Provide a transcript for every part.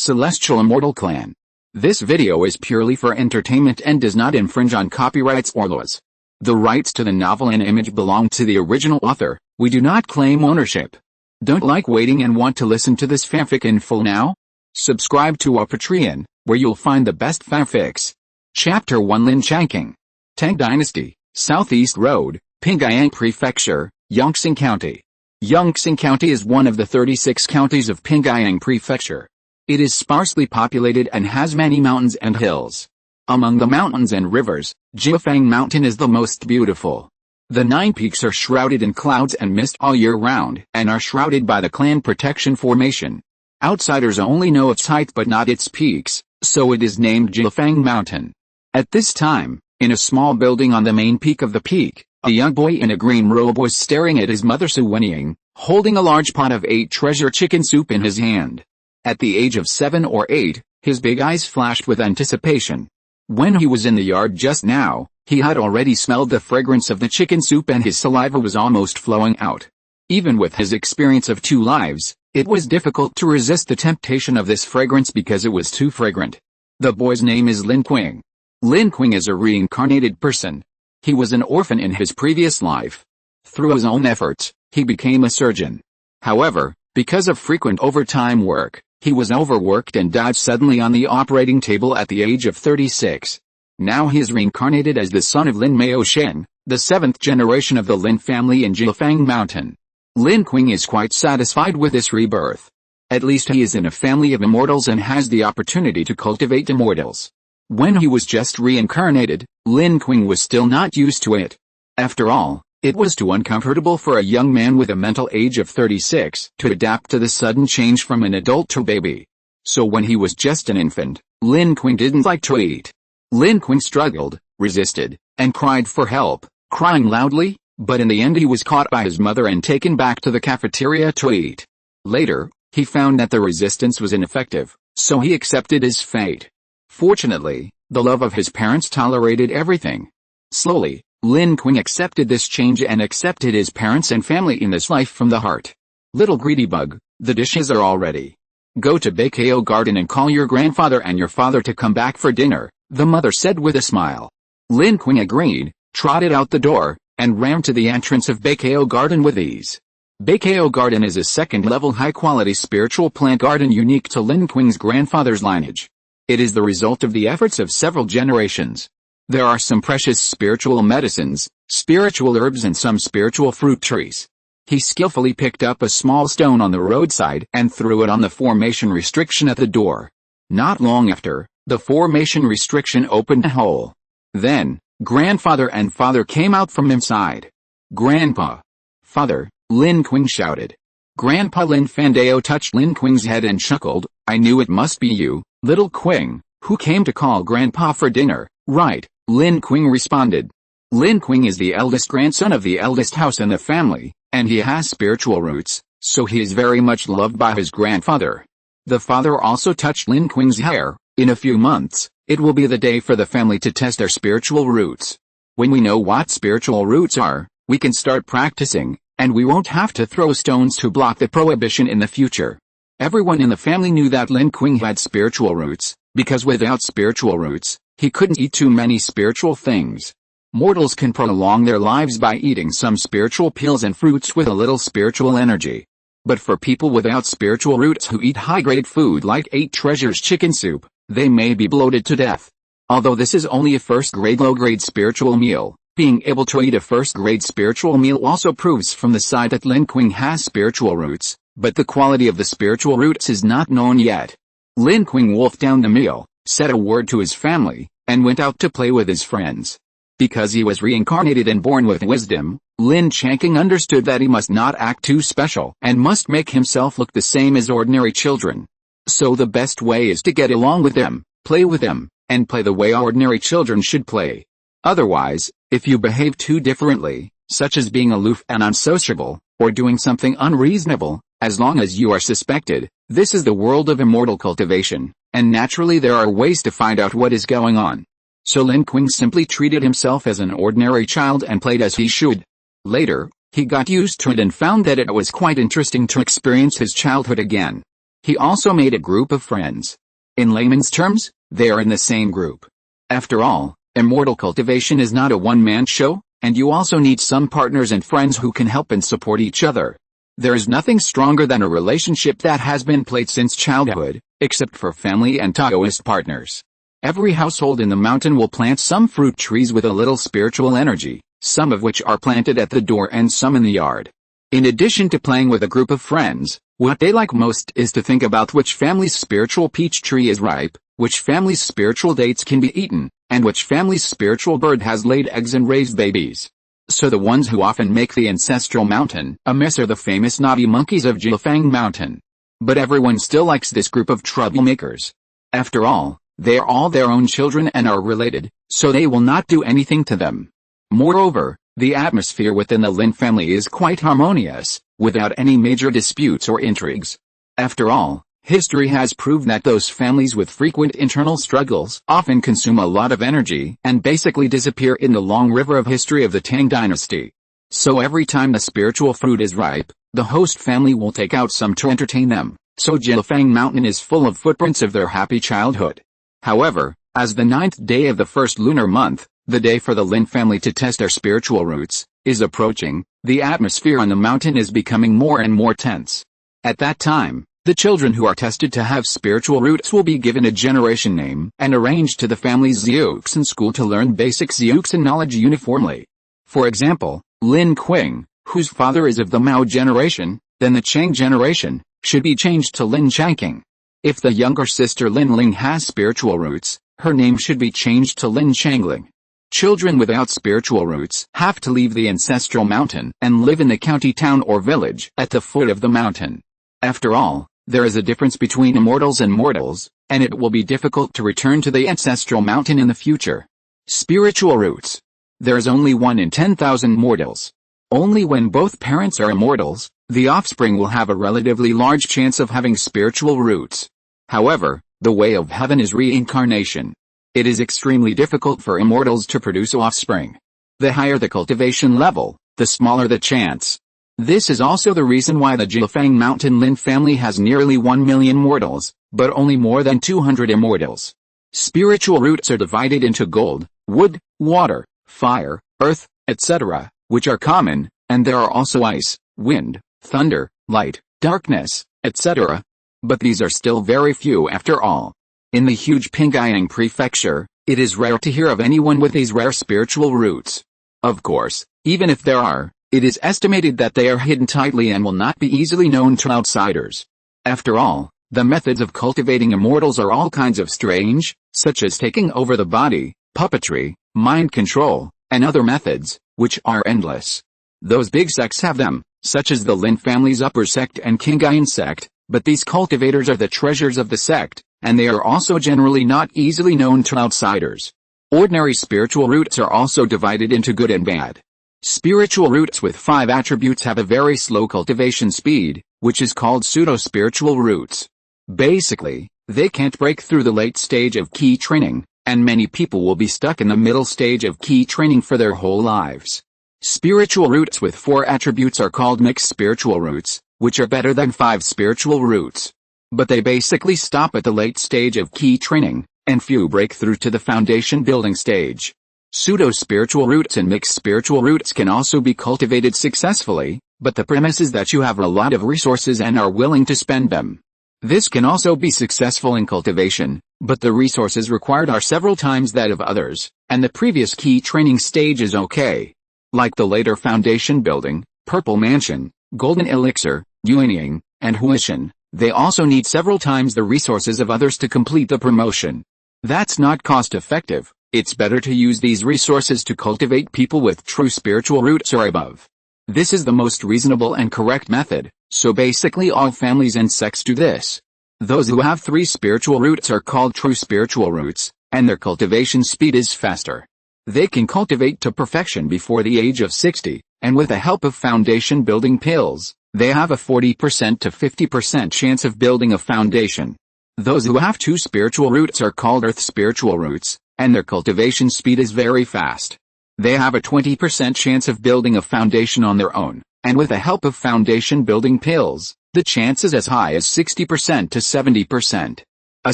Celestial Immortal Clan. This video is purely for entertainment and does not infringe on copyrights or laws. The rights to the novel and image belong to the original author. We do not claim ownership. Don't like waiting and want to listen to this fanfic in full now? Subscribe to our Patreon, where you'll find the best fanfics. Chapter 1 Lin Changqing. Tang Dynasty, Southeast Road, Pingyang Prefecture, Yongxing County. Yongxing County is one of the 36 counties of Pingyang Prefecture. It is sparsely populated and has many mountains and hills. Among the mountains and rivers, Jiufeng Mountain is the most beautiful. The 9 peaks are shrouded in clouds and mist all year round and are shrouded by the clan protection formation. Outsiders only know its height but not its peaks, so it is named Jiufeng Mountain. At this time, in a small building on the main peak of the peak, a young boy in a green robe was staring at his mother Suwenying, holding a large pot of 8 treasure chicken soup in his hand. At the age of 7 or 8, his big eyes flashed with anticipation. When he was in the yard just now, he had already smelled the fragrance of the chicken soup and his saliva was almost flowing out. Even with his experience of 2 lives, it was difficult to resist the temptation of this fragrance because it was too fragrant. The boy's name is Lin Changqing. Lin Changqing is a reincarnated person. He was an orphan in his previous life. Through his own efforts, he became a surgeon. However, because of frequent overtime work, he was overworked and died suddenly on the operating table at the age of 36. Now he is reincarnated as the son of Lin Maoshen, the 7th generation of the Lin family in Jiufeng Mountain. Lin Changqing is quite satisfied with this rebirth. At least he is in a family of immortals and has the opportunity to cultivate immortals. When he was just reincarnated, Lin Changqing was still not used to it. After all, it was too uncomfortable for a young man with a mental age of 36 to adapt to the sudden change from an adult to baby. So when he was just an infant, Lin Changqing didn't like to eat. Lin Changqing struggled, resisted, and cried for help, crying loudly, but in the end he was caught by his mother and taken back to the cafeteria to eat. Later, he found that the resistance was ineffective, so he accepted his fate. Fortunately, the love of his parents tolerated everything. Slowly, Lin Changqing accepted this change and accepted his parents and family in this life from the heart. Little greedy bug, the dishes are all ready. Go to Bakao Garden and call your grandfather and your father to come back for dinner, the mother said with a smile. Lin Changqing agreed, trotted out the door, and ran to the entrance of Bakao Garden with ease. Bakao Garden is a second-level high-quality spiritual plant garden unique to Lin Changqing's grandfather's lineage. It is the result of the efforts of several generations. There are some precious spiritual medicines, spiritual herbs and some spiritual fruit trees. He skillfully picked up a small stone on the roadside and threw it on the formation restriction at the door. Not long after, the formation restriction opened a hole. Then, grandfather and father came out from inside. Grandpa! Father, Lin Changqing shouted. Grandpa Lin Fandao touched Lin Changqing's head and chuckled, I knew it must be you, little Changqing, who came to call Grandpa for dinner, right? Lin Changqing responded. Lin Changqing is the eldest grandson of the eldest house in the family, and he has spiritual roots, so he is very much loved by his grandfather. The father also touched Lin Changqing's hair. In a few months, it will be the day for the family to test their spiritual roots. When we know what spiritual roots are, we can start practicing, and we won't have to throw stones to block the prohibition in the future. Everyone in the family knew that Lin Changqing had spiritual roots, because without spiritual roots, he couldn't eat too many spiritual things. Mortals can prolong their lives by eating some spiritual pills and fruits with a little spiritual energy. But for people without spiritual roots who eat high-grade food like 8 treasures chicken soup, they may be bloated to death. Although this is only a first-grade low-grade spiritual meal, being able to eat a first-grade spiritual meal also proves from the side that Lin Changqing has spiritual roots, but the quality of the spiritual roots is not known yet. Lin Changqing wolfed down the meal, said a word to his family, and went out to play with his friends. Because he was reincarnated and born with wisdom, Lin Changqing understood that he must not act too special and must make himself look the same as ordinary children. So the best way is to get along with them, play with them, and play the way ordinary children should play. Otherwise, if you behave too differently, such as being aloof and unsociable, or doing something unreasonable, as long as you are suspected, this is the world of immortal cultivation, and naturally there are ways to find out what is going on. So Lin Changqing simply treated himself as an ordinary child and played as he should. Later, he got used to it and found that it was quite interesting to experience his childhood again. He also made a group of friends. In layman's terms, they are in the same group. After all, immortal cultivation is not a one-man show, and you also need some partners and friends who can help and support each other. There is nothing stronger than a relationship that has been played since childhood, except for family and Taoist partners. Every household in the mountain will plant some fruit trees with a little spiritual energy, some of which are planted at the door and some in the yard. In addition to playing with a group of friends, what they like most is to think about which family's spiritual peach tree is ripe, which family's spiritual dates can be eaten, and which family's spiritual bird has laid eggs and raised babies. So the ones who often make the ancestral mountain a mess are the famous naughty monkeys of Jiufeng Mountain. But everyone still likes this group of troublemakers. After all, they are all their own children and are related, so they will not do anything to them. Moreover, the atmosphere within the Lin family is quite harmonious, without any major disputes or intrigues. After all, history has proved that those families with frequent internal struggles often consume a lot of energy and basically disappear in the long river of history of the Tang dynasty. So every time the spiritual fruit is ripe, the host family will take out some to entertain them, so Jiufeng Mountain is full of footprints of their happy childhood. However, as the 9th day of the first lunar month, the day for the Lin family to test their spiritual roots, is approaching, the atmosphere on the mountain is becoming more and more tense. At that time, the children who are tested to have spiritual roots will be given a generation name and arranged to the family's Xiuxin school to learn basic Xiuxin knowledge uniformly. For example, Lin Changqing, whose father is of the Mao generation, then the Chang generation, should be changed to Lin Changqing. If the younger sister Lin Ling has spiritual roots, her name should be changed to Lin Changling. Children without spiritual roots have to leave the ancestral mountain and live in the county town or village at the foot of the mountain. After all, there is a difference between immortals and mortals, and it will be difficult to return to the ancestral mountain in the future. Spiritual roots. There is only 1 in 10,000 mortals. Only when both parents are immortals, the offspring will have a relatively large chance of having spiritual roots. However, the way of heaven is reincarnation. It is extremely difficult for immortals to produce offspring. The higher the cultivation level, the smaller the chance. This is also the reason why the Jiufeng Mountain Lin family has nearly 1 million mortals, but only more than 200 immortals. Spiritual roots are divided into gold, wood, water, fire, earth, etc., which are common, and there are also ice, wind, thunder, light, darkness, etc. But these are still very few after all. In the huge Pingyang prefecture, it is rare to hear of anyone with these rare spiritual roots. Of course, even if there are, it is estimated that they are hidden tightly and will not be easily known to outsiders. After all, the methods of cultivating immortals are all kinds of strange, such as taking over the body, puppetry, mind control, and other methods, which are endless. Those big sects have them, such as the Lin family's upper sect and Qingyang sect, but these cultivators are the treasures of the sect, and they are also generally not easily known to outsiders. Ordinary spiritual roots are also divided into good and bad. Spiritual roots with 5 attributes have a very slow cultivation speed, which is called pseudo-spiritual roots. Basically, they can't break through the late stage of key training, and many people will be stuck in the middle stage of key training for their whole lives. Spiritual roots with 4 attributes are called mixed spiritual roots, which are better than 5 spiritual roots. But they basically stop at the late stage of key training, and few break through to the foundation building stage. Pseudo-spiritual roots and mixed spiritual roots can also be cultivated successfully, but the premise is that you have a lot of resources and are willing to spend them. This can also be successful in cultivation, but the resources required are several times that of others, and the previous key training stage is okay. Like the later foundation building, purple mansion, golden elixir, yuanying, and huishan, they also need several times the resources of others to complete the promotion. That's not cost effective. It's better to use these resources to cultivate people with true spiritual roots or above. This is the most reasonable and correct method, so basically all families and sects do this. Those who have 3 spiritual roots are called true spiritual roots, and their cultivation speed is faster. They can cultivate to perfection before the age of 60, and with the help of foundation building pills, they have a 40% to 50% chance of building a foundation. Those who have 2 spiritual roots are called earth spiritual roots, and their cultivation speed is very fast. They have a 20% chance of building a foundation on their own, and with the help of foundation building pills, The chance is as high as 60% to 70%. A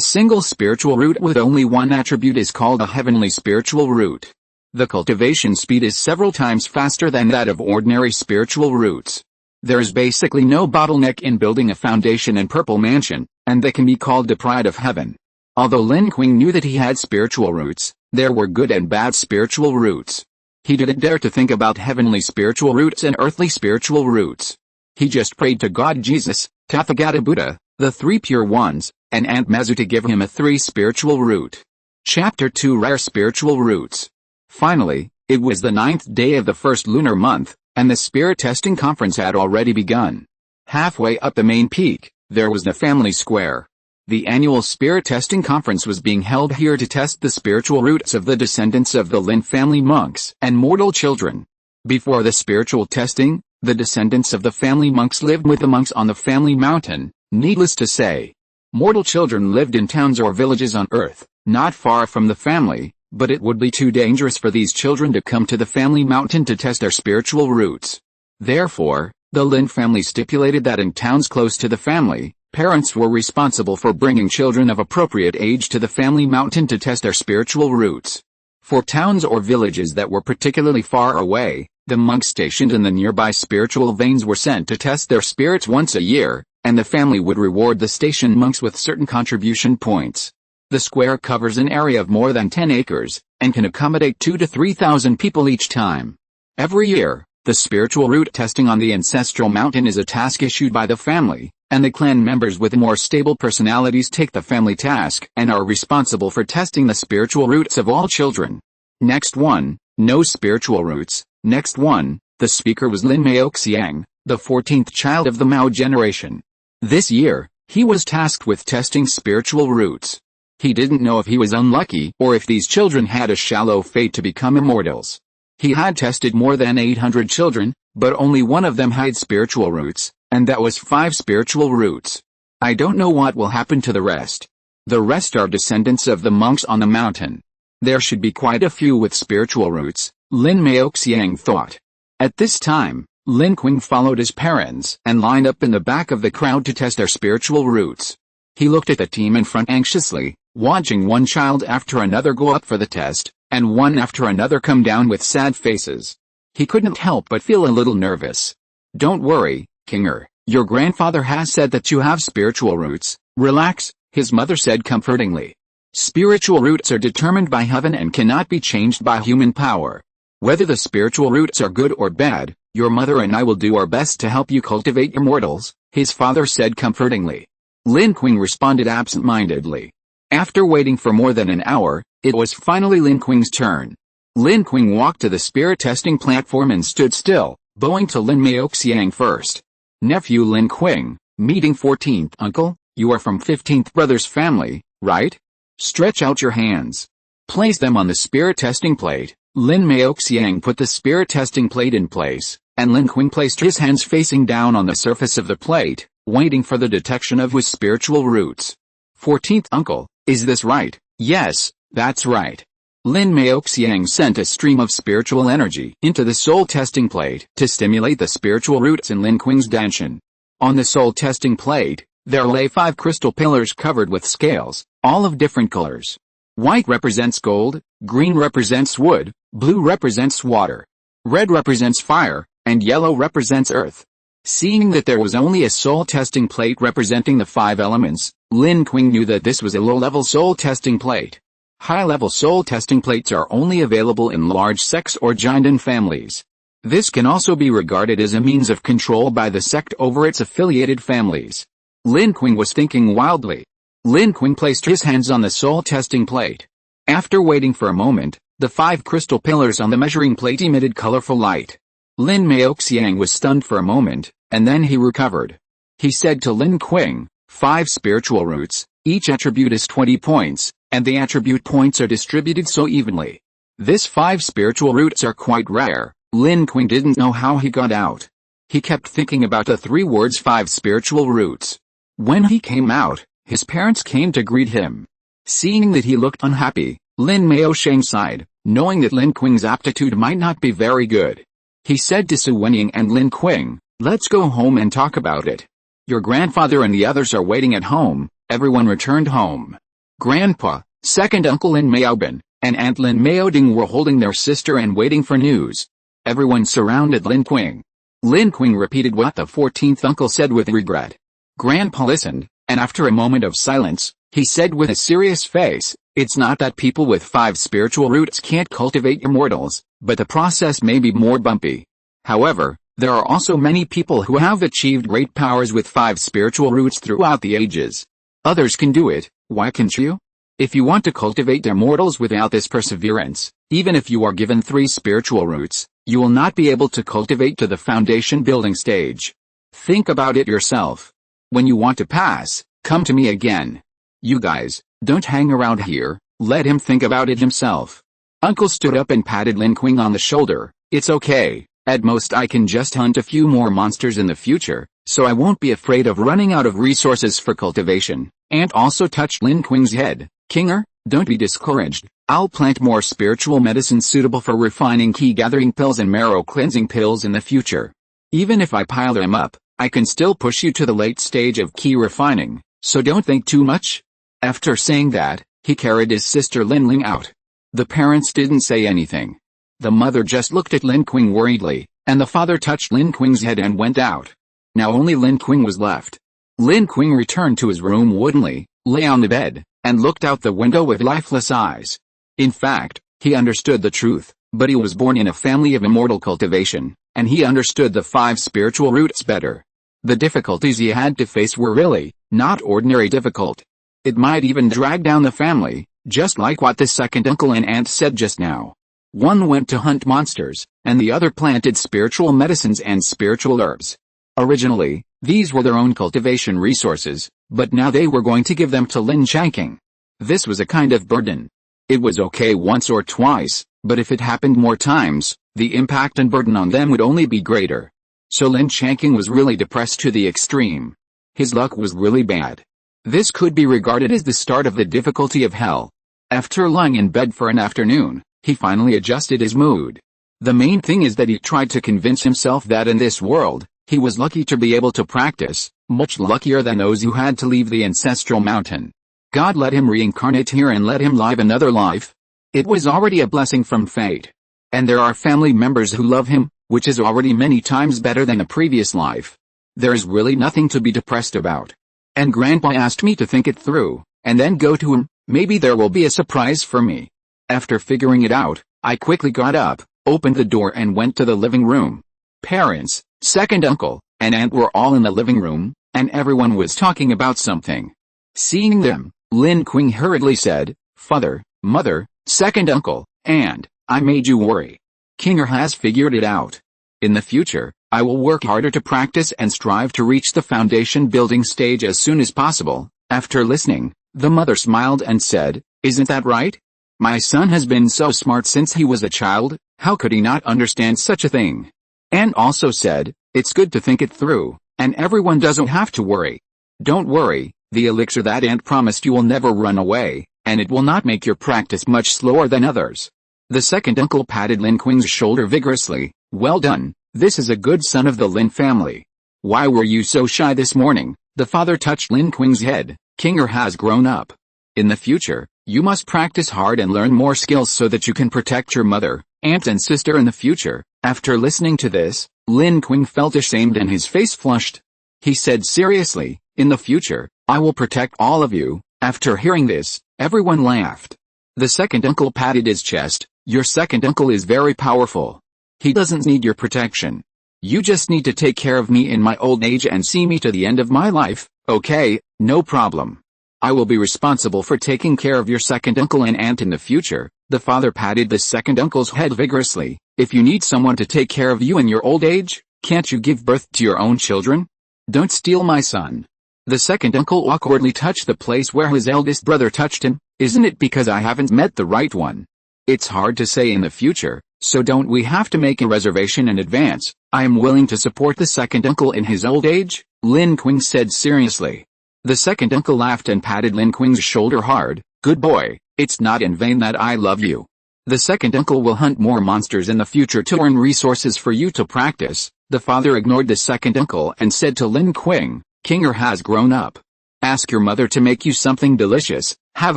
single spiritual root with only one attribute is called a heavenly spiritual root. The cultivation speed is several times faster than that of ordinary spiritual roots. There is basically no bottleneck in building a foundation and purple mansion, and they can be called the pride of heaven. Although Lin Changqing knew that he had spiritual roots, there were good and bad spiritual roots. He didn't dare to think about heavenly spiritual roots and earthly spiritual roots. He just prayed to God Jesus, Tathagata Buddha, the three pure ones, and Aunt Mezu to give him a 3 spiritual root. Chapter 2 Rare Spiritual Roots. Finally, it was the 9th day of the first lunar month, and the spirit testing conference had already begun. Halfway up the main peak, there was the family square. The annual spirit testing conference was being held here to test the spiritual roots of the descendants of the Lin family monks and mortal children. Before the spiritual testing, the descendants of the family monks lived with the monks on the family mountain. Needless to say, mortal children lived in towns or villages on earth, not far from the family, but it would be too dangerous for these children to come to the family mountain to test their spiritual roots. Therefore, the Lin family stipulated that in towns close to the family, parents were responsible for bringing children of appropriate age to the family mountain to test their spiritual roots. For towns or villages that were particularly far away, the monks stationed in the nearby spiritual veins were sent to test their spirits once a year, and the family would reward the station monks with certain contribution points. The square covers an area of more than 10 acres, and can accommodate 2,000 to 3,000 people each time. Every year, the spiritual root testing on the ancestral mountain is a task issued by the family, and the clan members with more stable personalities take the family task and are responsible for testing the spiritual roots of all children. Next one, no spiritual roots. Next one, the speaker was Lin Changqing, the 14th child of the Mao generation. This year, he was tasked with testing spiritual roots. He didn't know if he was unlucky or if these children had a shallow fate to become immortals. He had tested more than 800 children, but only one of them had spiritual roots, and that was 5 spiritual roots. I don't know what will happen to the rest. The rest are descendants of the monks on the mountain. There should be quite a few with spiritual roots, Lin Changqing thought. At this time, Lin Changqing followed his parents and lined up in the back of the crowd to test their spiritual roots. He looked at the team in front anxiously, watching one child after another go up for the test, and one after another come down with sad faces. He couldn't help but feel a little nervous. Don't worry, Kinger, your grandfather has said that you have spiritual roots. Relax, his mother said comfortingly. Spiritual roots are determined by heaven and cannot be changed by human power. Whether the spiritual roots are good or bad, your mother and I will do our best to help you cultivate immortals, his father said comfortingly. Lin Changqing responded absent-mindedly. After waiting for more than an hour, it was finally Lin Changqing's turn. Lin Changqing walked to the spirit testing platform and stood still, bowing to Lin Changqing first. Nephew Lin Changqing, meeting 14th uncle, you are from 15th brother's family, right? Stretch out your hands. Place them on the spirit testing plate. Lin Changqing put the spirit testing plate in place, and Lin Changqing placed his hands facing down on the surface of the plate, waiting for the detection of his spiritual roots. 14th uncle, is this right? Yes, that's right. Lin Changqing sent a stream of spiritual energy into the soul testing plate to stimulate the spiritual roots in Lin Changqing's danshan. On the soul testing plate, there lay 5 crystal pillars covered with scales, all of different colors. White represents gold, green represents wood, blue represents water, red represents fire, and yellow represents earth. Seeing that there was only a soul testing plate representing the 5 elements, Lin Changqing knew that this was a low-level soul testing plate. High-level soul testing plates are only available in large sects or Jinden families. This can also be regarded as a means of control by the sect over its affiliated families. Lin Changqing was thinking wildly. Lin Changqing placed his hands on the soul testing plate. After waiting for a moment, the 5 crystal pillars on the measuring plate emitted colorful light. Lin Changqing was stunned for a moment, and then he recovered. He said to Lin Changqing, 5 spiritual roots, each attribute is 20 points, and the attribute points are distributed so evenly. This 5 spiritual roots are quite rare. Lin Changqing didn't know how he got out. He kept thinking about the 3 words 5 spiritual roots. When he came out, his parents came to greet him. Seeing that he looked unhappy, Lin Changqing sighed, knowing that Lin Changqing's aptitude might not be very good. He said to Su Wenying and Lin Changqing, let's go home and talk about it. Your grandfather and the others are waiting at home." Everyone returned home. Grandpa, second uncle Lin Maobin, and Aunt Lin Maoding were holding their sister and waiting for news. Everyone surrounded Lin Qing. Lin Qing repeated what the 14th uncle said with regret. Grandpa listened, and after a moment of silence, he said with a serious face, "It's not that people with 5 spiritual roots can't cultivate immortals, but the process may be more bumpy. However, there are also many people who have achieved great powers with 5 spiritual roots throughout the ages. Others can do it, why can't you? If you want to cultivate immortals without this perseverance, even if you are given 3 spiritual roots, you will not be able to cultivate to the foundation building stage. Think about it yourself. When you want to pass, come to me again. You guys, don't hang around here, let him think about it himself." Uncle stood up and patted Lin Qing on the shoulder. "It's okay, at most I can just hunt a few more monsters in the future, so I won't be afraid of running out of resources for cultivation." Aunt also touched Lin Qing's head. "Kinger, don't be discouraged, I'll plant more spiritual medicine suitable for refining key gathering pills and marrow cleansing pills in the future. Even if I pile them up, I can still push you to the late stage of key refining, so don't think too much." After saying that, he carried his sister Lin Ling out. The parents didn't say anything. The mother just looked at Lin Qing worriedly, and the father touched Lin Qing's head and went out. Now only Lin Qing was left. Lin Qing returned to his room woodenly, lay on the bed, and looked out the window with lifeless eyes. In fact, he understood the truth, but he was born in a family of immortal cultivation, and he understood the 5 spiritual roots better. The difficulties he had to face were really not ordinary difficult. It might even drag down the family, just like what the second uncle and aunt said just now. One went to hunt monsters, and the other planted spiritual medicines and spiritual herbs. Originally, these were their own cultivation resources, but now they were going to give them to Lin Changqing. This was a kind of burden. It was okay once or twice, but if it happened more times, the impact and burden on them would only be greater. So Lin Changqing was really depressed to the extreme. His luck was really bad. This could be regarded as the start of the difficulty of hell. After lying in bed for an afternoon, he finally adjusted his mood. The main thing is that he tried to convince himself that in this world, he was lucky to be able to practice, much luckier than those who had to leave the ancestral mountain. God let him reincarnate here and let him live another life. It was already a blessing from fate. And there are family members who love him, which is already many times better than a previous life. There is really nothing to be depressed about. And Grandpa asked me to think it through, and then go to him. Maybe there will be a surprise for me. After figuring it out, I quickly got up, opened the door and went to the living room. Parents, second uncle, and aunt were all in the living room, and everyone was talking about something. Seeing them, Lin Qing hurriedly said, "Father, mother, second uncle, aunt, I made you worry. Kinger has figured it out. In the future, I will work harder to practice and strive to reach the foundation building stage as soon as possible." After listening, the mother smiled and said, "Isn't that right? My son has been so smart since he was a child, how could he not understand such a thing?" Anne also said, "It's good to think it through, and everyone doesn't have to worry. Don't worry, the elixir that aunt promised you will never run away, and it will not make your practice much slower than others." The second uncle patted Lin Qing's shoulder vigorously. "Well done, this is a good son of the Lin family. Why were you so shy this morning?" The father touched Lin Qing's head. "Kinger has grown up. In the future, you must practice hard and learn more skills so that you can protect your mother, aunt and sister in the future." After listening to this, Lin Qing felt ashamed and his face flushed. He said seriously, "In the future, I will protect all of you." After hearing this, everyone laughed. The second uncle patted his chest. "Your second uncle is very powerful. He doesn't need your protection. You just need to take care of me in my old age and see me to the end of my life, okay? No problem. I will be responsible for taking care of your second uncle and aunt in the future." The father patted the second uncle's head vigorously. "If you need someone to take care of you in your old age, can't you give birth to your own children? Don't steal my son." The second uncle awkwardly touched the place where his eldest brother touched him. "Isn't it because I haven't met the right one? It's hard to say in the future, so don't we have to make a reservation in advance?" "I am willing to support the second uncle in his old age," Lin Qing said seriously. The second uncle laughed and patted Lin Qing's shoulder hard. "Good boy, it's not in vain that I love you. The second uncle will hunt more monsters in the future to earn resources for you to practice." The father ignored the second uncle and said to Lin Qing, Kinger has grown up. Ask your mother to make you something delicious, have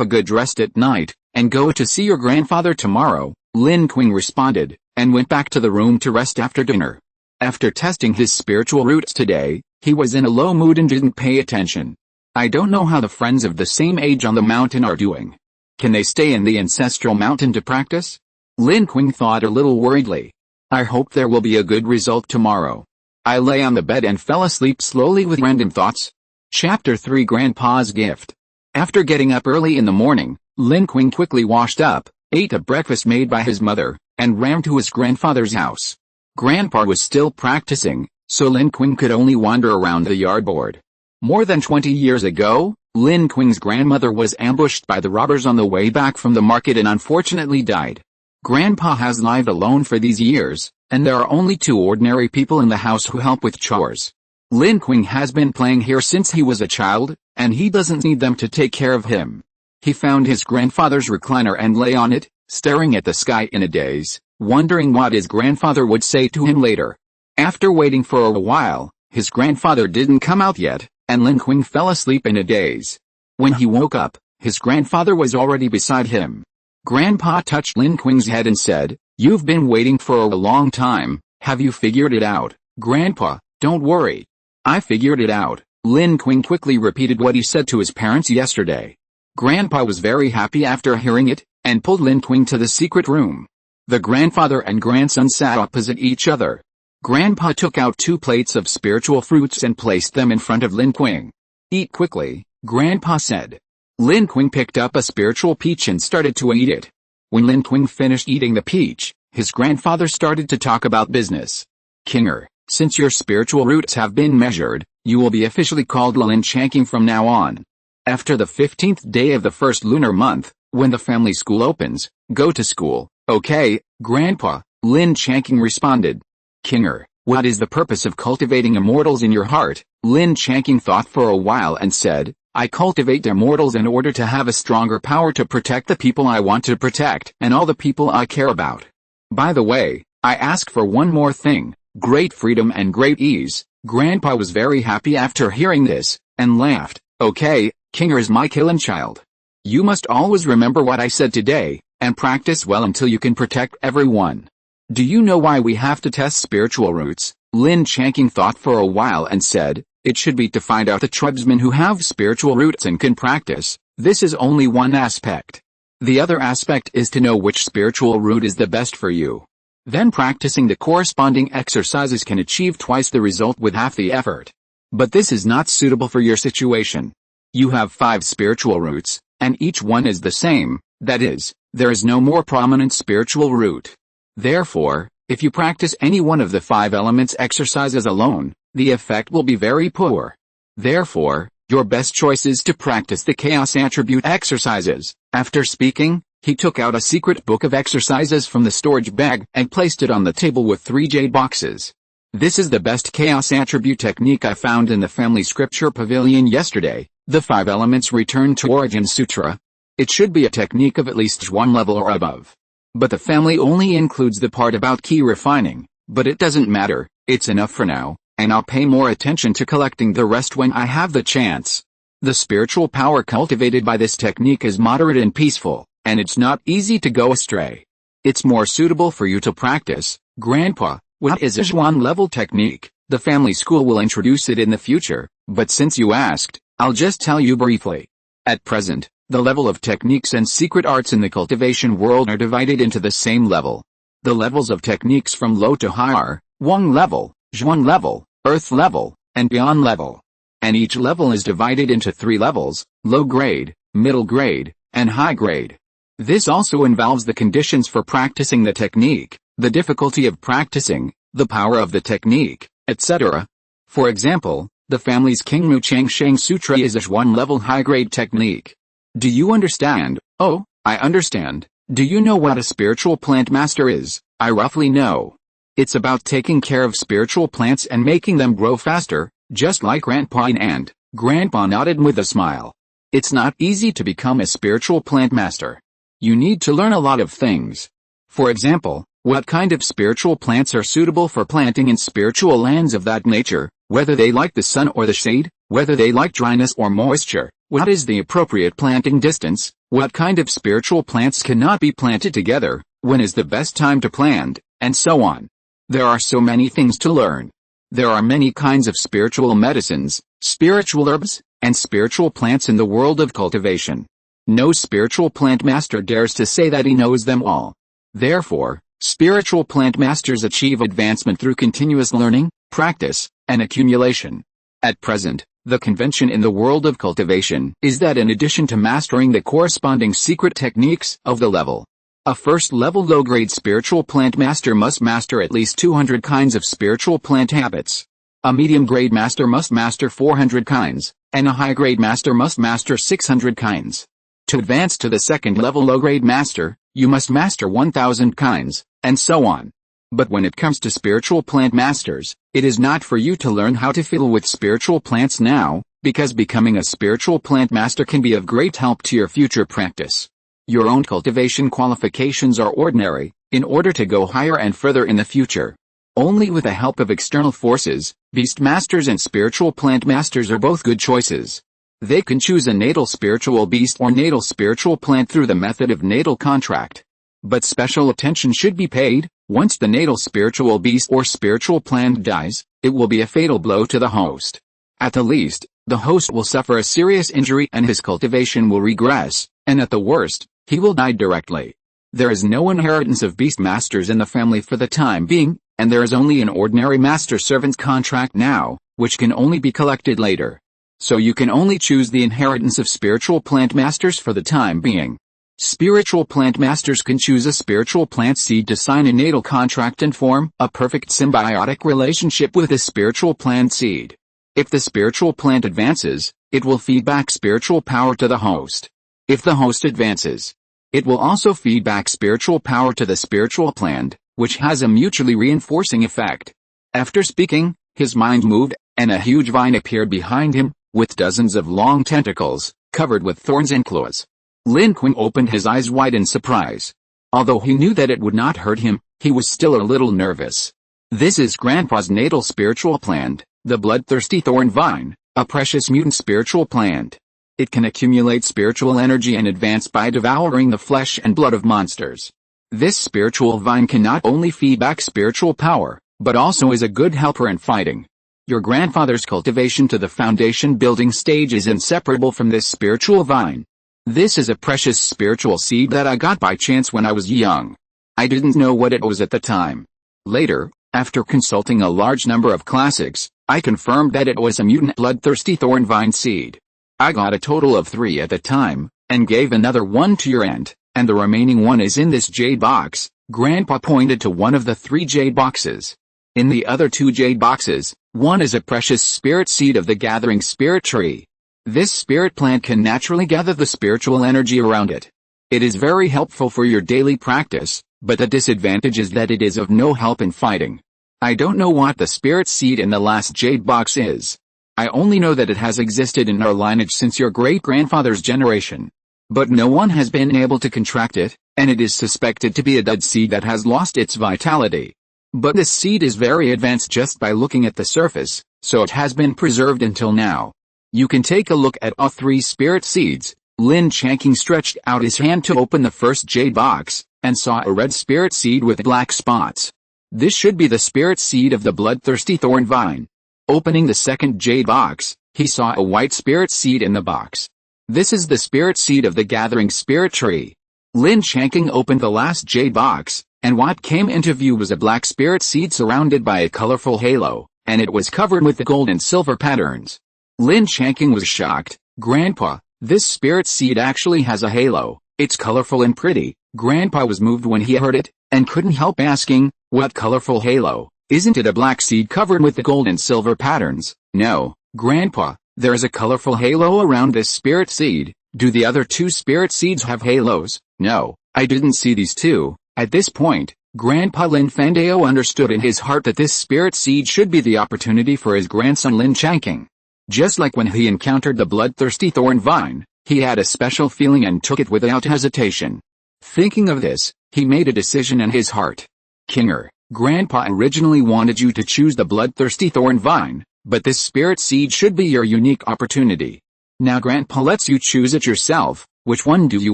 a good rest at night, and go to see your grandfather tomorrow, Lin Changqing responded, and went back to the room to rest after dinner. After testing his spiritual roots today, he was in a low mood and didn't pay attention. I don't know how the friends of the same age on the mountain are doing. Can they stay in the ancestral mountain to practice? Lin Changqing thought a little worriedly. I hope there will be a good result tomorrow. I lay on the bed and fell asleep slowly with random thoughts. Chapter 3 Grandpa's Gift. After getting up early in the morning, Lin Changqing quickly washed up, ate a breakfast made by his mother, and ran to his grandfather's house. Grandpa was still practicing, so Lin Changqing could only wander around the yard bored. More than 20 years ago, Lin Changqing's grandmother was ambushed by the robbers on the way back from the market and unfortunately died. Grandpa has lived alone for these years, and there are only 2 ordinary people in the house who help with chores. Lin Changqing has been playing here since he was a child, and he doesn't need them to take care of him. He found his grandfather's recliner and lay on it, staring at the sky in a daze, wondering what his grandfather would say to him later. After waiting for a while, his grandfather didn't come out yet, and Lin Changqing fell asleep in a daze. When he woke up, his grandfather was already beside him. Grandpa touched Lin Changqing's head and said, "You've been waiting for a long time, have you figured it out, Grandpa?" "Don't worry. I figured it out." Lin Changqing quickly repeated what he said to his parents yesterday. Grandpa was very happy after hearing it, and pulled Lin Changqing to the secret room. The grandfather and grandson sat opposite each other. Grandpa took out 2 plates of spiritual fruits and placed them in front of Lin Changqing. "Eat quickly," Grandpa said. Lin Changqing picked up a spiritual peach and started to eat it. When Lin Changqing finished eating the peach, his grandfather started to talk about business. "Kinger, since your spiritual roots have been measured, you will be officially called Lin Changqing from now on. After the 15th day of the first lunar month, when the family school opens, go to school." "Okay, Grandpa," Lin Changqing responded. "Kinger, what is the purpose of cultivating immortals in your heart?" Lin Changqing thought for a while and said, "I cultivate immortals in order to have a stronger power to protect the people I want to protect and all the people I care about. By the way, I ask for one more thing, great freedom and great ease." Grandpa was very happy after hearing this, and laughed. "Okay, Kinger is my killing child. You must always remember what I said today, and practice well until you can protect everyone." "Do you know why we have to test spiritual roots?" Lin Changqing thought for a while and said, "It should be to find out the tribesmen who have spiritual roots and can practice. This is only one aspect. The other aspect is to know which spiritual root is the best for you. Then practicing the corresponding exercises can achieve twice the result with half the effort. But this is not suitable for your situation. You have 5 spiritual roots, and each one is the same, that is, there is no more prominent spiritual root. Therefore, if you practice any one of the 5 elements exercises alone, the effect will be very poor. Therefore, your best choice is to practice the chaos attribute exercises." After speaking, he took out a secret book of exercises from the storage bag and placed it on the table with 3 jade boxes. "This is the best chaos attribute technique I found in the family scripture pavilion yesterday, the 5 elements return to Origin Sutra. It should be a technique of at least 1 level or above. But the family only includes the part about key refining, but it doesn't matter, it's enough for now, and I'll pay more attention to collecting the rest when I have the chance. The spiritual power cultivated by this technique is moderate and peaceful, and it's not easy to go astray. It's more suitable for you to practice, Grandpa. What is a Zhuan level technique? The family school will introduce it in the future, but since you asked, I'll just tell you briefly. At present, the level of techniques and secret arts in the cultivation world are divided into the same level. The levels of techniques from low to high are Wang level, Zhuan level, Earth level, and Beyond level. And each level is divided into 3 levels, low grade, middle grade, and high grade. This also involves the conditions for practicing the technique, the difficulty of practicing, the power of the technique, etc. For example, the family's King Mu Changsheng Sutra is a Zhuan level high grade technique. Do you understand? Oh, I understand. Do you know what a spiritual plant master is? I roughly know. It's about taking care of spiritual plants and making them grow faster, just like Grandpa and Grandpa nodded with a smile. It's not easy to become a spiritual plant master. You need to learn a lot of things. For example, what kind of spiritual plants are suitable for planting in spiritual lands of that nature, whether they like the sun or the shade, whether they like dryness or moisture, what is the appropriate planting distance, what kind of spiritual plants cannot be planted together, when is the best time to plant, and so on. There are so many things to learn. There are many kinds of spiritual medicines, spiritual herbs, and spiritual plants in the world of cultivation. No spiritual plant master dares to say that he knows them all. Therefore, spiritual plant masters achieve advancement through continuous learning, practice, and accumulation. At present, the convention in the world of cultivation is that in addition to mastering the corresponding secret techniques of the level, a first-level low-grade spiritual plant master must master at least 200 kinds of spiritual plant habits. A medium-grade master must master 400 kinds, and a high-grade master must master 600 kinds. To advance to the second-level low-grade master, you must master 1,000 kinds, and so on. But when it comes to spiritual plant masters, it is not for you to learn how to fiddle with spiritual plants now, because becoming a spiritual plant master can be of great help to your future practice. Your own cultivation qualifications are ordinary, in order to go higher and further in the future. Only with the help of external forces, beast masters and spiritual plant masters are both good choices. They can choose a natal spiritual beast or natal spiritual plant through the method of natal contract. But special attention should be paid. Once the natal spiritual beast or spiritual plant dies, it will be a fatal blow to the host. At the least, the host will suffer a serious injury and his cultivation will regress, and at the worst, he will die directly. There is no inheritance of beast masters in the family for the time being, and there is only an ordinary master-servant contract now, which can only be collected later. So you can only choose the inheritance of spiritual plant masters for the time being. Spiritual plant masters can choose a spiritual plant seed to sign a natal contract and form a perfect symbiotic relationship with the spiritual plant seed. If the spiritual plant advances, it will feed back spiritual power to the host. If the host advances, it will also feed back spiritual power to the spiritual plant, which has a mutually reinforcing effect. After speaking, his mind moved, and a huge vine appeared behind him, with dozens of long tentacles, covered with thorns and claws. Lin Changqing opened his eyes wide in surprise. Although he knew that it would not hurt him, he was still a little nervous. This is Grandpa's natal spiritual plant, the bloodthirsty thorn vine, a precious mutant spiritual plant. It can accumulate spiritual energy and advance by devouring the flesh and blood of monsters. This spiritual vine can not only feed back spiritual power, but also is a good helper in fighting. Your grandfather's cultivation to the foundation building stage is inseparable from this spiritual vine. This is a precious spiritual seed that I got by chance when I was young. I didn't know what it was at the time. Later, after consulting a large number of classics, I confirmed that it was a mutant bloodthirsty thorn vine seed. I got a total of 3 at the time, and gave another 1 to your aunt, and the remaining 1 is in this jade box. Grandpa pointed to one of the 3 jade boxes. In the other 2 jade boxes, 1 is a precious spirit seed of the gathering spirit tree. This spirit plant can naturally gather the spiritual energy around it. It is very helpful for your daily practice, but the disadvantage is that it is of no help in fighting. I don't know what the spirit seed in the last jade box is. I only know that it has existed in our lineage since your great-grandfather's generation. But no one has been able to contract it, and it is suspected to be a dead seed that has lost its vitality. But this seed is very advanced just by looking at the surface, so it has been preserved until now. You can take a look at all 3 spirit seeds. Lin Changqing stretched out his hand to open the first jade box, and saw a red spirit seed with black spots. This should be the spirit seed of the bloodthirsty thorn vine. Opening the second jade box, he saw a white spirit seed in the box. This is the spirit seed of the gathering spirit tree. Lin Changqing opened the last jade box, and what came into view was a black spirit seed surrounded by a colorful halo, and it was covered with the gold and silver patterns. Lin Changqing was shocked. Grandpa, this spirit seed actually has a halo. It's colorful and pretty. Grandpa was moved when he heard it, and couldn't help asking, what colorful halo? Isn't it a black seed covered with the gold and silver patterns? No, Grandpa, there is a colorful halo around this spirit seed. Do the other 2 spirit seeds have halos? No, I didn't see these 2. At this point, Grandpa Lin Fandao understood in his heart that this spirit seed should be the opportunity for his grandson Lin Changqing. Just like when he encountered the bloodthirsty thorn vine, he had a special feeling and took it without hesitation. Thinking of this, he made a decision in his heart. Kinger, Grandpa originally wanted you to choose the bloodthirsty thorn vine, But this spirit seed should be your unique opportunity. Now Grandpa lets you choose it yourself. Which one do you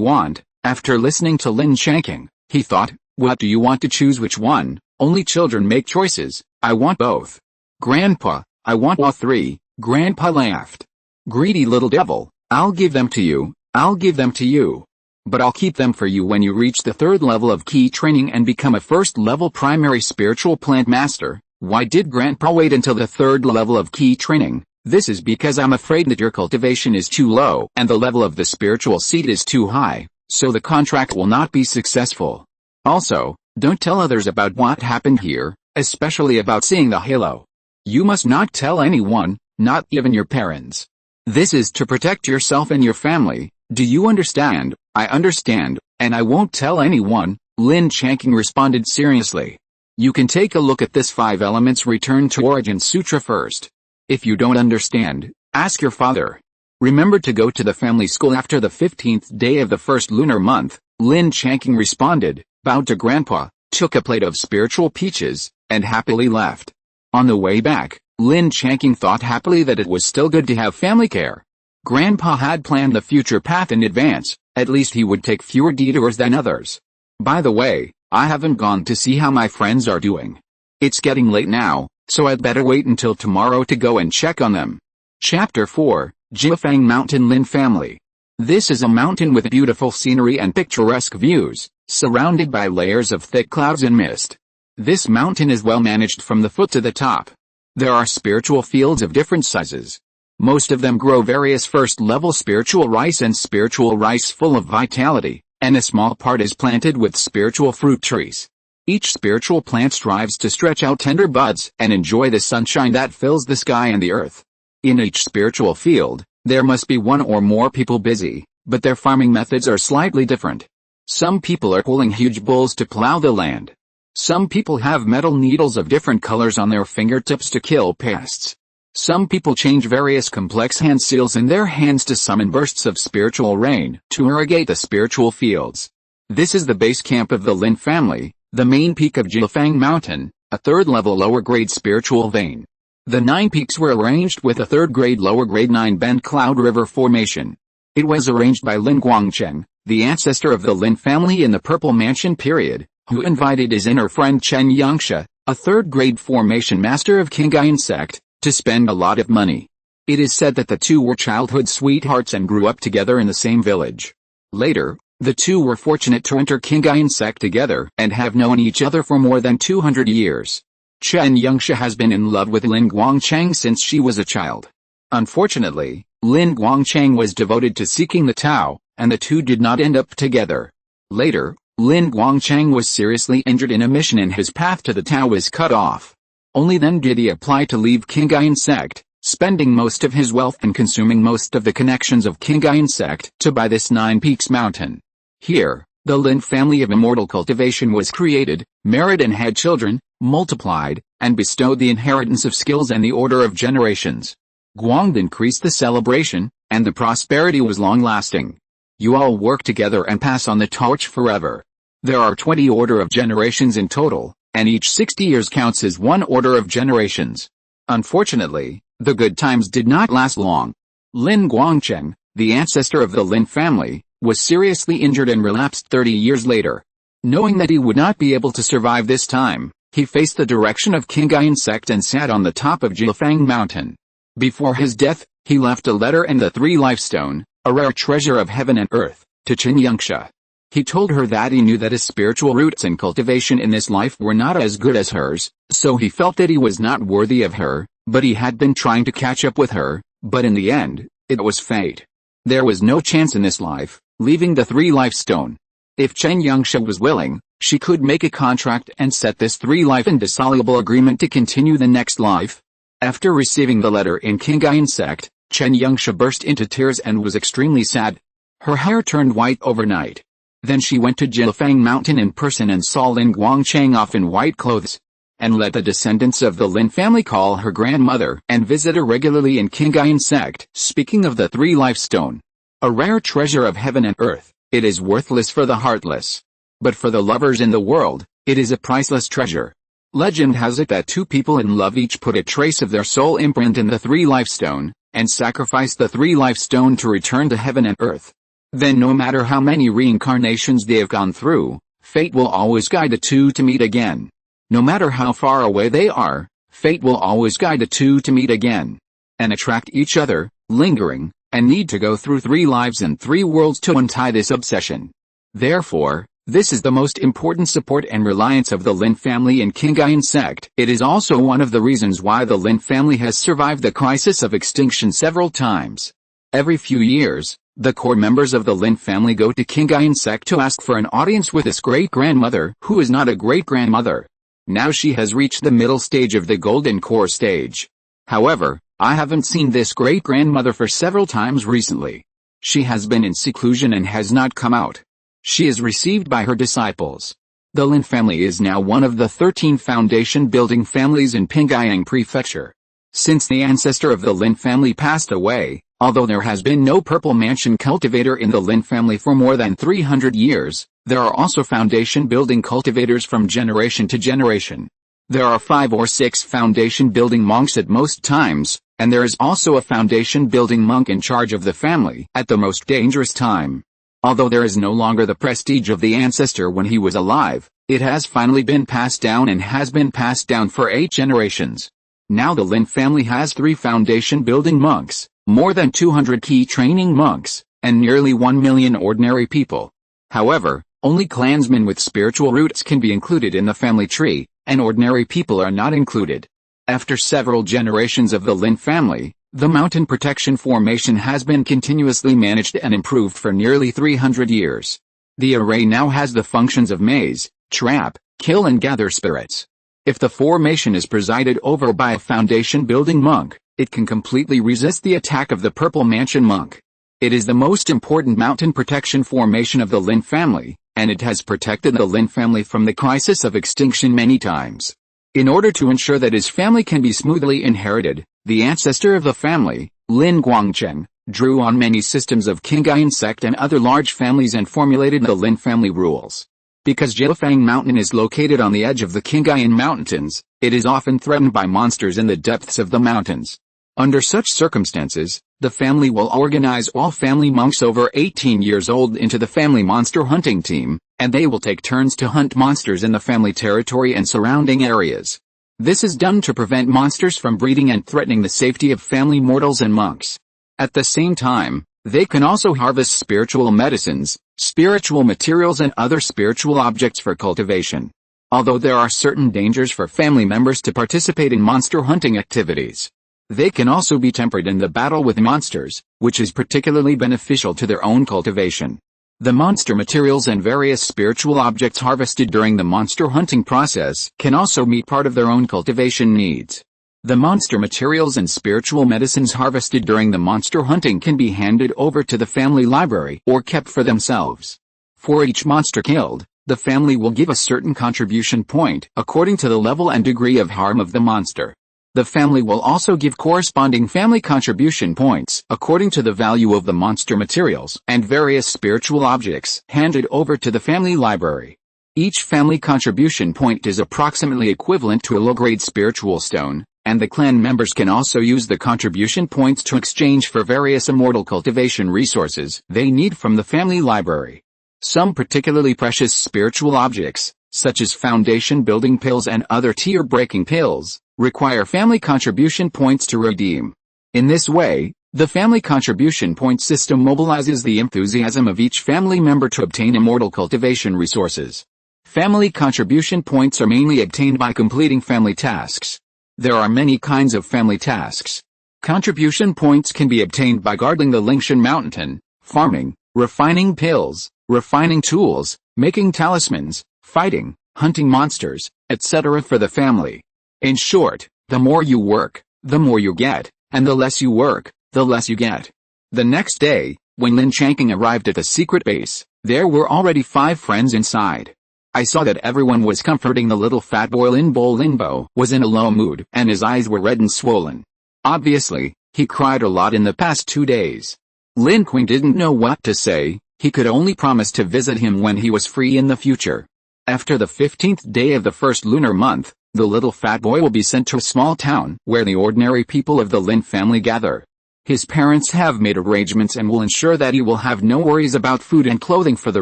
want? After listening to Lin Changqing, he thought, what do you want to choose? Which one? Only children make choices. I want both. Grandpa, I want all three. Grandpa laughed. Greedy little devil, I'll give them to you. I'll give them to you. But I'll keep them for you when you reach the 3rd level of key training and become a 1st level primary spiritual plant master. Why did Grandpa wait until the 3rd level of key training? This is because I'm afraid that your cultivation is too low and the level of the spiritual seed is too high, so the contract will not be successful. Also, don't tell others about what happened here, especially about seeing the halo. You must not tell anyone, not even your parents. This is to protect yourself and your family. Do you understand? I understand, and I won't tell anyone, Lin Changqing responded seriously. You can take a look at this 5 elements return to origin sutra first. If you don't understand, ask your father. Remember to go to the family school after the 15th day of the 1st lunar month, Lin Changqing responded, bowed to Grandpa, took a plate of spiritual peaches, and happily left. On the way back, Lin Changqing thought happily that it was still good to have family care. Grandpa had planned the future path in advance, at least he would take fewer detours than others. By the way, I haven't gone to see how my friends are doing. It's getting late now, so I'd better wait until tomorrow to go and check on them. Chapter 4, Jiufeng Mountain Lin Family. This is a mountain with beautiful scenery and picturesque views, surrounded by layers of thick clouds and mist. This mountain is well managed from the foot to the top. There are spiritual fields of different sizes. Most of them grow various 1st level spiritual rice and spiritual rice full of vitality, and a small part is planted with spiritual fruit trees. Each spiritual plant strives to stretch out tender buds and enjoy the sunshine that fills the sky and the earth. In each spiritual field, there must be one or more people busy, but their farming methods are slightly different. Some people are pulling huge bulls to plow the land. Some people have metal needles of different colors on their fingertips to kill pests. Some people change various complex hand seals in their hands to summon bursts of spiritual rain to irrigate the spiritual fields. This is the base camp of the Lin family, the main peak of Jiufeng Mountain, a 3rd level lower grade spiritual vein. The 9 peaks were arranged with a 3rd grade lower grade 9 bend cloud river formation. It was arranged by Lin Changqing, the ancestor of the Lin family in the Purple Mansion period, who invited his inner friend Chen Yangxia, a 3rd grade formation master of Qingyuan sect, to spend a lot of money. It is said that the two were childhood sweethearts and grew up together in the same village. Later, the two were fortunate to enter Qingyuan sect together and have known each other for more than 200 years. Chen Yangxia has been in love with Lin Changqing since she was a child. Unfortunately, Lin Changqing was devoted to seeking the Tao, and the two did not end up together. Later, Lin Changqing was seriously injured in a mission and his path to the Tao was cut off. Only then did he apply to leave Qingyuan sect, spending most of his wealth and consuming most of the connections of Qingyuan sect to buy this 9 peaks mountain. Here, the Lin family of immortal cultivation was created, married and had children, multiplied, and bestowed the inheritance of skills and the order of generations. Guang increased the celebration, and the prosperity was long-lasting. You all work together and pass on the torch forever. There are 20 order of generations in total, and each 60 years counts as 1 order of generations. Unfortunately, the good times did not last long. Lin Changqing, the ancestor of the Lin family, was seriously injured and relapsed 30 years later. Knowing that he would not be able to survive this time, he faced the direction of Qingyuan sect and sat on the top of Jiufeng Mountain. Before his death, he left a letter and the 3 lifestone, a rare treasure of heaven and earth, to Chen Yangxia. He told her that he knew that his spiritual roots and cultivation in this life were not as good as hers, so he felt that he was not worthy of her, but he had been trying to catch up with her, but in the end, it was fate. There was no chance in this life, leaving the 3 lifestone. If Chen Yangxia was willing, she could make a contract and set this 3 life indissoluble agreement to continue the next life. After receiving the letter in Qingyuan sect, Chen Yangxia burst into tears and was extremely sad. Her hair turned white overnight. Then she went to Jiufeng Mountain in person and saw Lin Changqing off in white clothes, and let the descendants of the Lin family call her grandmother and visit her regularly in Qingyuan sect. Speaking of the 3 lifestone, a rare treasure of heaven and earth, it is worthless for the heartless. But for the lovers in the world, it is a priceless treasure. Legend has it that two people in love each put a trace of their soul imprint in the 3-life stone, and sacrifice the 3-life stone to return to heaven and earth. Then no matter how many reincarnations they have gone through, fate will always guide the two to meet again. No matter how far away they are, fate will always guide the two to meet again. And attract each other, lingering, and need to go through 3 lives and 3 worlds to untie this obsession. Therefore, this is the most important support and reliance of the Lin family and Qingyuan sect. It is also one of the reasons why the Lin family has survived the crisis of extinction several times. Every few years, the core members of the Lin family go to Qingyuan sect to ask for an audience with this great-grandmother who is not a great-grandmother. Now she has reached the middle stage of the golden core stage. However, I haven't seen this great-grandmother for several times recently. She has been in seclusion and has not come out. She is received by her disciples. The Lin family is now one of the 13 foundation-building families in Qingyuan Prefecture. Since the ancestor of the Lin family passed away, although there has been no purple mansion cultivator in the Lin family for more than 300 years, there are also foundation-building cultivators from generation to generation. There are 5 or 6 foundation-building monks at most times, and there is also a foundation-building monk in charge of the family at the most dangerous time. Although there is no longer the prestige of the ancestor when he was alive, it has finally been passed down and has been passed down for 8 generations. Now the Lin family has 3 foundation-building monks, more than 200 key training monks, and nearly 1 million ordinary people. However, only clansmen with spiritual roots can be included in the family tree, and ordinary people are not included. After several generations of the Lin family, the mountain protection formation has been continuously managed and improved for nearly 300 years. The array now has the functions of maze, trap, kill and gather spirits. If the formation is presided over by a foundation-building monk, it can completely resist the attack of the Purple Mansion monk. It is the most important mountain protection formation of the Lin family, and it has protected the Lin family from the crisis of extinction many times. In order to ensure that his family can be smoothly inherited, the ancestor of the family, Lin Changqing, drew on many systems of Qingyuan sect and other large families and formulated the Lin family rules. Because Jiufeng Mountain is located on the edge of the Qingyuan Mountains, it is often threatened by monsters in the depths of the mountains. Under such circumstances, the family will organize all family monks over 18 years old into the family monster hunting team, and they will take turns to hunt monsters in the family territory and surrounding areas. This is done to prevent monsters from breeding and threatening the safety of family mortals and monks. At the same time, they can also harvest spiritual medicines, spiritual materials and other spiritual objects for cultivation. Although there are certain dangers for family members to participate in monster hunting activities, they can also be tempered in the battle with monsters, which is particularly beneficial to their own cultivation. The monster materials and various spiritual objects harvested during the monster hunting process can also meet part of their own cultivation needs. The monster materials and spiritual medicines harvested during the monster hunting can be handed over to the family library or kept for themselves. For each monster killed, the family will give a certain contribution point according to the level and degree of harm of the monster. The family will also give corresponding family contribution points according to the value of the monster materials and various spiritual objects handed over to the family library. Each family contribution point is approximately equivalent to a low-grade spiritual stone, and the clan members can also use the contribution points to exchange for various immortal cultivation resources they need from the family library. Some particularly precious spiritual objects, such as foundation building pills and other tier-breaking pills, require family contribution points to redeem. In this way, the family contribution point system mobilizes the enthusiasm of each family member to obtain immortal cultivation resources. Family contribution points are mainly obtained by completing family tasks. There are many kinds of family tasks. Contribution points can be obtained by guarding the Lingshan Mountain, farming, refining pills, refining tools, making talismans, fighting, hunting monsters, etc. for the family. In short, the more you work, the more you get, and the less you work, the less you get. The next day, when Lin Changqing arrived at the secret base, there were already 5 friends inside. I saw that everyone was comforting the little fat boy. Linbo was in a low mood, and his eyes were red and swollen. Obviously, he cried a lot in the past 2 days. Lin Qing didn't know what to say, he could only promise to visit him when he was free in the future. After the 15th day of the first lunar month, The little fat boy will be sent to a small town where the ordinary people of the Lin family gather. His parents have made arrangements and will ensure that he will have no worries about food and clothing for the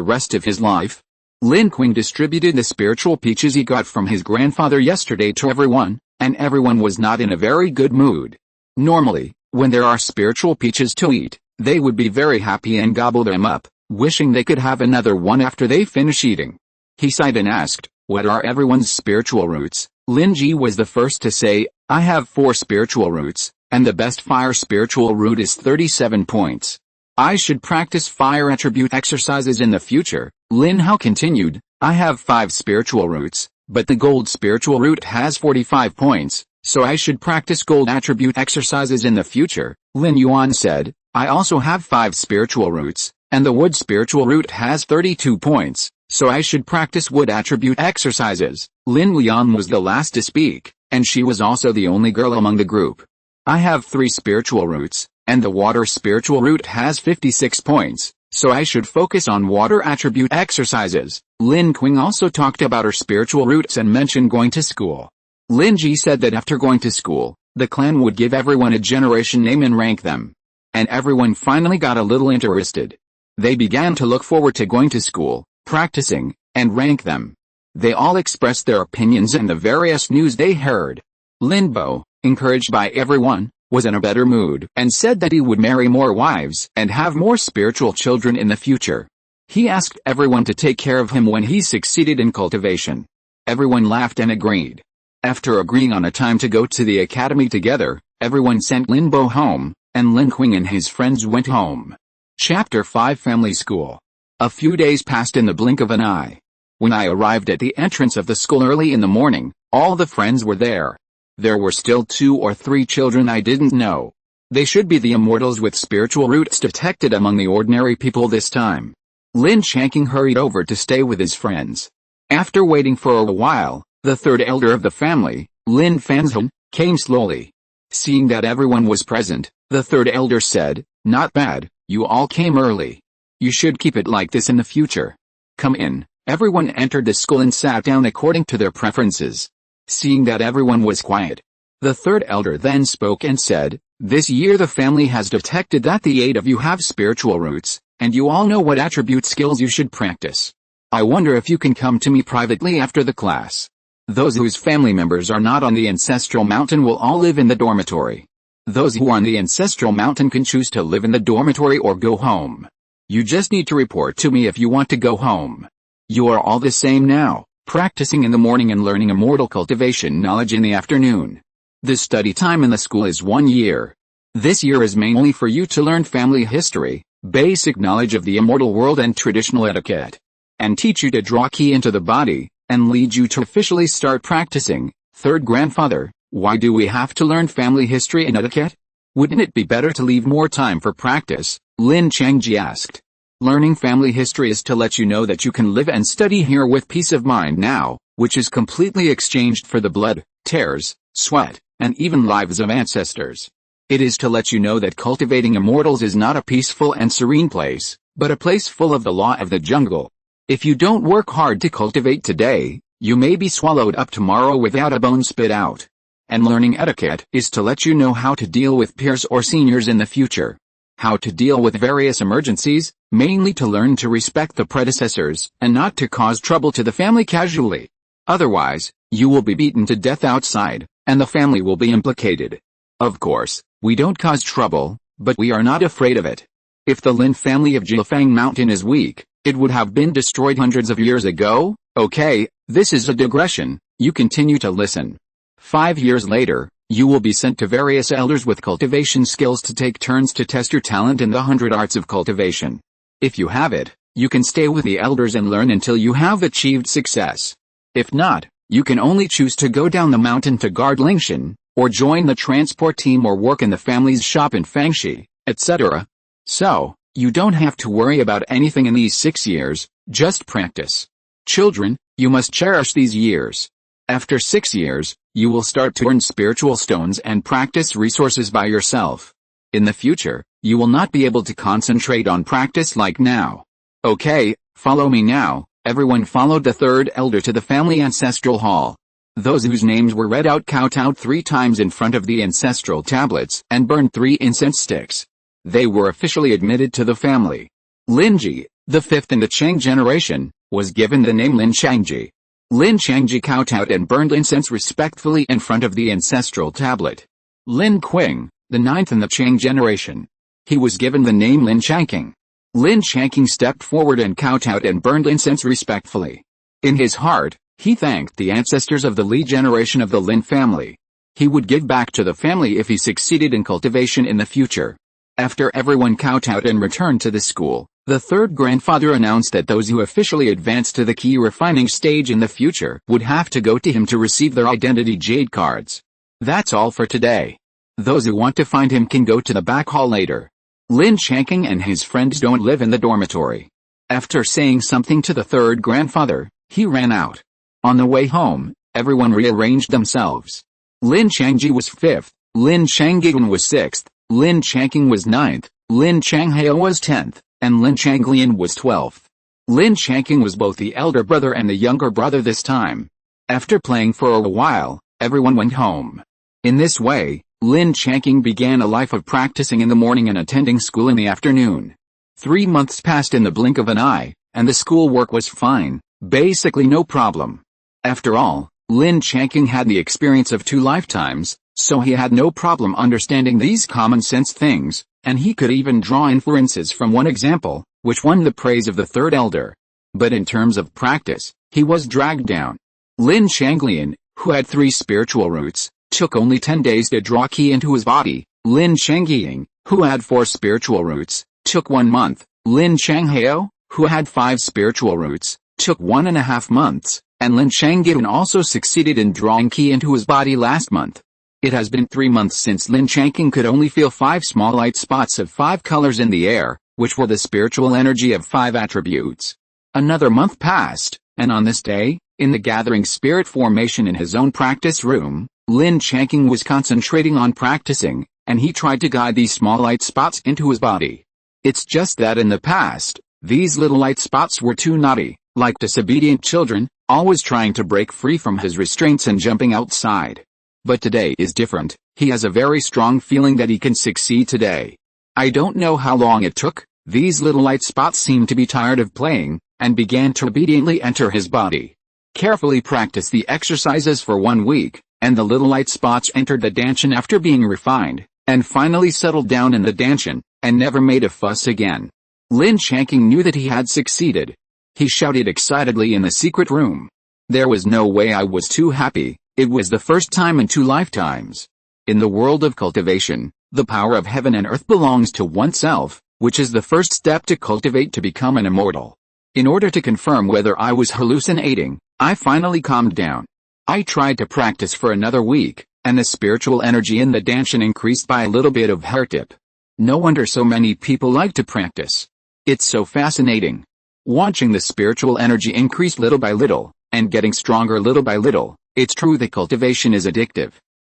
rest of his life. Lin Changqing distributed the spiritual peaches he got from his grandfather yesterday to everyone, and everyone was not in a very good mood. Normally, when there are spiritual peaches to eat, they would be very happy and gobble them up, wishing they could have another one after they finish eating. He sighed and asked, "What are everyone's spiritual roots?" Lin Ji was the first to say, "I have 4 spiritual roots, and the best fire spiritual root is 37 points. I should practice fire attribute exercises in the future." Lin Hao continued, "I have 5 spiritual roots, but the gold spiritual root has 45 points, so I should practice gold attribute exercises in the future." Lin Yuan said, "I also have 5 spiritual roots, and the wood spiritual root has 32 points, so I should practice wood attribute exercises." Lin Lian was the last to speak, and she was also the only girl among the group. "I have 3 spiritual roots, and the water spiritual root has 56 points, so I should focus on water attribute exercises." Lin Changqing also talked about her spiritual roots and mentioned going to school. Lin Ji said that after going to school, the clan would give everyone a generation name and rank them. And everyone finally got a little interested. They began to look forward to going to school, practicing, and rank them. They all expressed their opinions and the various news they heard. Lin Bo, encouraged by everyone, was in a better mood and said that he would marry more wives and have more spiritual children in the future. He asked everyone to take care of him when he succeeded in cultivation. Everyone laughed and agreed. After agreeing on a time to go to the academy together, everyone sent Lin Bo home, and Lin Changqing and his friends went home. Chapter 5 Family School. A few days passed in the blink of an eye. When I arrived at the entrance of the school early in the morning, all the friends were there. There were still 2 or 3 children I didn't know. They should be the immortals with spiritual roots detected among the ordinary people this time. Lin Changqing hurried over to stay with his friends. After waiting for a while, the 3rd elder of the family, Lin Fanzhen, came slowly. Seeing that everyone was present, the 3rd elder said, "Not bad, you all came early. You should keep it like this in the future. Come in." Everyone entered the school and sat down according to their preferences. Seeing that everyone was quiet, the 3rd elder then spoke and said, "This year the family has detected that the 8 of you have spiritual roots, and you all know what attribute skills you should practice. I wonder if you can come to me privately after the class. Those whose family members are not on the ancestral mountain will all live in the dormitory. Those who are on the ancestral mountain can choose to live in the dormitory or go home. You just need to report to me if you want to go home. You are all the same now, practicing in the morning and learning immortal cultivation knowledge in the afternoon. The study time in the school is 1 year. This year is mainly for you to learn family history, basic knowledge of the immortal world and traditional etiquette, and teach you to draw ki into the body, and lead you to officially start practicing." 3rd grandfather, why do we have to learn family history and etiquette? Wouldn't it be better to leave more time for practice? Lin Changqing asked. Learning family history is to let you know that you can live and study here with peace of mind now, which is completely exchanged for the blood, tears, sweat, and even lives of ancestors. It is to let you know that cultivating immortals is not a peaceful and serene place, but a place full of the law of the jungle. If you don't work hard to cultivate today, you may be swallowed up tomorrow without a bone spit out. And learning etiquette is to let you know how to deal with peers or seniors in the future. How to deal with various emergencies, mainly to learn to respect the predecessors, and not to cause trouble to the family casually. Otherwise, you will be beaten to death outside, and the family will be implicated. Of course, we don't cause trouble, but we are not afraid of it. If the Lin family of Jiufeng Mountain is weak, it would have been destroyed hundreds of years ago. Okay, this is a digression, you continue to listen. 5 years later, you will be sent to various elders with cultivation skills to take turns to test your talent in the 100 arts of cultivation. If you have it, you can stay with the elders and learn until you have achieved success. If not, you can only choose to go down the mountain to guard Lingshan, or join the transport team or work in the family's shop in Fangxi, etc. So, you don't have to worry about anything in these 6 years, just practice. Children, you must cherish these years. After 6 years, you will start to earn spiritual stones and practice resources by yourself. In the future, you will not be able to concentrate on practice like now. Okay, follow me now. Everyone followed the 3rd elder to the family ancestral hall. Those whose names were read out kowtowed 3 times in front of the ancestral tablets and burned 3 incense sticks. They were officially admitted to the family. Lin Ji, the 5th in the Chang generation, was given the name Lin Changqing. Lin Changqing kowtowed and burned incense respectfully in front of the ancestral tablet. Lin Qing, the 9th in the Chang generation. He was given the name Lin Changqing. Lin Changqing stepped forward and kowtowed and burned incense respectfully. In his heart, he thanked the ancestors of the Li generation of the Lin family. He would give back to the family if he succeeded in cultivation in the future. After everyone kowtowed and returned to the school, the 3rd grandfather announced that those who officially advanced to the key refining stage in the future would have to go to him to receive their identity jade cards. That's all for today. Those who want to find him can go to the back hall later. Lin Changqing and his friends don't live in the dormitory. After saying something to the 3rd grandfather, he ran out. On the way home, everyone rearranged themselves. Lin Changqing was 5th, Lin Changqing was 6th, Lin Changqing was 9th, Lin Changhe was 10th, and Lin Changlian was 12th. Lin Changqing was both the elder brother and the younger brother this time. After playing for a while, everyone went home. In this way, Lin Changqing began a life of practicing in the morning and attending school in the afternoon. 3 months passed in the blink of an eye, and the school work was fine, basically no problem. After all, Lin Changqing had the experience of 2 lifetimes, so he had no problem understanding these common sense things, and he could even draw inferences from one example, which won the praise of the 3rd elder. But in terms of practice, he was dragged down. Lin Changlian, who had 3 spiritual roots, took only 10 days to draw qi into his body. Lin Changqing, who had 4 spiritual roots, took 1 month. Lin Changheo, who had 5 spiritual roots, took 1.5 months, and Lin Changqing also succeeded in drawing qi into his body last month. It has been 3 months since Lin Changqing could only feel 5 small light spots of 5 colors in the air, which were the spiritual energy of 5 attributes. Another month passed, and on this day, in the gathering spirit formation in his own practice room, Lin Changqing was concentrating on practicing, and he tried to guide these small light spots into his body. It's just that in the past, these little light spots were too naughty, like disobedient children, always trying to break free from his restraints and jumping outside. But today is different. He has a very strong feeling that he can succeed today. I don't know how long it took. These little light spots seemed to be tired of playing, and began to obediently enter his body. Carefully practice the exercises for 1 week, and the little light spots entered the danshan after being refined, and finally settled down in the danshan, and never made a fuss again. Lin Changqing knew that he had succeeded. He shouted excitedly in the secret room. There was no way I was too happy. It was the first time in 2 lifetimes. In the world of cultivation, the power of heaven and earth belongs to oneself, which is the first step to cultivate to become an immortal. In order to confirm whether I was hallucinating, I finally calmed down. I tried to practice for another week, and the spiritual energy in the danshan increased by a little bit of heartip. No wonder so many people like to practice. It's so fascinating. Watching the spiritual energy increase little by little, and getting stronger little by little, it's true that cultivation is addictive.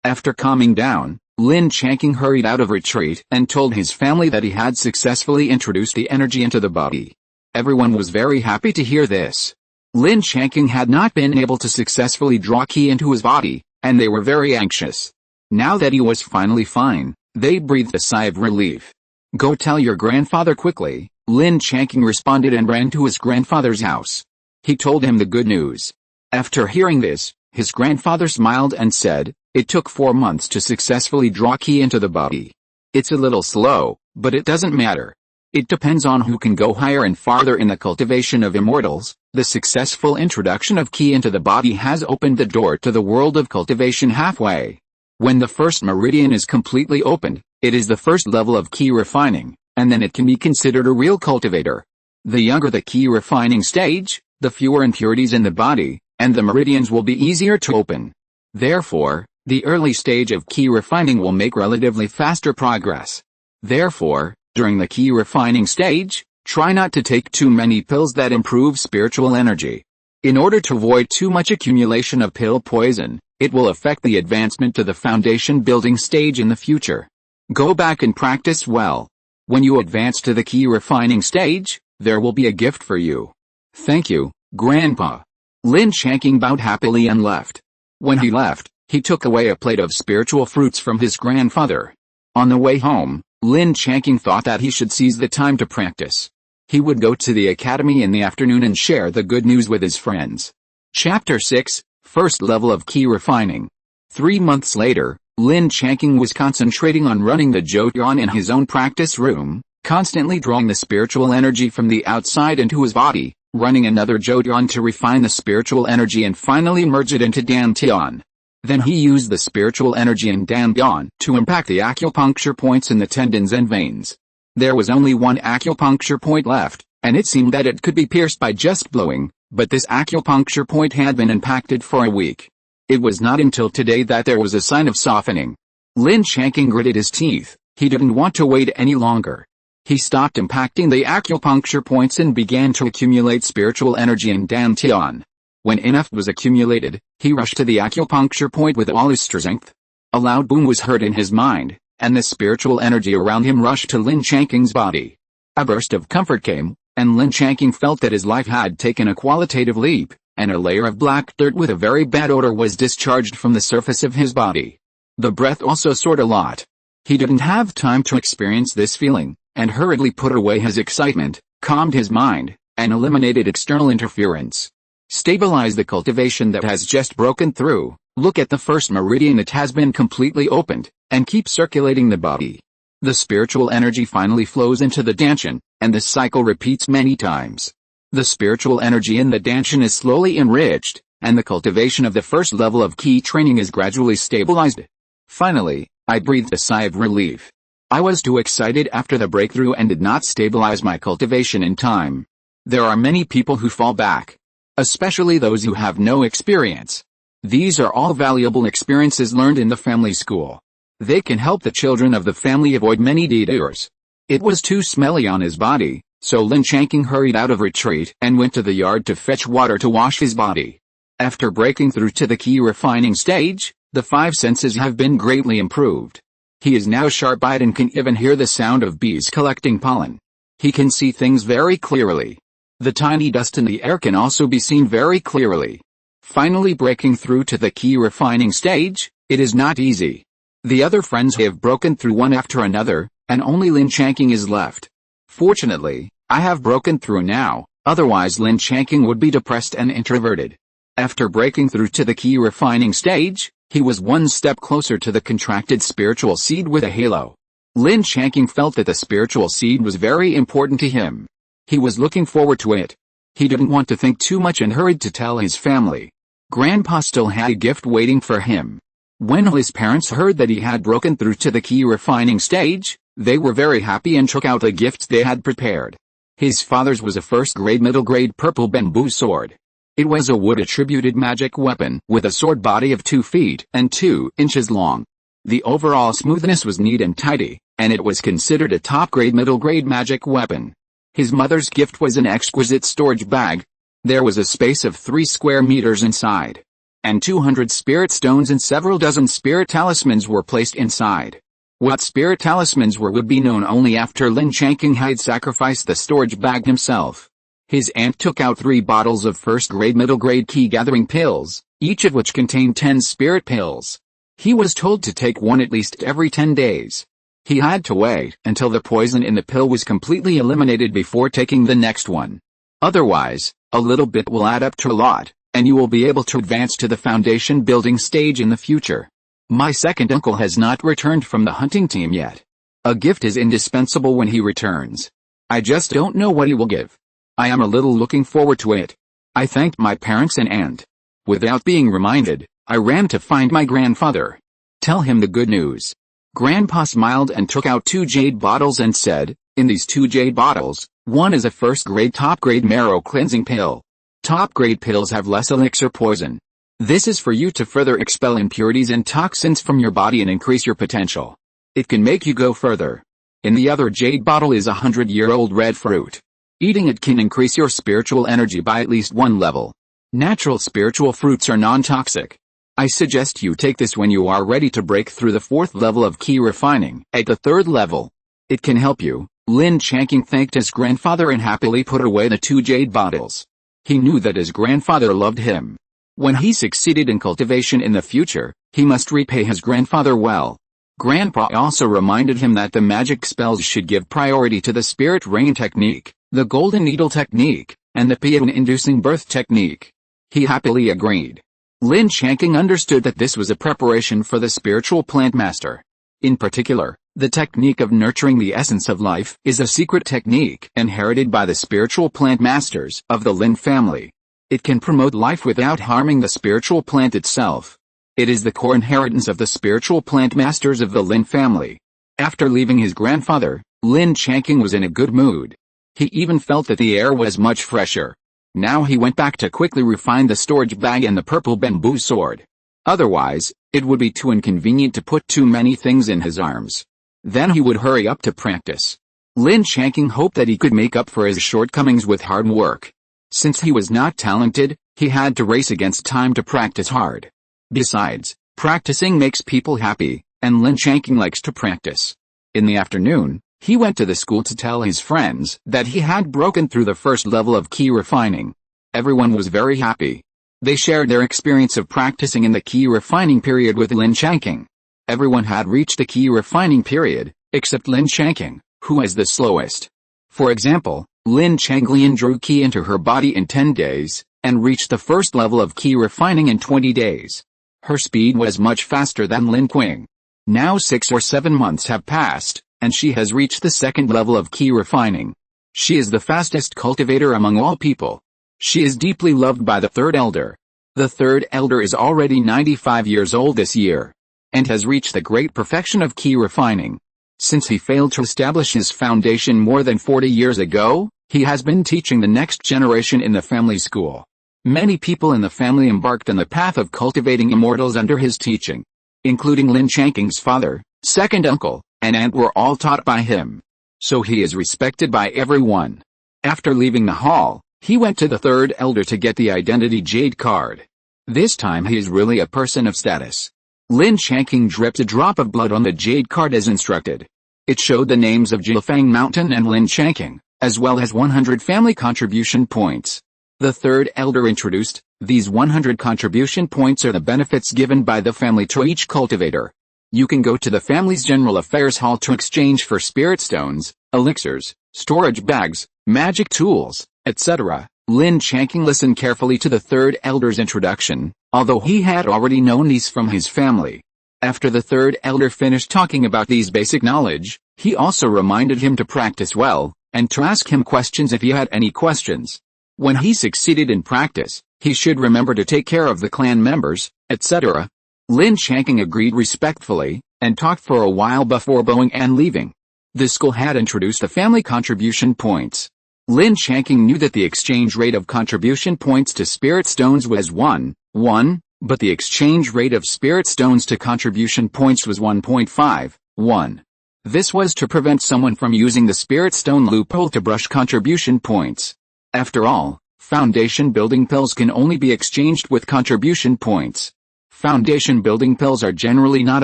After calming down, Lin Changqing hurried out of retreat and told his family that he had successfully introduced the energy into the body. Everyone was very happy to hear this. Lin Changqing had not been able to successfully draw qi into his body, and they were very anxious. Now that he was finally fine, they breathed a sigh of relief. Go tell your grandfather quickly, Lin Changqing responded and ran to his grandfather's house. He told him the good news. After hearing this, his grandfather smiled and said, it took 4 months to successfully draw qi into the body. It's a little slow, but it doesn't matter. It depends on who can go higher and farther in the cultivation of immortals. The successful introduction of qi into the body has opened the door to the world of cultivation halfway. When the first meridian is completely opened, it is the first level of qi refining, and then it can be considered a real cultivator. The younger the qi refining stage, the fewer impurities in the body, and the meridians will be easier to open. Therefore, the early stage of qi refining will make relatively faster progress. Therefore, during the qi refining stage, try not to take too many pills that improve spiritual energy. In order to avoid too much accumulation of pill poison, it will affect the advancement to the foundation building stage in the future. Go back and practice well. When you advance to the qi refining stage, there will be a gift for you. Thank you, Grandpa. Lin Changqing bowed happily and left. When he left, he took away a plate of spiritual fruits from his grandfather. On the way home, Lin Changqing thought that he should seize the time to practice. He would go to the academy in the afternoon and share the good news with his friends. Chapter 6, First Level of Key Refining. 3 months later, Lin Changqing was concentrating on running the zhoudyan in his own practice room, constantly drawing the spiritual energy from the outside into his body, running another zhoudyan to refine the spiritual energy and finally merge it into dantian. Then he used the spiritual energy in dantian to impact the acupuncture points in the tendons and veins. There was only one acupuncture point left, and it seemed that it could be pierced by just blowing, but this acupuncture point had been impacted for a week. It was not until today that there was a sign of softening. Lin Changqing gritted his teeth. He didn't want to wait any longer. He stopped impacting the acupuncture points and began to accumulate spiritual energy in dantian. When enough was accumulated, he rushed to the acupuncture point with all his strength. A loud boom was heard in his mind, and the spiritual energy around him rushed to Lin Changqing's body. A burst of comfort came, and Lin Changqing felt that his life had taken a qualitative leap, and a layer of black dirt with a very bad odor was discharged from the surface of his body. The breath also soared a lot. He didn't have time to experience this feeling, and hurriedly put away his excitement, calmed his mind, and eliminated external interference. Stabilize the cultivation that has just broken through. Look at the first meridian that has been completely opened, and keep circulating the body. The spiritual energy finally flows into the dantian, and the cycle repeats many times. The spiritual energy in the dantian is slowly enriched, and the cultivation of the first level of key training is gradually stabilized. Finally, I breathed a sigh of relief. I was too excited after the breakthrough and did not stabilize my cultivation in time. There are many people who fall back, especially those who have no experience. These are all valuable experiences learned in the family school. They can help the children of the family avoid many detours. It was too smelly on his body, so Lin Changqing hurried out of retreat and went to the yard to fetch water to wash his body. After breaking through to the key refining stage, the 5 senses have been greatly improved. He is now sharp-eyed and can even hear the sound of bees collecting pollen. He can see things very clearly. The tiny dust in the air can also be seen very clearly. Finally breaking through to the key refining stage, it is not easy. The other friends have broken through one after another, and only Lin Changqing is left. Fortunately, I have broken through now, otherwise Lin Changqing would be depressed and introverted. After breaking through to the key refining stage, he was one step closer to the contracted spiritual seed with a halo. Lin Changqing felt that the spiritual seed was very important to him. He was looking forward to it. He didn't want to think too much and hurried to tell his family. Grandpa still had a gift waiting for him. When his parents heard that he had broken through to the key refining stage, they were very happy and took out the gifts they had prepared. His father's was a first-grade middle-grade purple bamboo sword. It was a wood-attributed magic weapon with a sword body of 2 feet and 2 inches long. The overall smoothness was neat and tidy, and it was considered a top-grade middle-grade magic weapon. His mother's gift was an exquisite storage bag. There was a space of 3 square meters inside, and 200 spirit stones and several dozen spirit talismans were placed inside. What spirit talismans were would be known only after Lin Changqing had sacrificed the storage bag himself. His aunt took out 3 bottles of first-grade middle-grade key-gathering pills, each of which contained 10 spirit pills. He was told to take one at least every 10 days. He had to wait until the poison in the pill was completely eliminated before taking the next one. Otherwise, a little bit will add up to a lot, and you will be able to advance to the foundation building stage in the future. My second uncle has not returned from the hunting team yet. A gift is indispensable when he returns. I just don't know what he will give. I am a little looking forward to it. I thanked my parents and aunt. Without being reminded, I ran to find my grandfather. Tell him the good news. Grandpa smiled and took out 2 jade bottles and said, in these 2 jade bottles, one is a first-grade top-grade marrow cleansing pill. Top-grade pills have less elixir poison. This is for you to further expel impurities and toxins from your body and increase your potential. It can make you go further. In the other jade bottle is a 100-year-old red fruit. Eating it can increase your spiritual energy by at least 1 level. Natural spiritual fruits are non-toxic. I suggest you take this when you are ready to break through the 4th level of key refining. At the 3rd level, it can help you. Lin Changqing thanked his grandfather and happily put away the 2 jade bottles. He knew that his grandfather loved him. When he succeeded in cultivation in the future, he must repay his grandfather well. Grandpa also reminded him that the magic spells should give priority to the spirit rain technique, the golden needle technique, and the pian-inducing birth technique. He happily agreed. Lin Changqing understood that this was a preparation for the spiritual plant master. In particular, the technique of nurturing the essence of life is a secret technique inherited by the spiritual plant masters of the Lin family. It can promote life without harming the spiritual plant itself. It is the core inheritance of the spiritual plant masters of the Lin family. After leaving his grandfather, Lin Changqing was in a good mood. He even felt that the air was much fresher. Now he went back to quickly refine the storage bag and the purple bamboo sword. Otherwise, it would be too inconvenient to put too many things in his arms. Then he would hurry up to practice. Lin Changqing hoped that he could make up for his shortcomings with hard work. Since he was not talented, he had to race against time to practice hard. Besides, practicing makes people happy, and Lin Changqing likes to practice. In the afternoon, he went to the school to tell his friends that he had broken through the first level of key refining. Everyone was very happy. They shared their experience of practicing in the key refining period with Lin Changqing. Everyone had reached the key refining period, except Lin Changqing, who was the slowest. For example, Lin Changqing drew key into her body in 10 days, and reached the first level of key refining in 20 days. Her speed was much faster than Lin Qing. Now 6 or 7 months have passed, and she has reached the second level of key refining. She is the fastest cultivator among all people. She is deeply loved by the third elder. The third elder is already 95 years old this year, and has reached the great perfection of key refining. Since he failed to establish his foundation more than 40 years ago, he has been teaching the next generation in the family school. Many people in the family embarked on the path of cultivating immortals under his teaching. Including Lin Changqing's father, second uncle, and aunt were all taught by him. So he is respected by everyone. After leaving the hall, he went to the third elder to get the identity jade card. This time he is really a person of status. Lin Changqing dripped a drop of blood on the jade card as instructed. It showed the names of Jiufeng Mountain and Lin Changqing, as well as 100 family contribution points. The third elder introduced, these 100 contribution points are the benefits given by the family to each cultivator. You can go to the family's general affairs hall to exchange for spirit stones, elixirs, storage bags, magic tools, etc. Lin Changqing listened carefully to the third elder's introduction, although he had already known these from his family. After the third elder finished talking about these basic knowledge, he also reminded him to practice well, and to ask him questions if he had any questions. When he succeeded in practice, he should remember to take care of the clan members, etc. Lin Changqing agreed respectfully, and talked for a while before bowing and leaving. The school had introduced the family contribution points. Lin Changqing knew that the exchange rate of contribution points to spirit stones was 1:1, but the exchange rate of spirit stones to contribution points was 1.5:1. This was to prevent someone from using the spirit stone loophole to brush contribution points. After all, foundation building pills can only be exchanged with contribution points. Foundation building pills are generally not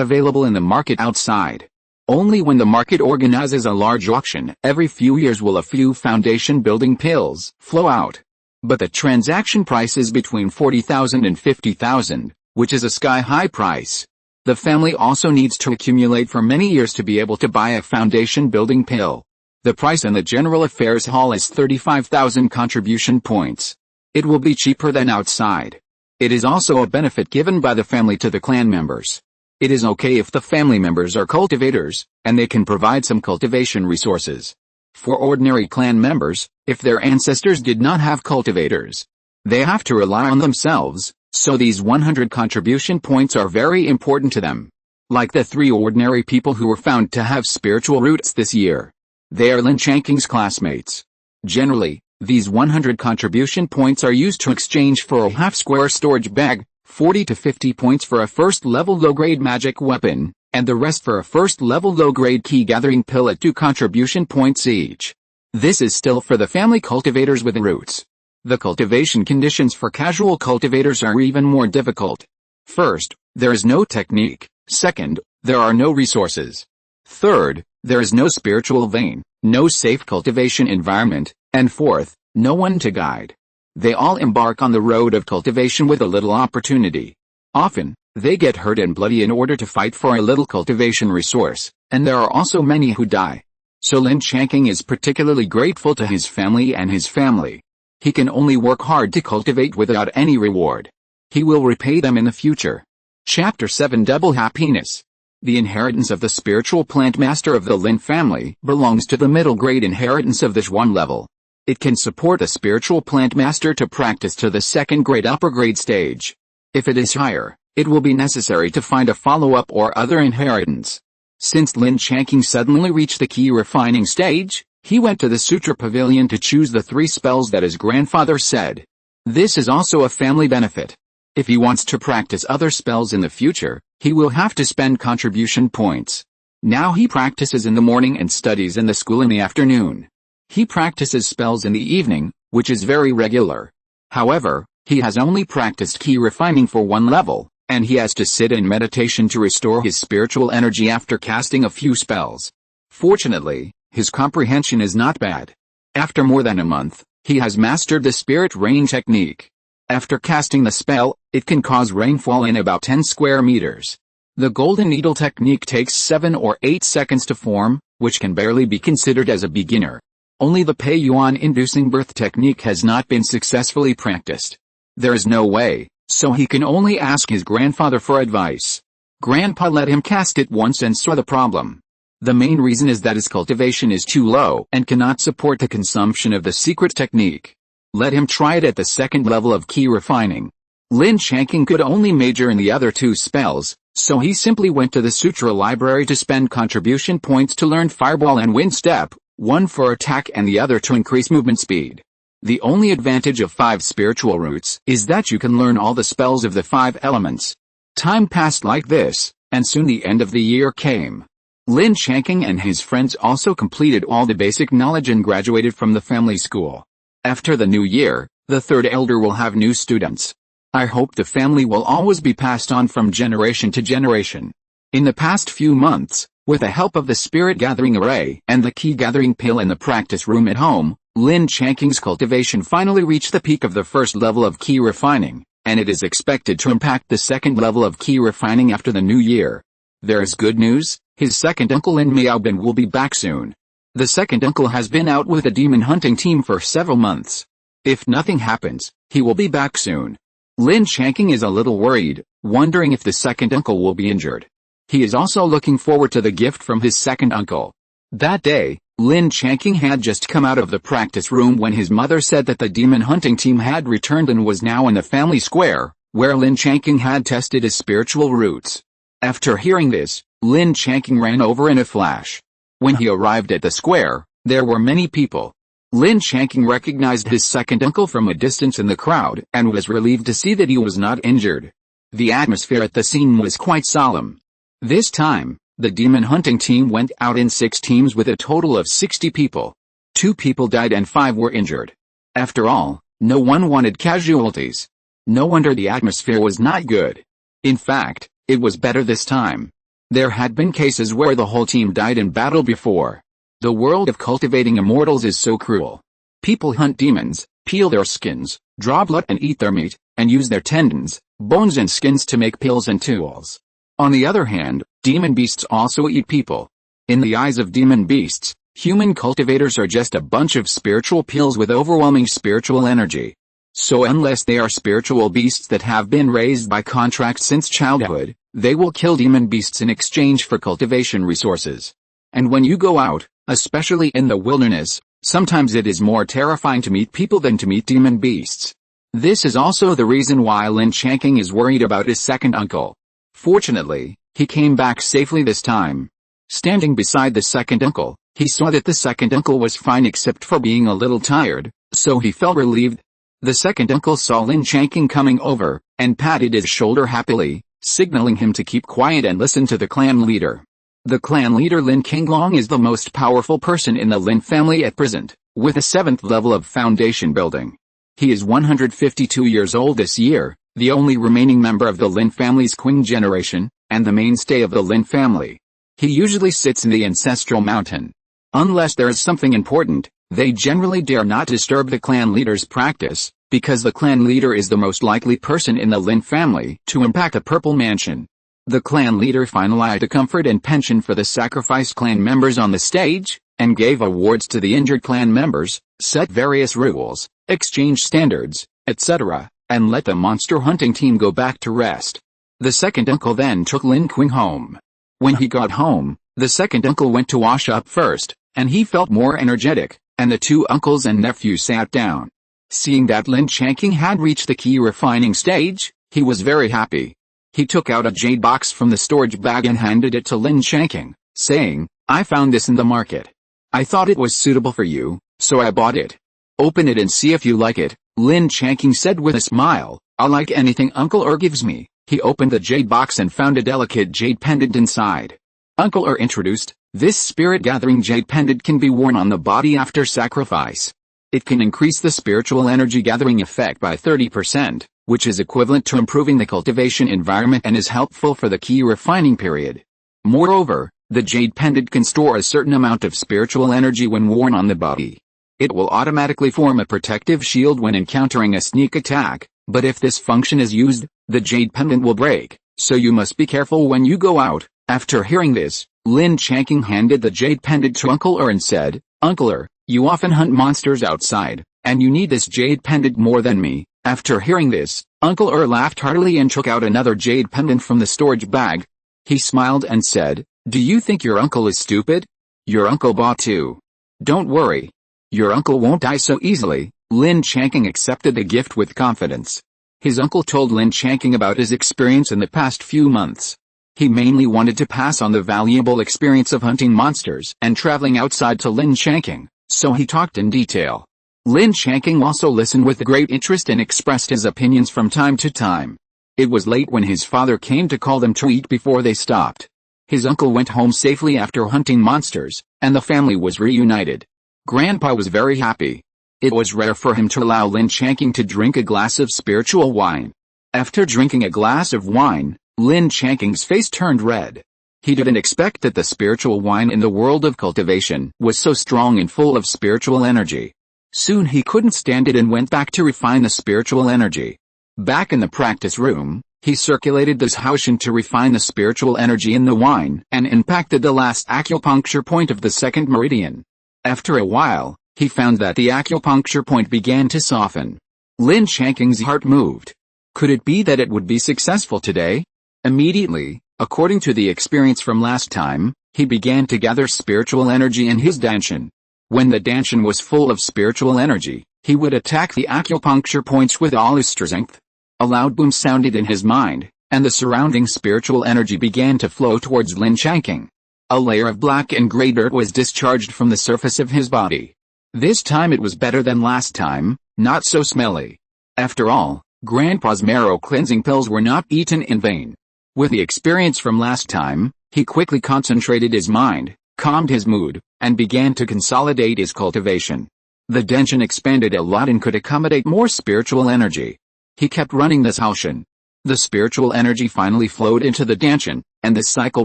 available in the market outside. Only when the market organizes a large auction every few years will a few foundation building pills flow out. But the transaction price is between 40,000 and 50,000, which is a sky-high price. The family also needs to accumulate for many years to be able to buy a foundation building pill. The price in the General Affairs Hall is 35,000 contribution points. It will be cheaper than outside. It is also a benefit given by the family to the clan members. It is okay if the family members are cultivators, and they can provide some cultivation resources. For ordinary clan members, if their ancestors did not have cultivators, they have to rely on themselves, so these 100 contribution points are very important to them. Like the 3 ordinary people who were found to have spiritual roots this year. They are Lin Changqing's classmates. Generally, these 100 contribution points are used to exchange for a half-square storage bag, 40 to 50 points for a first-level low-grade magic weapon, and the rest for a first-level low-grade key-gathering pill at 2 contribution points each. This is still for the family cultivators with roots. The cultivation conditions for casual cultivators are even more difficult. First, there is no technique. Second, there are no resources. Third, there is no spiritual vein, no safe cultivation environment, and fourth, no one to guide. They all embark on the road of cultivation with a little opportunity. Often, they get hurt and bloody in order to fight for a little cultivation resource, and there are also many who die. So Lin Changqing is particularly grateful to his family and his family. He can only work hard to cultivate without any reward. He will repay them in the future. Chapter 7 Double Happiness. The inheritance of the spiritual plant master of the Lin family belongs to the middle grade inheritance of this one level. It can support a spiritual plant master to practice to the second grade upper grade stage. If it is higher, it will be necessary to find a follow-up or other inheritance. Since Lin Changqing suddenly reached the key refining stage, he went to the Sutra Pavilion to choose the 3 spells that his grandfather said. This is also a family benefit. If he wants to practice other spells in the future, he will have to spend contribution points. Now he practices in the morning and studies in the school in the afternoon. He practices spells in the evening, which is very regular. However, he has only practiced key refining for 1 level, and he has to sit in meditation to restore his spiritual energy after casting a few spells. Fortunately, his comprehension is not bad. After more than a month, he has mastered the spirit rain technique. After casting the spell, it can cause rainfall in about 10 square meters. The golden needle technique takes 7 or 8 seconds to form, which can barely be considered as a beginner. Only the Pei Yuan inducing birth technique has not been successfully practiced. There is no way, so he can only ask his grandfather for advice. Grandpa let him cast it once and saw the problem. The main reason is that his cultivation is too low and cannot support the consumption of the secret technique. Let him try it at the second level of key refining. Lin Changqing could only major in the other 2 spells, so he simply went to the Sutra library to spend contribution points to learn Fireball and Wind Step, one for attack and the other to increase movement speed. The only advantage of 5 spiritual roots is that you can learn all the spells of the 5 elements. Time passed like this, and soon the end of the year came. Lin Changqing and his friends also completed all the basic knowledge and graduated from the family school. After the new year, the 3rd elder will have new students. I hope the family will always be passed on from generation to generation. In the past few months, with the help of the spirit gathering array and the key gathering pill in the practice room at home, Lin Changqing's cultivation finally reached the peak of the 1st level of key refining, and it is expected to impact the 2nd level of key refining after the new year. There is good news, his 2nd uncle Lin Miaobin will be back soon. The 2nd uncle has been out with a demon hunting team for several months. If nothing happens, he will be back soon. Lin Changqing is a little worried, wondering if the 2nd uncle will be injured. He is also looking forward to the gift from his 2nd uncle. That day, Lin Changqing had just come out of the practice room when his mother said that the demon hunting team had returned and was now in the family square, where Lin Changqing had tested his spiritual roots. After hearing this, Lin Changqing ran over in a flash. When he arrived at the square, there were many people. Lin Changqing recognized his 2nd uncle from a distance in the crowd and was relieved to see that he was not injured. The atmosphere at the scene was quite solemn. This time, the demon hunting team went out in 6 teams with a total of 60 people. 2 people died and 5 were injured. After all, no one wanted casualties. No wonder the atmosphere was not good. In fact, it was better this time. There had been cases where the whole team died in battle before. The world of cultivating immortals is so cruel. People hunt demons, peel their skins, draw blood and eat their meat, and use their tendons, bones and skins to make pills and tools. On the other hand, demon beasts also eat people. In the eyes of demon beasts, human cultivators are just a bunch of spiritual pills with overwhelming spiritual energy. So unless they are spiritual beasts that have been raised by contract since childhood, they will kill demon beasts in exchange for cultivation resources. And when you go out, especially in the wilderness, sometimes it is more terrifying to meet people than to meet demon beasts. This is also the reason why Lin Changqing is worried about his 2nd uncle. Fortunately, he came back safely this time. Standing beside the 2nd uncle, he saw that the 2nd uncle was fine except for being a little tired, so he felt relieved. The 2nd uncle saw Lin Changqing coming over, and patted his shoulder happily, signaling him to keep quiet and listen to the clan leader. The clan leader Lin Qinglong is the most powerful person in the Lin family at present, with a 7th level of foundation building. He is 152 years old this year, the only remaining member of the Lin family's Qing generation, and the mainstay of the Lin family. He usually sits in the ancestral mountain. Unless there is something important, they generally dare not disturb the clan leader's practice, because the clan leader is the most likely person in the Lin family to impact a purple mansion. The clan leader finalized a comfort and pension for the sacrificed clan members on the stage, and gave awards to the injured clan members, set various rules, exchanged standards, etc., and let the monster hunting team go back to rest. The second uncle then took Lin Changqing home. When he got home, the second uncle went to wash up first, and he felt more energetic, and the two uncles and nephew sat down. Seeing that Lin Changqing had reached the key refining stage, he was very happy. He took out a jade box from the storage bag and handed it to Lin Changqing, saying, "I found this in the market. I thought it was suitable for you, so I bought it. Open it and see if you like it." Lin Changqing said with a smile, "I'll like anything Uncle Er gives me." He opened the jade box and found a delicate jade pendant inside. Uncle Er introduced, "This spirit-gathering jade pendant can be worn on the body after sacrifice. It can increase the spiritual energy gathering effect by 30%, which is equivalent to improving the cultivation environment and is helpful for the key refining period. Moreover, the jade pendant can store a certain amount of spiritual energy when worn on the body. It will automatically form a protective shield when encountering a sneak attack, but if this function is used, the jade pendant will break, so you must be careful when you go out." After hearing this, Lin Changqing handed the jade pendant to Uncle Er and said, "Uncle Er, you often hunt monsters outside, and you need this jade pendant more than me." After hearing this, Uncle Er laughed heartily and took out another jade pendant from the storage bag. He smiled and said, "Do you think your uncle is stupid? Your uncle bought two. Don't worry. Your uncle won't die so easily." Lin Changqing accepted the gift with confidence. His uncle told Lin Changqing about his experience in the past few months. He mainly wanted to pass on the valuable experience of hunting monsters and traveling outside to Lin Changqing, so he talked in detail. Lin Changqing also listened with great interest and expressed his opinions from time to time. It was late when his father came to call them to eat before they stopped. His uncle went home safely after hunting monsters, and the family was reunited. Grandpa was very happy. It was rare for him to allow Lin Changqing to drink a glass of spiritual wine. After drinking a glass of wine, Lin Changqing's face turned red. He didn't expect that the spiritual wine in the world of cultivation was so strong and full of spiritual energy. Soon he couldn't stand it and went back to refine the spiritual energy. Back in the practice room, he circulated this Haotian to refine the spiritual energy in the wine and impacted the last acupuncture point of the second meridian. After a while, he found that the acupuncture point began to soften. Lin Changqing's heart moved. Could it be that it would be successful today? Immediately, according to the experience from last time, he began to gather spiritual energy in his danshan. When the danshan was full of spiritual energy, he would attack the acupuncture points with all his strength. A loud boom sounded in his mind, and the surrounding spiritual energy began to flow towards Lin Changqing. A layer of black and gray dirt was discharged from the surface of his body. This time it was better than last time, not so smelly. After all, Grandpa's marrow cleansing pills were not eaten in vain. With the experience from last time, he quickly concentrated his mind, calmed his mood, and began to consolidate his cultivation. The danshan expanded a lot and could accommodate more spiritual energy. He kept running this Haotian. The spiritual energy finally flowed into the danshan, and the cycle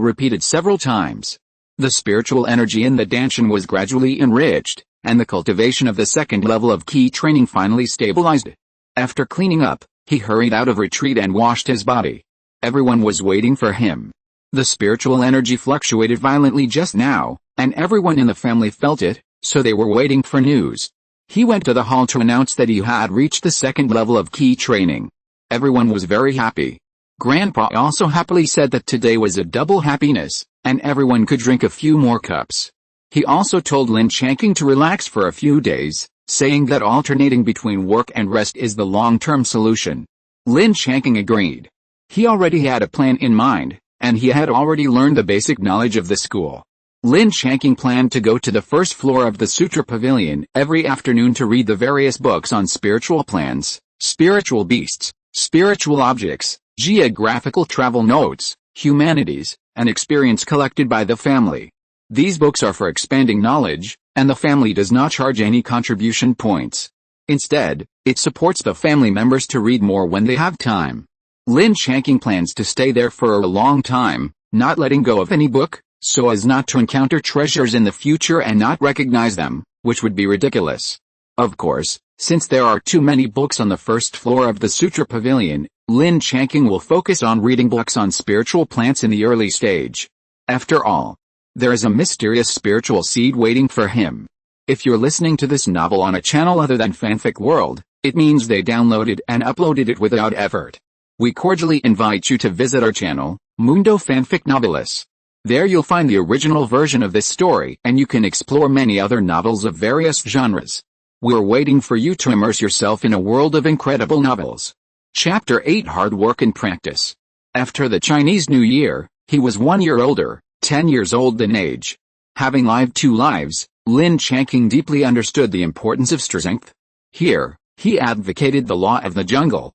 repeated several times. The spiritual energy in the danshan was gradually enriched, and the cultivation of the second level of key training finally stabilized. After cleaning up, he hurried out of retreat and washed his body. Everyone was waiting for him. The spiritual energy fluctuated violently just now, and everyone in the family felt it, so they were waiting for news. He went to the hall to announce that he had reached the second level of key training. Everyone was very happy. Grandpa also happily said that today was a double happiness, and everyone could drink a few more cups. He also told Lin Changqing to relax for a few days, saying that alternating between work and rest is the long-term solution. Lin Changqing agreed. He already had a plan in mind, and he had already learned the basic knowledge of the school. Lin Changqing planned to go to the first floor of the Sutra Pavilion every afternoon to read the various books on spiritual plans, spiritual beasts, spiritual objects, geographical travel notes, humanities, and experience collected by the family. These books are for expanding knowledge, and the family does not charge any contribution points. Instead, it supports the family members to read more when they have time. Lin Changqing plans to stay there for a long time, not letting go of any book, so as not to encounter treasures in the future and not recognize them, which would be ridiculous. Of course, since there are too many books on the first floor of the Sutra Pavilion, Lin Changqing will focus on reading books on spiritual plants in the early stage. After all, there is a mysterious spiritual seed waiting for him. If you're listening to this novel on a channel other than Fanfic World, it means they downloaded and uploaded it without effort. We cordially invite you to visit our channel, Mundo Fanfic Novelis. There you'll find the original version of this story and you can explore many other novels of various genres. We're waiting for you to immerse yourself in a world of incredible novels. Chapter 8 Hard Work and Practice. After the Chinese New Year, he was 1 year older, 10 years old in age. Having lived 2 lives, Lin Changqing deeply understood the importance of strength. Here, he advocated the law of the jungle,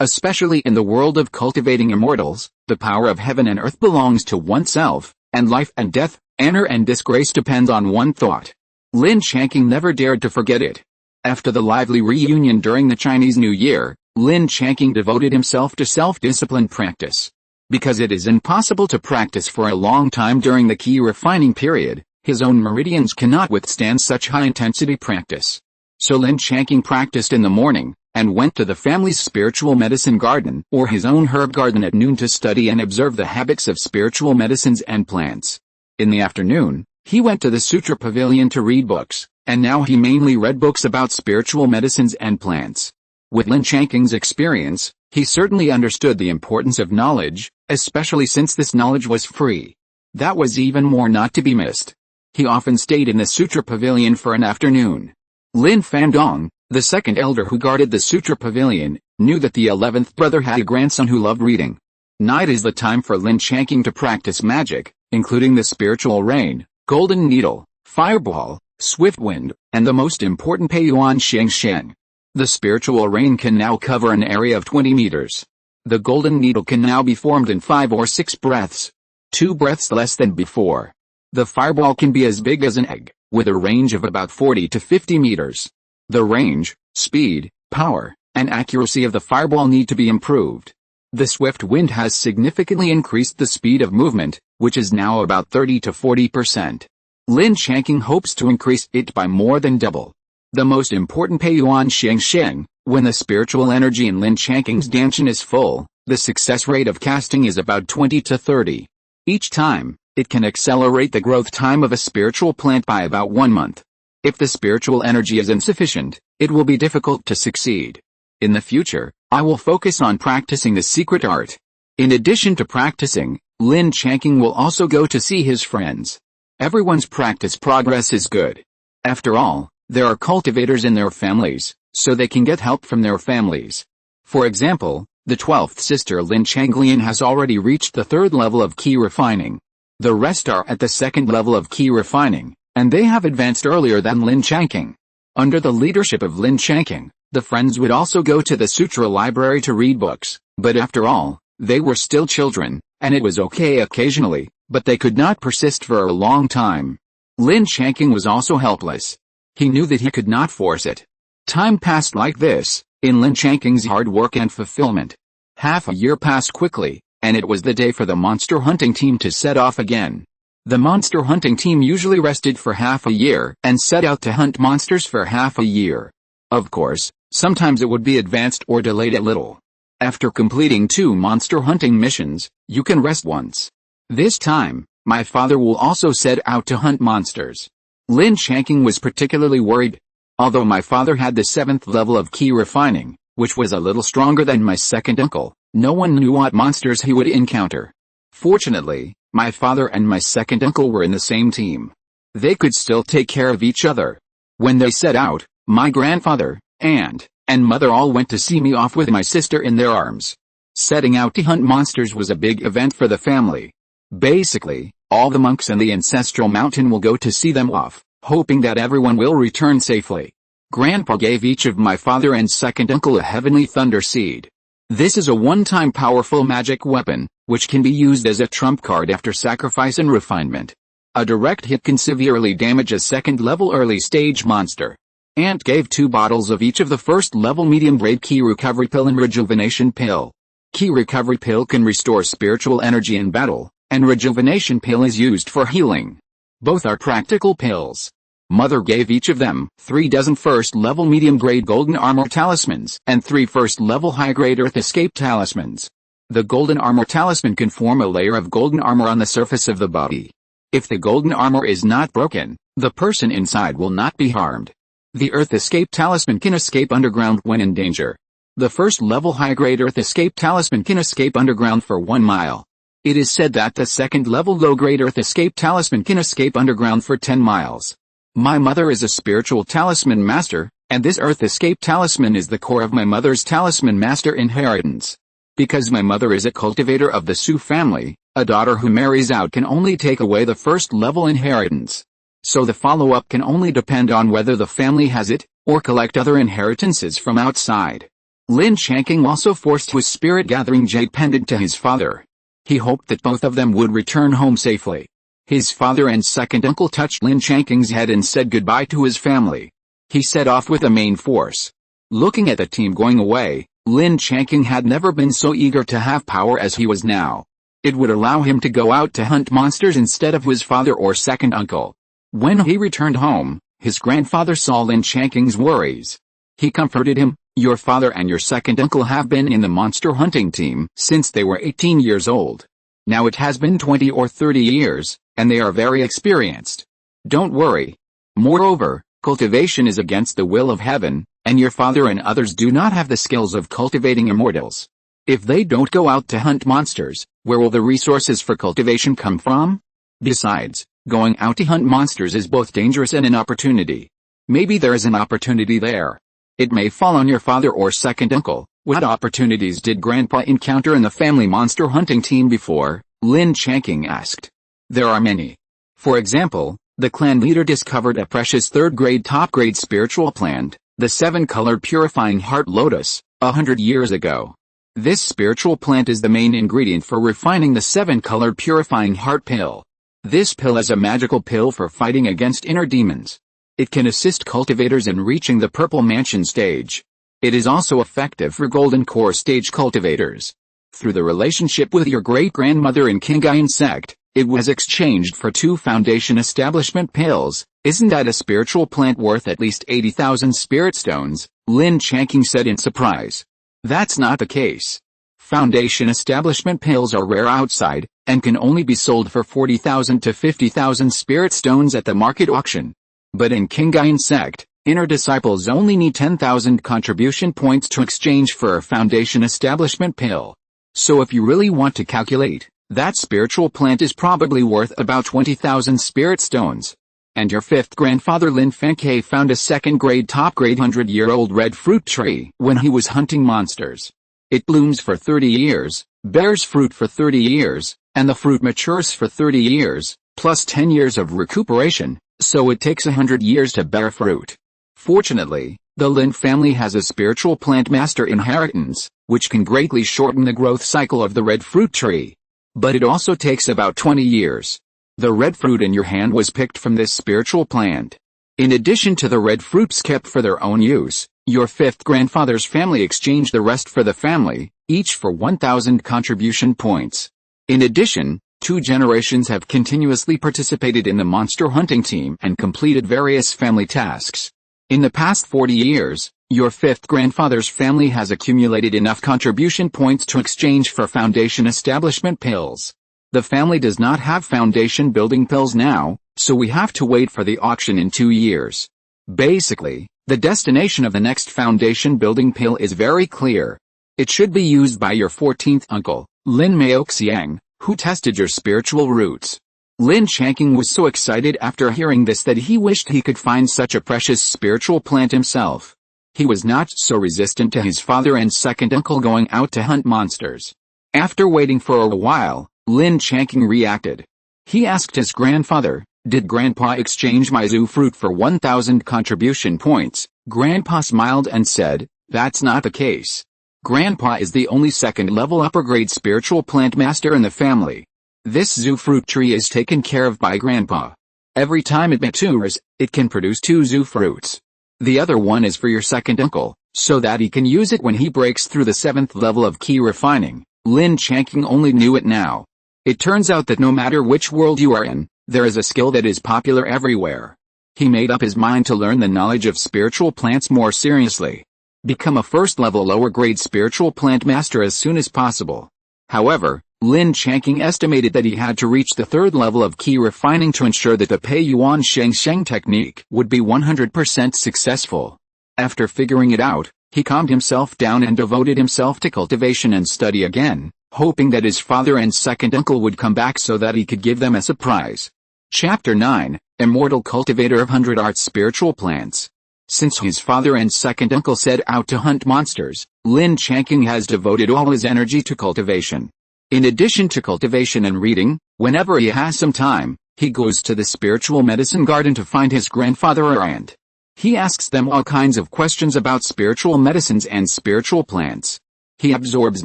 especially in the world of cultivating immortals. The power of heaven and earth belongs to oneself, and life and death, honor and disgrace depends on one thought. Lin Changqing never dared to forget it. After the lively reunion during the Chinese New Year, Lin Changqing devoted himself to self-discipline practice. Because it is impossible to practice for a long time during the key refining period, his own meridians cannot withstand such high-intensity practice. So Lin Changqing practiced in the morning, and went to the family's spiritual medicine garden or his own herb garden at noon to study and observe the habits of spiritual medicines and plants. In the afternoon, he went to the Sutra Pavilion to read books, and now he mainly read books about spiritual medicines and plants. With Lin Changqing's experience, he certainly understood the importance of knowledge, especially since this knowledge was free. That was even more not to be missed. He often stayed in the Sutra Pavilion for an afternoon. Lin Fandong, the second elder who guarded the Sutra Pavilion, knew that the 11th brother had a grandson who loved reading. Night is the time for Lin Changqing to practice magic, including the spiritual rain, golden needle, fireball, swift wind, and the most important Peiyuan Sheng. The spiritual rain can now cover an area of 20 meters. The golden needle can now be formed in 5 or 6 breaths. 2 breaths less than before. The fireball can be as big as an egg, with a range of about 40 to 50 meters. The range, speed, power, and accuracy of the fireball need to be improved. The swift wind has significantly increased the speed of movement, which is now about 30 to 40%. Lin Changqing hopes to increase it by more than double. The most important Peiyuan Sheng, when the spiritual energy in Lin Changqing's danshan is full, the success rate of casting is about 20 to 30. Each time, it can accelerate the growth time of a spiritual plant by about 1 month. If the spiritual energy is insufficient, it will be difficult to succeed. In the future, I will focus on practicing the secret art. In addition to practicing, Lin Changqing will also go to see his friends. Everyone's practice progress is good. After all, there are cultivators in their families, so they can get help from their families. For example, the 12th sister Lin Changqing has already reached the 3rd level of key refining. The rest are at the 2nd level of key refining, and they have advanced earlier than Lin Changqing. Under the leadership of Lin Changqing, the friends would also go to the sutra library to read books, but after all, they were still children, and it was okay occasionally, but they could not persist for a long time. Lin Changqing was also helpless. He knew that he could not force it. Time passed like this, in Lin Changqing's hard work and fulfillment. Half a year passed quickly, and it was the day for the monster hunting team to set off again. The monster hunting team usually rested for half a year and set out to hunt monsters for half a year. Of course, sometimes it would be advanced or delayed a little. After completing 2 monster hunting missions, you can rest once. This time, my father will also set out to hunt monsters. Lin Changqing was particularly worried. Although my father had the 7th level of key refining, which was a little stronger than my second uncle, no one knew what monsters he would encounter. Fortunately, my father and my second uncle were in the same team. They could still take care of each other. When they set out, my grandfather, aunt, and mother all went to see me off with my sister in their arms. Setting out to hunt monsters was a big event for the family. Basically, all the monks in the ancestral mountain will go to see them off, hoping that everyone will return safely. Grandpa gave each of my father and second uncle a heavenly thunder seed. This is a one-time powerful magic weapon, which can be used as a trump card after sacrifice and refinement. A direct hit can severely damage a 2nd level early stage monster. Aunt gave 2 bottles of each of the 1st level medium grade key recovery pill and rejuvenation pill. Key recovery pill can restore spiritual energy in battle, and rejuvenation pill is used for healing. Both are practical pills. Mother gave each of them 3 dozen first-level medium-grade golden armor talismans and 3 first-level high-grade earth escape talismans. The golden armor talisman can form a layer of golden armor on the surface of the body. If the golden armor is not broken, the person inside will not be harmed. The earth escape talisman can escape underground when in danger. The first-level high-grade earth escape talisman can escape underground for 1 mile. It is said that the second-level low-grade earth escape talisman can escape underground for 10 miles. My mother is a spiritual talisman master, and this earth escape talisman is the core of my mother's talisman master inheritance. Because my mother is a cultivator of the Su family, a daughter who marries out can only take away the first-level inheritance. So the follow-up can only depend on whether the family has it, or collect other inheritances from outside. Lin Changqing also forced his spirit-gathering jade pendant to his father. He hoped that both of them would return home safely. His father and second uncle touched Lin Changqing's head and said goodbye to his family. He set off with the main force. Looking at the team going away, Lin Changqing had never been so eager to have power as he was now. It would allow him to go out to hunt monsters instead of his father or second uncle. When he returned home, his grandfather saw Lin Changqing's worries. He comforted him, "Your father and your second uncle have been in the monster hunting team since they were 18 years old. Now it has been 20 or 30 years, and they are very experienced. Don't worry. Moreover, cultivation is against the will of heaven, and your father and others do not have the skills of cultivating immortals. If they don't go out to hunt monsters, where will the resources for cultivation come from? Besides, going out to hunt monsters is both dangerous and an opportunity. Maybe there is an opportunity there. It may fall on your father or second uncle." What opportunities did Grandpa encounter in the family monster hunting team before? Lin Changqing asked. There are many. For example, the clan leader discovered a precious third-grade top-grade spiritual plant, the 7-colored purifying heart lotus, 100 years ago. This spiritual plant is the main ingredient for refining the 7-colored purifying heart pill. This pill is a magical pill for fighting against inner demons. It can assist cultivators in reaching the purple mansion stage. It is also effective for golden core stage cultivators. Through the relationship with your great-grandmother in Qingyuan sect, it was exchanged for 2 foundation establishment pills. Isn't that a spiritual plant worth at least 80,000 spirit stones? Lin Changqing said in surprise. That's not the case. Foundation establishment pills are rare outside, and can only be sold for 40,000 to 50,000 spirit stones at the market auction. But in Qingyuan sect, inner disciples only need 10,000 contribution points to exchange for a foundation establishment pill. So if you really want to calculate, that spiritual plant is probably worth about 20,000 spirit stones. And your 5th grandfather Lin Changqing found a second-grade top-grade 100-year-old red fruit tree when he was hunting monsters. It blooms for 30 years, bears fruit for 30 years, and the fruit matures for 30 years, plus 10 years of recuperation, so it takes 100 years to bear fruit. Fortunately, the Lin family has a spiritual plant master inheritance, which can greatly shorten the growth cycle of the red fruit tree. But it also takes about 20 years. The red fruit in your hand was picked from this spiritual plant. In addition to the red fruits kept for their own use, your 5th grandfather's family exchanged the rest for the family, each for 1,000 contribution points. In addition, 2 generations have continuously participated in the monster hunting team and completed various family tasks. In the past 40 years, your 5th grandfather's family has accumulated enough contribution points to exchange for foundation establishment pills. The family does not have foundation building pills now, so we have to wait for the auction in 2 years. Basically, the destination of the next foundation building pill is very clear. It should be used by your 14th uncle, Lin Changqing, who tested your spiritual roots. Lin Changqing was so excited after hearing this that he wished he could find such a precious spiritual plant himself. He was not so resistant to his father and second uncle going out to hunt monsters. After waiting for a while, Lin Changqing reacted. He asked his grandfather, "Did Grandpa exchange my zoo fruit for 1,000 contribution points?" Grandpa smiled and said, "That's not the case. Grandpa is the only second-level upper-grade spiritual plant master in the family. This zoo fruit tree is taken care of by Grandpa. Every time it matures, it can produce 2 zoo fruits. The other one is for your second uncle, so that he can use it when he breaks through the 7th level of key refining." Lin Changqing only knew it now. It turns out that no matter which world you are in, there is a skill that is popular everywhere. He made up his mind to learn the knowledge of spiritual plants more seriously. Become a first-level lower-grade spiritual plant master as soon as possible. However, Lin Changqing estimated that he had to reach the third level of key refining to ensure that the Pei Yuan Sheng Sheng technique would be 100% successful. After figuring it out, he calmed himself down and devoted himself to cultivation and study again, hoping that his father and second uncle would come back so that he could give them a surprise. Chapter 9, Immortal Cultivator of 100 Art Spiritual Plants. Since his father and second uncle set out to hunt monsters, Lin Changqing has devoted all his energy to cultivation. In addition to cultivation and reading, whenever he has some time, he goes to the spiritual medicine garden to find his grandfather or aunt. He asks them all kinds of questions about spiritual medicines and spiritual plants. He absorbs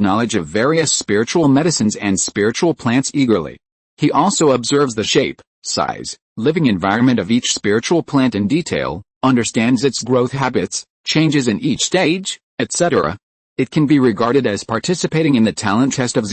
knowledge of various spiritual medicines and spiritual plants eagerly. He also observes the shape, size, living environment of each spiritual plant in detail, understands its growth habits, changes in each stage, etc. It can be regarded as participating in the talent test of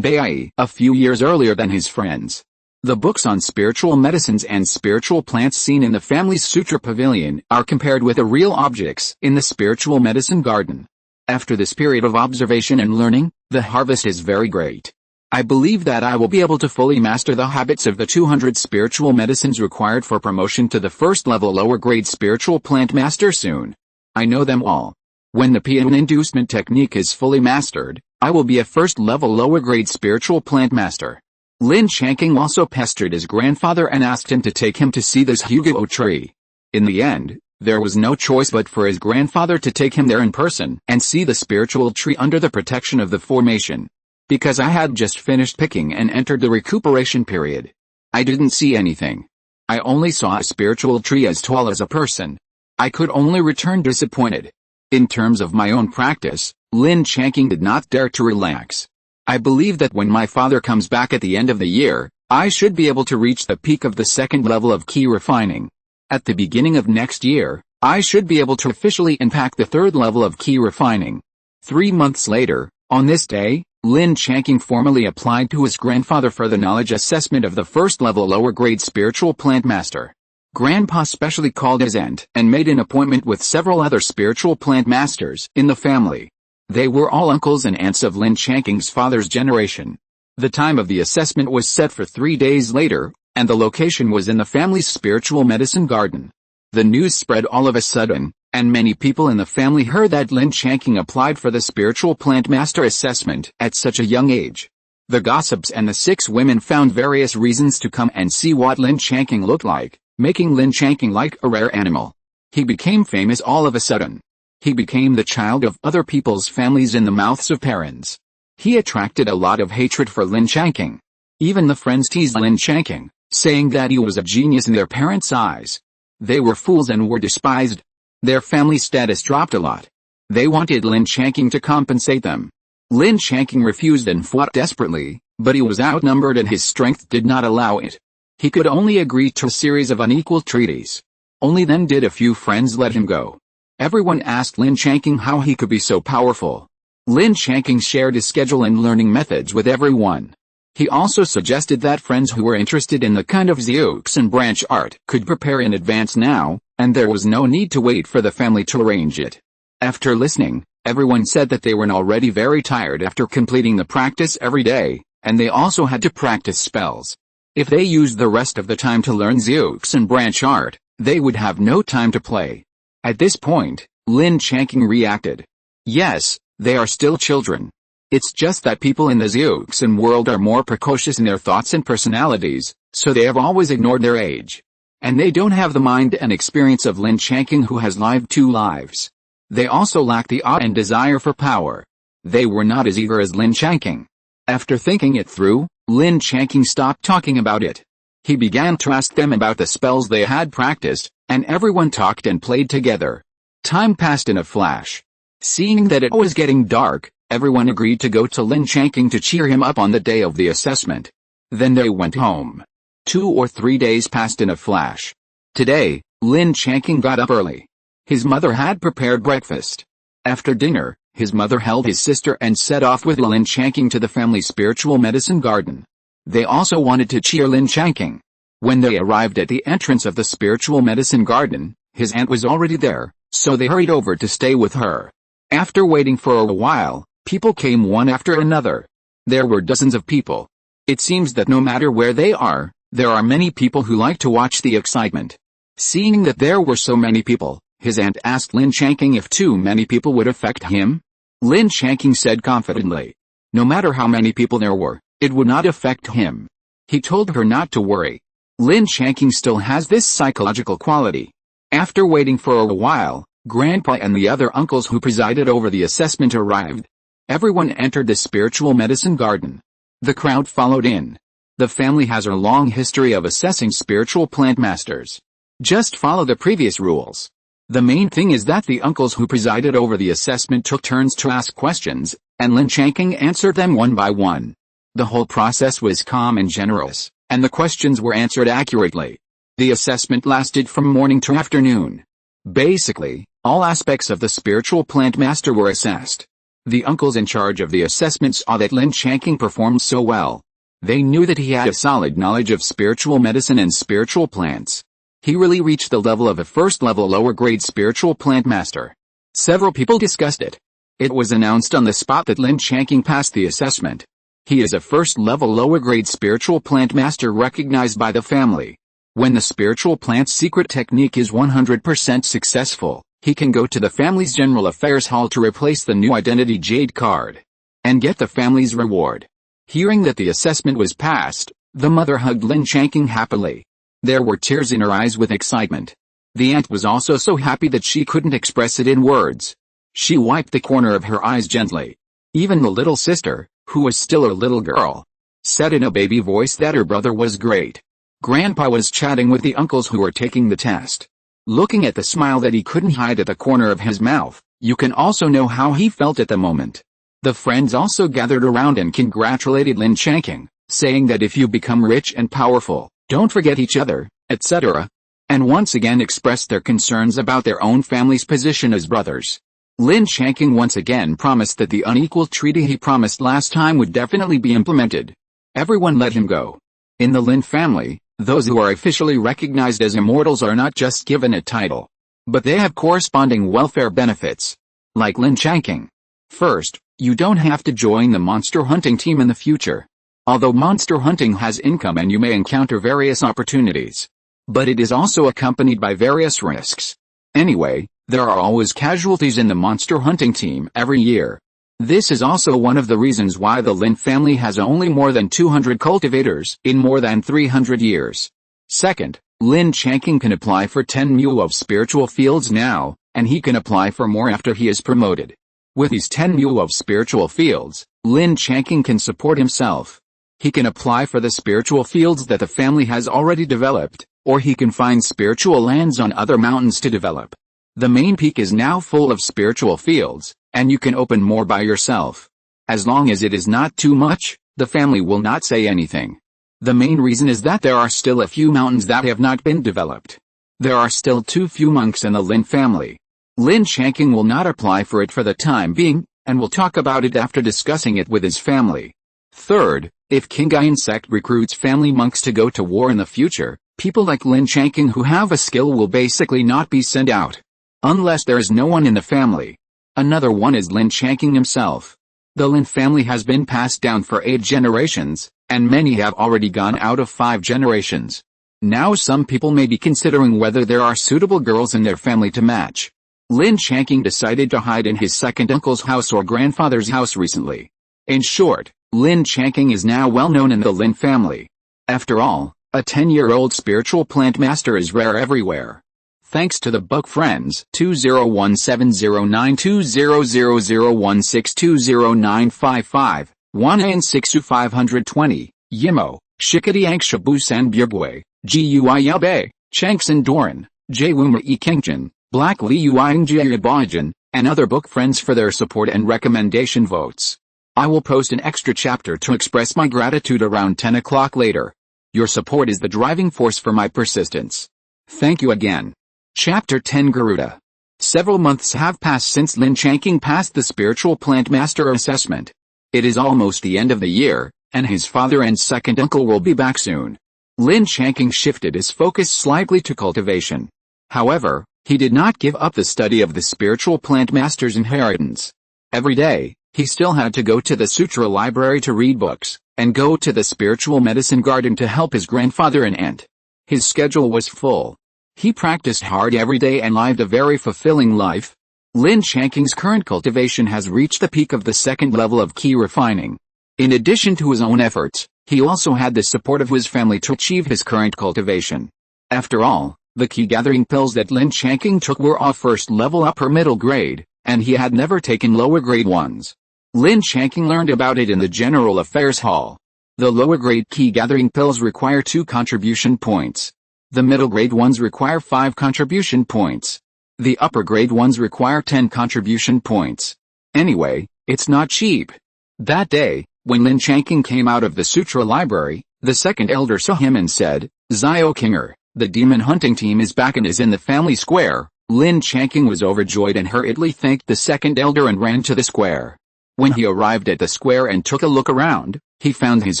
Bai a few years earlier than his friends. The books on spiritual medicines and spiritual plants seen in the family's sutra pavilion are compared with the real objects in the spiritual medicine garden. After this period of observation and learning, the harvest is very great. I believe that I will be able to fully master the habits of the 200 spiritual medicines required for promotion to the first level lower grade spiritual plant master soon. I know them all. When the Pian inducement technique is fully mastered, I will be a first level lower grade spiritual plant master. Lin Changqing also pestered his grandfather and asked him to take him to see this Hugo tree. In the end, there was no choice but for his grandfather to take him there in person and see the spiritual tree under the protection of the formation. Because I had just finished picking and entered the recuperation period, I didn't see anything. I only saw a spiritual tree as tall as a person. I could only return disappointed. In terms of my own practice, Lin Changqing did not dare to relax. I believe that when my father comes back at the end of the year, I should be able to reach the peak of the second level of key refining. At the beginning of next year, I should be able to officially impact the third level of key refining. 3 months later, on this day, Lin Changqing formally applied to his grandfather for the knowledge assessment of the first level lower grade spiritual plant master. Grandpa specially called his aunt and made an appointment with several other spiritual plant masters in the family. They were all uncles and aunts of Lin Changqing's father's generation. The time of the assessment was set for 3 days later, and the location was in the family's spiritual medicine garden. The news spread all of a sudden, and many people in the family heard that Lin Changqing applied for the spiritual plant master assessment at such a young age. The gossips and the 6 women found various reasons to come and see what Lin Changqing looked like, making Lin Changqing like a rare animal. He became famous all of a sudden. He became the child of other people's families in the mouths of parents. He attracted a lot of hatred for Lin Changqing. Even the friends teased Lin Changqing, saying that he was a genius in their parents' eyes. They were fools and were despised. Their family status dropped a lot. They wanted Lin Changqing to compensate them. Lin Changqing refused and fought desperately, but he was outnumbered and his strength did not allow it. He could only agree to a series of unequal treaties. Only then did a few friends let him go. Everyone asked Lin Changqing how he could be so powerful. Lin Changqing shared his schedule and learning methods with everyone. He also suggested that friends who were interested in the kind of Xiux and branch art could prepare in advance now, and there was no need to wait for the family to arrange it. After listening, everyone said that they were already very tired after completing the practice every day, and they also had to practice spells. If they used the rest of the time to learn Xiux and branch art, they would have no time to play. At this point, Lin Changqing reacted. Yes, they are still children. It's just that people in the Xiuxin world are more precocious in their thoughts and personalities, so they have always ignored their age. And they don't have the mind and experience of Lin Changqing, who has lived 2 lives. They also lack the awe and desire for power. They were not as eager as Lin Changqing. After thinking it through, Lin Changqing stopped talking about it. He began to ask them about the spells they had practiced, and everyone talked and played together. Time passed in a flash. Seeing that it was getting dark, everyone agreed to go to Lin Changqing to cheer him up on the day of the assessment. Then they went home. 2 or 3 days passed in a flash. Today, Lin Changqing got up early. His mother had prepared breakfast. After dinner, his mother held his sister and set off with Lin Changqing to the family spiritual medicine garden. They also wanted to cheer Lin Changqing. When they arrived at the entrance of the spiritual medicine garden, his aunt was already there, so they hurried over to stay with her. After waiting for a while, people came one after another. There were dozens of people. It seems that no matter where they are, there are many people who like to watch the excitement. Seeing that there were so many people, his aunt asked Lin Changqing if too many people would affect him. Lin Changqing said confidently, no matter how many people there were, it would not affect him. He told her not to worry. Lin Changqing still has this psychological quality. After waiting for a while, Grandpa and the other uncles who presided over the assessment arrived. Everyone entered the spiritual medicine garden. The crowd followed in. The family has a long history of assessing spiritual plant masters. Just follow the previous rules. The main thing is that the uncles who presided over the assessment took turns to ask questions, and Lin Changqing answered them one by one. The whole process was calm and generous, and the questions were answered accurately. The assessment lasted from morning to afternoon. Basically, all aspects of the spiritual plant master were assessed. The uncles in charge of the assessment saw that Lin Changqing performed so well. They knew that he had a solid knowledge of spiritual medicine and spiritual plants. He really reached the level of a first-level lower-grade spiritual plant master. Several people discussed it. It was announced on the spot that Lin Changqing passed the assessment. He is a first-level lower-grade spiritual plant master recognized by the family. When the spiritual plant's secret technique is 100% successful, he can go to the family's General Affairs Hall to replace the new Identity Jade card and get the family's reward. Hearing that the assessment was passed, the mother hugged Lin Changqing happily. There were tears in her eyes with excitement. The aunt was also so happy that she couldn't express it in words. She wiped the corner of her eyes gently. Even the little sister, who was still a little girl, said in a baby voice that her brother was great. Grandpa was chatting with the uncles who were taking the test. Looking at the smile that he couldn't hide at the corner of his mouth, you can also know how he felt at the moment. The friends also gathered around and congratulated Lin Changqing, saying that if you become rich and powerful, don't forget each other, etc. And once again expressed their concerns about their own family's position as brothers. Lin Changqing once again promised that the unequal treaty he promised last time would definitely be implemented. Everyone let him go. In the Lin family, those who are officially recognized as immortals are not just given a title, but they have corresponding welfare benefits. Like Lin Changqing. First, you don't have to join the monster hunting team in the future. Although monster hunting has income and you may encounter various opportunities, but it is also accompanied by various risks. Anyway, there are always casualties in the monster hunting team every year. This is also one of the reasons why the Lin family has only more than 200 cultivators in more than 300 years. Second, Lin Changqing can apply for 10 mu of spiritual fields now, and he can apply for more after he is promoted. With these 10 mu of spiritual fields, Lin Changqing can support himself. He can apply for the spiritual fields that the family has already developed, or he can find spiritual lands on other mountains to develop. The main peak is now full of spiritual fields, and you can open more by yourself. As long as it is not too much, the family will not say anything. The main reason is that there are still a few mountains that have not been developed. There are still too few monks in the Lin family. Lin Changqing will not apply for it for the time being, and will talk about it after discussing it with his family. Third, if Qinghai sect recruits family monks to go to war in the future, people like Lin Changqing who have a skill will basically not be sent out. Unless there is no one in the family. Another one is Lin Changqing himself. The Lin family has been passed down for 8 generations, and many have already gone out of 5 generations. Now some people may be considering whether there are suitable girls in their family to match. Lin Changqing decided to hide in his second uncle's house or grandfather's house recently. In short, Lin Changqing is now well known in the Lin family. After all, a 10-year-old spiritual plant master is rare everywhere. Thanks to the book Friends 20170920001620955, Wanan 6520, Yimo, Shikati Angshabu San Bugwe, Gui Yelbe, Changsan Doran, Jwumra E. Kingjan, Black Li Uing Jayabajan, and other book friends for their support and recommendation votes. I will post an extra chapter to express my gratitude around 10 o'clock later. Your support is the driving force for my persistence. Thank you again. Chapter 10 Garuda. Several months have passed since Lin Changqing passed the spiritual plant master assessment. It is almost the end of the year, and his father and second uncle will be back soon. Lin Changqing shifted his focus slightly to cultivation. However, he did not give up the study of the spiritual plant master's inheritance. Every day, he still had to go to the sutra library to read books, and go to the spiritual medicine garden to help his grandfather and aunt. His schedule was full. He practiced hard every day and lived a very fulfilling life. Lin Changqing's current cultivation has reached the peak of the second level of key refining. In addition to his own efforts, he also had the support of his family to achieve his current cultivation. After all, the key gathering pills that Lin Changqing took were all first level upper middle grade, and he had never taken lower grade ones. Lin Changqing learned about it in the General Affairs Hall. The lower grade key gathering pills require 2 contribution points. The middle grade ones require 5 contribution points. The upper grade ones require 10 contribution points. Anyway, it's not cheap. That day, when Lin Changqing came out of the sutra library, the second elder saw him and said, "Zio Kinger, the demon hunting team is back and is in the family square." Lin Changqing was overjoyed and hurriedly thanked the second elder and ran to the square. When he arrived at the square and took a look around, he found his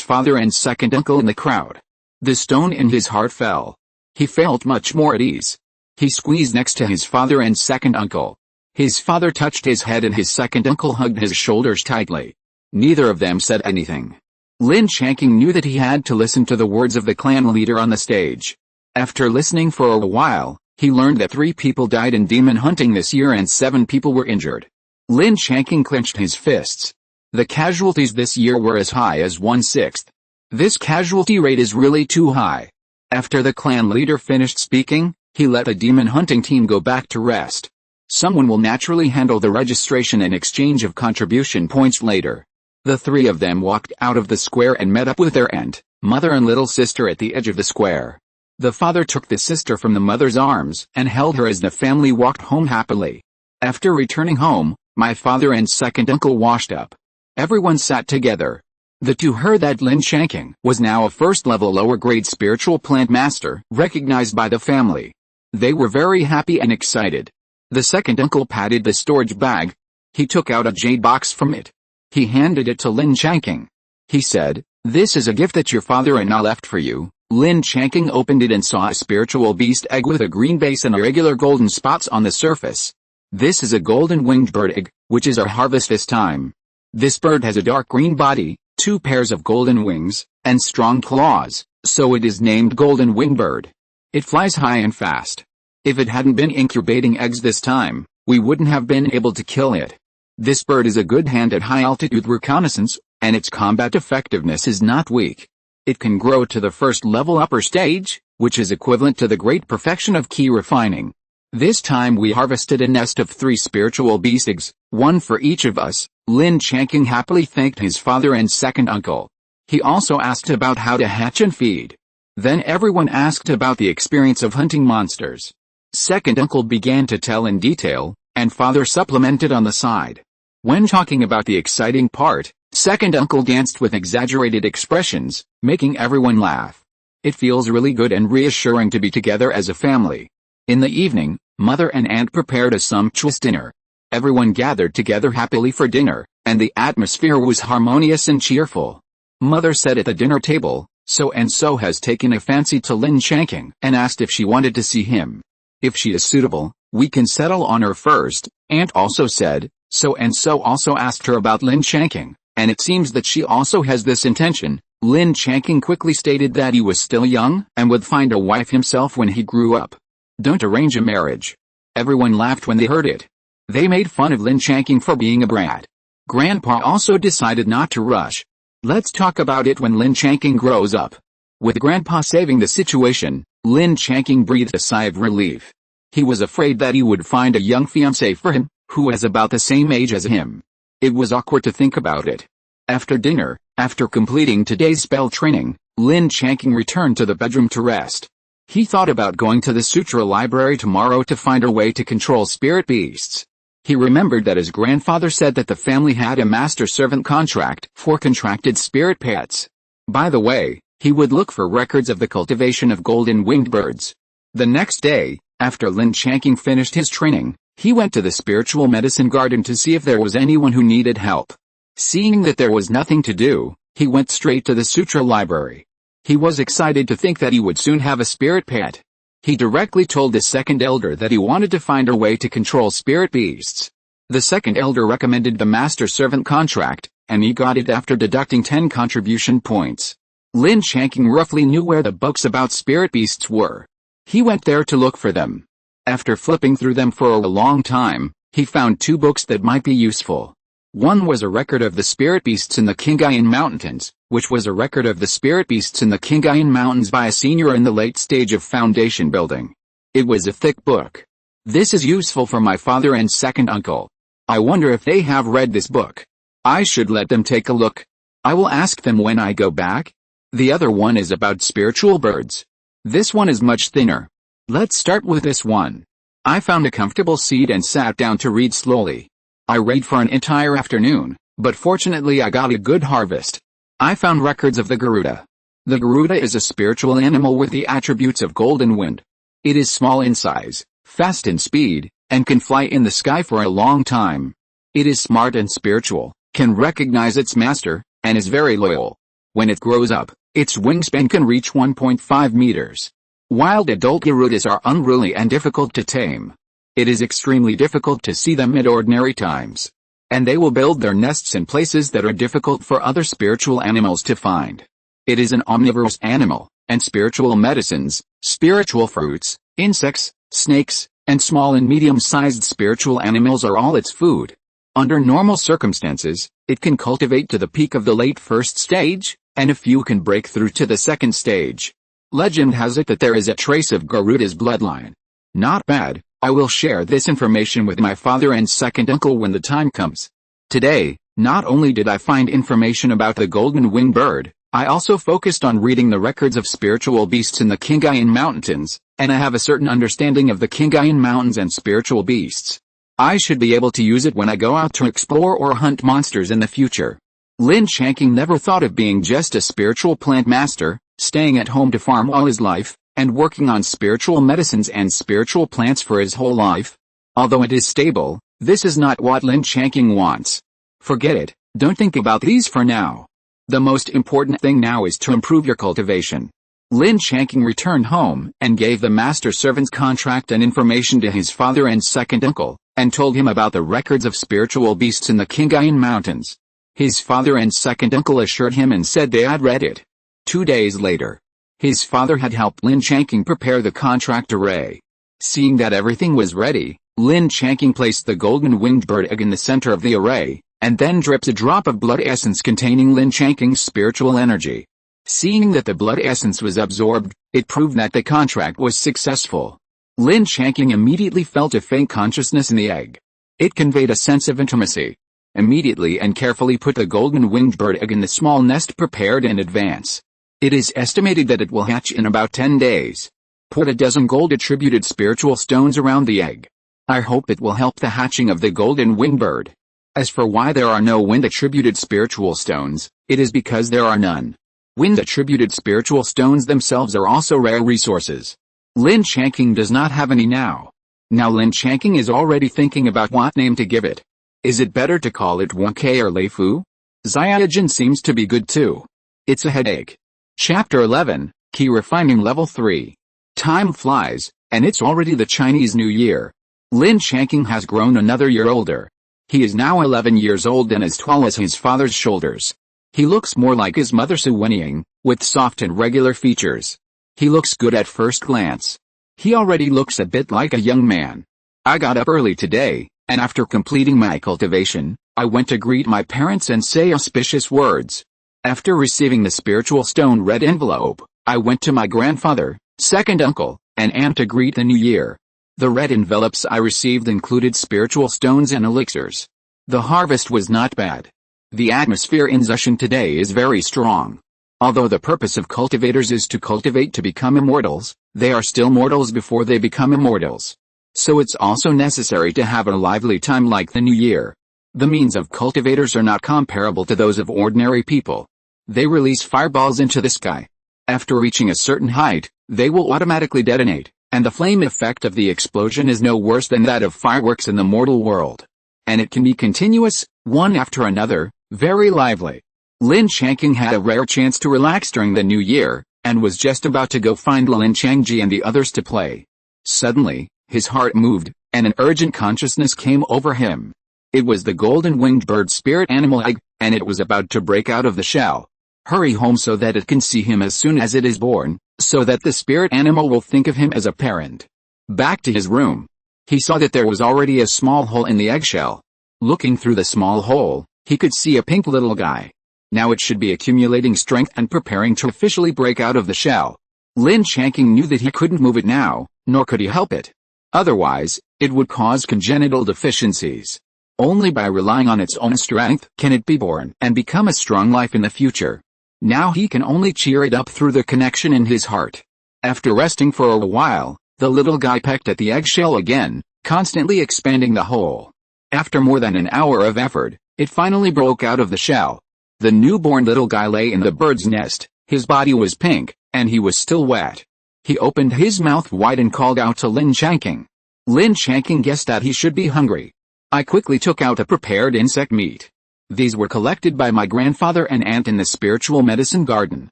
father and second uncle in the crowd. The stone in his heart fell. He felt much more at ease. He squeezed next to his father and second uncle. His father touched his head and his second uncle hugged his shoulders tightly. Neither of them said anything. Lin Changqing knew that he had to listen to the words of the clan leader on the stage. After listening for a while, he learned that 3 people died in demon hunting this year and 7 people were injured. Lin Changqing clenched his fists. The casualties this year were as high as 1/6. This casualty rate is really too high. After the clan leader finished speaking, he let the demon hunting team go back to rest. Someone will naturally handle the registration and exchange of contribution points later. The 3 of them walked out of the square and met up with their aunt, mother and little sister at the edge of the square. The father took the sister from the mother's arms and held her as the family walked home happily. After returning home, my father and second uncle washed up. Everyone sat together. The 2 heard that Lin Changqing was now a first-level lower-grade spiritual plant master, recognized by the family. They were very happy and excited. The second uncle patted the storage bag. He took out a jade box from it. He handed it to Lin Changqing. He said, "This is a gift that your father and I left for you." Lin Changqing opened it and saw a spiritual beast egg with a green base and irregular golden spots on the surface. This is a golden-winged bird egg, which is our harvest this time. This bird has a dark green body, 2 pairs of golden wings, and strong claws, so it is named Golden Winged Bird. It flies high and fast. If it hadn't been incubating eggs this time, we wouldn't have been able to kill it. This bird is a good hand at high-altitude reconnaissance, and its combat effectiveness is not weak. It can grow to the first level upper stage, which is equivalent to the great perfection of key refining. This time we harvested a nest of 3 spiritual beast eggs, 1 for each of us. Lin Changqing happily thanked his father and second uncle. He also asked about how to hatch and feed. Then everyone asked about the experience of hunting monsters. Second uncle began to tell in detail, and father supplemented on the side. When talking about the exciting part, second uncle danced with exaggerated expressions, making everyone laugh. It feels really good and reassuring to be together as a family. In the evening, mother and aunt prepared a sumptuous dinner. Everyone gathered together happily for dinner, and the atmosphere was harmonious and cheerful. Mother said at the dinner table, "So-and-so has taken a fancy to Lin Changqing," and asked if she wanted to see him. "If she is suitable, we can settle on her first." Aunt also said, "So-and-so also asked her about Lin Changqing, and it seems that she also has this intention." Lin Changqing quickly stated that he was still young and would find a wife himself when he grew up. Don't arrange a marriage. Everyone laughed when they heard it. They made fun of Lin Changqing for being a brat. Grandpa also decided not to rush. Let's talk about it when Lin Changqing grows up. With Grandpa saving the situation, Lin Changqing breathed a sigh of relief. He was afraid that he would find a young fiancé for him, who was about the same age as him. It was awkward to think about it. After dinner, after completing today's spell training, Lin Changqing returned to the bedroom to rest. He thought about going to the sutra library tomorrow to find a way to control spirit beasts. He remembered that his grandfather said that the family had a master-servant contract for contracted spirit pets. By the way, he would look for records of the cultivation of golden-winged birds. The next day, after Lin Changqing finished his training, he went to the spiritual medicine garden to see if there was anyone who needed help. Seeing that there was nothing to do, he went straight to the sutra library. He was excited to think that he would soon have a spirit pet. He directly told the second elder that he wanted to find a way to control spirit beasts. The second elder recommended the master-servant contract, and he got it after deducting 10 contribution points. Lin Changqing roughly knew where the books about spirit beasts were. He went there to look for them. After flipping through them for a long time, he found 2 books that might be useful. One was a record of the spirit beasts in the Qinghai Mountains, which was a record of the spirit beasts in the Qinghai Mountains by a senior in the late stage of foundation building. It was a thick book. This is useful for my father and second uncle. I wonder if they have read this book. I should let them take a look. I will ask them when I go back. The other one is about spiritual birds. This one is much thinner. Let's start with this one. I found a comfortable seat and sat down to read slowly. I read for an entire afternoon, but fortunately I got a good harvest. I found records of the Garuda. The Garuda is a spiritual animal with the attributes of golden wind. It is small in size, fast in speed, and can fly in the sky for a long time. It is smart and spiritual, can recognize its master, and is very loyal. When it grows up, its wingspan can reach 1.5 meters. Wild adult Garudas are unruly and difficult to tame. It is extremely difficult to see them at ordinary times. And they will build their nests in places that are difficult for other spiritual animals to find. It is an omnivorous animal, and spiritual medicines, spiritual fruits, insects, snakes, and small and medium-sized spiritual animals are all its food. Under normal circumstances, it can cultivate to the peak of the late first stage, and a few can break through to the second stage. Legend has it that there is a trace of Garuda's bloodline. Not bad. I will share this information with my father and second uncle when the time comes. Today, not only did I find information about the golden winged bird, I also focused on reading the records of spiritual beasts in the Qinghai Mountains, and I have a certain understanding of the Qinghai Mountains and spiritual beasts. I should be able to use it when I go out to explore or hunt monsters in the future. Lin Changqing never thought of being just a spiritual plant master, staying at home to farm all his life, and working on spiritual medicines and spiritual plants for his whole life. Although it is stable, this is not what Lin Changqing wants. Forget it, don't think about these for now. The most important thing now is to improve your cultivation. Lin Changqing returned home and gave the master servant's contract and information to his father and second uncle, and told him about the records of spiritual beasts in the Qinghai Mountains. His father and second uncle assured him and said they had read it. 2 days later, his father had helped Lin Changqing prepare the contract array. Seeing that everything was ready, Lin Changqing placed the golden winged bird egg in the center of the array, and then dripped a drop of blood essence containing Lin Changqing's spiritual energy. Seeing that the blood essence was absorbed, it proved that the contract was successful. Lin Changqing immediately felt a faint consciousness in the egg. It conveyed a sense of intimacy. Immediately and carefully put the golden winged bird egg in the small nest prepared in advance. It is estimated that it will hatch in about 10 days. Put a dozen gold-attributed spiritual stones around the egg. I hope it will help the hatching of the golden winged bird. As for why there are no wind-attributed spiritual stones, it is because there are none. Wind-attributed spiritual stones themselves are also rare resources. Lin Changqing does not have any now. Now Lin Changqing is already thinking about what name to give it. Is it better to call it Wenke or Leifu? Xiaojin seems to be good too. It's a headache. Chapter 11, Key Refining Level 3. Time flies, and it's already the Chinese New Year. Lin Changqing has grown another year older. He is now 11 years old and as tall as his father's shoulders. He looks more like his mother Su Wenying, with soft and regular features. He looks good at first glance. He already looks a bit like a young man. I got up early today, and after completing my cultivation, I went to greet my parents and say auspicious words. After receiving the spiritual stone red envelope, I went to my grandfather, second uncle, and aunt to greet the new year. The red envelopes I received included spiritual stones and elixirs. The harvest was not bad. The atmosphere in Zushan today is very strong. Although the purpose of cultivators is to cultivate to become immortals, they are still mortals before they become immortals. So it's also necessary to have a lively time like the new year. The means of cultivators are not comparable to those of ordinary people. They release fireballs into the sky. After reaching a certain height, they will automatically detonate, and the flame effect of the explosion is no worse than that of fireworks in the mortal world. And it can be continuous, one after another, very lively. Lin Changqing had a rare chance to relax during the new year, and was just about to go find Lin Changqing and the others to play. Suddenly, his heart moved, and an urgent consciousness came over him. It was the golden-winged bird spirit animal egg, and it was about to break out of the shell. Hurry home so that it can see him as soon as it is born, so that the spirit animal will think of him as a parent. Back to his room. He saw that there was already a small hole in the eggshell. Looking through the small hole, he could see a pink little guy. Now it should be accumulating strength and preparing to officially break out of the shell. Lin Changqing knew that he couldn't move it now, nor could he help it. Otherwise, it would cause congenital deficiencies. Only by relying on its own strength can it be born and become a strong life in the future. Now he can only cheer it up through the connection in his heart. After resting for a while, the little guy pecked at the eggshell again, constantly expanding the hole. After more than an hour of effort, it finally broke out of the shell. The newborn little guy lay in the bird's nest. His body was pink, and he was still wet. He opened his mouth wide and called out to Lin Changqing. Lin Changqing guessed that he should be hungry. I quickly took out a prepared insect meat. These were collected by my grandfather and aunt in the spiritual medicine garden.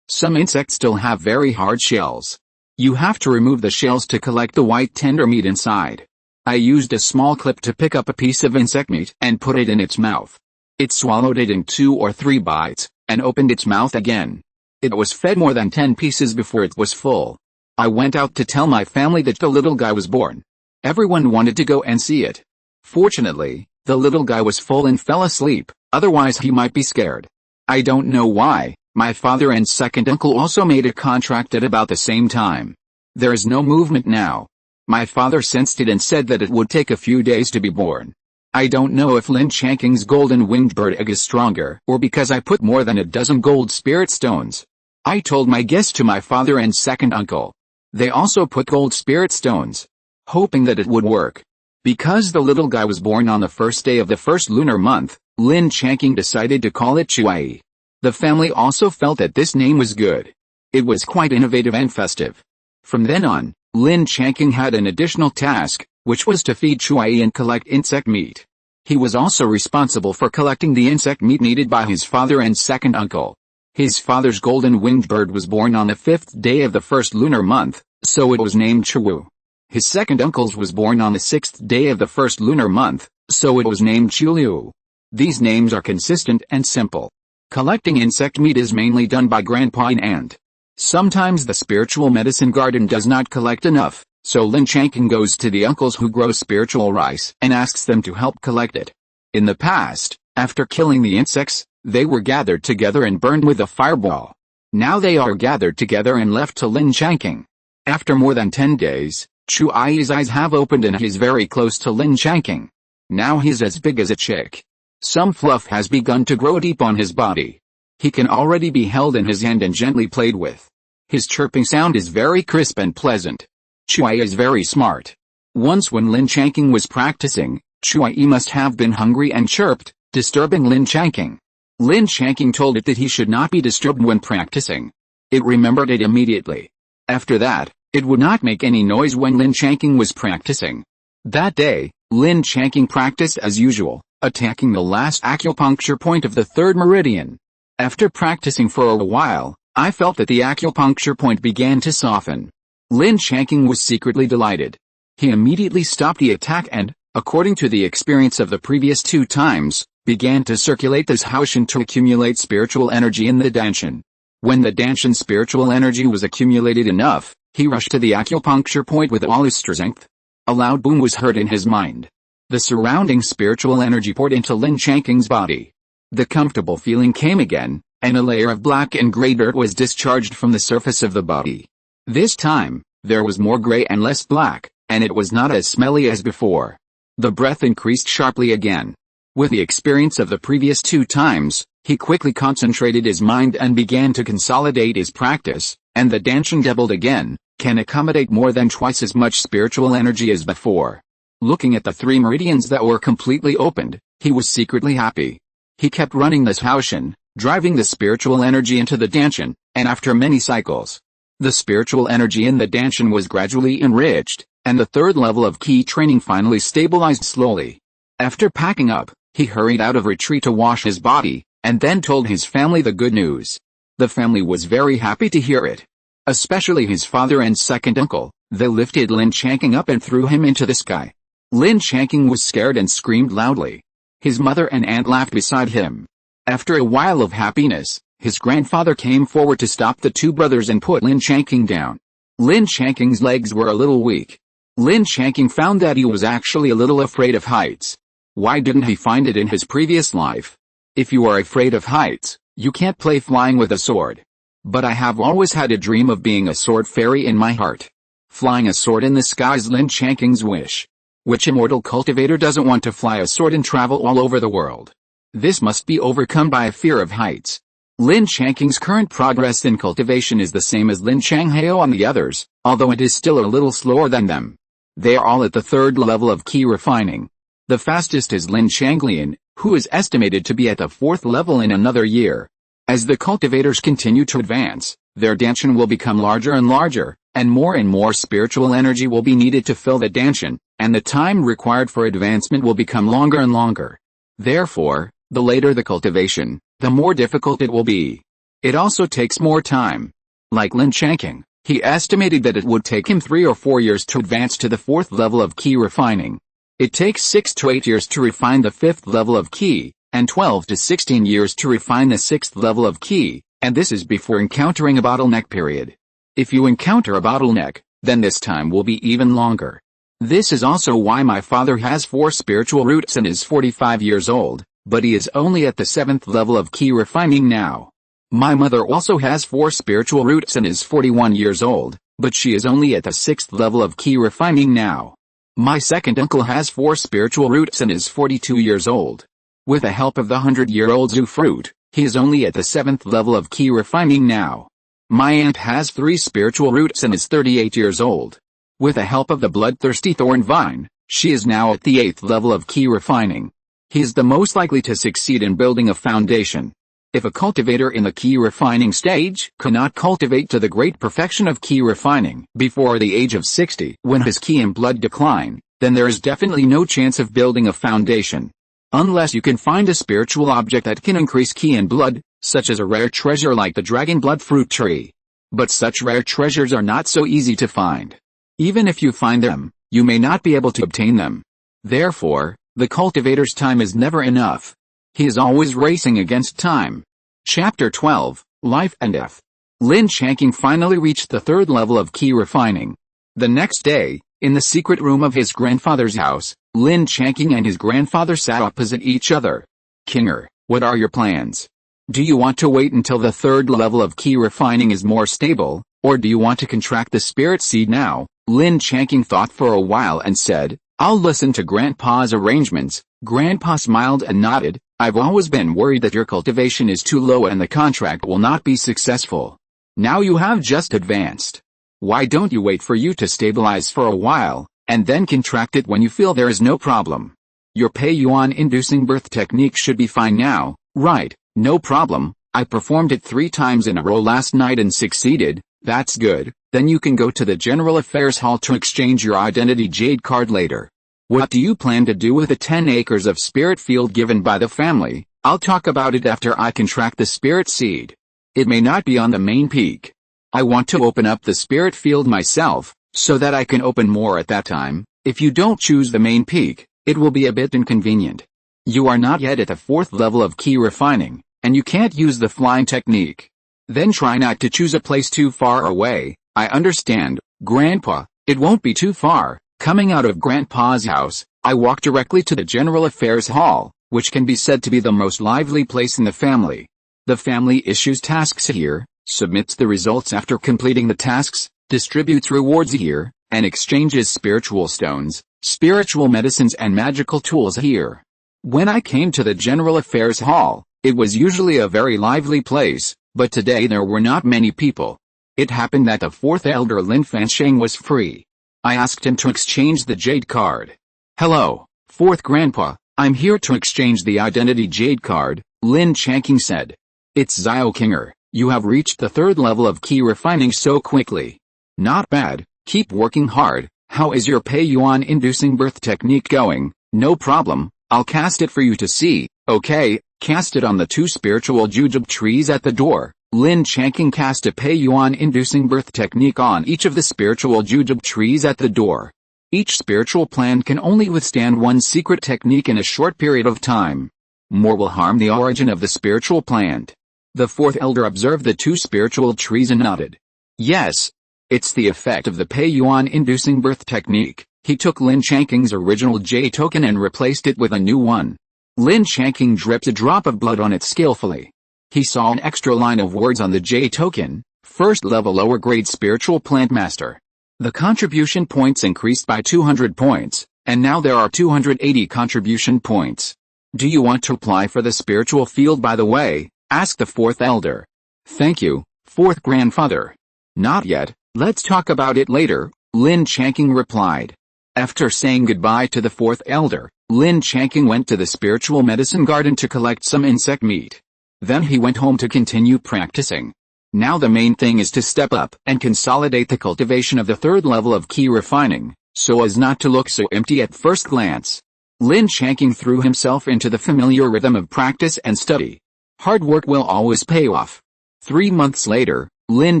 Some insects still have very hard shells. You have to remove the shells to collect the white tender meat inside. I used a small clip to pick up a piece of insect meat and put it in its mouth. It swallowed it in 2 or 3 bites, and opened its mouth again. It was fed more than 10 pieces before it was full. I went out to tell my family that the little guy was born. Everyone wanted to go and see it. Fortunately, the little guy was full and fell asleep, otherwise he might be scared. I don't know why. My father and second uncle also made a contract at about the same time. There is no movement now. My father sensed it and said that it would take a few days to be born. I don't know if Lin Changqing's golden-winged bird egg is stronger or because I put more than a dozen gold spirit stones. I told my guess to my father and second uncle. They also put gold spirit stones, hoping that it would work. Because the little guy was born on the first day of the first lunar month, Lin Changqing decided to call it Chuai. The family also felt that this name was good. It was quite innovative and festive. From then on, Lin Changqing had an additional task, which was to feed Chuai and collect insect meat. He was also responsible for collecting the insect meat needed by his father and second uncle. His father's golden-winged bird was born on the 5th day of the first lunar month, so it was named Chuwu. His second uncle's was born on the 6th day of the first lunar month, so it was named Chuliu. These names are consistent and simple. Collecting insect meat is mainly done by grandpa and aunt. Sometimes the spiritual medicine garden does not collect enough, so Lin Changqing goes to the uncles who grow spiritual rice and asks them to help collect it. In the past, after killing the insects, they were gathered together and burned with a fireball. Now they are gathered together and left to Lin Changqing. After more than 10 days, Chuai's eyes have opened and he is very close to Lin Changqing. Now he's as big as a chick. Some fluff has begun to grow deep on his body. He can already be held in his hand and gently played with. His chirping sound is very crisp and pleasant. Chuai is very smart. Once when Lin Changqing was practicing, Chuai must have been hungry and chirped, disturbing Lin Changqing. Lin Changqing told it that he should not be disturbed when practicing. It remembered it immediately. After that, it would not make any noise when Lin Changqing was practicing. That day, Lin Changqing practiced as usual, attacking the last acupuncture point of the 3rd meridian. After practicing for a while, I felt that the acupuncture point began to soften. Lin Changqing was secretly delighted. He immediately stopped the attack and, according to the experience of the previous 2 times, began to circulate this haushan to accumulate spiritual energy in the danshan. When the danshan spiritual energy was accumulated enough, he rushed to the acupuncture point with all his strength. A loud boom was heard in his mind. The surrounding spiritual energy poured into Lin Changqing's body. The comfortable feeling came again, and a layer of black and gray dirt was discharged from the surface of the body. This time, there was more gray and less black, and it was not as smelly as before. The breath increased sharply again. With the experience of the previous 2 times, he quickly concentrated his mind and began to consolidate his practice, and the danshan doubled again, can accommodate more than twice as much spiritual energy as before. Looking at the 3 meridians that were completely opened, he was secretly happy. He kept running this haushan, driving the spiritual energy into the danshan, and after many cycles, the spiritual energy in the danshan was gradually enriched, and the 3rd level of key training finally stabilized slowly. After packing up, he hurried out of retreat to wash his body, and then told his family the good news. The family was very happy to hear it. Especially his father and second uncle. They lifted Lin Changqing up and threw him into the sky. Lin Changqing was scared and screamed loudly. His mother and aunt laughed beside him. After a while of happiness, his grandfather came forward to stop the two brothers and put Lin Changqing down. Lin Changqing's legs were a little weak. Lin Changqing found that he was actually a little afraid of heights. Why didn't he find it in his previous life? If you are afraid of heights, you can't play flying with a sword. But I have always had a dream of being a sword fairy in my heart. Flying a sword in the sky is Lin Changqing's wish. Which immortal cultivator doesn't want to fly a sword and travel all over the world? This must be overcome by a fear of heights. Lin Changqing's current progress in cultivation is the same as Lin Changqing and the others, although it is still a little slower than them. They are all at the third level of key refining. The fastest is Lin Changqing, who is estimated to be at the fourth level in another year. As the cultivators continue to advance, their danshan will become larger and larger, and more spiritual energy will be needed to fill the danshan, and the time required for advancement will become longer and longer. Therefore, the later the cultivation, the more difficult it will be. It also takes more time. Like Lin Changqing, he estimated that it would take him 3 or 4 years to advance to the fourth level of key refining. It takes 6 to 8 years to refine the fifth level of key, and 12 to 16 years to refine the sixth level of key, and this is before encountering a bottleneck period. If you encounter a bottleneck, then this time will be even longer. This is also why my father has 4 spiritual roots and is 45 years old, but he is only at the 7th level of key refining now. My mother also has 4 spiritual roots and is 41 years old, but she is only at the 6th level of key refining now. My second uncle has 4 spiritual roots and is 42 years old. With the help of the 100-year-old zoo fruit, he is only at the 7th level of key refining now. My aunt has 3 spiritual roots and is 38 years old. With the help of the bloodthirsty thorn vine, she is now at the 8th level of key refining. He is the most likely to succeed in building a foundation. If a cultivator in the key refining stage cannot cultivate to the great perfection of key refining before the age of 60, when his key and blood decline, then there is definitely no chance of building a foundation. Unless you can find a spiritual object that can increase key and blood, such as a rare treasure like the dragon blood fruit tree. But such rare treasures are not so easy to find. Even if you find them, you may not be able to obtain them. Therefore, the cultivator's time is never enough. He is always racing against time. Chapter 12, Life and Death. Lin Changqing finally reached the 3rd level of key refining. The next day, in the secret room of his grandfather's house, Lin Changqing and his grandfather sat opposite each other. Kinger, what are your plans? Do you want to wait until the 3rd level of key refining is more stable, or do you want to contract the spirit seed now? Lin Changqing thought for a while and said, I'll listen to Grandpa's arrangements. Grandpa smiled and nodded. I've always been worried that your cultivation is too low and the contract will not be successful. Now you have just advanced. Why don't you wait for you to stabilize for a while, and then contract it when you feel there is no problem? Your Pei Yuan inducing birth technique should be fine now, right? No problem. I performed it 3 times in a row last night and succeeded. That's good. Then you can go to the General Affairs Hall to exchange your identity jade card later. What do you plan to do with the 10 acres of spirit field given by the family? I'll talk about it after I contract the spirit seed. It may not be on the main peak. I want to open up the spirit field myself, so that I can open more at that time. If you don't choose the main peak, it will be a bit inconvenient. You are not yet at the 4th level of key refining, and you can't use the flying technique. Then try not to choose a place too far away. I understand, Grandpa, it won't be too far. Coming out of Grandpa's house, I walk directly to the General Affairs Hall, which can be said to be the most lively place in the family. The family issues tasks here, submits the results after completing the tasks, distributes rewards here, and exchanges spiritual stones, spiritual medicines and magical tools here. When I came to the General Affairs Hall, it was usually a very lively place, but today there were not many people. It happened that the 4th elder Lin Changqing was free. I asked him to exchange the jade card. Hello, 4th Grandpa, I'm here to exchange the identity jade card, Lin Changqing said. It's Xiao Kinger, you have reached the 3rd level of key refining so quickly. Not bad, keep working hard. How is your Pei Yuan inducing birth technique going? No problem, I'll cast it for you to see. Okay, cast it on the 2 spiritual jujube trees at the door. Lin Changqing cast a Pei Yuan-inducing birth technique on each of the spiritual jujube trees at the door. Each spiritual plant can only withstand one secret technique in a short period of time. More will harm the origin of the spiritual plant. The fourth elder observed the two spiritual trees and nodded. Yes. It's the effect of the Pei Yuan-inducing birth technique. He took Lin Changqing's original J token and replaced it with a new one. Lin Changqing dripped a drop of blood on it skillfully. He saw an extra line of words on the J token, first level lower grade spiritual plant master. The contribution points increased by 200 points, and now there are 280 contribution points. Do you want to apply for the spiritual field by the way? Asked the fourth elder. Thank you, fourth grandfather. Not yet, let's talk about it later, Lin Changqing replied. After saying goodbye to the fourth elder, Lin Changqing went to the spiritual medicine garden to collect some insect meat. Then he went home to continue practicing. Now the main thing is to step up and consolidate the cultivation of the third level of key refining, so as not to look so empty at first glance. Lin Changqing threw himself into the familiar rhythm of practice and study. Hard work will always pay off. 3 months later, Lin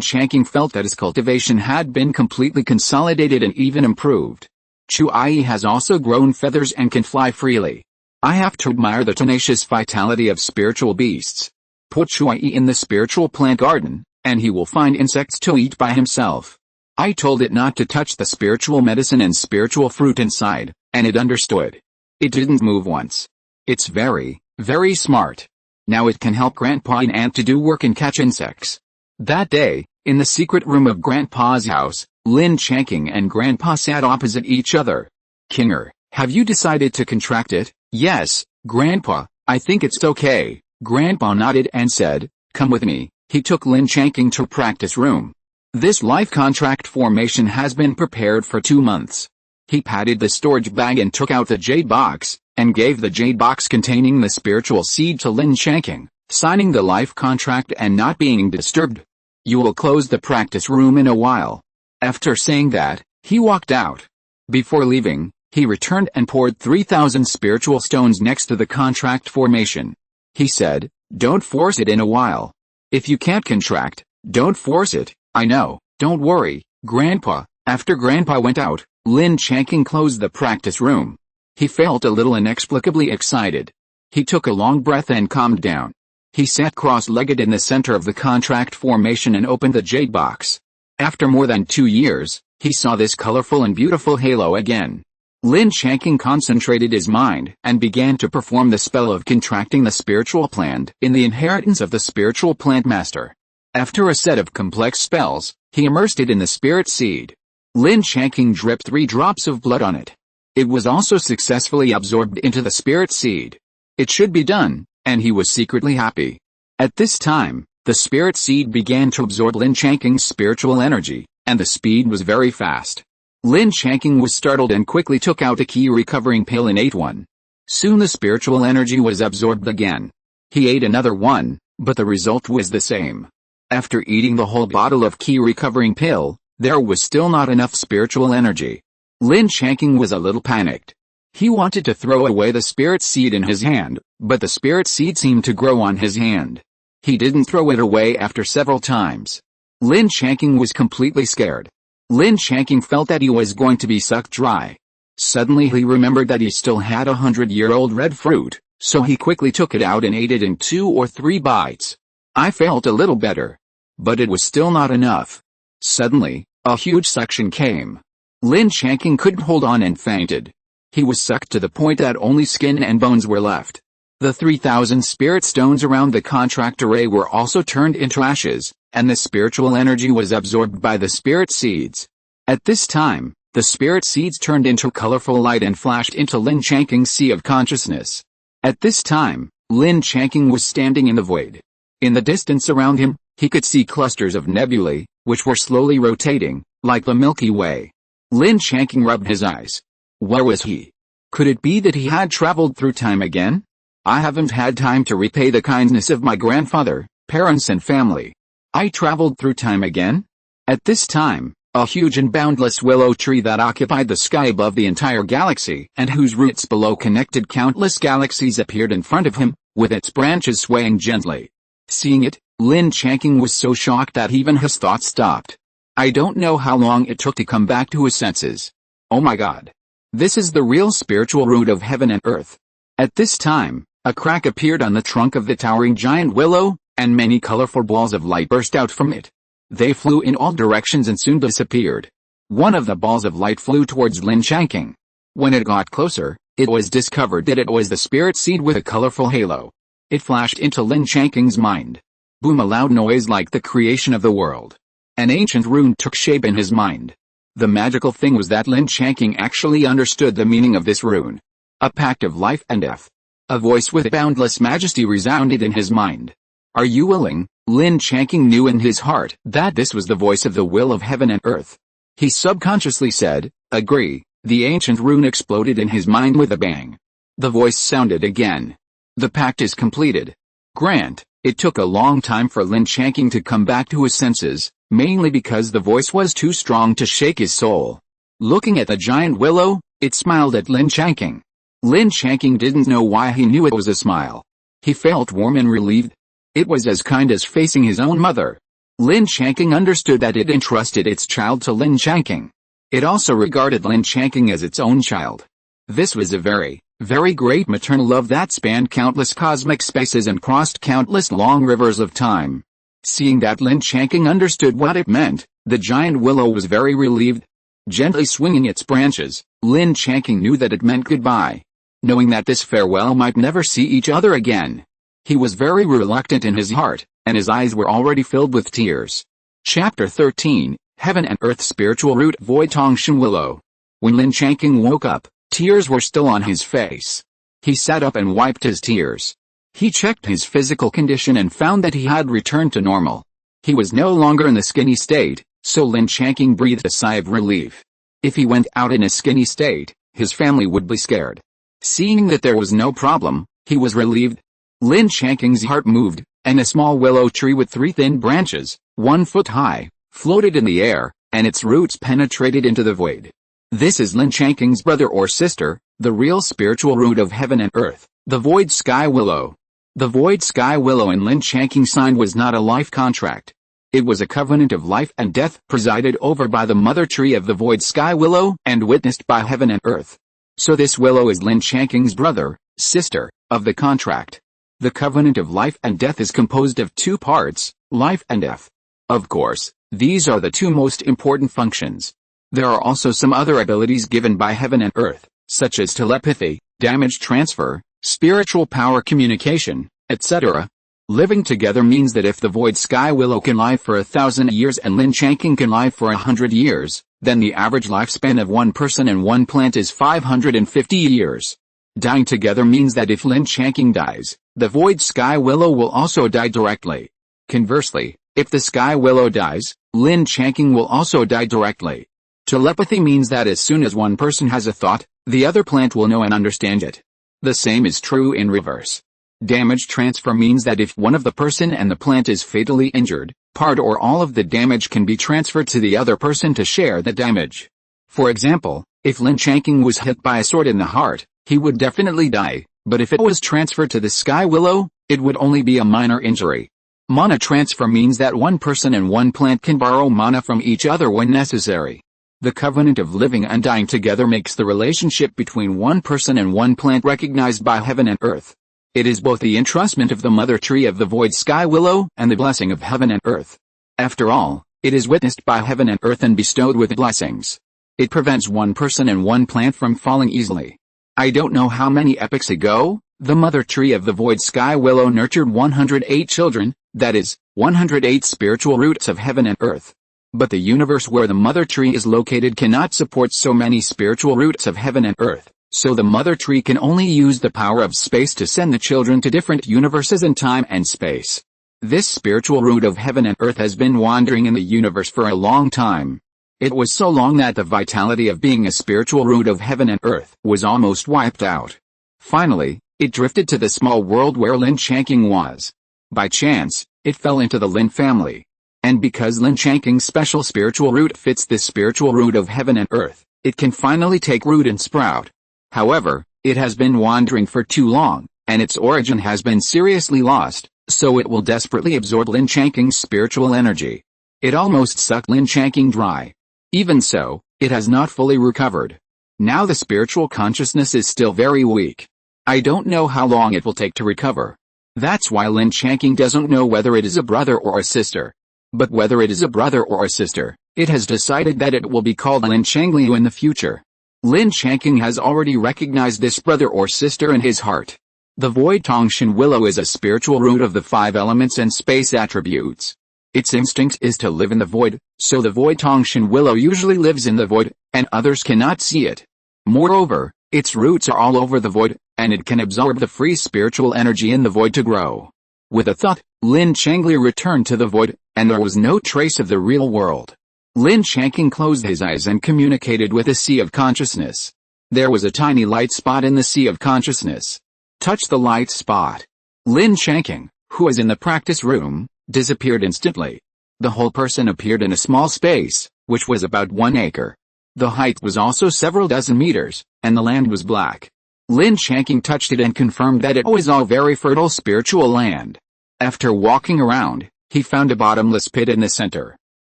Changqing felt that his cultivation had been completely consolidated and even improved. Chuai has also grown feathers and can fly freely. I have to admire the tenacious vitality of spiritual beasts. Put Chuai in the spiritual plant garden, and he will find insects to eat by himself. I told it not to touch the spiritual medicine and spiritual fruit inside, and it understood. It didn't move once. It's very, very smart. Now it can help Grandpa and Aunt to do work and catch insects. That day, in the secret room of Grandpa's house, Lin Changqing and Grandpa sat opposite each other. Kinger, have you decided to contract it? Yes, Grandpa, I think it's okay. Grandpa nodded and said, come with me. He took Lin Changqing to practice room. This life contract formation has been prepared for 2 months. He patted the storage bag and took out the jade box, and gave the jade box containing the spiritual seed to Lin Changqing, signing the life contract and not being disturbed. You will close the practice room in a while. After saying that, he walked out. Before leaving, he returned and poured 3,000 spiritual stones next to the contract formation. He said, don't force it in a while. If you can't contract, don't force it. I know, don't worry, Grandpa. After Grandpa went out, Lin Changqing closed the practice room. He felt a little inexplicably excited. He took a long breath and calmed down. He sat cross-legged in the center of the contract formation and opened the jade box. After more than 2 years, he saw this colorful and beautiful halo again. Lin Changqing concentrated his mind and began to perform the spell of contracting the spiritual plant in the inheritance of the spiritual plant master. After a set of complex spells, he immersed it in the spirit seed. Lin Changqing dripped 3 drops of blood on it. It was also successfully absorbed into the spirit seed. It should be done, and he was secretly happy. At this time, the spirit seed began to absorb Lin Changqing's spiritual energy, and the speed was very fast. Lin Changqing was startled and quickly took out a key recovering pill and ate one. Soon the spiritual energy was absorbed again. He ate another one, but the result was the same. After eating the whole bottle of key recovering pill, there was still not enough spiritual energy. Lin Changqing was a little panicked. He wanted to throw away the spirit seed in his hand, but the spirit seed seemed to grow on his hand. He didn't throw it away after several times. Lin Changqing was completely scared. Lin Changqing felt that he was going to be sucked dry. Suddenly he remembered that he still had 100-year-old red fruit, so he quickly took it out and ate it in 2 or 3 bites. I felt a little better. But it was still not enough. Suddenly, a huge suction came. Lin Changqing couldn't hold on and fainted. He was sucked to the point that only skin and bones were left. The 3,000 spirit stones around the contract array were also turned into ashes, and the spiritual energy was absorbed by the spirit seeds. At this time, the spirit seeds turned into colorful light and flashed into Lin Changqing's sea of consciousness. At this time, Lin Changqing was standing in the void. In the distance around him, he could see clusters of nebulae, which were slowly rotating, like the Milky Way. Lin Changqing rubbed his eyes. Where was he? Could it be that he had traveled through time again? I haven't had time to repay the kindness of my grandfather, parents and family. I traveled through time again? At this time, a huge and boundless willow tree that occupied the sky above the entire galaxy and whose roots below connected countless galaxies appeared in front of him, with its branches swaying gently. Seeing it, Lin Changqing was so shocked that even his thoughts stopped. I don't know how long it took to come back to his senses. Oh my God. This is the real spiritual root of heaven and earth. At this time, a crack appeared on the trunk of the towering giant willow, and many colorful balls of light burst out from it. They flew in all directions and soon disappeared. One of the balls of light flew towards Lin Changqing. When it got closer, it was discovered that it was the spirit seed with a colorful halo. It flashed into Lin Changqing's mind. Boom, a loud noise like the creation of the world. An ancient rune took shape in his mind. The magical thing was that Lin Changqing actually understood the meaning of this rune. A pact of life and death. A voice with boundless majesty resounded in his mind. Are you willing? Lin Changqing knew in his heart that this was the voice of the will of heaven and earth. He subconsciously said, agree. The ancient rune exploded in his mind with a bang. The voice sounded again. The pact is completed. Grant. It took a long time for Lin Changqing to come back to his senses, mainly because the voice was too strong to shake his soul. Looking at the giant willow, it smiled at Lin Changqing. Lin Changqing didn't know why he knew it was a smile. He felt warm and relieved. It was as kind as facing his own mother. Lin Changqing understood that it entrusted its child to Lin Changqing. It also regarded Lin Changqing as its own child. This was a very, very great maternal love that spanned countless cosmic spaces and crossed countless long rivers of time. Seeing that Lin Changqing understood what it meant, the giant willow was very relieved. Gently swinging its branches, Lin Changqing knew that it meant goodbye. Knowing that this farewell might never see each other again. He was very reluctant in his heart, and his eyes were already filled with tears. Chapter 13, Heaven and Earth Spiritual Root Void Tongshan Willow. When Lin Changqing woke up, tears were still on his face. He sat up and wiped his tears. He checked his physical condition and found that he had returned to normal. He was no longer in the skinny state, so Lin Changqing breathed a sigh of relief. If he went out in a skinny state, his family would be scared. Seeing that there was no problem, he was relieved. Lin Changqing's heart moved, and a small willow tree with 3 thin branches, 1 foot high, floated in the air, and its roots penetrated into the void. This is Lin Changqing's brother or sister, the real spiritual root of heaven and earth, the void sky willow. The void sky willow in Lin Changqing signed was not a life contract. It was a covenant of life and death presided over by the mother tree of the void sky willow and witnessed by heaven and earth. So this willow is Lin Changqing's brother, sister, of the contract. The covenant of life and death is composed of 2 parts, life and death. Of course, these are the 2 most important functions. There are also some other abilities given by heaven and earth, such as telepathy, damage transfer, spiritual power communication, etc. Living together means that if the void sky willow can live for 1,000 years and Lin Changqing can live for 100 years, then the average lifespan of one person and one plant is 550 years. Dying together means that if Lin Changqing dies, the void sky willow will also die directly. Conversely, if the sky willow dies, Lin Changqing will also die directly. Telepathy means that as soon as one person has a thought, the other plant will know and understand it. The same is true in reverse. Damage transfer means that if one of the person and the plant is fatally injured, part or all of the damage can be transferred to the other person to share the damage. For example, if Lin Changqing was hit by a sword in the heart, he would definitely die, but if it was transferred to the sky willow, it would only be a minor injury. Mana transfer means that one person and one plant can borrow mana from each other when necessary. The covenant of living and dying together makes the relationship between one person and one plant recognized by heaven and earth. It is both the entrustment of the mother tree of the void sky willow and the blessing of heaven and earth. After all, it is witnessed by heaven and earth and bestowed with blessings. It prevents one person and one plant from falling easily. I don't know how many epochs ago, the mother tree of the void sky willow nurtured 108 children, that is, 108 spiritual roots of heaven and earth. But the universe where the mother tree is located cannot support so many spiritual roots of heaven and earth, so the mother tree can only use the power of space to send the children to different universes in time and space. This spiritual root of heaven and earth has been wandering in the universe for a long time. It was so long that the vitality of being a spiritual root of heaven and earth was almost wiped out. Finally, it drifted to the small world where Lin Changqing was. By chance, it fell into the Lin family. And because Lin Changqing's special spiritual root fits this spiritual root of heaven and earth, it can finally take root and sprout. However, it has been wandering for too long, and its origin has been seriously lost, so it will desperately absorb Lin Changqing's spiritual energy. It almost sucked Lin Changqing dry. Even so, it has not fully recovered. Now the spiritual consciousness is still very weak. I don't know how long it will take to recover. That's why Lin Changqing doesn't know whether it is a brother or a sister. But whether it is a brother or a sister, it has decided that it will be called Lin Changliu in the future. Lin Changqing has already recognized this brother or sister in his heart. The void Tongshan willow is a spiritual root of the 5 elements and space attributes. Its instinct is to live in the void, so the void Tongshan willow usually lives in the void, and others cannot see it. Moreover, its roots are all over the void, and it can absorb the free spiritual energy in the void to grow. With a thought, Lin Changli returned to the void, and there was no trace of the real world. Lin Changqing closed his eyes and communicated with the sea of consciousness. There was a tiny light spot in the sea of consciousness. Touch the light spot. Lin Changqing, who was in the practice room, disappeared instantly. The whole person appeared in a small space, which was about 1 acre. The height was also several dozen meters, and the land was black. Lin Changqing touched it and confirmed that it was all very fertile spiritual land. After walking around, he found a bottomless pit in the center.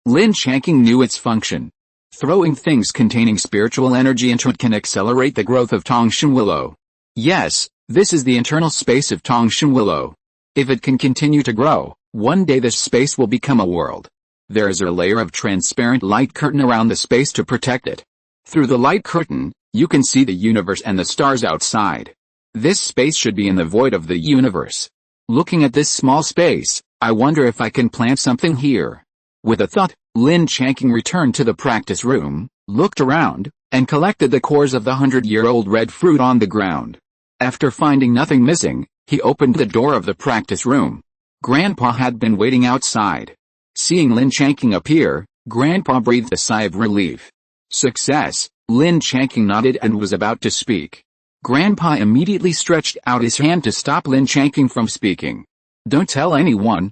Lin Changqing knew its function. Throwing things containing spiritual energy into it can accelerate the growth of Tongshan willow. Yes, this is the internal space of Tongshan willow. If it can continue to grow, one day this space will become a world. There is a layer of transparent light curtain around the space to protect it. Through the light curtain, you can see the universe and the stars outside. This space should be in the void of the universe. Looking at this small space, I wonder if I can plant something here. With a thought, Lin Changqing returned to the practice room, looked around, and collected the cores of the 100-year-old red fruit on the ground. After finding nothing missing, he opened the door of the practice room. Grandpa had been waiting outside. Seeing Lin Changqing appear, Grandpa breathed a sigh of relief. Success, Lin Changqing nodded and was about to speak. Grandpa immediately stretched out his hand to stop Lin Changqing from speaking. Don't tell anyone,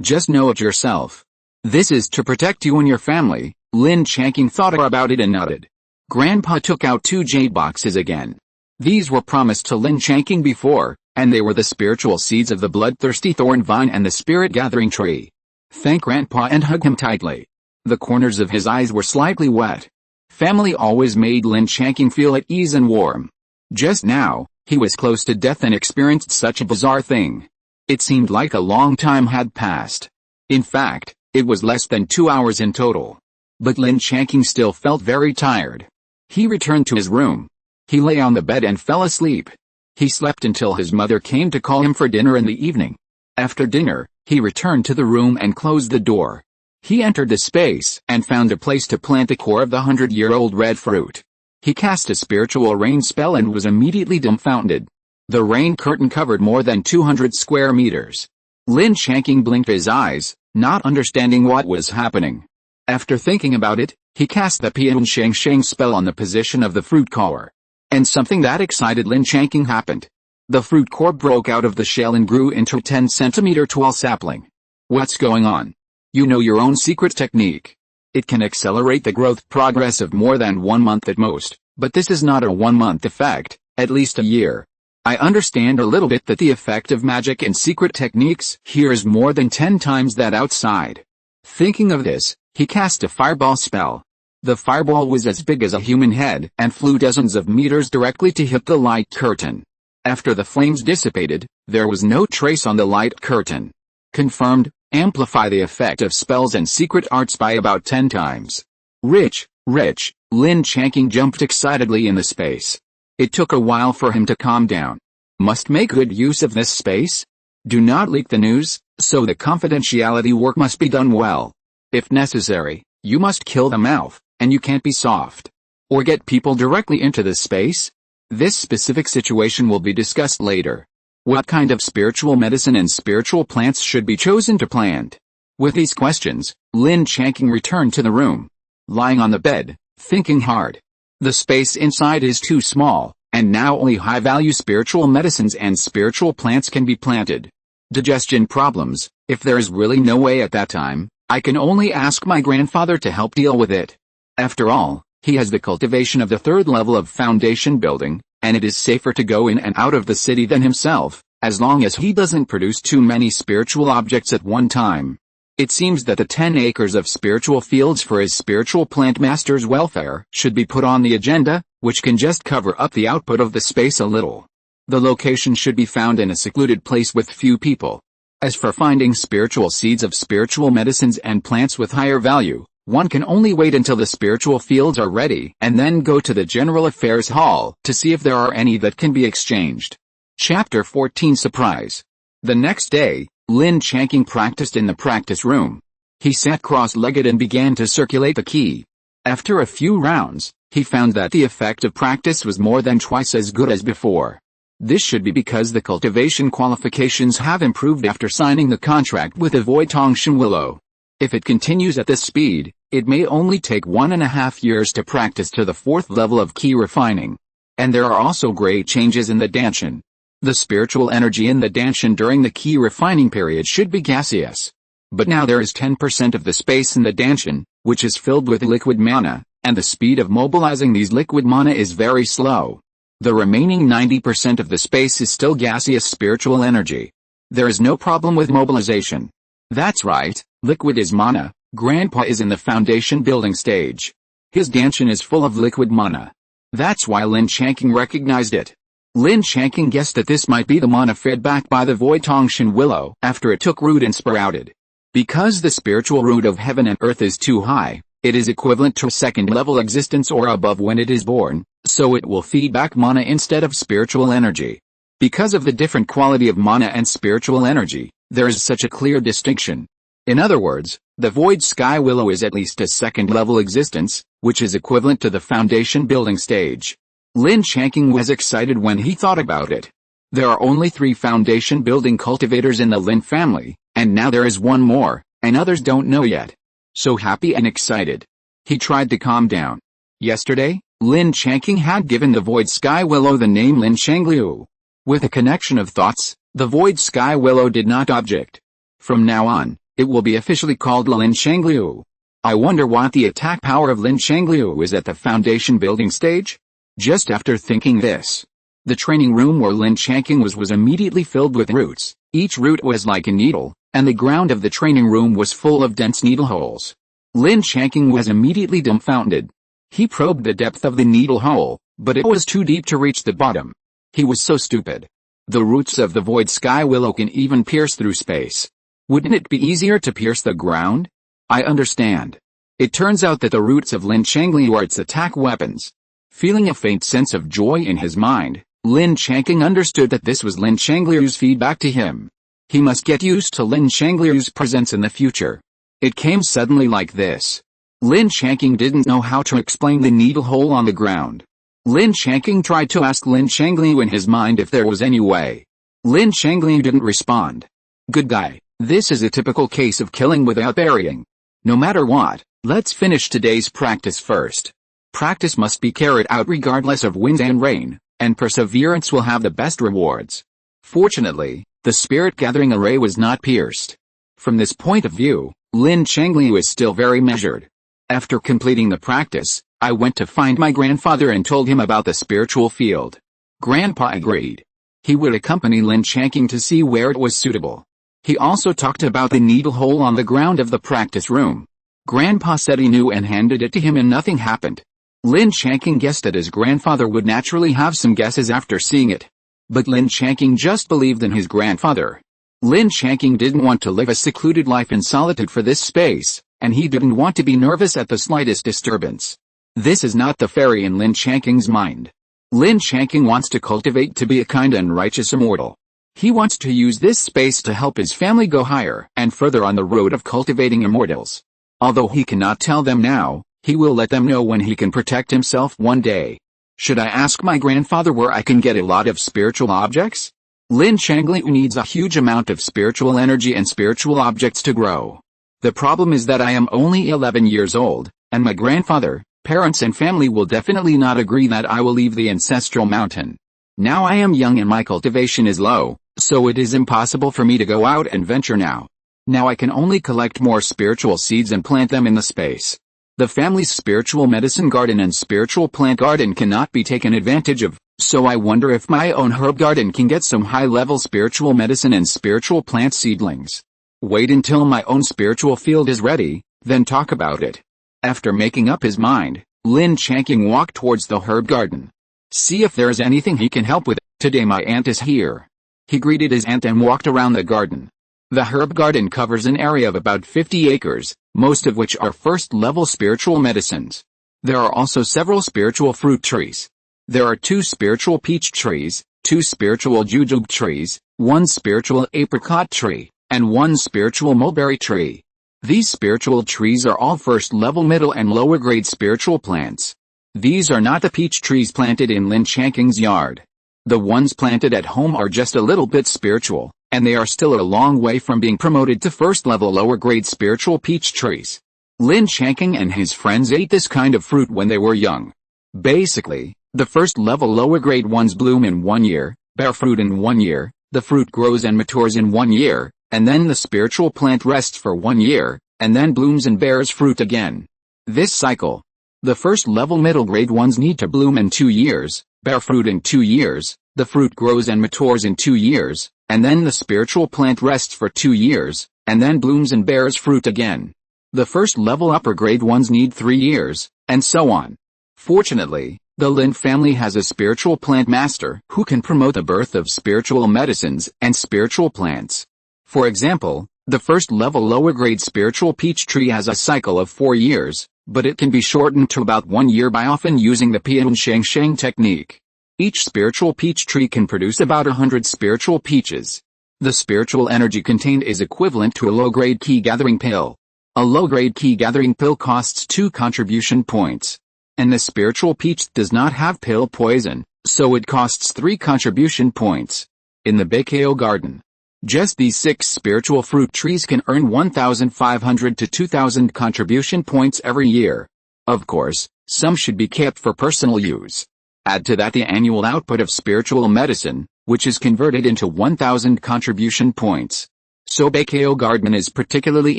just know it yourself. This is to protect you and your family. Lin Changqing thought about it and nodded. Grandpa took out 2 jade boxes again. These were promised to Lin Changqing before, and they were the spiritual seeds of the bloodthirsty thorn vine and the spirit gathering tree. Thank Grandpa and hug him tightly. The corners of his eyes were slightly wet. Family always made Lin Changqing feel at ease and warm. Just now, he was close to death and experienced such a bizarre thing. It seemed like a long time had passed. In fact, it was less than 2 hours in total. But Lin Changqing still felt very tired. He returned to his room. He lay on the bed and fell asleep. He slept until his mother came to call him for dinner in the evening. After dinner, he returned to the room and closed the door. He entered the space and found a place to plant the core of the 100-year-old red fruit. He cast a spiritual rain spell and was immediately dumbfounded. The rain curtain covered more than 200 square meters. Lin Changqing blinked his eyes, not understanding what was happening. After thinking about it, he cast the Pian Sheng Sheng spell on the position of the fruit core. And something that excited Lin Changqing happened. The fruit core broke out of the shell and grew into a 10-centimeter tall sapling. What's going on? You know your own secret technique. It can accelerate the growth progress of more than 1 month at most, but this is not a 1-month effect, at least a year. I understand a little bit that the effect of magic and secret techniques here is more than 10 times that outside. Thinking of this, he cast a fireball spell. The fireball was as big as a human head and flew dozens of meters directly to hit the light curtain. After the flames dissipated, there was no trace on the light curtain. Confirmed, amplify the effect of spells and secret arts by about 10 times. Rich, Lin Changqing jumped excitedly in the space. It took a while for him to calm down. Must make good use of this space? Do not leak the news, so the confidentiality work must be done well. If necessary, you must kill the mouth, and you can't be soft. Or get people directly into this space? This specific situation will be discussed later. What kind of spiritual medicine and spiritual plants should be chosen to plant? With these questions, Lin Changqing returned to the room. Lying on the bed, thinking hard. The space inside is too small, and now only high-value spiritual medicines and spiritual plants can be planted. Digestion problems, if there is really no way at that time, I can only ask my grandfather to help deal with it. After all, he has the cultivation of the 3rd level of foundation building, and it is safer to go in and out of the city than himself, as long as he doesn't produce too many spiritual objects at one time. It seems that the 10 acres of spiritual fields for his spiritual plant master's welfare should be put on the agenda, which can just cover up the output of the space a little. The location should be found in a secluded place with few people. As for finding spiritual seeds of spiritual medicines and plants with higher value, one can only wait until the spiritual fields are ready and then go to the General Affairs Hall to see if there are any that can be exchanged. Chapter 14 Surprise. The next day, Lin Changqing practiced in the practice room. He sat cross-legged and began to circulate the qi. After a few rounds, he found that the effect of practice was more than twice as good as before. This should be because the cultivation qualifications have improved after signing the contract with the Void Tongshan Willow. If it continues at this speed, it may only take 1.5 years to practice to the 4th level of qi refining. And there are also great changes in the danshan. The spiritual energy in the danshan during the qi refining period should be gaseous. But now there is 10% of the space in the danshan, which is filled with liquid mana, and the speed of mobilizing these liquid mana is very slow. The remaining 90% of the space is still gaseous spiritual energy. There is no problem with mobilization. That's right, liquid is mana. Grandpa is in the foundation building stage. His danshan is full of liquid mana. That's why Lin Changqing recognized it. Lin Changqing guessed that this might be the mana fed back by the Void Tongshan Willow after it took root and sprouted. Because the spiritual root of heaven and earth is too high, it is equivalent to a second-level existence or above when it is born, so it will feed back mana instead of spiritual energy. Because of the different quality of mana and spiritual energy, there is such a clear distinction. In other words, the Void Sky Willow is at least a second-level existence, which is equivalent to the foundation building stage. Lin Changqing was excited when he thought about it. There are only 3 foundation building cultivators in the Lin family, and now there is one more, and others don't know yet. So happy and excited. He tried to calm down. Yesterday, Lin Changqing had given the Void Sky Willow the name Lin Changliu. With a connection of thoughts, the Void Sky Willow did not object. From now on, it will be officially called Lin Changliu. I wonder what the attack power of Lin Changliu is at the foundation building stage? Just after thinking this, the training room where Lin Changqing was immediately filled with roots. Each root was like a needle, and the ground of the training room was full of dense needle holes. Lin Changqing was immediately dumbfounded. He probed the depth of the needle hole, but it was too deep to reach the bottom. He was so stupid. The roots of the Void Sky Willow can even pierce through space. Wouldn't it be easier to pierce the ground? I understand. It turns out that the roots of Lin Changliu are its attack weapons. Feeling a faint sense of joy in his mind, Lin Changqing understood that this was Lin Changliu's feedback to him. He must get used to Lin Changliu's presence in the future. It came suddenly like this. Lin Changqing didn't know how to explain the needle hole on the ground. Lin Changqing tried to ask Lin Changliu in his mind if there was any way. Lin Changliu didn't respond. Good guy, this is a typical case of killing without burying. No matter what, let's finish today's practice first. Practice must be carried out regardless of wind and rain, and perseverance will have the best rewards. Fortunately, the spirit gathering array was not pierced. From this point of view, Lin Changliu is still very measured. After completing the practice, I went to find my grandfather and told him about the spiritual field. Grandpa agreed. He would accompany Lin Changqing to see where it was suitable. He also talked about the needle hole on the ground of the practice room. Grandpa said he knew and handed it to him and nothing happened. Lin Changqing guessed that his grandfather would naturally have some guesses after seeing it. But Lin Changqing just believed in his grandfather. Lin Changqing didn't want to live a secluded life in solitude for this space, and he didn't want to be nervous at the slightest disturbance. This is not the fairy in Lin Changqing's mind. Lin Changqing wants to cultivate to be a kind and righteous immortal. He wants to use this space to help his family go higher and further on the road of cultivating immortals. Although he cannot tell them now, he will let them know when he can protect himself one day. Should I ask my grandfather where I can get a lot of spiritual objects? Lin Changliu needs a huge amount of spiritual energy and spiritual objects to grow. The problem is that I am only 11 years old, and my grandfather, parents and family will definitely not agree that I will leave the ancestral mountain. Now I am young and my cultivation is low, so it is impossible for me to go out and venture now. Now I can only collect more spiritual seeds and plant them in the space. The family's spiritual medicine garden and spiritual plant garden cannot be taken advantage of, So I wonder if my own herb garden can get some high-level spiritual medicine and spiritual plant seedlings. Wait until my own spiritual field is ready, then talk about it. After making up his mind, Lin Changqing walked towards the herb garden. See if there's anything he can help with. Today my aunt is here. He greeted his aunt and walked around the garden. The herb garden covers an area of about 50 acres, most of which are first-level spiritual medicines. There are also several spiritual fruit trees. There are 2 spiritual peach trees, 2 spiritual jujube trees, 1 spiritual apricot tree, and 1 spiritual mulberry tree. These spiritual trees are all first-level, middle and lower-grade spiritual plants. These are not the peach trees planted in Lin Changqing's yard. The ones planted at home are just a little bit spiritual, and they are still a long way from being promoted to first-level lower-grade spiritual peach trees. Lin Changqing and his friends ate this kind of fruit when they were young. Basically, the first-level lower-grade ones bloom in 1 year, bear fruit in 1 year, the fruit grows and matures in 1 year, and then the spiritual plant rests for 1 year, and then blooms and bears fruit again. This cycle. The first-level middle-grade ones need to bloom in 2 years, bear fruit in 2 years, the fruit grows and matures in 2 years, and then the spiritual plant rests for 2 years, and then blooms and bears fruit again. The first-level upper-grade ones need 3 years, and so on. Fortunately, the Lin family has a spiritual plant master who can promote the birth of spiritual medicines and spiritual plants. For example, the first-level lower-grade spiritual peach tree has a cycle of 4 years, but it can be shortened to about 1 year by often using the Lin Changqing technique. Each spiritual peach tree can produce about 100 spiritual peaches. The spiritual energy contained is equivalent to a low-grade key-gathering pill. A low-grade key-gathering pill costs 2 contribution points. And the spiritual peach does not have pill poison, so it costs 3 contribution points. In the Baikao garden, just these 6 spiritual fruit trees can earn 1,500 to 2,000 contribution points every year. Of course, some should be kept for personal use. Add to that the annual output of spiritual medicine, which is converted into 1,000 contribution points. So Baikao garden is particularly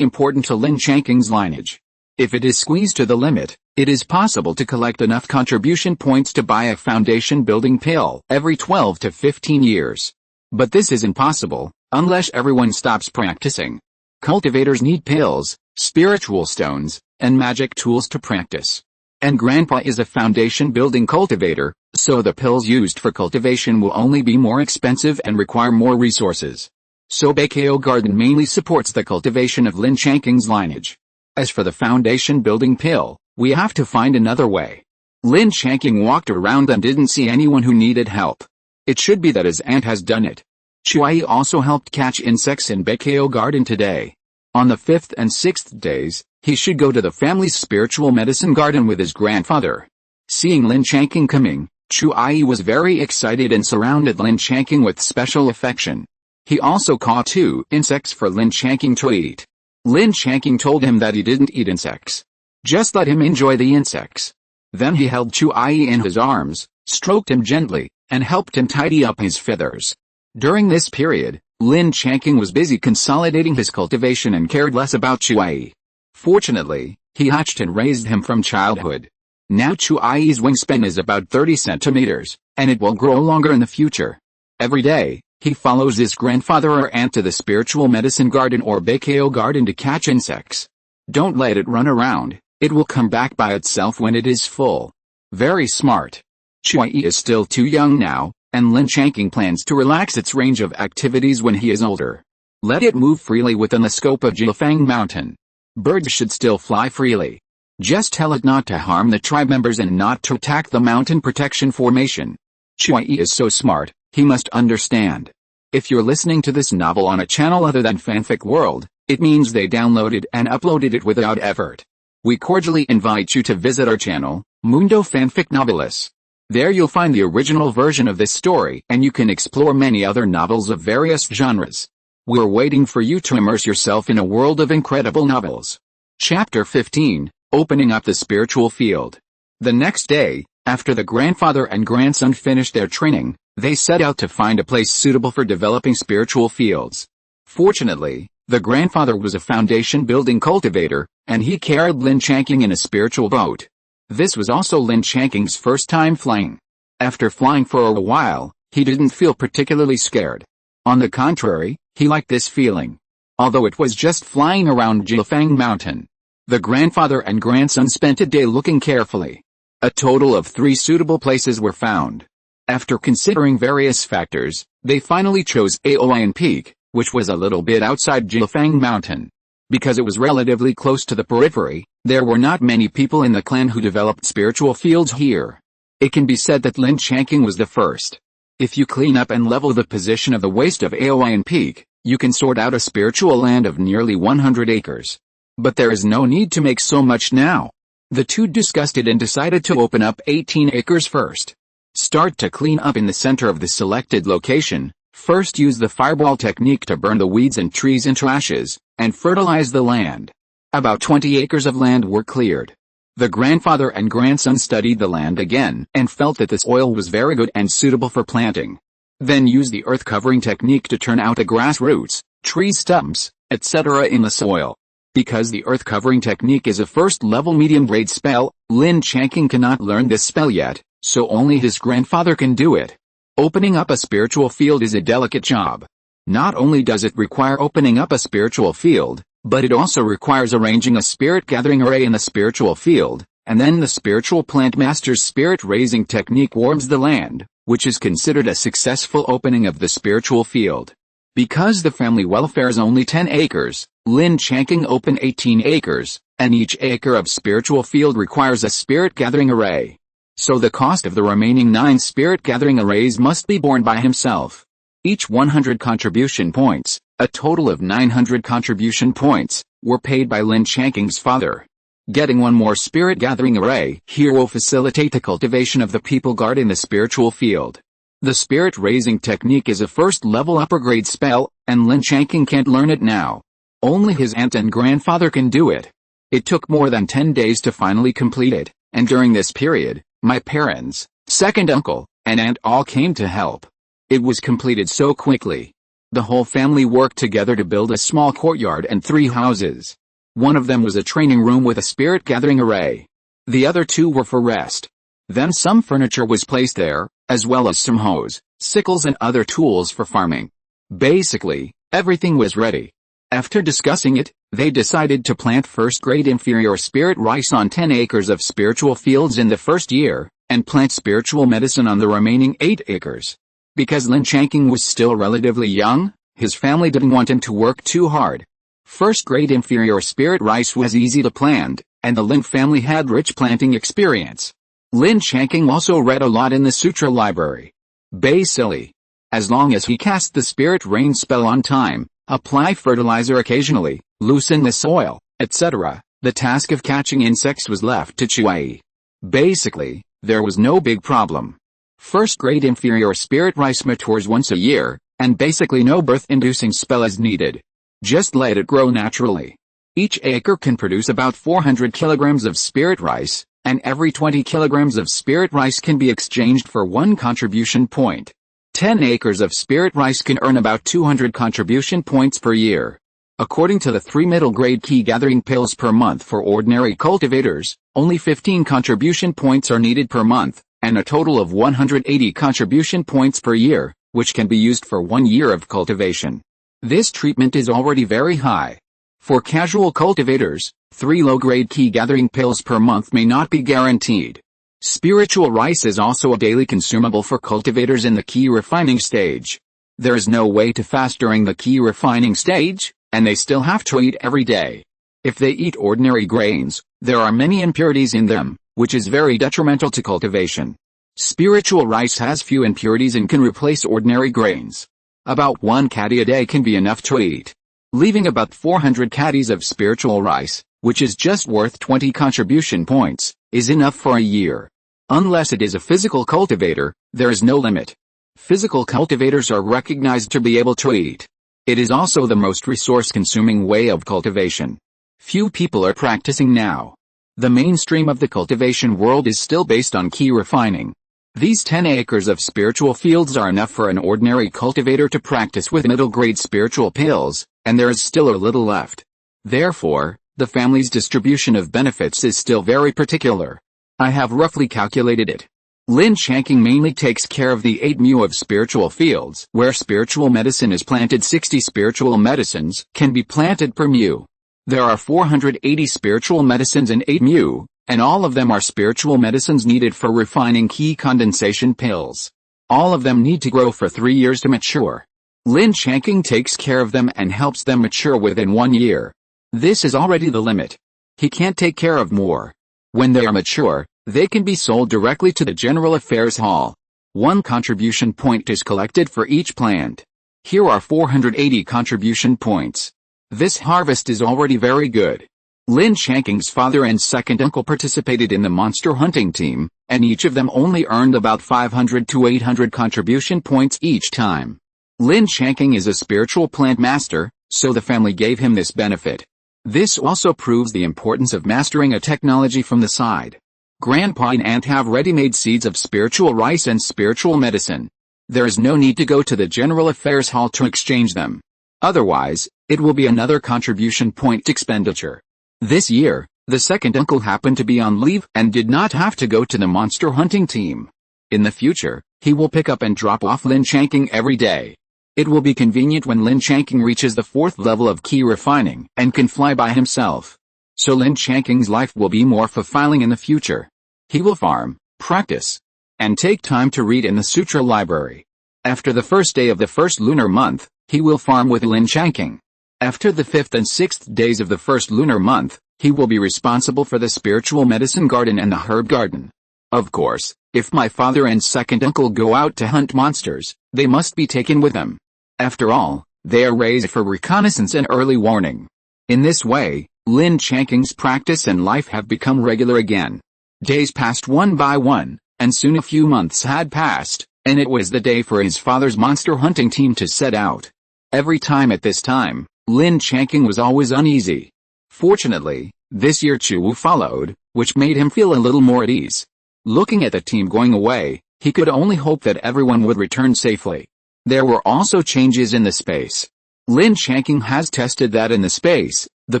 important to Lin Changqing's lineage. If it is squeezed to the limit, it is possible to collect enough contribution points to buy a foundation-building pill every 12 to 15 years. But this is impossible, unless everyone stops practicing. Cultivators need pills, spiritual stones, and magic tools to practice. And Grandpa is a foundation-building cultivator, so the pills used for cultivation will only be more expensive and require more resources. So Baikao garden mainly supports the cultivation of Lin Changqing's lineage. As for the foundation-building pill, we have to find another way. Lin Changqing walked around and didn't see anyone who needed help. It should be that his aunt has done it. Chuai also helped catch insects in Baikao garden today. On the 5th and 6th days, he should go to the family's spiritual medicine garden with his grandfather. Seeing Lin Changqing coming, Chuai was very excited and surrounded Lin Changqing with special affection. He also caught 2 insects for Lin Changqing to eat. Lin Changqing told him that he didn't eat insects. Just let him enjoy the insects. Then he held Chuai in his arms, stroked him gently, and helped him tidy up his feathers. During this period, Lin Changqing was busy consolidating his cultivation and cared less about Chuai. Fortunately, he hatched and raised him from childhood. Now Chuai's wingspan is about 30 centimeters, and it will grow longer in the future. Every day, he follows his grandfather or aunt to the spiritual medicine garden or Baikao garden to catch insects. Don't let it run around, it will come back by itself when it is full. Very smart. Chuai is still too young now, and Lin Changqing plans to relax its range of activities when he is older. Let it move freely within the scope of Jiufeng Mountain. Birds should still fly freely. Just tell it not to harm the tribe members and not to attack the mountain protection formation. Chuai is so smart, he must understand. If you're listening to this novel on a channel other than Fanfic World, it means they downloaded and uploaded it without effort. We cordially invite you to visit our channel, Mundo Fanfic Novelis. There you'll find the original version of this story and you can explore many other novels of various genres. We're waiting for you to immerse yourself in a world of incredible novels. Chapter 15, Opening Up the Spiritual Field. The next day, after the grandfather and grandson finished their training, they set out to find a place suitable for developing spiritual fields. Fortunately, the grandfather was a foundation-building cultivator, and he carried Lin Changqing in a spiritual boat. This was also Lin Changqing's first time flying. After flying for a while, he didn't feel particularly scared. On the contrary, he liked this feeling. Although it was just flying around Jiufeng Mountain. The grandfather and grandson spent a day looking carefully. A total of 3 suitable places were found. After considering various factors, they finally chose Aoyan Peak, which was a little bit outside Jiufeng Mountain. Because it was relatively close to the periphery, there were not many people in the clan who developed spiritual fields here. It can be said that Lin Changqing was the first. If you clean up and level the position of the waste of Aoyan Peak, you can sort out a spiritual land of nearly 100 acres. But there is no need to make so much now. The two discussed it and decided to open up 18 acres first. Start to clean up in the center of the selected location. First use the fireball technique to burn the weeds and trees into ashes, and fertilize the land. About 20 acres of land were cleared. The grandfather and grandson studied the land again and felt that the soil was very good and suitable for planting. Then use the earth covering technique to turn out the grass roots, tree stumps, etc. in the soil. Because the earth covering technique is a first level medium grade spell, Lin Changqing cannot learn this spell yet, so only his grandfather can do it. Opening up a spiritual field is a delicate job. Not only does it require opening up a spiritual field, but it also requires arranging a spirit gathering array in the spiritual field, and then the spiritual plant master's spirit raising technique warms the land, which is considered a successful opening of the spiritual field. Because the family welfare is only 10 acres, Lin Changqing opened 18 acres, and each acre of spiritual field requires a spirit gathering array. So the cost of the remaining 9 spirit gathering arrays must be borne by himself. Each 100 contribution points, a total of 900 contribution points, were paid by Lin Changqing's father. Getting one more spirit gathering array here will facilitate the cultivation of the people guarding the spiritual field. The spirit raising technique is a first level upper grade spell, and Lin Changqing can't learn it now. Only his aunt and grandfather can do it. It took more than 10 days to finally complete it, and during this period, my parents, second uncle, and aunt all came to help. It was completed so quickly. The whole family worked together to build a small courtyard and 3 houses. One of them was a training room with a spirit gathering array. The other 2 were for rest. Then some furniture was placed there, as well as some hoes, sickles and other tools for farming. Basically, everything was ready. After discussing it, they decided to plant first-grade inferior spirit rice on 10 acres of spiritual fields in the first year, and plant spiritual medicine on the remaining 8 acres. Because Lin Changqing was still relatively young, his family didn't want him to work too hard. First-grade inferior spirit rice was easy to plant, and the Lin family had rich planting experience. Lin Changqing also read a lot in the sutra library. Basically, as long as he cast the spirit rain spell on time, apply fertilizer occasionally, loosen the soil, etc., the task of catching insects was left to Chui. Basically, there was no big problem. First-grade inferior spirit rice matures once a year, and basically no birth-inducing spell is needed. Just let it grow naturally. Each acre can produce about 400 kilograms of spirit rice, and every 20 kilograms of spirit rice can be exchanged for 1 contribution point. 10 acres of spirit rice can earn about 200 contribution points per year. According to the 3 middle-grade key gathering pills per month for ordinary cultivators, only 15 contribution points are needed per month, and a total of 180 contribution points per year, which can be used for 1 year of cultivation. This treatment is already very high. For casual cultivators, 3 low-grade key gathering pills per month may not be guaranteed. Spiritual rice is also a daily consumable for cultivators in the key refining stage. There is no way to fast during the key refining stage, and they still have to eat every day. If they eat ordinary grains, there are many impurities in them, which is very detrimental to cultivation. Spiritual rice has few impurities and can replace ordinary grains. About 1 caddy a day can be enough to eat. Leaving about 400 caddies of spiritual rice, which is just worth 20 contribution points, is enough for a year. Unless it is a physical cultivator, there is no limit. Physical cultivators are recognized to be able to eat. It is also the most resource-consuming way of cultivation. Few people are practicing now. The mainstream of the cultivation world is still based on key refining. These 10 acres of spiritual fields are enough for an ordinary cultivator to practice with middle-grade spiritual pills, and there is still a little left. Therefore, the family's distribution of benefits is still very particular. I have roughly calculated it. Lin Changqing mainly takes care of the 8 mu of spiritual fields, where spiritual medicine is planted. 60 spiritual medicines can be planted per mu. There are 480 spiritual medicines in 8 mu, and all of them are spiritual medicines needed for refining key condensation pills. All of them need to grow for 3 years to mature. Lin Changqing takes care of them and helps them mature within 1 year. This is already the limit. He can't take care of more. When they are mature, they can be sold directly to the General Affairs Hall. 1 contribution point is collected for each plant. Here are 480 contribution points. This harvest is already very good. Lin Changqing's father and second uncle participated in the monster hunting team, and each of them only earned about 500 to 800 contribution points each time. Lin Changqing is a spiritual plant master, so the family gave him this benefit. This also proves the importance of mastering a technology from the side. Grandpa and aunt have ready-made seeds of spiritual rice and spiritual medicine. There is no need to go to the General Affairs Hall to exchange them. Otherwise, it will be another contribution point expenditure. This year, the second uncle happened to be on leave and did not have to go to the monster hunting team. In the future, he will pick up and drop off Lin Changqing every day. It will be convenient when Lin Changqing reaches the 4th level of key refining and can fly by himself. So Lin Changqing's life will be more fulfilling in the future. He will farm, practice, and take time to read in the sutra library. After the first day of the first lunar month, he will farm with Lin Changqing. After the 5th and 6th days of the first lunar month, he will be responsible for the spiritual medicine garden and the herb garden. Of course, if my father and second uncle go out to hunt monsters, they must be taken with them. After all, they are raised for reconnaissance and early warning. In this way, Lin Changqing's practice and life have become regular again. Days passed one by one, and soon a few months had passed, and it was the day for his father's monster hunting team to set out. Every time at this time, Lin Changqing was always uneasy. Fortunately, this year Chu followed, which made him feel a little more at ease. Looking at the team going away, he could only hope that everyone would return safely. There were also changes in the space. Lin Changqing has tested that in the space, the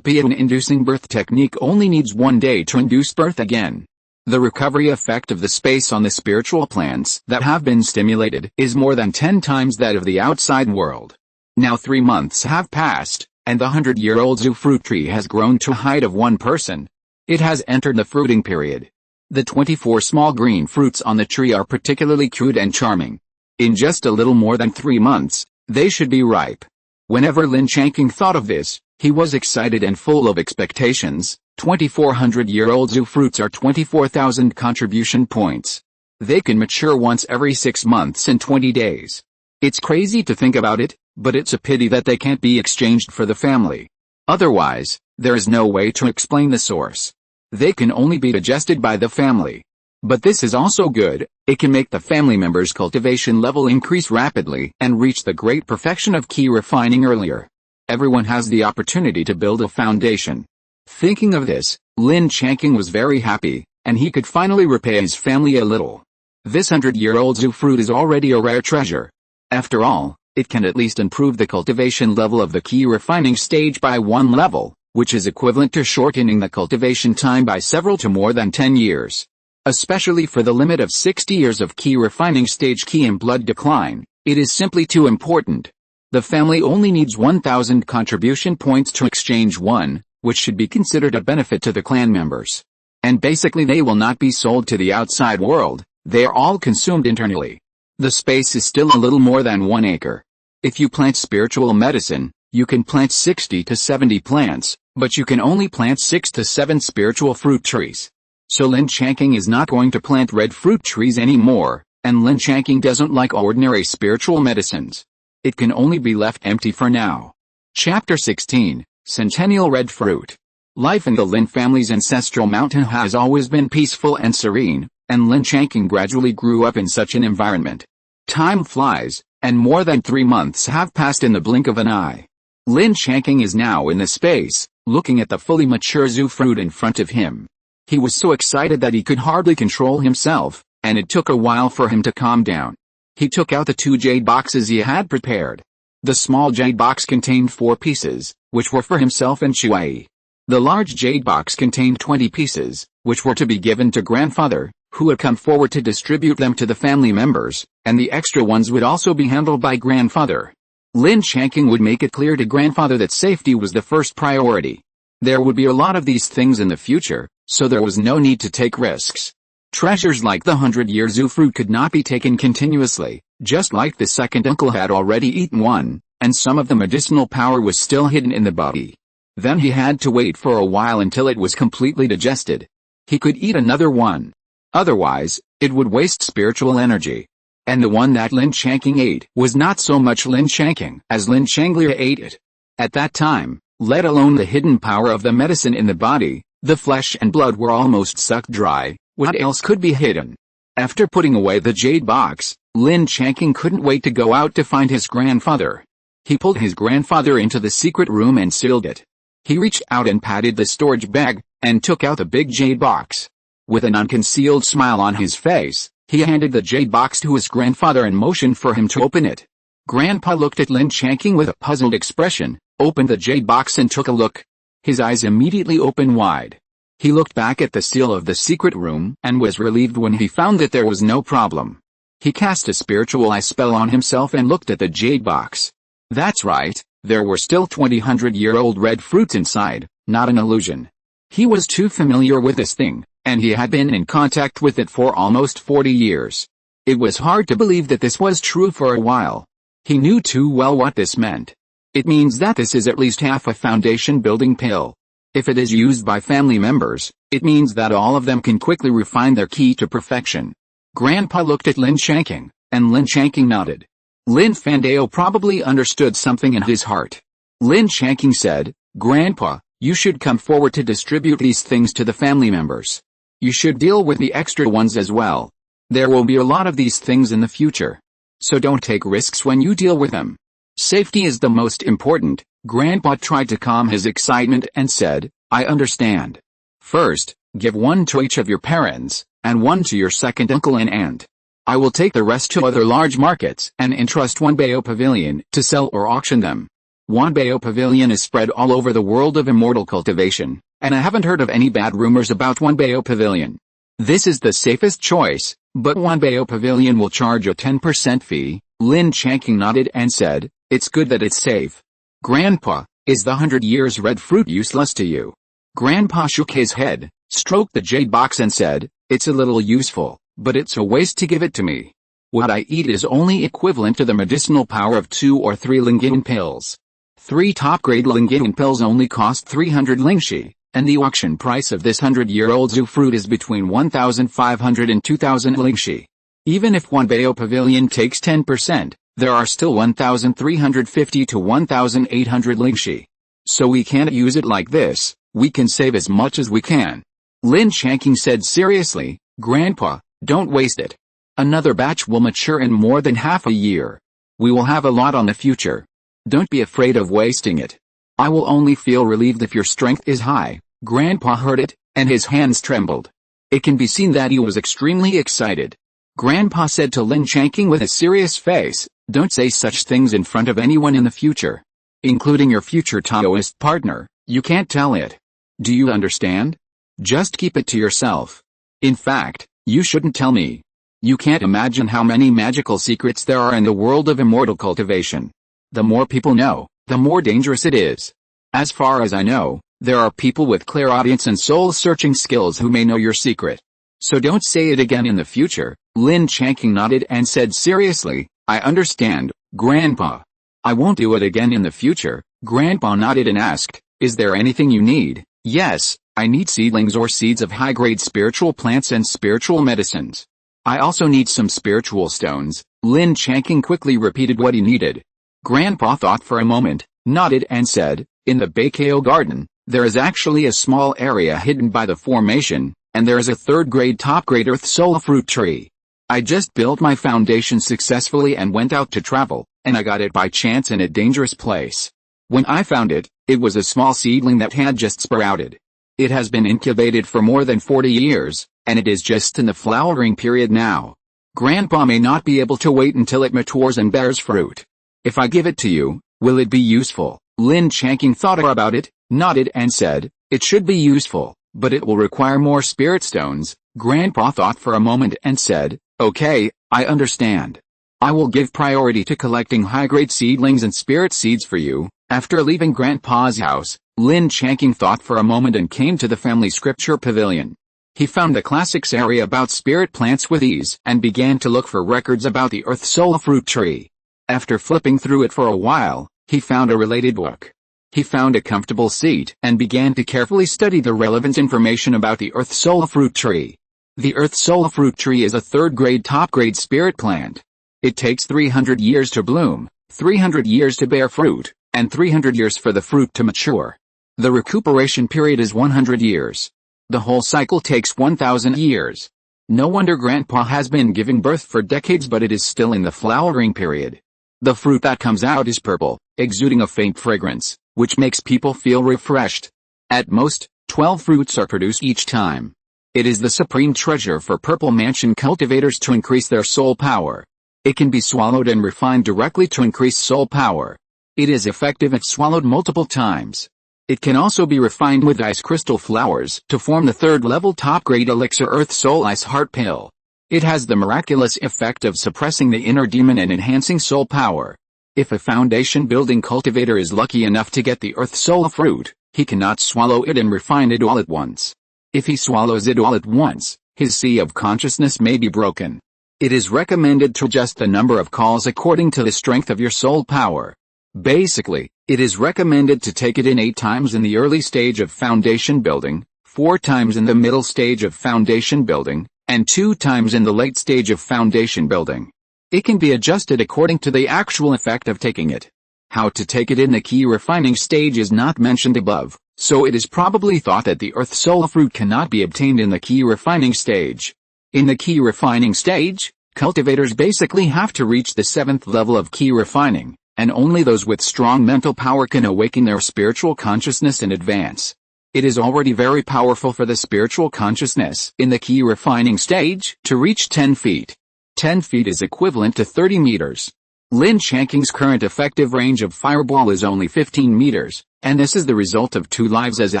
pian-inducing birth technique only needs 1 day to induce birth again. The recovery effect of the space on the spiritual plants that have been stimulated is more than 10 times that of the outside world. Now 3 months have passed, and the 100-year-old Zhu fruit tree has grown to a height of 1 person. It has entered the fruiting period. The 24 small green fruits on the tree are particularly cute and charming. In just a little more than 3 months, they should be ripe. Whenever Lin Changqing thought of this, he was excited and full of expectations. 2400-year-old Zhu fruits are 24,000 contribution points. They can mature once every 6 months and 20 days. It's crazy to think about it, but it's a pity that they can't be exchanged for the family. Otherwise, there is no way to explain the source. They can only be digested by the family. But this is also good, it can make the family members' cultivation level increase rapidly and reach the great perfection of key refining earlier. Everyone has the opportunity to build a foundation. Thinking of this, Lin Changqing was very happy, and he could finally repay his family a little. This 100-year-old Zhu fruit is already a rare treasure. After all, it can at least improve the cultivation level of the key refining stage by 1 level, which is equivalent to shortening the cultivation time by several to more than 10 years. Especially for the limit of 60 years of key refining stage key and blood decline, it is simply too important. The family only needs 1,000 contribution points to exchange 1, which should be considered a benefit to the clan members. And basically they will not be sold to the outside world, they are all consumed internally. The space is still a little more than 1 acre. If you plant spiritual medicine, you can plant 60 to 70 plants, but you can only plant 6 to 7 spiritual fruit trees. So Lin Changqing is not going to plant red fruit trees anymore, and Lin Changqing doesn't like ordinary spiritual medicines. It can only be left empty for now. Chapter 16, Centennial Red Fruit. Life in the Lin family's ancestral mountain has always been peaceful and serene, and Lin Changqing gradually grew up in such an environment. Time flies, and more than 3 months have passed in the blink of an eye. Lin Changqing is now in the space, looking at the fully mature Zhu fruit in front of him. He was so excited that he could hardly control himself, and it took a while for him to calm down. He took out the 2 jade boxes he had prepared. The small jade box contained 4 pieces, which were for himself and Shuai. The large jade box contained 20 pieces, which were to be given to grandfather, who would come forward to distribute them to the family members, and the extra ones would also be handled by grandfather. Lin Changqing would make it clear to grandfather that safety was the first priority. There would be a lot of these things in the future, so there was no need to take risks. Treasures like the 100-year zoo fruit could not be taken continuously, just like the second uncle had already eaten one, and some of the medicinal power was still hidden in the body. Then he had to wait for a while until it was completely digested. He could eat another one. Otherwise, it would waste spiritual energy. And the one that Lin Changqing ate was not so much Lin Changqing as Lin Changlia ate it. At that time, let alone the hidden power of the medicine in the body, the flesh and blood were almost sucked dry. What else could be hidden? After putting away the jade box, Lin Changqing couldn't wait to go out to find his grandfather. He pulled his grandfather into the secret room and sealed it. He reached out and patted the storage bag, and took out the big jade box. With an unconcealed smile on his face, he handed the jade box to his grandfather and motioned for him to open it. Grandpa looked at Lin Changqing with a puzzled expression, opened the jade box and took a look. His eyes immediately opened wide. He looked back at the seal of the secret room and was relieved when he found that there was no problem. He cast a spiritual eye spell on himself and looked at the jade box. That's right, there were still 100-year-old red fruits inside, not an illusion. He was too familiar with this thing, and he had been in contact with it for almost 40 years. It was hard to believe that this was true for a while. He knew too well what this meant. It means that this is at least half a foundation-building pill. If it is used by family members, it means that all of them can quickly refine their key to perfection. Grandpa looked at Lin Changqing, and Lin Changqing nodded. Lin Fandao probably understood something in his heart. Lin Changqing said, "Grandpa, you should come forward to distribute these things to the family members. You should deal with the extra ones as well. There will be a lot of these things in the future. So don't take risks when you deal with them. Safety is the most important." Grandpa tried to calm his excitement and said, "I understand. First, give one to each of your parents, and one to your second uncle and aunt. I will take the rest to other large markets and entrust Wanbao Pavilion to sell or auction them. Wanbao Pavilion is spread all over the world of immortal cultivation, and I haven't heard of any bad rumors about Wanbao Pavilion. This is the safest choice, but Wanbao Pavilion will charge a 10% fee." Lin Changqing nodded and said, "It's good that it's safe." "Grandpa, is the 100 years red fruit useless to you?" Grandpa shook his head, stroked the jade box and said, "It's a little useful, but it's a waste to give it to me. What I eat is only equivalent to the medicinal power of 2 or 3 Lingyin pills. 3 top-grade Lingyin pills only cost 300 lingxi, and the auction price of this 100-year-old zoo fruit is between 1,500 and 2,000 lingxi. Even if Wanbao Pavilion takes 10%, there are still 1,350 to 1,800 lingxi. So we can't use it like this, we can save as much as we can." Lin Changqing said seriously, "Grandpa, don't waste it. Another batch will mature in more than half a year. We will have a lot on the future. Don't be afraid of wasting it. I will only feel relieved if your strength is high." Grandpa heard it, and his hands trembled. It can be seen that he was extremely excited. Grandpa said to Lin Changqing with a serious face, "Don't say such things in front of anyone in the future. Including your future Taoist partner, you can't tell it. Do you understand? Just keep it to yourself. In fact, you shouldn't tell me. You can't imagine how many magical secrets there are in the world of immortal cultivation. The more people know, the more dangerous it is. As far as I know, there are people with clairaudience and soul-searching skills who may know your secret. So don't say it again in the future." Lin Changqing nodded and said seriously, "I understand, Grandpa. I won't do it again in the future." Grandpa nodded and asked, "Is there anything you need?" "Yes, I need seedlings or seeds of high-grade spiritual plants and spiritual medicines. I also need some spiritual stones." Lin Changqing quickly repeated what he needed. Grandpa thought for a moment, nodded and said, "In the Baikao garden, there is actually a small area hidden by the formation, and there is a 3rd-grade top-grade earth soul fruit tree. I just built my foundation successfully and went out to travel, and I got it by chance in a dangerous place. When I found it, it was a small seedling that had just sprouted. It has been incubated for more than 40 years, and it is just in the flowering period now. Grandpa may not be able to wait until it matures and bears fruit. If I give it to you, will it be useful?" Lin Changqing thought about it, nodded and said, "It should be useful, but it will require more spirit stones." Grandpa thought for a moment and said, "Okay, I understand. I will give priority to collecting high-grade seedlings and spirit seeds for you." After leaving Grandpa's house, Lin Changqing thought for a moment and came to the family scripture pavilion. He found the classics area about spirit plants with ease and began to look for records about the earth soul fruit tree. After flipping through it for a while, he found a related book. He found a comfortable seat and began to carefully study the relevant information about the earth soul fruit tree. The earth soul fruit tree is a third-grade top-grade spirit plant. It takes 300 years to bloom, 300 years to bear fruit, and 300 years for the fruit to mature. The recuperation period is 100 years. The whole cycle takes 1,000 years. No wonder Grandpa has been giving birth for decades, but it is still in the flowering period. The fruit that comes out is purple, exuding a faint fragrance, which makes people feel refreshed. At most, 12 fruits are produced each time. It is the supreme treasure for Purple Mansion cultivators to increase their soul power. It can be swallowed and refined directly to increase soul power. It is effective if swallowed multiple times. It can also be refined with ice crystal flowers to form the third-level top-grade elixir Earth Soul Ice Heart Pill. It has the miraculous effect of suppressing the inner demon and enhancing soul power. If a foundation-building cultivator is lucky enough to get the Earth Soul fruit, he cannot swallow it and refine it all at once. If he swallows it all at once, his sea of consciousness may be broken. It is recommended to adjust the number of calls according to the strength of your soul power. Basically, it is recommended to take it in 8 times in the early stage of foundation building, 4 times in the middle stage of foundation building, and 2 times in the late stage of foundation building. It can be adjusted according to the actual effect of taking it. How to take it in the key refining stage is not mentioned above, so it is probably thought that the earth soul fruit cannot be obtained in the key refining stage. In the key refining stage, cultivators basically have to reach the 7th level of key refining, and only those with strong mental power can awaken their spiritual consciousness and advance. It is already very powerful for the spiritual consciousness in the key refining stage to reach 10 feet. 10 feet is equivalent to 30 meters. Lin Changqing's current effective range of fireball is only 15 meters, and this is the result of 2 lives as a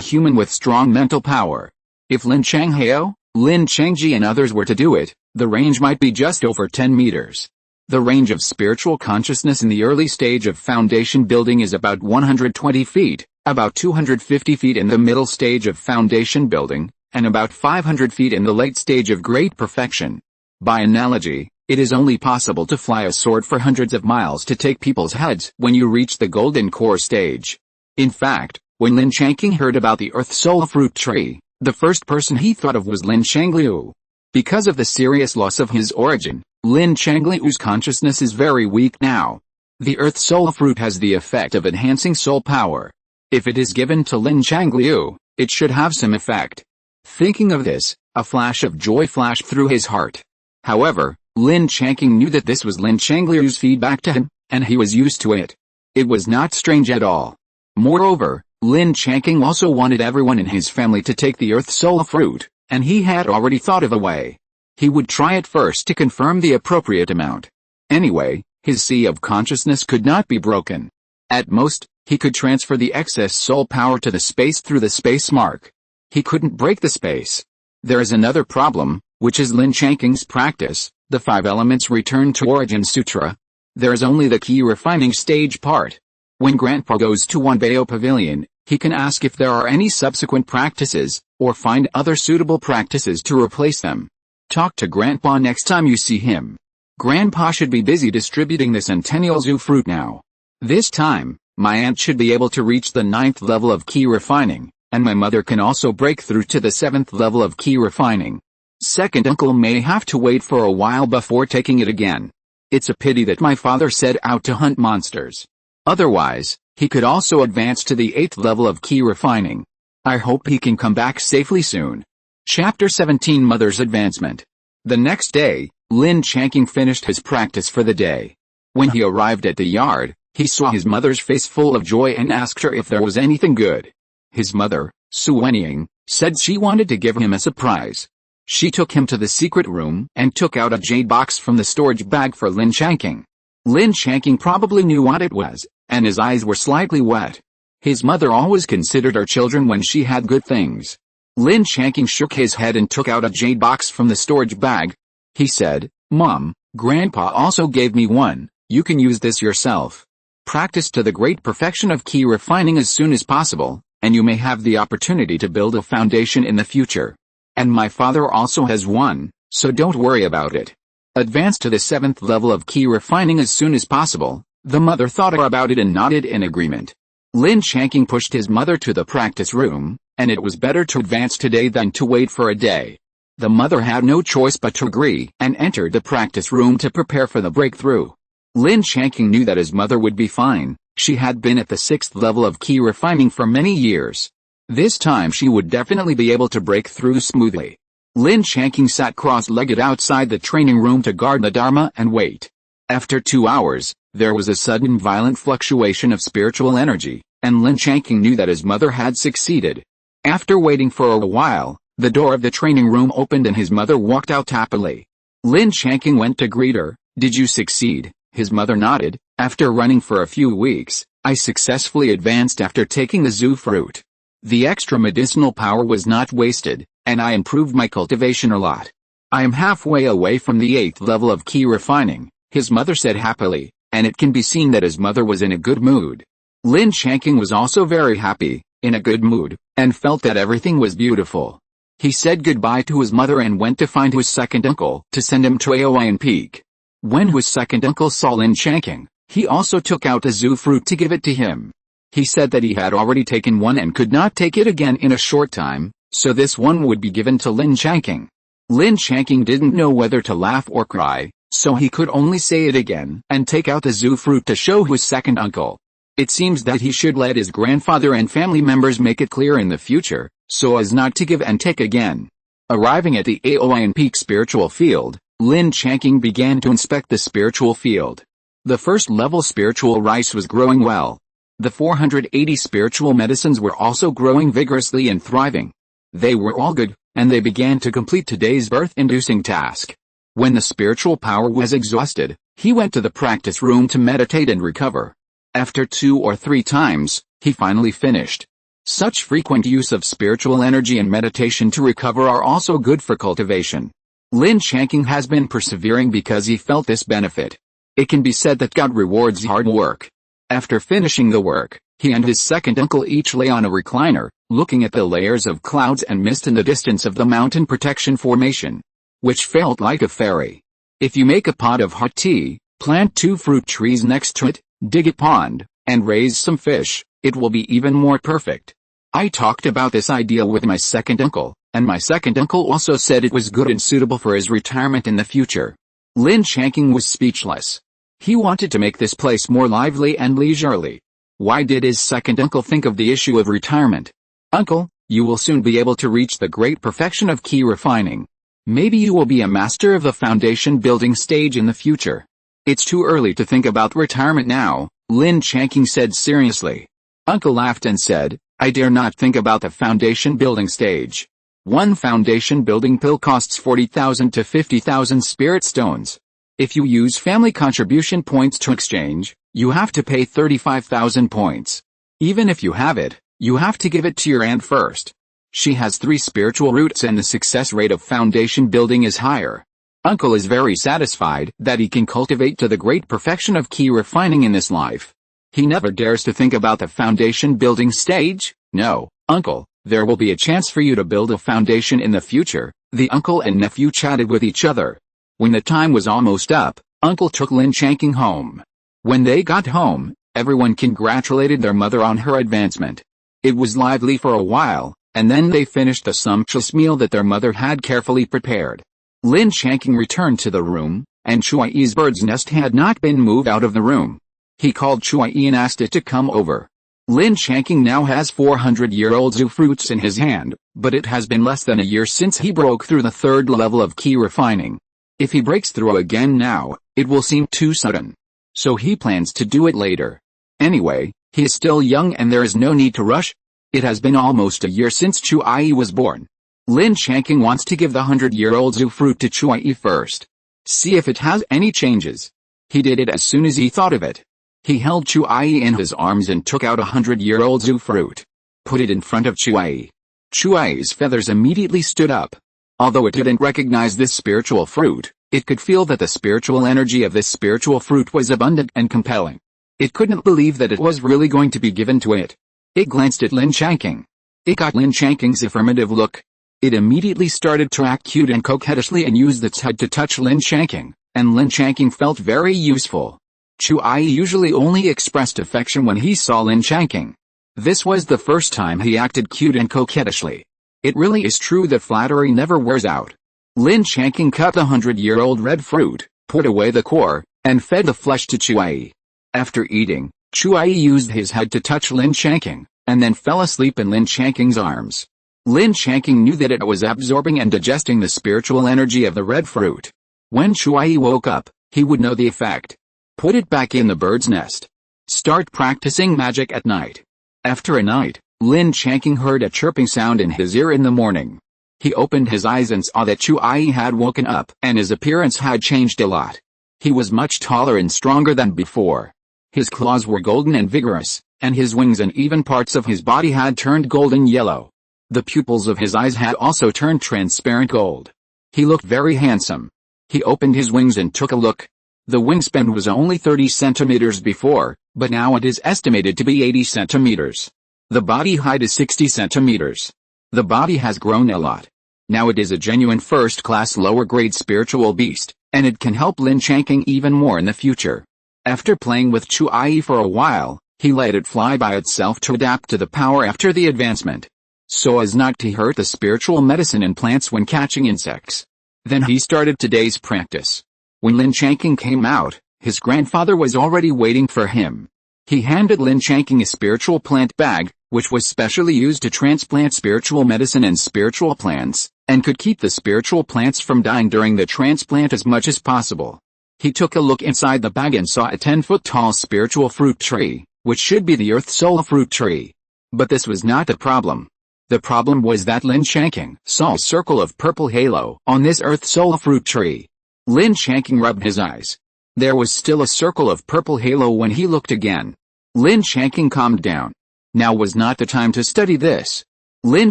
human with strong mental power. If Lin Changqing, Lin Changji and others were to do it, the range might be just over 10 meters. The range of spiritual consciousness in the early stage of foundation building is about 120 feet, about 250 feet in the middle stage of foundation building, and about 500 feet in the late stage of great perfection. By analogy, it is only possible to fly a sword for hundreds of miles to take people's heads when you reach the golden core stage. In fact, when Lin Changqing heard about the earth soul fruit tree, the first person he thought of was Lin Changliu. Because of the serious loss of his origin, Lin Changliu's consciousness is very weak now. The earth soul fruit has the effect of enhancing soul power. If it is given to Lin Changliu, it should have some effect. Thinking of this, a flash of joy flashed through his heart. However, Lin Changqing knew that this was Lin Changliu's feedback to him, and he was used to it. It was not strange at all. Moreover, Lin Changqing also wanted everyone in his family to take the earth soul fruit, and he had already thought of a way. He would try it first to confirm the appropriate amount. Anyway, his sea of consciousness could not be broken. At most, he could transfer the excess soul power to the space through the space mark. He couldn't break the space. There is another problem, which is Lin Changqing's practice, the 5 Elements Return to Origin Sutra. There is only the key refining stage part. When Grandpa goes to Wanbao Pavilion, he can ask if there are any subsequent practices, or find other suitable practices to replace them. Talk to Grandpa next time you see him. Grandpa should be busy distributing the Centennial Zoo fruit now. This time, my aunt should be able to reach the 9th level of key refining, and my mother can also break through to the 7th level of key refining. Second uncle may have to wait for a while before taking it again. It's a pity that my father set out to hunt monsters. Otherwise, he could also advance to the 8th level of key refining. I hope he can come back safely soon. Chapter 17 Mother's Advancement. The next day, Lin Changqing finished his practice for the day. When he arrived at the yard, he saw his mother's face full of joy and asked her if there was anything good. His mother, Su Wenying, said she wanted to give him a surprise. She took him to the secret room and took out a jade box from the storage bag for Lin Changqing. Lin Changqing probably knew what it was, and his eyes were slightly wet. His mother always considered her children when she had good things. Lin Changqing shook his head and took out a jade box from the storage bag. He said, "Mom, Grandpa also gave me one. You can use this yourself. Practice to the great perfection of key refining as soon as possible, and you may have the opportunity to build a foundation in the future. And my father also has one, so don't worry about it. Advance to the 7th level of key refining as soon as possible." The mother thought about it and nodded in agreement. Lin Changqing pushed his mother to the practice room, and it was better to advance today than to wait for a day. The mother had no choice but to agree and entered the practice room to prepare for the breakthrough. Lin Changqing knew that his mother would be fine. She had been at the 6th level of key refining for many years. This time she would definitely be able to break through smoothly. Lin Changqing sat cross-legged outside the training room to guard the Dharma and wait. After 2 hours, there was a sudden violent fluctuation of spiritual energy, and Lin Changqing knew that his mother had succeeded. After waiting for a while, the door of the training room opened and his mother walked out happily. Lin Changqing went to greet her. "Did you succeed?" His mother nodded. "After running for a few weeks, I successfully advanced after taking the Zhu fruit. The extra medicinal power was not wasted, and I improved my cultivation a lot. I am halfway away from the 8th level of key refining," his mother said happily, and it can be seen that his mother was in a good mood. Lin Changqing was also very happy, in a good mood, and felt that everything was beautiful. He said goodbye to his mother and went to find his second uncle to send him to Aoyan Peak. When his second uncle saw Lin Changqing, he also took out the Zhu fruit to give it to him. He said that he had already taken one and could not take it again in a short time, so this one would be given to Lin Changqing. Lin Changqing didn't know whether to laugh or cry, so he could only say it again and take out the Zhu fruit to show his second uncle. It seems that he should let his grandfather and family members make it clear in the future, so as not to give and take again. Arriving at the Aoyan Peak spiritual field, Lin Changqing began to inspect the spiritual field. The first level spiritual rice was growing well. The 480 spiritual medicines were also growing vigorously and thriving. They were all good, and they began to complete today's birth-inducing task. When the spiritual power was exhausted, he went to the practice room to meditate and recover. After 2 or 3 times, he finally finished. Such frequent use of spiritual energy and meditation to recover are also good for cultivation. Lin Changqing has been persevering because he felt this benefit. It can be said that God rewards hard work. After finishing the work, he and his second uncle each lay on a recliner, looking at the layers of clouds and mist in the distance of the mountain protection formation, which felt like a fairy. If you make a pot of hot tea, plant 2 fruit trees next to it, dig a pond, and raise some fish, it will be even more perfect. I talked about this idea with my second uncle, and my second uncle also said it was good and suitable for his retirement in the future. Lin Changqing was speechless. He wanted to make this place more lively and leisurely. Why did his second uncle think of the issue of retirement? "Uncle, you will soon be able to reach the great perfection of key refining. Maybe you will be a master of the foundation building stage in the future. It's too early to think about retirement now," Lin Changqing said seriously. Uncle laughed and said, "I dare not think about the foundation building stage. One foundation building pill costs 40,000 to 50,000 spirit stones. If you use family contribution points to exchange, you have to pay 35,000 points. Even if you have it, you have to give it to your aunt first. She has 3 spiritual roots and the success rate of foundation building is higher." Uncle is very satisfied that he can cultivate to the great perfection of key refining in this life. He never dares to think about the foundation building stage. "No, Uncle, there will be a chance for you to build a foundation in the future." The uncle and nephew chatted with each other. When the time was almost up, Uncle took Lin Changqing home. When they got home, everyone congratulated their mother on her advancement. It was lively for a while, and then they finished the sumptuous meal that their mother had carefully prepared. Lin Changqing returned to the room, and Chuai's bird's nest had not been moved out of the room. He called Chuai and asked it to come over. Lin Changqing now has 400-year-old Zhu fruits in his hand, but it has been less than a year since he broke through the 3rd level of key refining. If he breaks through again now, it will seem too sudden. So he plans to do it later. Anyway, he is still young and there is no need to rush. It has been almost a year since Chuai was born. Lin Changqing wants to give the 100-year-old Zhu fruit to Chuai first. See if it has any changes. He did it as soon as he thought of it. He held Chuai in his arms and took out a 100-year-old Zhu fruit. Put it in front of Chuai. Chuai's feathers immediately stood up. Although it didn't recognize this spiritual fruit, it could feel that the spiritual energy of this spiritual fruit was abundant and compelling. It couldn't believe that it was really going to be given to it. It glanced at Lin Changqing. It got Lin Changqing's affirmative look. It immediately started to act cute and coquettishly and used its head to touch Lin Changqing, and Lin Changqing felt very useful. Chuai usually only expressed affection when he saw Lin Changqing. This was the first time he acted cute and coquettishly. It really is true that flattery never wears out. Lin Changqing cut the 100-year-old red fruit, poured away the core, and fed the flesh to Chuai. After eating, Chuai used his head to touch Lin Changqing, and then fell asleep in Lin Changqing's arms. Lin Changqing knew that it was absorbing and digesting the spiritual energy of the red fruit. When Chuai woke up, he would know the effect. Put it back in the bird's nest. Start practicing magic at night. After a night, Lin Changqing heard a chirping sound in his ear in the morning. He opened his eyes and saw that Chuai had woken up and his appearance had changed a lot. He was much taller and stronger than before. His claws were golden and vigorous, and his wings and even parts of his body had turned golden yellow. The pupils of his eyes had also turned transparent gold. He looked very handsome. He opened his wings and took a look. The wingspan was only 30 centimeters before, but now it is estimated to be 80 centimeters. The body height is 60 centimeters. The body has grown a lot. Now it is a genuine first-class lower-grade spiritual beast, and it can help Lin Changqing even more in the future. After playing with Chuai for a while, he let it fly by itself to adapt to the power after the advancement, so as not to hurt the spiritual medicine in plants when catching insects. Then he started today's practice. When Lin Changqing came out, his grandfather was already waiting for him. He handed Lin Changqing a spiritual plant bag, which was specially used to transplant spiritual medicine and spiritual plants, and could keep the spiritual plants from dying during the transplant as much as possible. He took a look inside the bag and saw a 10-foot-tall spiritual fruit tree, which should be the Earth Soul fruit tree. But this was not the problem. The problem was that Lin Changqing saw a circle of purple halo on this Earth Soul fruit tree. Lin Changqing rubbed his eyes. There was still a circle of purple halo when he looked again. Lin Changqing calmed down. Now was not the time to study this. Lin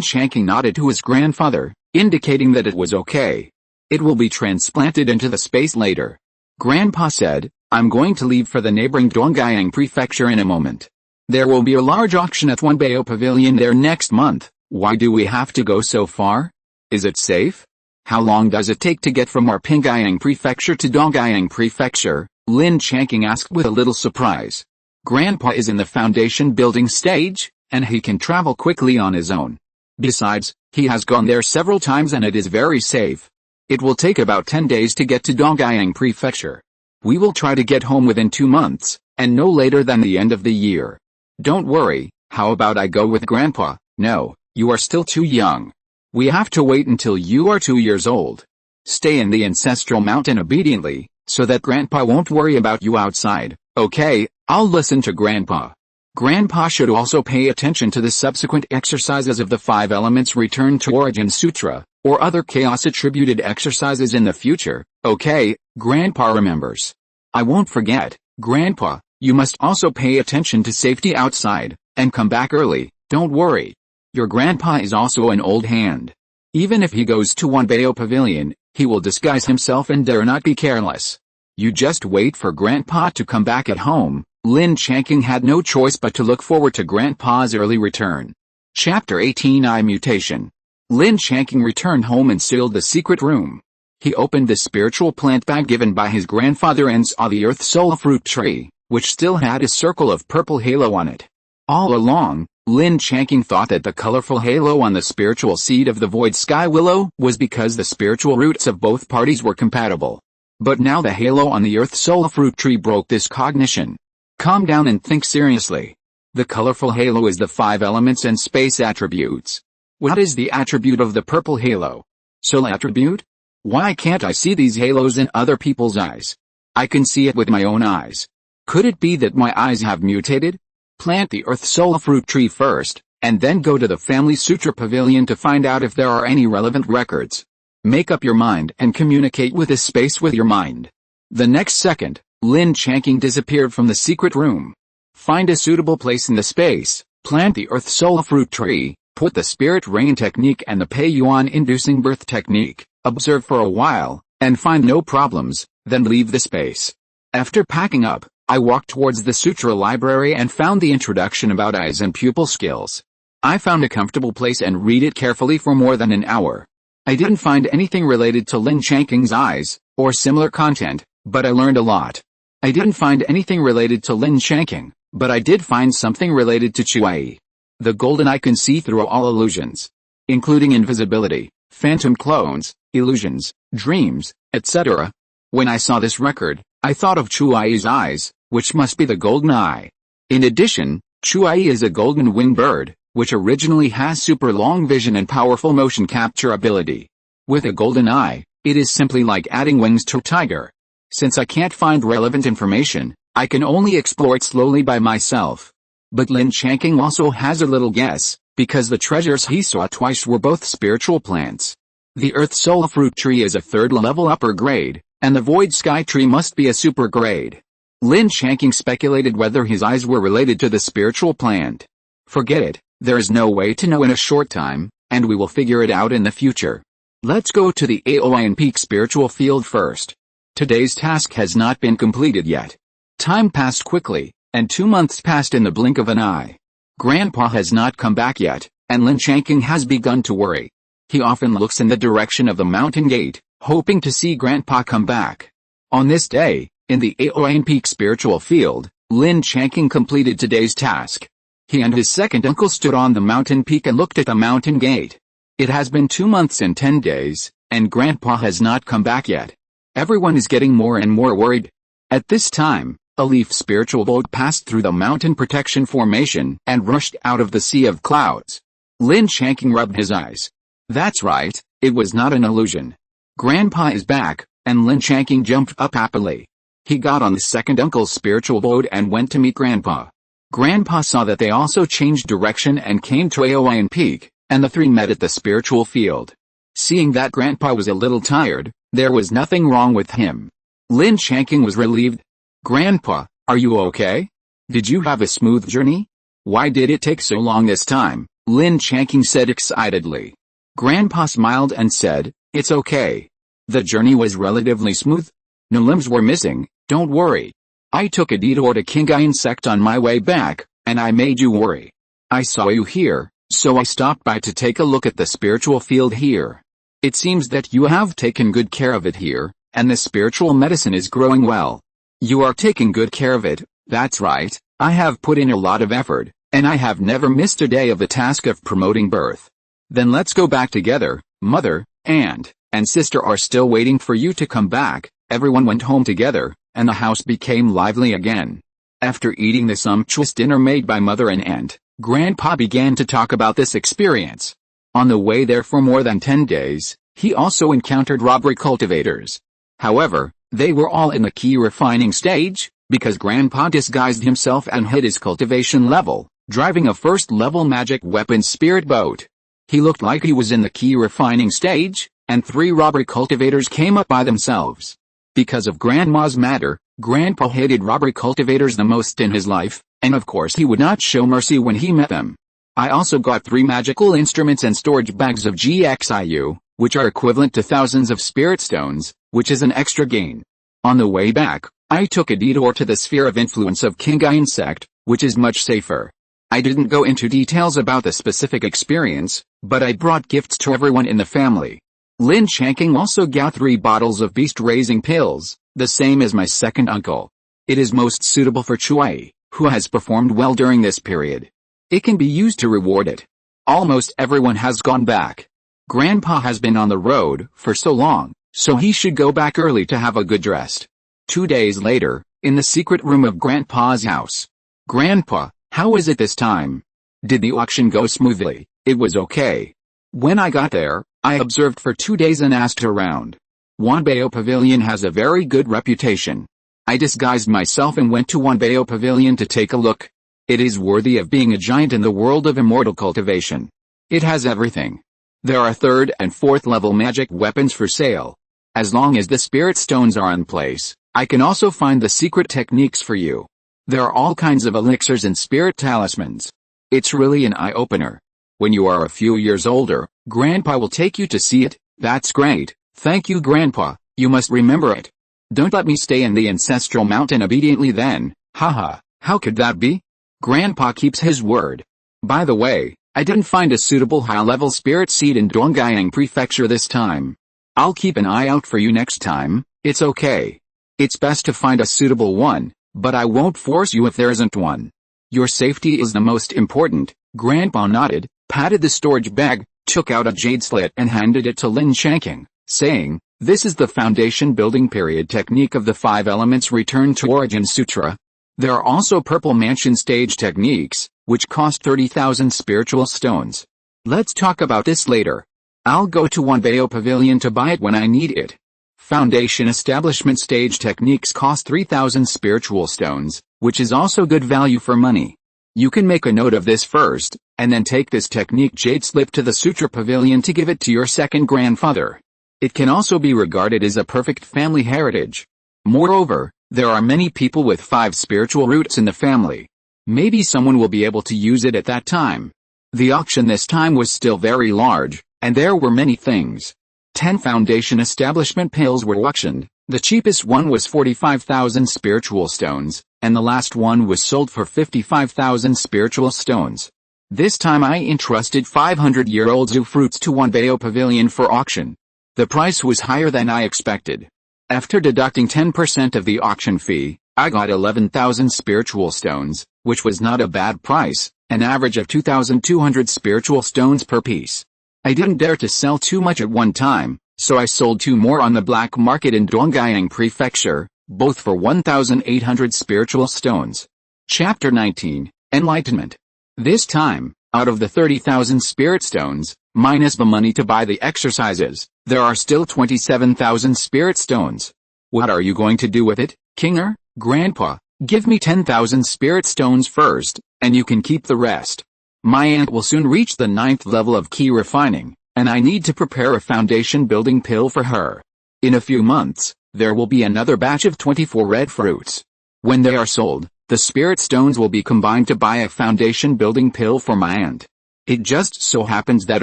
Changqing nodded to his grandfather, indicating that it was okay. It will be transplanted into the space later. Grandpa said, I'm going to leave for the neighboring Dongyang prefecture in a moment. There will be a large auction at Wanbao Pavilion there next month. Why do we have to go so far? Is it safe? How long does it take to get from our Pingyang prefecture to Dongyang prefecture? Lin Changqing asked with a little surprise. Grandpa is in the foundation building stage, and he can travel quickly on his own. Besides, he has gone there several times and it is very safe. It will take about 10 days to get to Dongyang prefecture. We will try to get home within 2 months, and no later than the end of the year. Don't worry, how about I go with Grandpa? No, you are still too young. We have to wait until you are 2 years old. Stay in the ancestral mountain obediently, so that Grandpa won't worry about you outside. Okay, I'll listen to Grandpa. Grandpa should also pay attention to the subsequent exercises of the 5 elements Return to Origin Sutra, or other chaos-attributed exercises in the future. Okay, Grandpa remembers. I won't forget. Grandpa, you must also pay attention to safety outside, and come back early. Don't worry. Your grandpa is also an old hand. Even if he goes to Wanbao Pavilion, he will disguise himself and dare not be careless. You just wait for Grandpa to come back at home. Lin Changqing had no choice but to look forward to Grandpa's early return. Chapter 18 I Mutation. Lin Changqing returned home and sealed the secret room. He opened the spiritual plant bag given by his grandfather and saw the Earth Soul fruit tree, which still had a circle of purple halo on it. All along, Lin Changqing thought that the colorful halo on the spiritual seed of the void sky willow was because the spiritual roots of both parties were compatible. But now the halo on the Earth Soul fruit tree broke this cognition. Calm down and think seriously. The colorful halo is the 5 elements and space attributes. What is the attribute of the purple halo? Soul attribute? Why can't I see these halos in other people's eyes? I can see it with my own eyes. Could it be that my eyes have mutated? Plant the Earth Soul fruit tree first, and then go to the Family Sutra Pavilion to find out if there are any relevant records. Make up your mind and communicate with this space with your mind. The next second, Lin Changqing disappeared from the secret room. Find a suitable place in the space, plant the Earth Soul fruit tree, Put the spirit rain technique and the Pei Yuan inducing birth technique, observe for a while, and find no problems, then leave the space. After packing up, I walked towards the sutra library and found the introduction about eyes and pupil skills. I found a comfortable place and read it carefully for more than an hour. I didn't find anything related to Lin Changqing's eyes, or similar content, but I learned a lot. I didn't find anything related to Lin Changqing, but I did find something related to Chuai. The golden eye can see through all illusions, including invisibility, phantom clones, illusions, dreams, etc. When I saw this record, I thought of Chuai's eyes, which must be the golden eye. In addition, Chuai is a golden winged bird, which originally has super long vision and powerful motion capture ability. With a golden eye, it is simply like adding wings to a tiger. Since I can't find relevant information, I can only explore it slowly by myself. But Lin Changqing also has a little guess, because the treasures he saw twice were both spiritual plants. The Earth Soul Fruit Tree is a third level upper grade, and the Void Sky Tree must be a super grade. Lin Changqing speculated whether his eyes were related to the spiritual plant. Forget it, there is no way to know in a short time, and we will figure it out in the future. Let's go to the Aoyan Peak spiritual field first. Today's task has not been completed yet. Time passed quickly, and 2 months passed in the blink of an eye. Grandpa has not come back yet, and Lin Changqing has begun to worry. He often looks in the direction of the mountain gate, hoping to see Grandpa come back. On this day, in the Aoyan Peak spiritual field, Lin Changqing completed today's task. He and his second uncle stood on the mountain peak and looked at the mountain gate. It has been 2 months and 10 days, and Grandpa has not come back yet. Everyone is getting more and more worried. At this time, a leaf spiritual boat passed through the mountain protection formation and rushed out of the sea of clouds. Lin Changqing rubbed his eyes. That's right, it was not an illusion. Grandpa is back, and Lin Changqing jumped up happily. He got on the second uncle's spiritual boat and went to meet Grandpa. Grandpa saw that they also changed direction and came to Aoyan Peak, and the three met at the spiritual field. Seeing that Grandpa was a little tired, there was nothing wrong with him. Lin Changqing was relieved. Grandpa, are you okay? Did you have a smooth journey? Why did it take so long this time? Lin Changqing said excitedly. Grandpa smiled and said, it's okay. The journey was relatively smooth. No limbs were missing, don't worry. I took a detour to Qinghai sect on my way back, and I made you worry. I saw you here, so I stopped by to take a look at the spiritual field here. It seems that you have taken good care of it here, and the spiritual medicine is growing well. You are taking good care of it, that's right. I have put in a lot of effort, and I have never missed a day of the task of promoting birth. Then let's go back together. Mother, aunt, and sister are still waiting for you to come back. Everyone went home together, and the house became lively again. After eating the sumptuous dinner made by mother and aunt, Grandpa began to talk about this experience. On the way there for more than 10 days, he also encountered robbery cultivators. However, they were all in the key refining stage, because Grandpa disguised himself and hid his cultivation level, driving a first-level magic weapon spirit boat. He looked like he was in the key refining stage, and 3 robbery cultivators came up by themselves. Because of Grandma's matter, Grandpa hated robbery cultivators the most in his life, and of course he would not show mercy when he met them. I also got 3 magical instruments and storage bags of GXIU, which are equivalent to thousands of spirit stones, which is an extra gain. On the way back, I took a detour to the sphere of influence of Qinghai sect, which is much safer. I didn't go into details about the specific experience, but I brought gifts to everyone in the family. Lin Changqing also got 3 bottles of beast-raising pills, the same as my second uncle. It is most suitable for Chuai, who has performed well during this period. It can be used to reward it. Almost everyone has gone back. Grandpa has been on the road for so long, so he should go back early to have a good rest. 2 days later, in the secret room of Grandpa's house. Grandpa, how is it this time? Did the auction go smoothly? It was okay. When I got there, I observed for 2 days and asked around. Wanbao Pavilion has a very good reputation. I disguised myself and went to Wanbao Pavilion to take a look. It is worthy of being a giant in the world of immortal cultivation. It has everything. There are 3rd and 4th level magic weapons for sale. As long as the spirit stones are in place, I can also find the secret techniques for you. There are all kinds of elixirs and spirit talismans. It's really an eye-opener. When you are a few years older, Grandpa will take you to see it. That's great. Thank you, Grandpa. You must remember it. Don't let me stay in the ancestral mountain obediently then. Haha, how could that be? Grandpa keeps his word. By the way, I didn't find a suitable high-level spirit seed in Dongyang Prefecture this time. I'll keep an eye out for you next time. It's okay. It's best to find a suitable one, but I won't force you if there isn't one. Your safety is the most important. Grandpa nodded, patted the storage bag, took out a jade slit and handed it to Lin Changqing, saying, "This is the foundation building period technique of the 5 elements return to origin sutra. There are also purple mansion stage techniques, which cost 30,000 spiritual stones. Let's talk about this later. I'll go to Wanbao Pavilion to buy it when I need it. Foundation establishment stage techniques cost 3,000 spiritual stones, which is also good value for money. You can make a note of this first, and then take this technique jade slip to the Sutra Pavilion to give it to your second grandfather. It can also be regarded as a perfect family heritage. Moreover, there are many people with 5 spiritual roots in the family. Maybe someone will be able to use it at that time." The auction this time was still very large, and there were many things. 10 foundation establishment pills were auctioned. The cheapest one was 45,000 spiritual stones, and the last one was sold for 55,000 spiritual stones. This time I entrusted 500-year-old zoo fruits to Wanbao Pavilion for auction. The price was higher than I expected. After deducting 10% of the auction fee, I got 11,000 spiritual stones, which was not a bad price, an average of 2,200 spiritual stones per piece. I didn't dare to sell too much at one time, so I sold 2 more on the black market in Dongyang Prefecture, both for 1,800 spiritual stones. Chapter 19, Enlightenment. This time, out of the 30,000 spirit stones, minus the money to buy the exercises, there are still 27,000 spirit stones. What are you going to do with it, Kinger? Grandpa, give me 10,000 spirit stones first, and you can keep the rest. My aunt will soon reach the 9th level of key refining, and I need to prepare a foundation building pill for her. In a few months, there will be another batch of 24 red fruits. When they are sold, the spirit stones will be combined to buy a foundation building pill for my aunt. It just so happens that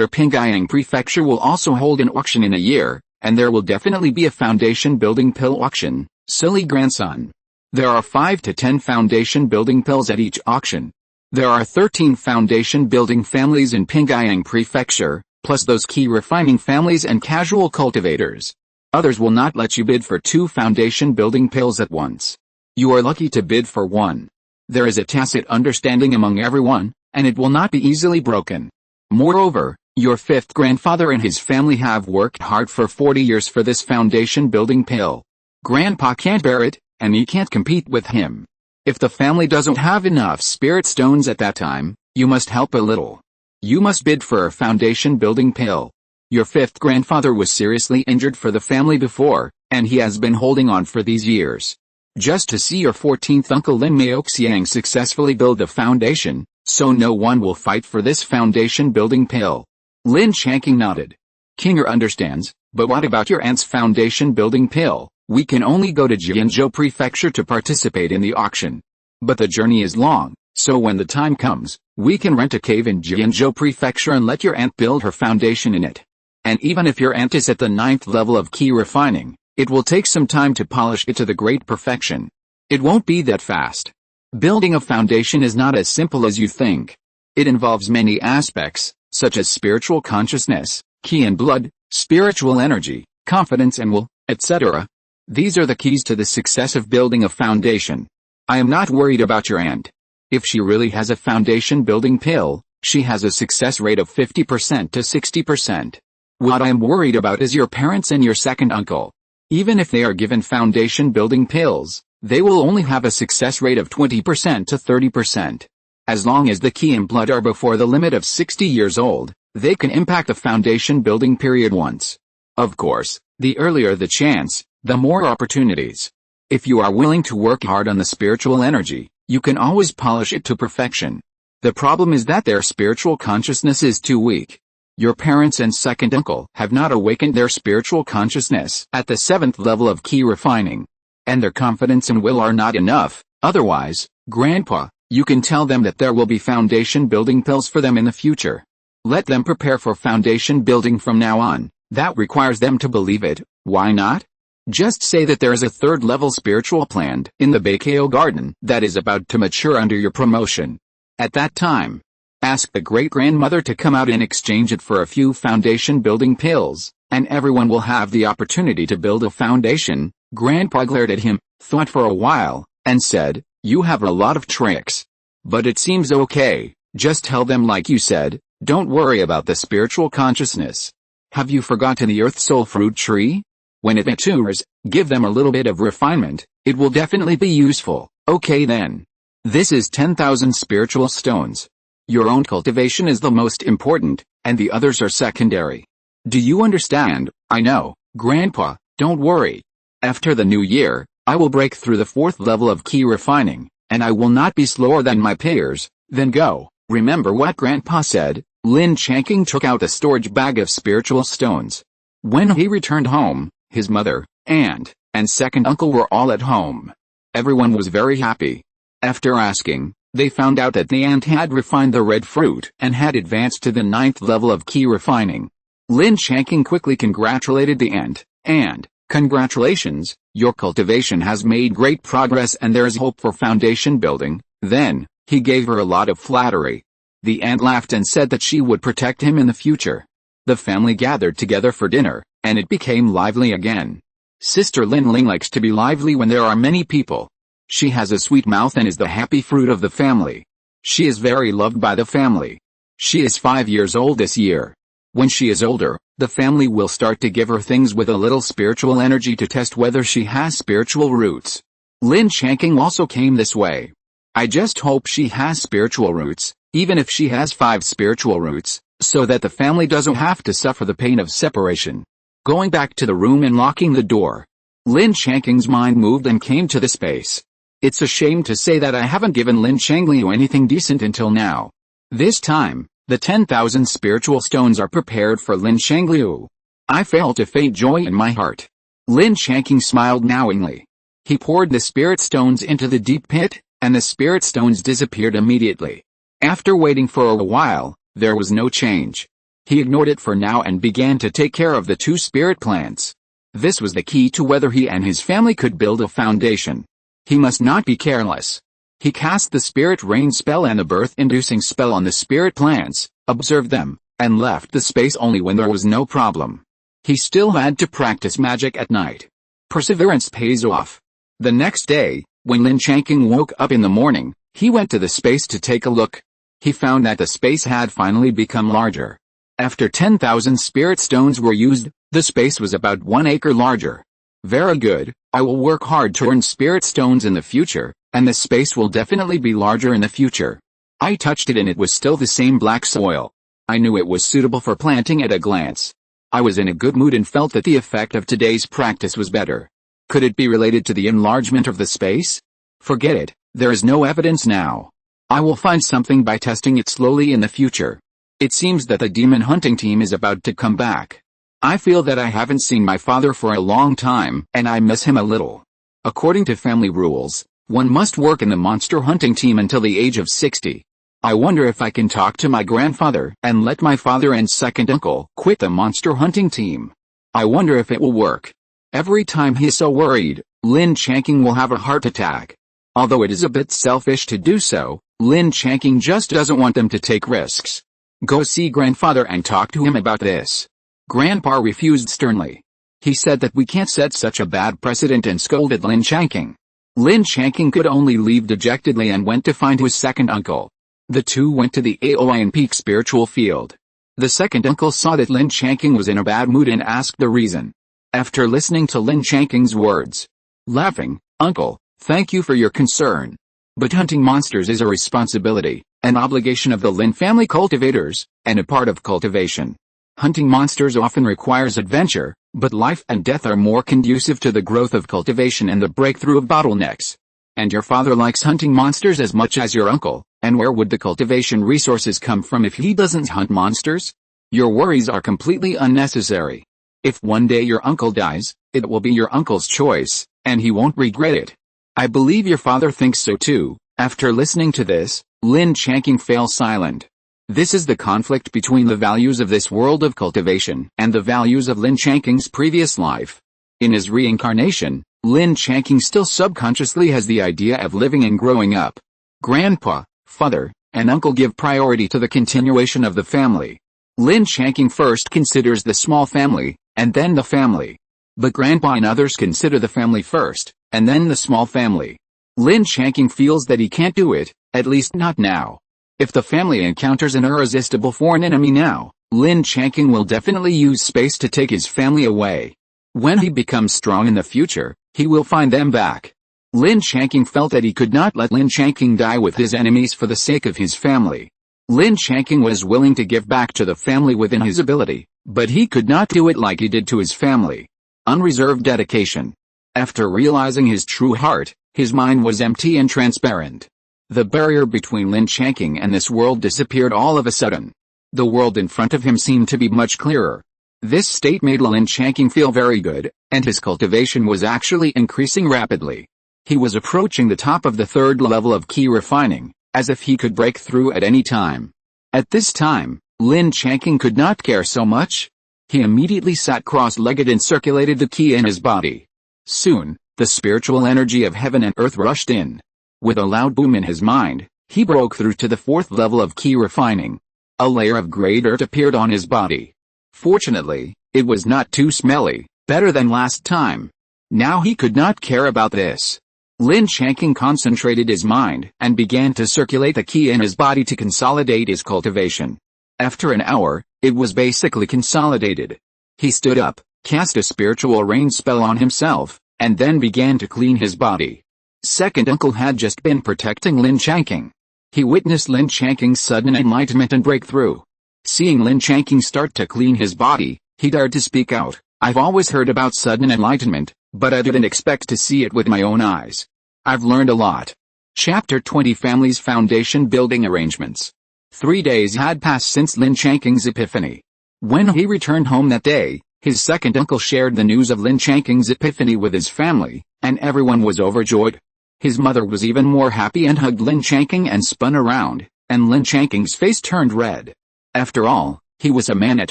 Erpingyang Prefecture will also hold an auction in a year, and there will definitely be a foundation building pill auction, silly grandson. There are 5 to 10 foundation building pills at each auction. There are 13 foundation building families in Pingyang Prefecture, plus those key refining families and casual cultivators. Others will not let you bid for 2 foundation building pills at once. You are lucky to bid for 1. There is a tacit understanding among everyone, and it will not be easily broken. Moreover, your 5th grandfather and his family have worked hard for 40 years for this foundation building pill. Grandpa can't bear it, and you can't compete with him. If the family doesn't have enough spirit stones at that time, you must help a little. You must bid for a foundation building pill. Your 5th grandfather was seriously injured for the family before, and he has been holding on for these years. Just to see your 14th uncle Lin Changqing successfully build the foundation, so no one will fight for this foundation building pill. Lin Changqing nodded. Kinger understands, but what about your aunt's foundation building pill? We can only go to Jianzhou Prefecture to participate in the auction. But the journey is long, so when the time comes, we can rent a cave in Jianzhou Prefecture and let your aunt build her foundation in it. And even if your aunt is at the 9th level of key refining, it will take some time to polish it to the great perfection. It won't be that fast. Building a foundation is not as simple as you think. It involves many aspects, such as spiritual consciousness, ki and blood, spiritual energy, confidence and will, etc. These are the keys to the success of building a foundation. I am not worried about your aunt. If she really has a foundation building pill, she has a success rate of 50% to 60%. What I am worried about is your parents and your second uncle. Even if they are given foundation building pills, they will only have a success rate of 20% to 30%. As long as the ki and blood are before the limit of 60 years old, they can impact the foundation building period once. Of course, the earlier the chance, the more opportunities. If you are willing to work hard on the spiritual energy, you can always polish it to perfection. The problem is that their spiritual consciousness is too weak. Your parents and second uncle have not awakened their spiritual consciousness at the 7th level of key refining. And their confidence and will are not enough. Otherwise, Grandpa, you can tell them that there will be foundation building pills for them in the future. Let them prepare for foundation building from now on. That requires them to believe it. Why not? Just say that there is a third-level spiritual plant in the Baikyo garden that is about to mature under your promotion. At that time, ask the great-grandmother to come out and exchange it for a few foundation-building pills, and everyone will have the opportunity to build a foundation. Grandpa glared at him, thought for a while, and said, "You have a lot of tricks. But it seems okay. Just tell them like you said, don't worry about the spiritual consciousness. Have you forgotten the earth soul fruit tree? When it matures, give them a little bit of refinement, it will definitely be useful." Okay then. This is 10,000 spiritual stones. Your own cultivation is the most important, and the others are secondary. Do you understand? I know, Grandpa, don't worry. After the new year, I will break through the 4th level of key refining, and I will not be slower than my peers. Then go. Remember what Grandpa said. Lin Changqing took out a storage bag of spiritual stones. When he returned home, his mother, aunt, and second uncle were all at home. Everyone was very happy. After asking, they found out that the aunt had refined the red fruit and had advanced to the 9th level of key refining. Lin Changqing quickly congratulated the aunt, and, "Congratulations, your cultivation has made great progress and there is hope for foundation building." Then, he gave her a lot of flattery. The aunt laughed and said that she would protect him in the future. The family gathered together for dinner, and it became lively again. Sister Lin Ling likes to be lively when there are many people. She has a sweet mouth and is the happy fruit of the family. She is very loved by the family. She is 5 years old this year. When she is older, the family will start to give her things with a little spiritual energy to test whether she has spiritual roots. Lin Changqing also came this way. I just hope she has spiritual roots, even if she has 5 spiritual roots, so that the family doesn't have to suffer the pain of separation. Going back to the room and locking the door, Lin Changqing's mind moved and came to the space. It's a shame to say that I haven't given Lin Changqing anything decent until now. This time, the 10,000 spiritual stones are prepared for Lin Changqing. I felt a faint joy in my heart. Lin Changqing smiled knowingly. He poured the spirit stones into the deep pit, and the spirit stones disappeared immediately. After waiting for a while, there was no change. He ignored it for now and began to take care of the 2 spirit plants. This was the key to whether he and his family could build a foundation. He must not be careless. He cast the spirit rain spell and the birth-inducing spell on the spirit plants, observed them, and left the space only when there was no problem. He still had to practice magic at night. Perseverance pays off. The next day, when Lin Changqing woke up in the morning, he went to the space to take a look. He found that the space had finally become larger. After 10,000 spirit stones were used, the space was about 1 acre larger. Very good, I will work hard to earn spirit stones in the future, and the space will definitely be larger in the future. I touched it and it was still the same black soil. I knew it was suitable for planting at a glance. I was in a good mood and felt that the effect of today's practice was better. Could it be related to the enlargement of the space? Forget it, there is no evidence now. I will find something by testing it slowly in the future. It seems that the demon hunting team is about to come back. I feel that I haven't seen my father for a long time, and I miss him a little. According to family rules, one must work in the monster hunting team until the age of 60. I wonder if I can talk to my grandfather and let my father and second uncle quit the monster hunting team. I wonder if it will work. Every time he is so worried, Lin Changqing will have a heart attack. Although it is a bit selfish to do so, Lin Changqing just doesn't want them to take risks. Go see grandfather and talk to him about this. Grandpa refused sternly. He said that we can't set such a bad precedent and scolded Lin Changqing. Lin Changqing could only leave dejectedly and went to find his second uncle. The two went to the Aoyan Peak spiritual field. The second uncle saw that Lin Changqing was in a bad mood and asked the reason. After listening to Lin Changqing's words, laughing, "Uncle, thank you for your concern. But hunting monsters is a responsibility, an obligation of the Lin family cultivators, and a part of cultivation. Hunting monsters often requires adventure, but life and death are more conducive to the growth of cultivation and the breakthrough of bottlenecks. And your father likes hunting monsters as much as your uncle, and where would the cultivation resources come from if he doesn't hunt monsters? Your worries are completely unnecessary. If one day your uncle dies, it will be your uncle's choice, and he won't regret it. I believe your father thinks so too." After listening to this, Lin Changqing fell silent. This is the conflict between the values of this world of cultivation and the values of Lin Changqing's previous life. In his reincarnation, Lin Changqing still subconsciously has the idea of living and growing up. Grandpa, father, and uncle give priority to the continuation of the family. Lin Changqing first considers the small family, and then the family. But Grandpa and others consider the family first, and then the small family. Lin Changqing feels that he can't do it, at least not now. If the family encounters an irresistible foreign enemy now, Lin Changqing will definitely use space to take his family away. When he becomes strong in the future, he will find them back. Lin Changqing felt that he could not let Lin Changqing die with his enemies for the sake of his family. Lin Changqing was willing to give back to the family within his ability, but he could not do it like he did to his family. Unreserved dedication. After realizing his true heart, his mind was empty and transparent. The barrier between Lin Changqing and this world disappeared all of a sudden. The world in front of him seemed to be much clearer. This state made Lin Changqing feel very good, and his cultivation was actually increasing rapidly. He was approaching the top of the third level of key refining, as if he could break through at any time. At this time, Lin Changqing could not care so much. He immediately sat cross-legged and circulated the key in his body. Soon, the spiritual energy of heaven and earth rushed in. With a loud boom in his mind, he broke through to the fourth level of key refining. A layer of gray dirt appeared on his body. Fortunately, it was not too smelly, better than last time. Now he could not care about this. Lin Changqing concentrated his mind and began to circulate the key in his body to consolidate his cultivation. After an hour, it was basically consolidated. He stood up, cast a spiritual rain spell on himself, and then began to clean his body. Second uncle had just been protecting Lin Changqing. He witnessed Lin Changqing's sudden enlightenment and breakthrough. Seeing Lin Changqing start to clean his body, he dared to speak out. I've always heard about sudden enlightenment, but I didn't expect to see it with my own eyes. I've learned a lot. Chapter 20 Family's Foundation Building Arrangements. 3 days had passed since Lin Changqing's epiphany. When he returned home that day, his second uncle shared the news of Lin Changqing's epiphany with his family, and everyone was overjoyed. His mother was even more happy and hugged Lin Changqing and spun around, and Lin Changqing's face turned red. After all, he was a man at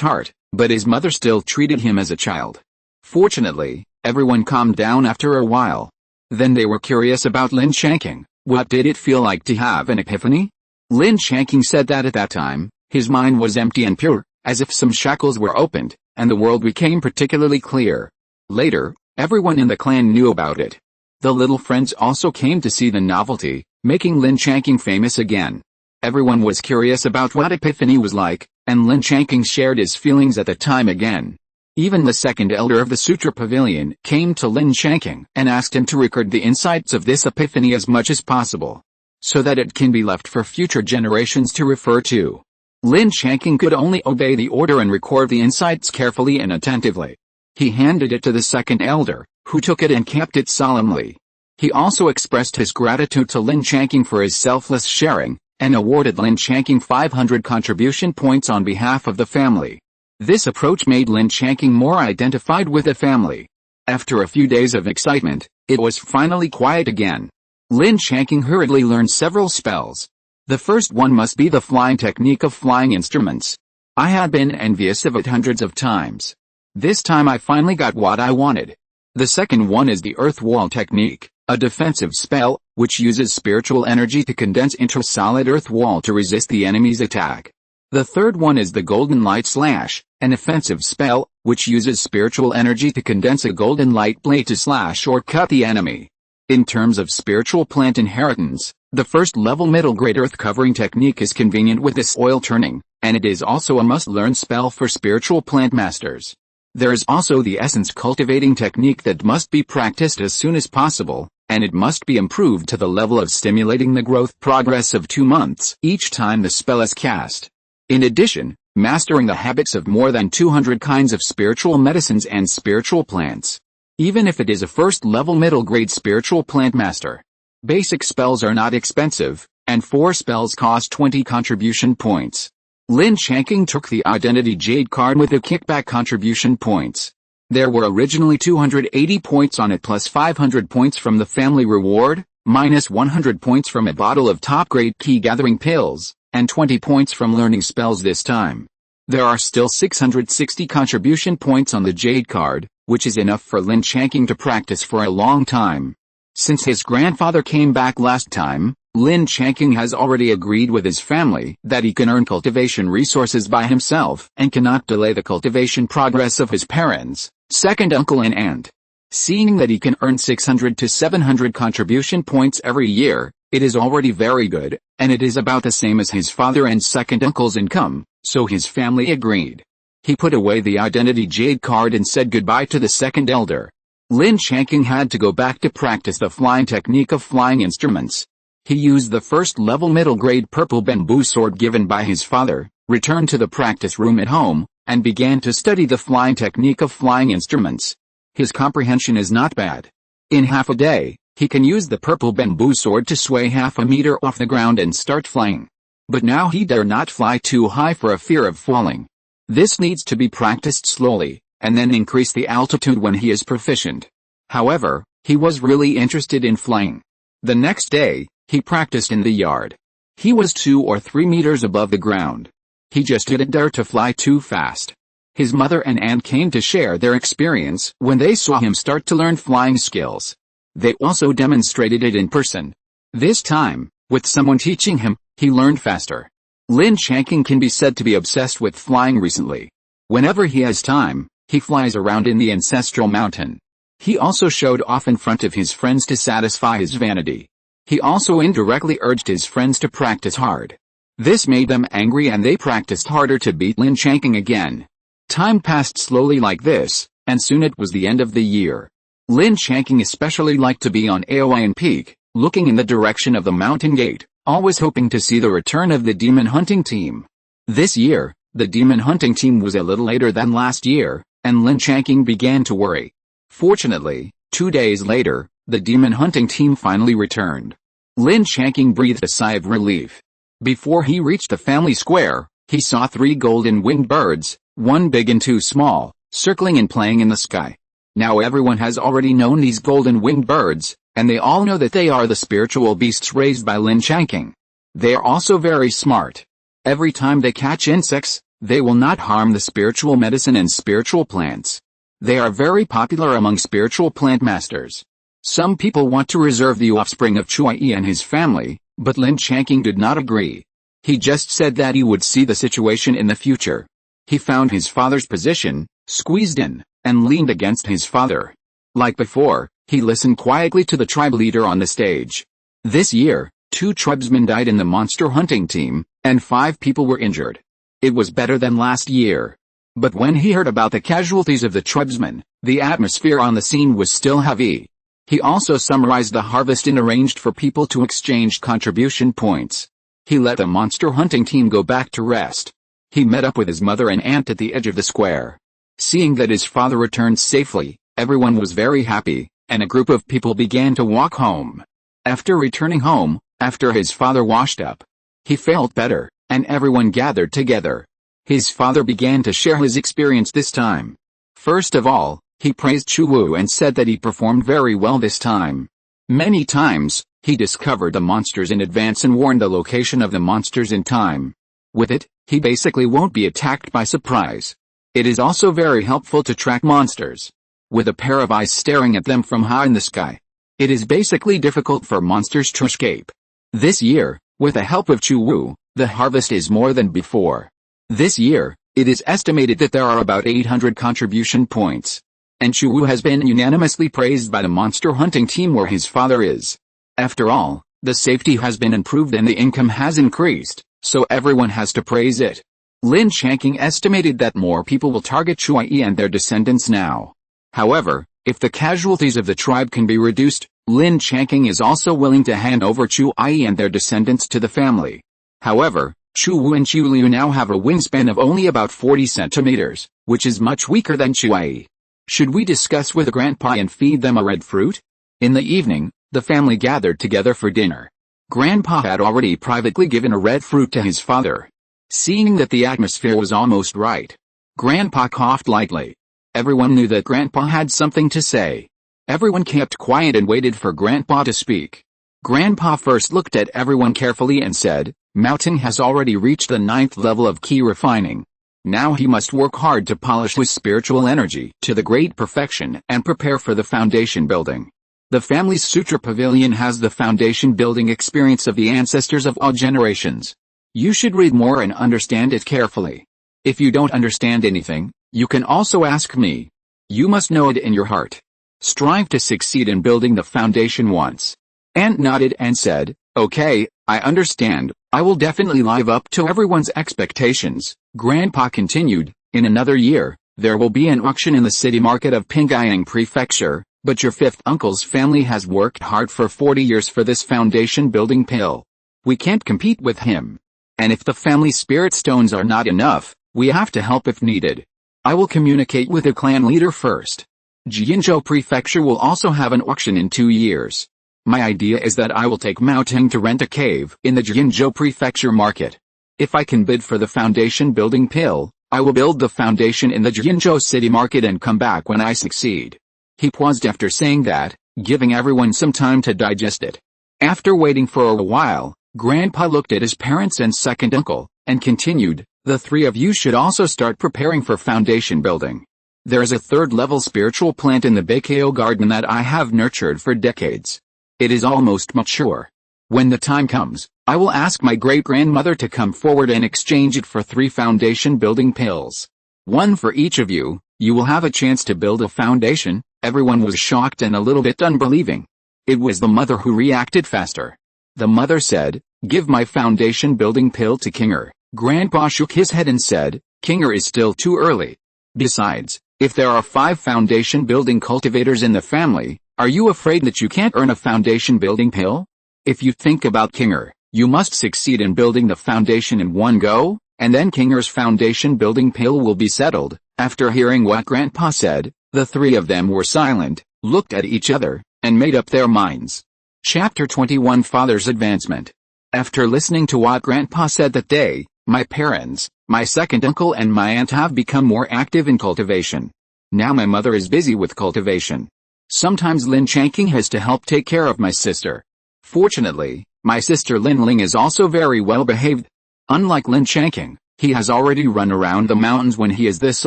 heart, but his mother still treated him as a child. Fortunately, everyone calmed down after a while. Then they were curious about Lin Changqing. What did it feel like to have an epiphany? Lin Changqing said that at that time, his mind was empty and pure, as if some shackles were opened, and the world became particularly clear. Later, everyone in the clan knew about it. The little friends also came to see the novelty, making Lin Changqing famous again. Everyone was curious about what epiphany was like, and Lin Changqing shared his feelings at the time again. Even the second elder of the Sutra Pavilion came to Lin Changqing and asked him to record the insights of this epiphany as much as possible, so that it can be left for future generations to refer to. Lin Changqing could only obey the order and record the insights carefully and attentively. He handed it to the second elder, who took it and kept it solemnly. He also expressed his gratitude to Lin Changqing for his selfless sharing, and awarded Lin Changqing 500 contribution points on behalf of the family. This approach made Lin Changqing more identified with the family. After a few days of excitement, it was finally quiet again. Lin Changqing hurriedly learned several spells. The first one must be the flying technique of flying instruments. I had been envious of it hundreds of times. This time I finally got what I wanted. The second one is the earth wall technique, a defensive spell, which uses spiritual energy to condense into a solid earth wall to resist the enemy's attack. The third one is the golden light slash, an offensive spell, which uses spiritual energy to condense a golden light blade to slash or cut the enemy. In terms of spiritual plant inheritance, the first level middle grade earth covering technique is convenient with the soil turning, and it is also a must-learn spell for spiritual plant masters. There is also the essence cultivating technique that must be practiced as soon as possible, and it must be improved to the level of stimulating the growth progress of 2 months each time the spell is cast. In addition, mastering the habits of more than 200 kinds of spiritual medicines and spiritual plants. Even if it is a first-level middle-grade spiritual plant master. Basic spells are not expensive, and 4 spells cost 20 contribution points. Lin Changqing took the Identity Jade card with the kickback contribution points. There were originally 280 points on it plus 500 points from the family reward, minus 100 points from a bottle of top-grade key gathering pills, and 20 points from learning spells this time. There are still 660 contribution points on the Jade card, which is enough for Lin Changqing to practice for a long time. Since his grandfather came back last time, Lin Changqing has already agreed with his family that he can earn cultivation resources by himself and cannot delay the cultivation progress of his parents, second uncle and aunt. Seeing that he can earn 600 to 700 contribution points every year, it is already very good, and it is about the same as his father and second uncle's income, so his family agreed. He put away the identity Jade card and said goodbye to the second elder. Lin Changqing had to go back to practice the flying technique of flying instruments. He used the first level middle grade purple bamboo sword given by his father, returned to the practice room at home, and began to study the flying technique of flying instruments. His comprehension is not bad. In half a day, he can use the purple bamboo sword to sway half a meter off the ground and start flying. But now he dare not fly too high for a fear of falling. This needs to be practiced slowly, and then increase the altitude when he is proficient. However, he was really interested in flying. The next day, he practiced in the yard. He was 2 or 3 meters above the ground. He just didn't dare to fly too fast. His mother and aunt came to share their experience when they saw him start to learn flying skills. They also demonstrated it in person. This time, with someone teaching him, he learned faster. Lin Changqing can be said to be obsessed with flying recently. Whenever he has time, he flies around in the ancestral mountain. He also showed off in front of his friends to satisfy his vanity. He also indirectly urged his friends to practice hard. This made them angry and they practiced harder to beat Lin Changqing again. Time passed slowly like this, and soon it was the end of the year. Lin Changqing especially liked to be on Aoyan Peak, looking in the direction of the mountain gate, always hoping to see the return of the demon hunting team. This year, the demon hunting team was a little later than last year, and Lin Changqing began to worry. Fortunately, 2 days later, the demon hunting team finally returned. Lin Changqing breathed a sigh of relief. Before he reached the family square, he saw 3 golden winged birds, 1 big and 2 small, circling and playing in the sky. Now everyone has already known these golden winged birds, and they all know that they are the spiritual beasts raised by Lin Changqing. They are also very smart. Every time they catch insects, they will not harm the spiritual medicine and spiritual plants. They are very popular among spiritual plant masters. Some people want to reserve the offspring of Chui and his family, but Lin Changqing did not agree. He just said that he would see the situation in the future. He found his father's position, squeezed in, and leaned against his father. Like before, he listened quietly to the tribe leader on the stage. This year, 2 tribesmen died in the monster hunting team, and 5 people were injured. It was better than last year. But when he heard about the casualties of the tribesmen, the atmosphere on the scene was still heavy. He also summarized the harvest and arranged for people to exchange contribution points. He let the monster hunting team go back to rest. He met up with his mother and aunt at the edge of the square. Seeing that his father returned safely, everyone was very happy, and a group of people began to walk home. After returning home, after his father washed up, he felt better, and everyone gathered together. His father began to share his experience this time. First of all, he praised Chu Wu and said that he performed very well this time. Many times, he discovered the monsters in advance and warned the location of the monsters in time. With it, he basically won't be attacked by surprise. It is also very helpful to track monsters. With a pair of eyes staring at them from high in the sky, it is basically difficult for monsters to escape. This year, with the help of Chu Wu, the harvest is more than before. This year, it is estimated that there are about 800 contribution points. And Chu Wu has been unanimously praised by the monster hunting team where his father is. After all, the safety has been improved and the income has increased, so everyone has to praise it. Lin Changqing estimated that more people will target Chui and their descendants now. However, if the casualties of the tribe can be reduced, Lin Changqing is also willing to hand over Chui and their descendants to the family. However, Chu Wu and Chu Liu now have a wingspan of only about 40 centimeters, which is much weaker than Chui. Should we discuss with Grandpa and feed them a red fruit? In the evening, the family gathered together for dinner. Grandpa had already privately given a red fruit to his father. Seeing that the atmosphere was almost right, Grandpa coughed lightly. Everyone knew that Grandpa had something to say. Everyone kept quiet and waited for Grandpa to speak. Grandpa first looked at everyone carefully and said, Mount has already reached the 9th level of key refining. Now he must work hard to polish his spiritual energy to the great perfection and prepare for the foundation building. The family's sutra pavilion has the foundation building experience of the ancestors of all generations. You should read more and understand it carefully. If you don't understand anything, you can also ask me. You must know it in your heart. Strive to succeed in building the foundation once. Aunt nodded and said, "Okay, I understand. I will definitely live up to everyone's expectations." Grandpa continued, "In another year, there will be an auction in the city market of Pingyang Prefecture, but your fifth uncle's family has worked hard for 40 years for this foundation building pill. We can't compete with him. And if the family spirit stones are not enough, we have to help if needed. I will communicate with the clan leader first. Jianzhou Prefecture will also have an auction in 2 years. My idea is that I will take Mao Ting to rent a cave in the Jianzhou Prefecture market. If I can bid for the foundation building pill, I will build the foundation in the Jianzhou city market and come back when I succeed." He paused after saying that, giving everyone some time to digest it. After waiting for a while, Grandpa looked at his parents and second uncle, and continued, "The three of you should also start preparing for foundation building. There is a third-level spiritual plant in the Baikao garden that I have nurtured for decades. It is almost mature. When the time comes, I will ask my great-grandmother to come forward and exchange it for 3 foundation building pills. One for each of you. You will have a chance to build a foundation." Everyone was shocked and a little bit unbelieving. It was the mother who reacted faster. The mother said, "Give my foundation building pill to Kinger." Grandpa shook his head and said, "Kinger is still too early. Besides, if there are 5 foundation building cultivators in the family, are you afraid that you can't earn a foundation building pill? If you think about Kinger, you must succeed in building the foundation in one go, and then Kinger's foundation building pill will be settled." After hearing what Grandpa said, the 3 of them were silent, looked at each other, and made up their minds. Chapter 21 Father's Advancement. After listening to what Grandpa said that day, my parents, my second uncle and my aunt have become more active in cultivation. Now my mother is busy with cultivation. Sometimes Lin Changqing has to help take care of my sister. Fortunately, my sister Lin Ling is also very well behaved. Unlike Lin Changqing, he has already run around the mountains when he is this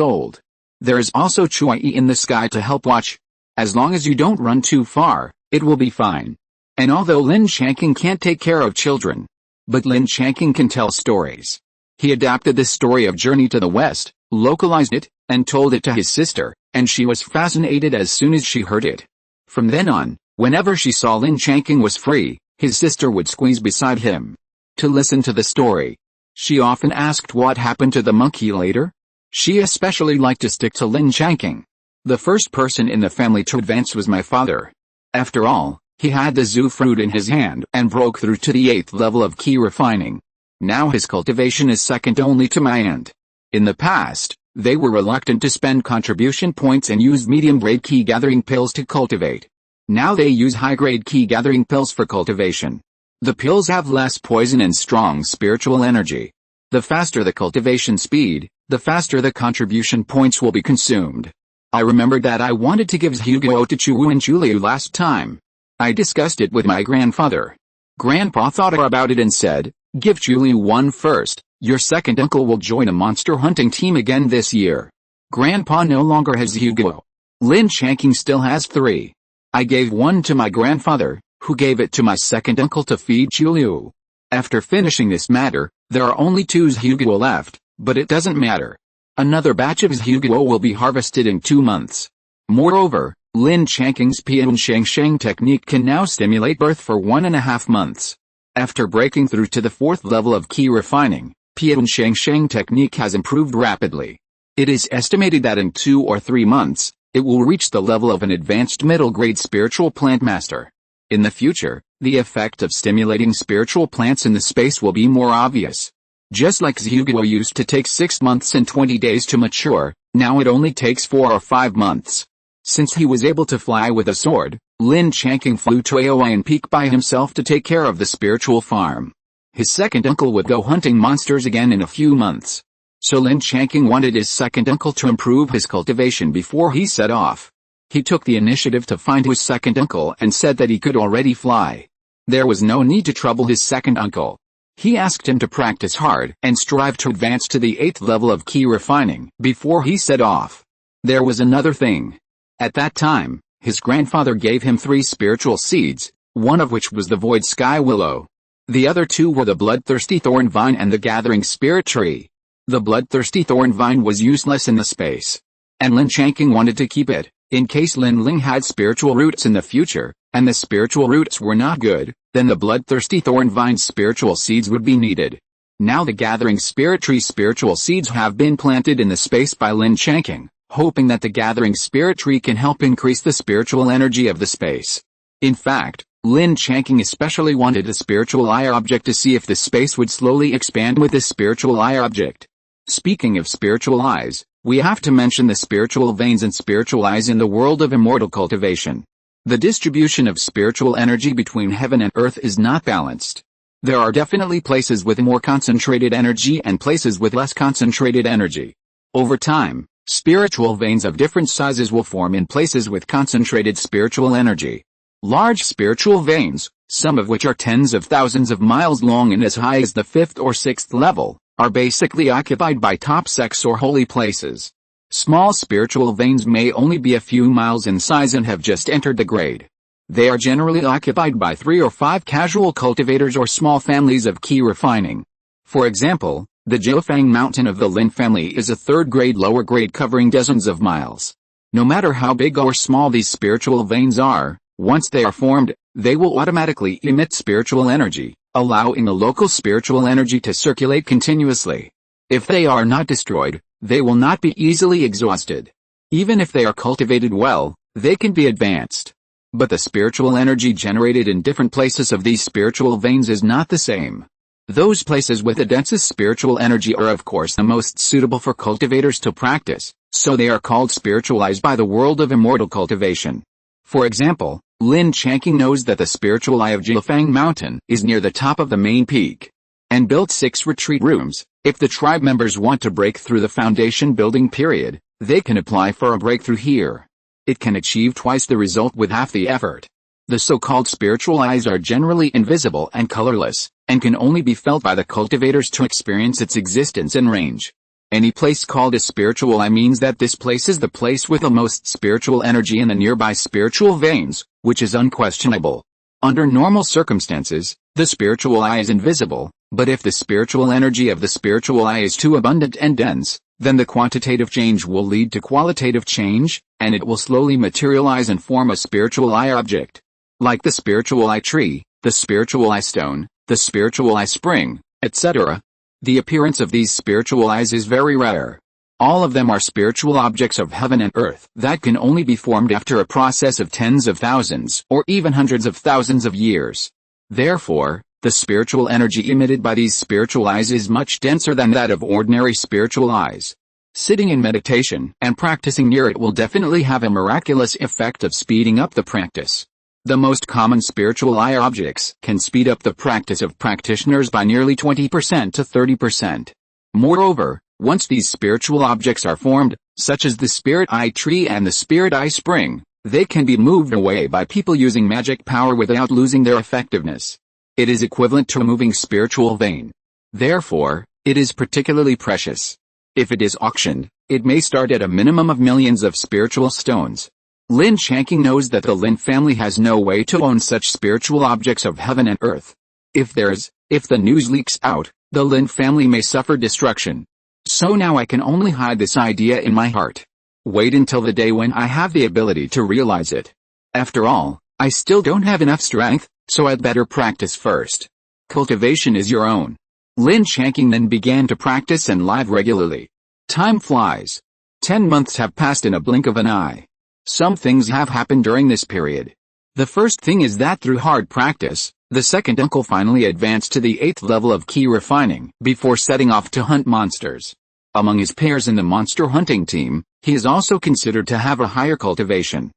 old. There is also Chui in the sky to help watch. As long as you don't run too far, it will be fine. And although Lin Changqing can't take care of children, but Lin Changqing can tell stories. He adapted the story of Journey to the West, localized it, and told it to his sister, and she was fascinated as soon as she heard it. From then on, whenever she saw Lin Changqing was free, his sister would squeeze beside him to listen to the story. She often asked what happened to the monkey later. She especially liked to stick to Lin Changqing. The first person in the family to advance was my father. After all, he had the Zhu fruit in his hand and broke through to the 8th level of key refining. Now his cultivation is second only to my aunt. In the past, they were reluctant to spend contribution points and used medium-grade key gathering pills to cultivate. Now they use high-grade key gathering pills for cultivation. The pills have less poison and strong spiritual energy. The faster the cultivation speed, the faster the contribution points will be consumed. I remembered that I wanted to give Zhuguo to Chuwu and Juliu last time. I discussed it with my grandfather. Grandpa thought about it and said, "Give Juliu one first. Your second uncle will join a monster hunting team again this year." Grandpa no longer has Zhuguo. Lin Changqing still has 3. I gave one to my grandfather, who gave it to my second uncle to feed Juliu. After finishing this matter, there are only 2 Zhuguo left, but it doesn't matter. Another batch of Zhuguo will be harvested in 2 months. Moreover, Lin Changqing's Piansheng technique can now stimulate birth for 1.5 months. After breaking through to the 4th level of key refining, Piansheng technique has improved rapidly. It is estimated that in 2 or 3 months, it will reach the level of an advanced middle-grade spiritual plant master. In the future, the effect of stimulating spiritual plants in the space will be more obvious. Just like Zhuguo used to take 6 months and 20 days to mature, now it only takes 4 or 5 months. Since he was able to fly with a sword, Lin Changqing flew to Aoyan Peak by himself to take care of the spiritual farm. His second uncle would go hunting monsters again in a few months. So Lin Changqing wanted his second uncle to improve his cultivation before he set off. He took the initiative to find his second uncle and said that he could already fly. There was no need to trouble his second uncle. He asked him to practice hard and strive to advance to the 8th level of key refining before he set off. There was another thing. At that time, his grandfather gave him 3 spiritual seeds, one of which was the void sky willow. The other 2 were the bloodthirsty thorn vine and the gathering spirit tree. The bloodthirsty thorn vine was useless in the space, and Lin Changqing wanted to keep it, in case Lin Ling had spiritual roots in the future, and the spiritual roots were not good, then the bloodthirsty thorn vine's spiritual seeds would be needed. Now the gathering spirit tree spiritual seeds have been planted in the space by Lin Changqing, hoping that the gathering spirit tree can help increase the spiritual energy of the space. In fact, Lin Changqing especially wanted a spiritual eye object to see if the space would slowly expand with this spiritual eye object. Speaking of spiritual eyes, we have to mention the spiritual veins and spiritual eyes in the world of immortal cultivation. The distribution of spiritual energy between heaven and earth is not balanced. There are definitely places with more concentrated energy and places with less concentrated energy. Over time, spiritual veins of different sizes will form in places with concentrated spiritual energy. Large spiritual veins, some of which are tens of thousands of miles long and as high as the 5th or 6th level, are basically occupied by top sects or holy places. Small spiritual veins may only be a few miles in size and have just entered the grade. They are generally occupied by 3 or 5 casual cultivators or small families of key refining. For example, the Jiufeng mountain of the Lin family is a 3rd grade lower grade covering dozens of miles. No matter how big or small these spiritual veins are, once they are formed, they will automatically emit spiritual energy, allowing the local spiritual energy to circulate continuously. If they are not destroyed, they will not be easily exhausted. Even if they are cultivated well, they can be advanced. But the spiritual energy generated in different places of these spiritual veins is not the same. Those places with the densest spiritual energy are of course the most suitable for cultivators to practice, so they are called spiritualized by the world of immortal cultivation. For example, Lin Changqing knows that the spiritual eye of Jiufeng mountain is near the top of the main peak, and built 6 retreat rooms. If the tribe members want to break through the foundation building period, they can apply for a breakthrough here. It can achieve twice the result with half the effort. The so-called spiritual eyes are generally invisible and colorless, and can only be felt by the cultivators to experience its existence and range. Any place called a spiritual eye means that this place is the place with the most spiritual energy in the nearby spiritual veins, which is unquestionable. Under normal circumstances, the spiritual eye is invisible, but if the spiritual energy of the spiritual eye is too abundant and dense, then the quantitative change will lead to qualitative change, and it will slowly materialize and form a spiritual eye object. Like the spiritual eye tree, the spiritual eye stone, the spiritual eye spring, etc. The appearance of these spiritual eyes is very rare. All of them are spiritual objects of heaven and earth that can only be formed after a process of tens of thousands or even hundreds of thousands of years. Therefore, the spiritual energy emitted by these spiritual eyes is much denser than that of ordinary spiritual eyes. Sitting in meditation and practicing near it will definitely have a miraculous effect of speeding up the practice. The most common spiritual eye objects can speed up the practice of practitioners by nearly 20% to 30%. Moreover, once these spiritual objects are formed, such as the spirit eye tree and the spirit eye spring, they can be moved away by people using magic power without losing their effectiveness. It is equivalent to a moving spiritual vein. Therefore, it is particularly precious. If it is auctioned, it may start at a minimum of millions of spiritual stones. Lin Changqing knows that the Lin family has no way to own such spiritual objects of heaven and earth. If the news leaks out, the Lin family may suffer destruction. So now I can only hide this idea in my heart. Wait until the day when I have the ability to realize it. After all, I still don't have enough strength, so I'd better practice first. Cultivation is your own. Lin Changqing then began to practice and live regularly. Time flies. 10 months have passed in a blink of an eye. Some things have happened during this period. The first thing is that through hard practice, the second uncle finally advanced to the 8th level of key refining before setting off to hunt monsters. Among his peers in the monster hunting team, he is also considered to have a higher cultivation.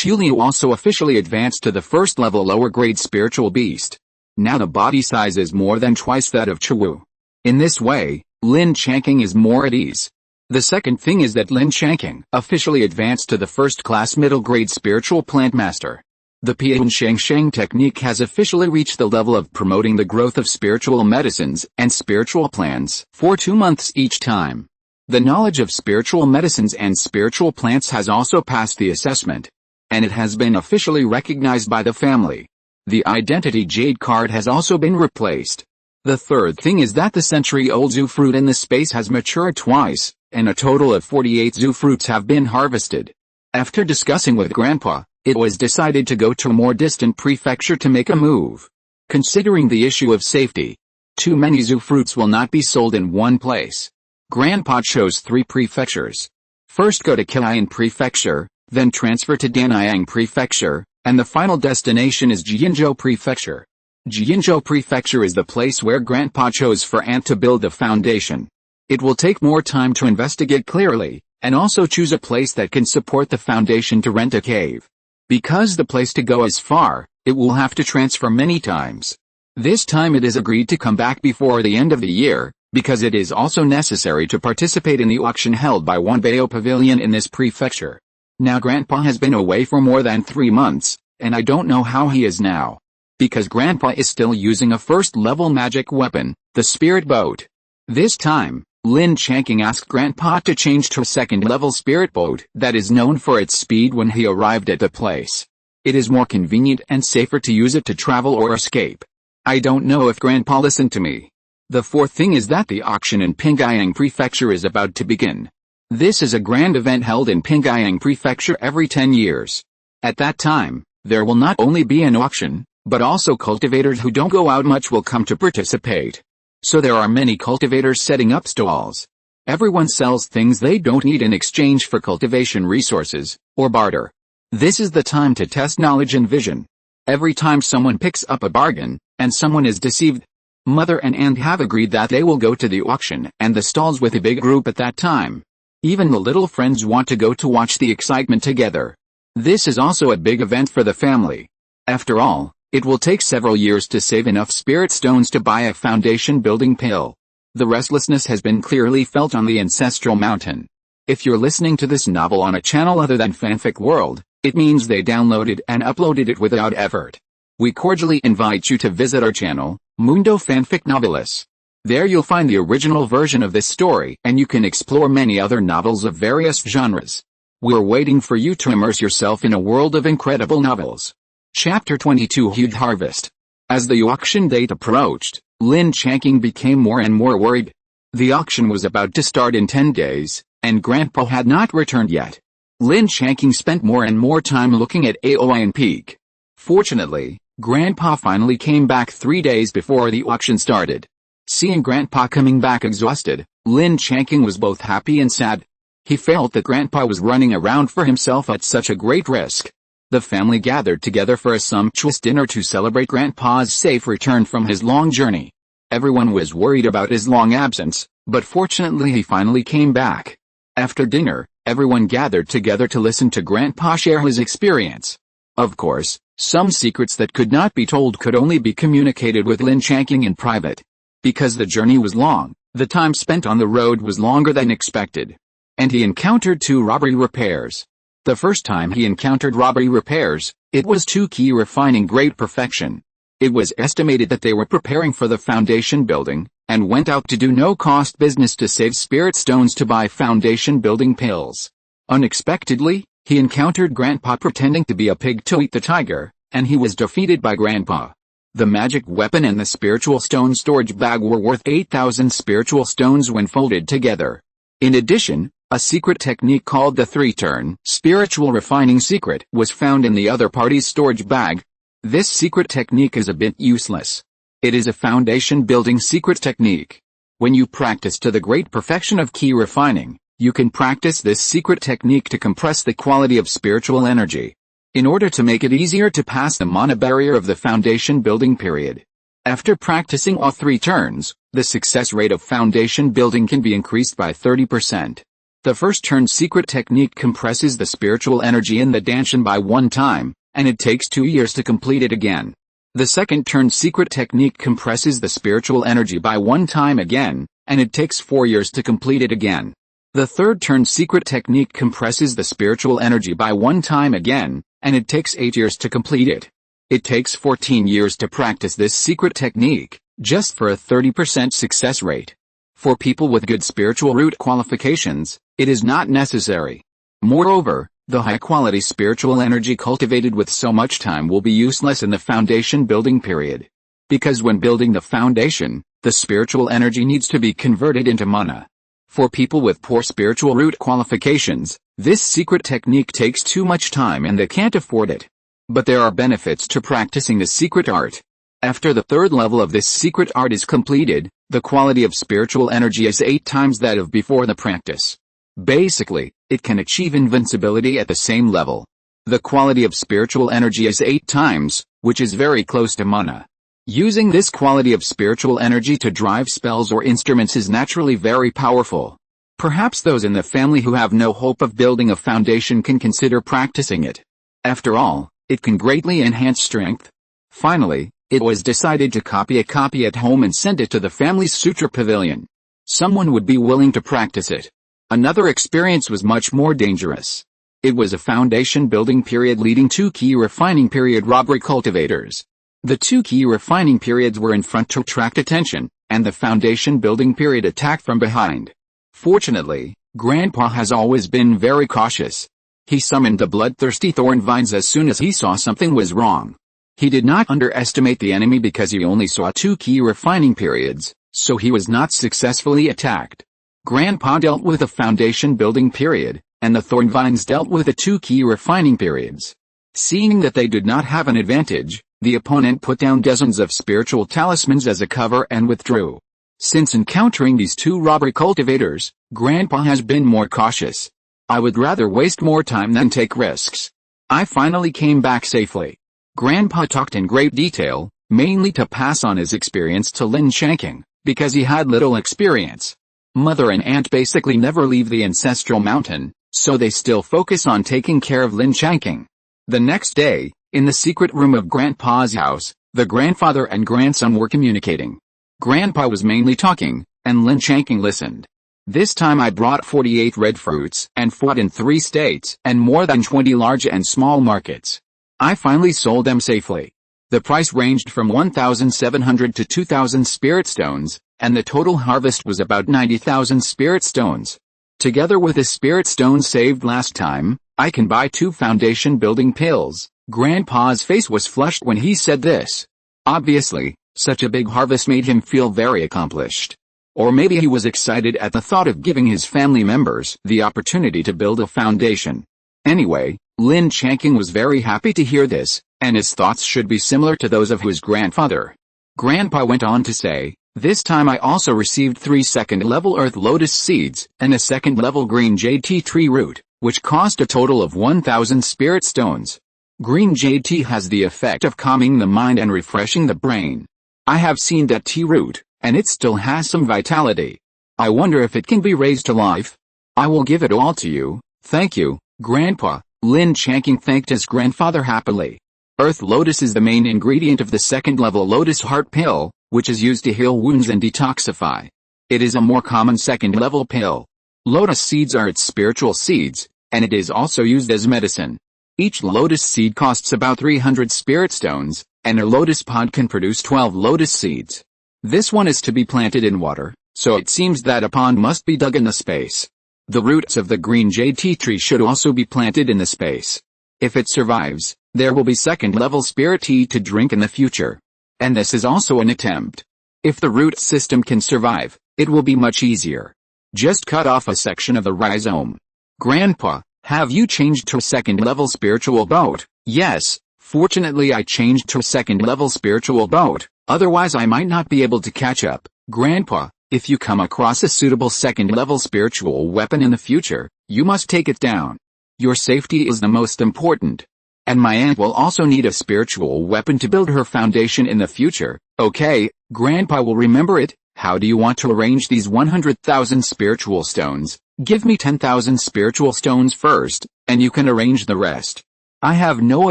Liu also officially advanced to the 1st level lower grade spiritual beast. Now the body size is more than twice that of Wu. In this way, Lin Changqing is more at ease. The second thing is that Lin Changqing officially advanced to the 1st class middle grade spiritual plant master. The Lin Changqing technique has officially reached the level of promoting the growth of spiritual medicines and spiritual plants for 2 months each time. The knowledge of spiritual medicines and spiritual plants has also passed the assessment, and it has been officially recognized by the family. The identity jade card has also been replaced. The third thing is that the century-old zoo fruit in the space has matured twice, and a total of 48 zoo fruits have been harvested. After discussing with Grandpa, it was decided to go to a more distant prefecture to make a move. Considering the issue of safety, too many zoo fruits will not be sold in one place. Grandpa chose 3 prefectures. First go to Kian Prefecture, then transfer to Danyang Prefecture, and the final destination is Jianzhou Prefecture. Jianzhou Prefecture is the place where Grandpa chose for Ant to build the foundation. It will take more time to investigate clearly, and also choose a place that can support the foundation to rent a cave. Because the place to go is far, it will have to transfer many times. This time it is agreed to come back before the end of the year, because it is also necessary to participate in the auction held by Wanbao Pavilion in this prefecture. Now Grandpa has been away for more than 3 months, and I don't know how he is now. Because Grandpa is still using a first-level magic weapon, the spirit boat. This time, Lin Changqing asked Grandpa to change to a second-level spirit boat that is known for its speed when he arrived at the place. It is more convenient and safer to use it to travel or escape. I don't know if Grandpa listened to me. The fourth thing is that the auction in Pingyang Prefecture is about to begin. This is a grand event held in Pingyang Prefecture every 10 years. At that time, there will not only be an auction, but also cultivators who don't go out much will come to participate. So there are many cultivators setting up stalls. Everyone sells things they don't need in exchange for cultivation resources, or barter. This is the time to test knowledge and vision. Every time someone picks up a bargain, and someone is deceived, Mother and Aunt have agreed that they will go to the auction and the stalls with a big group at that time. Even the little friends want to go to watch the excitement together. This is also a big event for the family. After all, it will take several years to save enough spirit stones to buy a foundation building pill. The restlessness has been clearly felt on the ancestral mountain. If you're listening to this novel on a channel other than Fanfic World, it means they downloaded and uploaded it without effort. We cordially invite you to visit our channel, Mundo Fanfic Novelis. There you'll find the original version of this story and you can explore many other novels of various genres. We're waiting for you to immerse yourself in a world of incredible novels. Chapter 22 Huge Harvest. As the auction date approached, Lin Changqing became more and more worried. The auction was about to start in 10 days, and Grandpa had not returned yet. Lin Changqing spent more and more time looking at Aoyan Peak. Fortunately, Grandpa finally came back 3 days before the auction started. Seeing Grandpa coming back exhausted, Lin Changqing was both happy and sad. He felt that Grandpa was running around for himself at such a great risk. The family gathered together for a sumptuous dinner to celebrate Grandpa's safe return from his long journey. Everyone was worried about his long absence, but fortunately he finally came back. After dinner, everyone gathered together to listen to Grandpa share his experience. Of course, some secrets that could not be told could only be communicated with Lin Changqing in private. Because the journey was long, the time spent on the road was longer than expected. And he encountered 2 robbery repairs. The first time he encountered robbery repairs, it was 2 key refining great perfection. It was estimated that they were preparing for the foundation building, and went out to do no-cost business to save spirit stones to buy foundation building pills. Unexpectedly, he encountered Grandpa pretending to be a pig to eat the tiger, and he was defeated by Grandpa. The magic weapon and the spiritual stone storage bag were worth 8,000 spiritual stones when folded together. In addition, a secret technique called the 3-turn spiritual refining secret was found in the other party's storage bag. This secret technique is a bit useless. It is a foundation building secret technique. When you practice to the great perfection of key refining, you can practice this secret technique to compress the quality of spiritual energy, in order to make it easier to pass the mana barrier of the foundation building period. After practicing all 3 turns, the success rate of foundation building can be increased by 30%. The first turn secret technique compresses the spiritual energy in the danshan by 1 time, and it takes 2 years to complete it again. The second turn secret technique compresses the spiritual energy by 1 time again, and it takes 4 years to complete it again. The third turn secret technique compresses the spiritual energy by one time again, and it takes 8 years to complete it. It takes 14 years to practice this secret technique, just for a 30% success rate. For people with good spiritual root qualifications, it is not necessary. Moreover, the high-quality spiritual energy cultivated with so much time will be useless in the foundation building period. Because when building the foundation, the spiritual energy needs to be converted into mana. For people with poor spiritual root qualifications, this secret technique takes too much time and they can't afford it. But there are benefits to practicing the secret art. After the third level of this secret art is completed, the quality of spiritual energy is 8 times that of before the practice. Basically, it can achieve invincibility at the same level. The quality of spiritual energy is 8 times, which is very close to mana. Using this quality of spiritual energy to drive spells or instruments is naturally very powerful. Perhaps those in the family who have no hope of building a foundation can consider practicing it. After all, it can greatly enhance strength. Finally, it was decided to copy a copy at home and send it to the family's sutra pavilion. Someone would be willing to practice it. Another experience was much more dangerous. It was a foundation building period leading 2 key refining period robbery cultivators. The 2 key refining periods were in front to attract attention, and the foundation building period attacked from behind. Fortunately, Grandpa has always been very cautious. He summoned the bloodthirsty thorn vines as soon as he saw something was wrong. He did not underestimate the enemy because he only saw 2 key refining periods, so he was not successfully attacked. Grandpa dealt with the foundation building period, and the thorn vines dealt with the 2 key refining periods. Seeing that they did not have an advantage, the opponent put down dozens of spiritual talismans as a cover and withdrew. Since encountering these 2 robbery cultivators, Grandpa has been more cautious. I would rather waste more time than take risks. I finally came back safely. Grandpa talked in great detail, mainly to pass on his experience to Lin Changqing, because he had little experience. Mother and aunt basically never leave the ancestral mountain, so they still focus on taking care of Lin Changqing. The next day, in the secret room of Grandpa's house, the grandfather and grandson were communicating. Grandpa was mainly talking, and Lin Changqing listened. This time I brought 48 red fruits and fought in 3 states and more than 20 large and small markets. I finally sold them safely. The price ranged from 1,700 to 2,000 spirit stones, and the total harvest was about 90,000 spirit stones. Together with the spirit stones saved last time, I can buy 2 foundation building pills. Grandpa's face was flushed when he said this. Obviously, such a big harvest made him feel very accomplished. Or maybe he was excited at the thought of giving his family members the opportunity to build a foundation. Anyway, Lin Changqing was very happy to hear this, and his thoughts should be similar to those of his grandfather. Grandpa went on to say, this time I also received 3 second-level earth lotus seeds and a second-level green jade tea tree root, which cost a total of 1,000 spirit stones. Green jade tea has the effect of calming the mind and refreshing the brain. I have seen that tea root, and it still has some vitality. I wonder if it can be raised to life. I will give it all to you, thank you, Grandpa. Lin Changqing thanked his grandfather happily. Earth lotus is the main ingredient of the second-level lotus heart pill, which is used to heal wounds and detoxify. It is a more common second-level pill. Lotus seeds are its spiritual seeds, and it is also used as medicine. Each lotus seed costs about 300 spirit stones, and a lotus pod can produce 12 lotus seeds. This one is to be planted in water, so it seems that a pond must be dug in the space. The roots of the green jade tea tree should also be planted in the space. If it survives, there will be second-level spirit tea to drink in the future. And this is also an attempt. If the root system can survive, it will be much easier. Just cut off a section of the rhizome. Grandpa, have you changed to a second-level spiritual boat? Yes, fortunately I changed to a second-level spiritual boat, otherwise I might not be able to catch up. Grandpa, if you come across a suitable second-level spiritual weapon in the future, you must take it down. Your safety is the most important. And my aunt will also need a spiritual weapon to build her foundation in the future. Okay, Grandpa will remember it. How do you want to arrange these 100,000 spiritual stones? Give me 10,000 spiritual stones first, and you can arrange the rest. I have no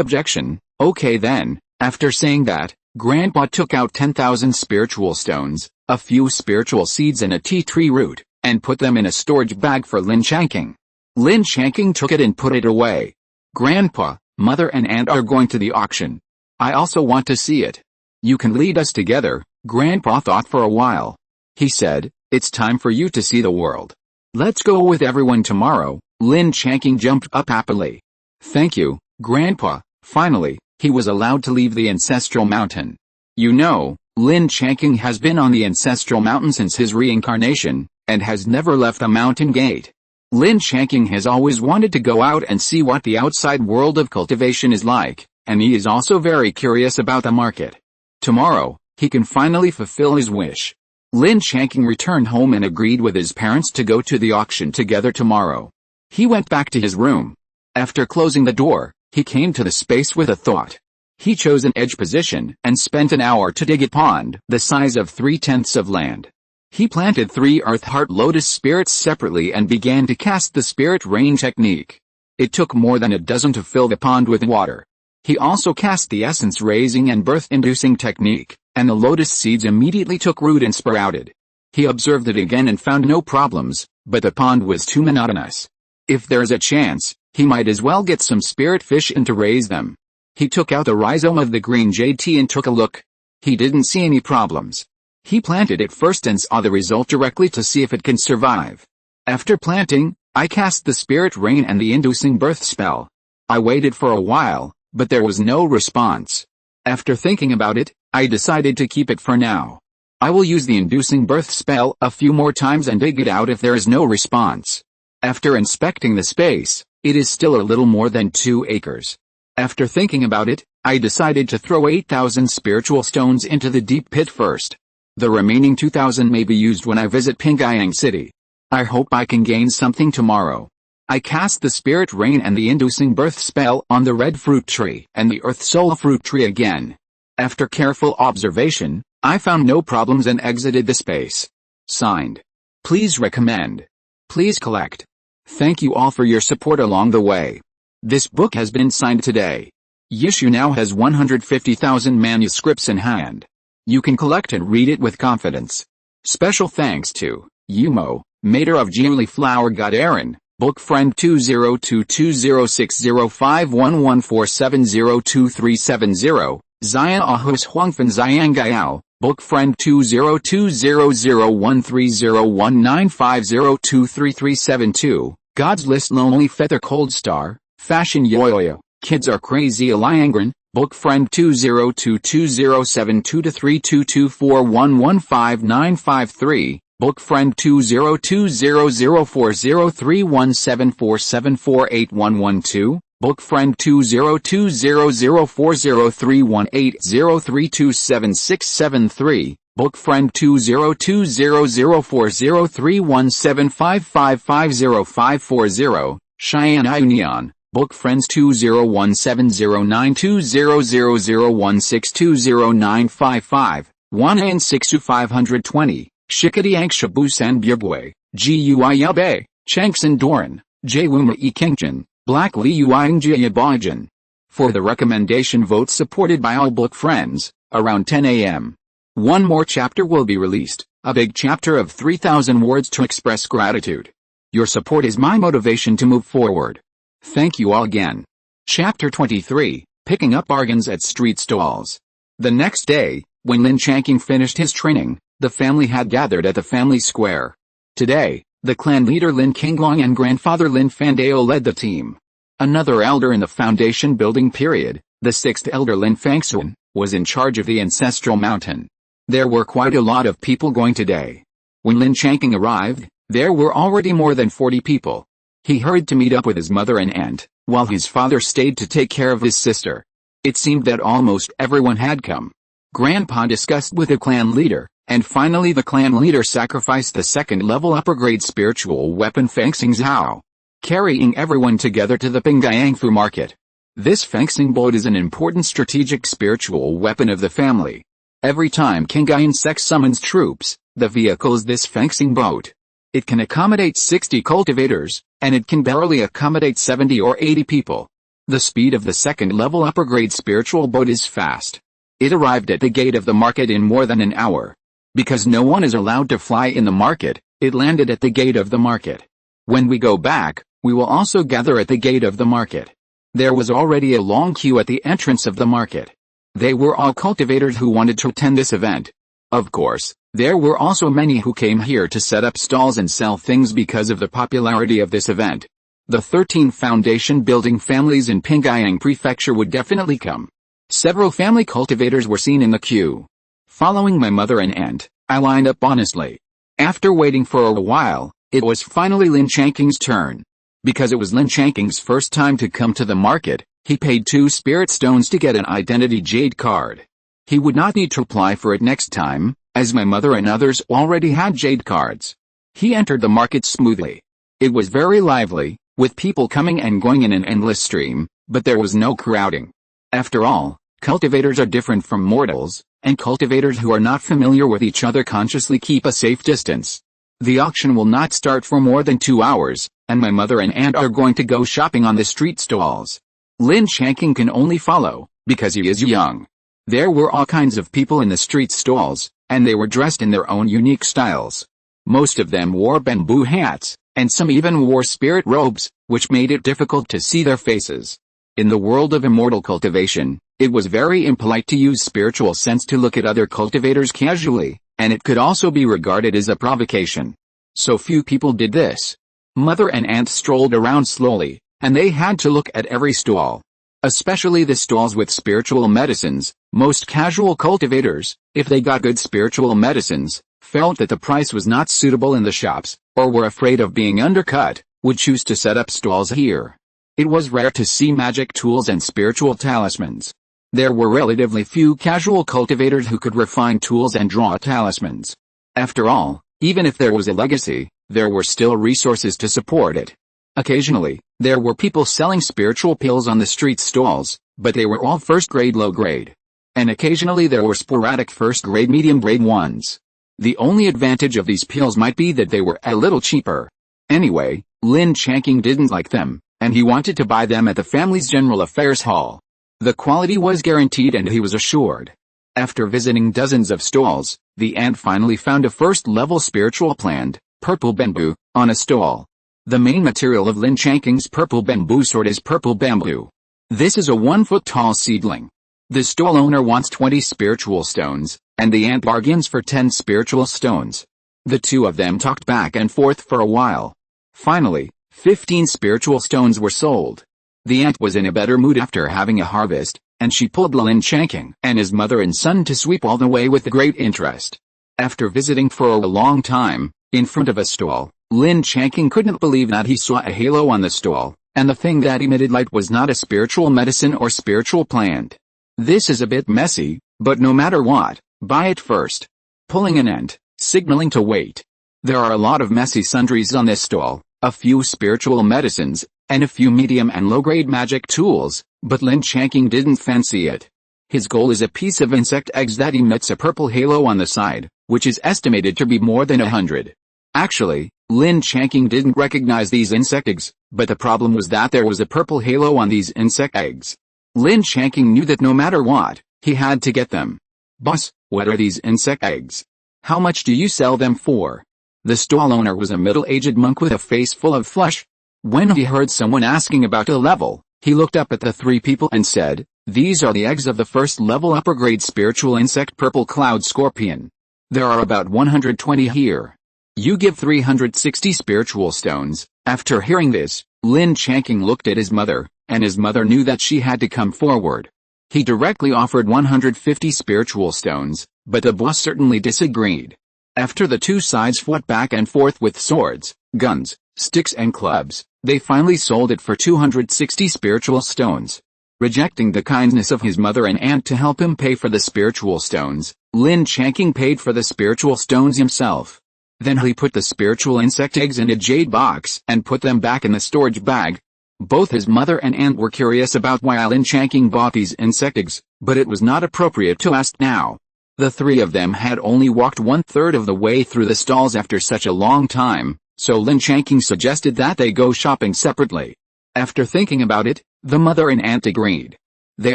objection. Okay then. After saying that, Grandpa took out 10,000 spiritual stones, a few spiritual seeds and a tea tree root. and put them in a storage bag for Lin Changqing. Lin Changqing took it and put it away. Grandpa, Mother and Aunt are going to the auction. I also want to see it. You can lead us together. Grandpa thought for a while. He said, it's time for you to see the world. Let's go with everyone tomorrow. Lin Changqing jumped up happily. Thank you, Grandpa. Finally, he was allowed to leave the ancestral mountain. You know, Lin Changqing has been on the ancestral mountain since his reincarnation, and has never left the mountain gate. Lin Changqing has always wanted to go out and see what the outside world of cultivation is like, and he is also very curious about the market. Tomorrow, he can finally fulfill his wish. Lin Changqing returned home and agreed with his parents to go to the auction together tomorrow. He went back to his room. After closing the door, he came to the space with a thought. He chose an edge position and spent an hour to dig a pond the size of 3/10 of land. He planted 3 earth heart lotus spirits separately and began to cast the spirit rain technique. It took more than a dozen to fill the pond with water. He also cast the essence raising and birth inducing technique, and the lotus seeds immediately took root and sprouted. He observed it again and found no problems, but the pond was too monotonous. If there's a chance, he might as well get some spirit fish in to raise them. He took out the rhizome of the green jade tea and took a look. He didn't see any problems. He planted it first and saw the result directly to see if it can survive. After planting, I cast the spirit rain and the inducing birth spell. I waited for a while, but there was no response. After thinking about it, I decided to keep it for now. I will use the inducing birth spell a few more times and dig it out if there is no response. After inspecting the space, it is still a little more than 2 acres. After thinking about it, I decided to throw 8,000 spiritual stones into the deep pit first. The remaining 2,000 may be used when I visit Pingyang City. I hope I can gain something tomorrow. I cast the spirit rain and the inducing birth spell on the red fruit tree and the earth soul fruit tree again. After careful observation, I found no problems and exited the space. Signed. Please recommend. Please collect. Thank you all for your support along the way. This book has been signed today. Yishu now has 150,000 manuscripts in hand. You can collect and read it with confidence. Special thanks to Yumo, mater of Jiuli Flower God Aaron, book friend 202206511470237, Zion Ahus Huangfan Zian Gayao, book friend 20200130195023372, God's List Lonely Feather Cold Star, Fashion Yoyo, Kids Are Crazy Aliangren, book friend 20207232241159553, book friend 20200403174748112, book friend 20200403180327673, book friend 20200403175550540, Cheyenne Iunion, book friends 20170920001620955, Wanan 62520, Shikadi Angshabusan Bugwe, Gui Yabe, Changsan Doran, Jwuma E. Kingjan, Black Li Yuangjia Yabajan. For the recommendation vote supported by all book friends, around 10 a.m. One more chapter will be released, a big chapter of 3,000 words to express gratitude. Your support is my motivation to move forward. Thank you all again. Chapter 23, Picking Up Bargains at Street Stalls. The next day, when Lin Changqing finished his training, the family had gathered at the family square. Today, the clan leader Lin Qinglong and grandfather Lin Fandao led the team. Another elder in the foundation building period, the 6th elder Lin Fangxun, was in charge of the ancestral mountain. There were quite a lot of people going today. When Lin Changqing arrived, there were already more than 40 people. He hurried to meet up with his mother and aunt, while his father stayed to take care of his sister. It seemed that almost everyone had come. Grandpa discussed with the clan leader, and finally the clan leader sacrificed the 2nd level upper grade spiritual weapon Fangxing Zhao, carrying everyone together to the Pingyangfu market. This Fangxing boat is an important strategic spiritual weapon of the family. Every time Kingayan sect summons troops, the vehicle is this Fangxing boat. It can accommodate 60 cultivators, and it can barely accommodate 70 or 80 people. The speed of the 2nd level upper grade spiritual boat is fast. It arrived at the gate of the market in more than an hour. Because no one is allowed to fly in the market, It landed at the gate of the market. When we go back, we will also gather at the gate of the market. There was already a long queue at the entrance of the market. They were all cultivators who wanted to attend this event. Of course, there were also many who came here to set up stalls and sell things because of the popularity of this event. The 13 foundation building families in Pingyang Prefecture would definitely come. Several family cultivators were seen in the queue. Following my mother and aunt, I lined up honestly. After waiting for a while, it was finally Lin Changqing's turn. Because it was Lin Changqing's first time to come to the market, he paid 2 spirit stones to get an identity jade card. He would not need to apply for it next time, as my mother and others already had jade cards. He entered the market smoothly. It was very lively, with people coming and going in an endless stream, but there was no crowding. After all, cultivators are different from mortals, and cultivators who are not familiar with each other consciously keep a safe distance. The auction will not start for more than 2 hours, and my mother and aunt are going to go shopping on the street stalls. Lin Changqing can only follow, because he is young. There were all kinds of people in the street stalls, and they were dressed in their own unique styles. Most of them wore bamboo hats, and some even wore spirit robes, which made it difficult to see their faces. In the world of immortal cultivation, it was very impolite to use spiritual sense to look at other cultivators casually, and it could also be regarded as a provocation. So few people did this. Mother and aunt strolled around slowly, and they had to look at every stall. Especially the stalls with spiritual medicines. Most casual cultivators, if they got good spiritual medicines, felt that the price was not suitable in the shops, or were afraid of being undercut, would choose to set up stalls here. It was rare to see magic tools and spiritual talismans. There were relatively few casual cultivators who could refine tools and draw talismans. After all, even if there was a legacy, there were still resources to support it. Occasionally, there were people selling spiritual pills on the street stalls, but they were all first-grade low-grade. And occasionally there were sporadic first-grade medium-grade ones. The only advantage of these pills might be that they were a little cheaper. Anyway, Lin Changqing didn't like them, and he wanted to buy them at the family's general affairs hall. The quality was guaranteed and he was assured. After visiting dozens of stalls, the aunt finally found a first-level spiritual plant, purple bamboo, on a stall. The main material of Lin Changqing's purple bamboo sword is purple bamboo. This is a 1-foot-tall seedling. The stall owner wants 20 spiritual stones, and the aunt bargains for 10 spiritual stones. The two of them talked back and forth for a while. Finally, 15 spiritual stones were sold. The aunt was in a better mood after having a harvest, and she pulled Lin Changqing and his mother and son to sweep all the way with great interest. After visiting for a long time, in front of a stall, Lin Changqing couldn't believe that he saw a halo on the stall, and the thing that emitted light was not a spiritual medicine or spiritual plant. This is a bit messy, but no matter what, buy it first. Pulling an ant, signaling to wait. There are a lot of messy sundries on this stall, a few spiritual medicines, and a few medium and low-grade magic tools, but Lin Changqing didn't fancy it. His goal is a piece of insect eggs that emits a purple halo on the side, which is estimated to be more than 100. Actually, Lin Changqing didn't recognize these insect eggs, but the problem was that there was a purple halo on these insect eggs. Lin Changqing knew that no matter what, he had to get them. "Boss, what are these insect eggs? How much do you sell them for?" The stall owner was a middle-aged monk with a face full of flesh. When he heard someone asking about a level, he looked up at the three people and said, "These are the eggs of the first-level upper-grade spiritual insect purple cloud scorpion. There are about 120 here. You give 360 spiritual stones." After hearing this, Lin Changqing looked at his mother, and his mother knew that she had to come forward. He directly offered 150 spiritual stones, but the boss certainly disagreed. After the two sides fought back and forth with swords, guns, sticks and clubs, they finally sold it for 260 spiritual stones. Rejecting the kindness of his mother and aunt to help him pay for the spiritual stones, Lin Changqing paid for the spiritual stones himself. Then he put the spiritual insect eggs in a jade box and put them back in the storage bag. Both his mother and aunt were curious about why Lin Changqing bought these insect eggs, but it was not appropriate to ask now. The three of them had only walked 1/3 of the way through the stalls after such a long time, so Lin Changqing suggested that they go shopping separately. After thinking about it, the mother and aunt agreed. They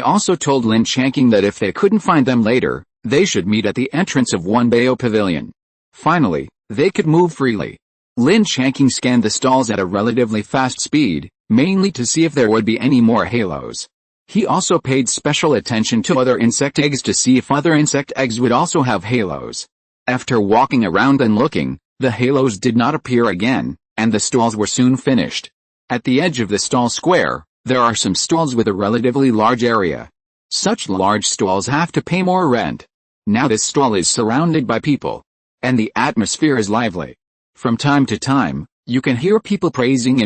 also told Lin Changqing that if they couldn't find them later, they should meet at the entrance of One Bayo Pavilion. Finally, They could move freely. Lin Changqing scanned the stalls at a relatively fast speed, mainly to see if there would be any more halos. He also paid special attention to other insect eggs to see if other insect eggs would also have halos. After walking around and looking, the halos did not appear again, and the stalls were soon finished. At the edge of the stall square, there are some stalls with a relatively large area. Such large stalls have to pay more rent. Now this stall is surrounded by people. And the atmosphere is lively. From time to time, you can hear people praising,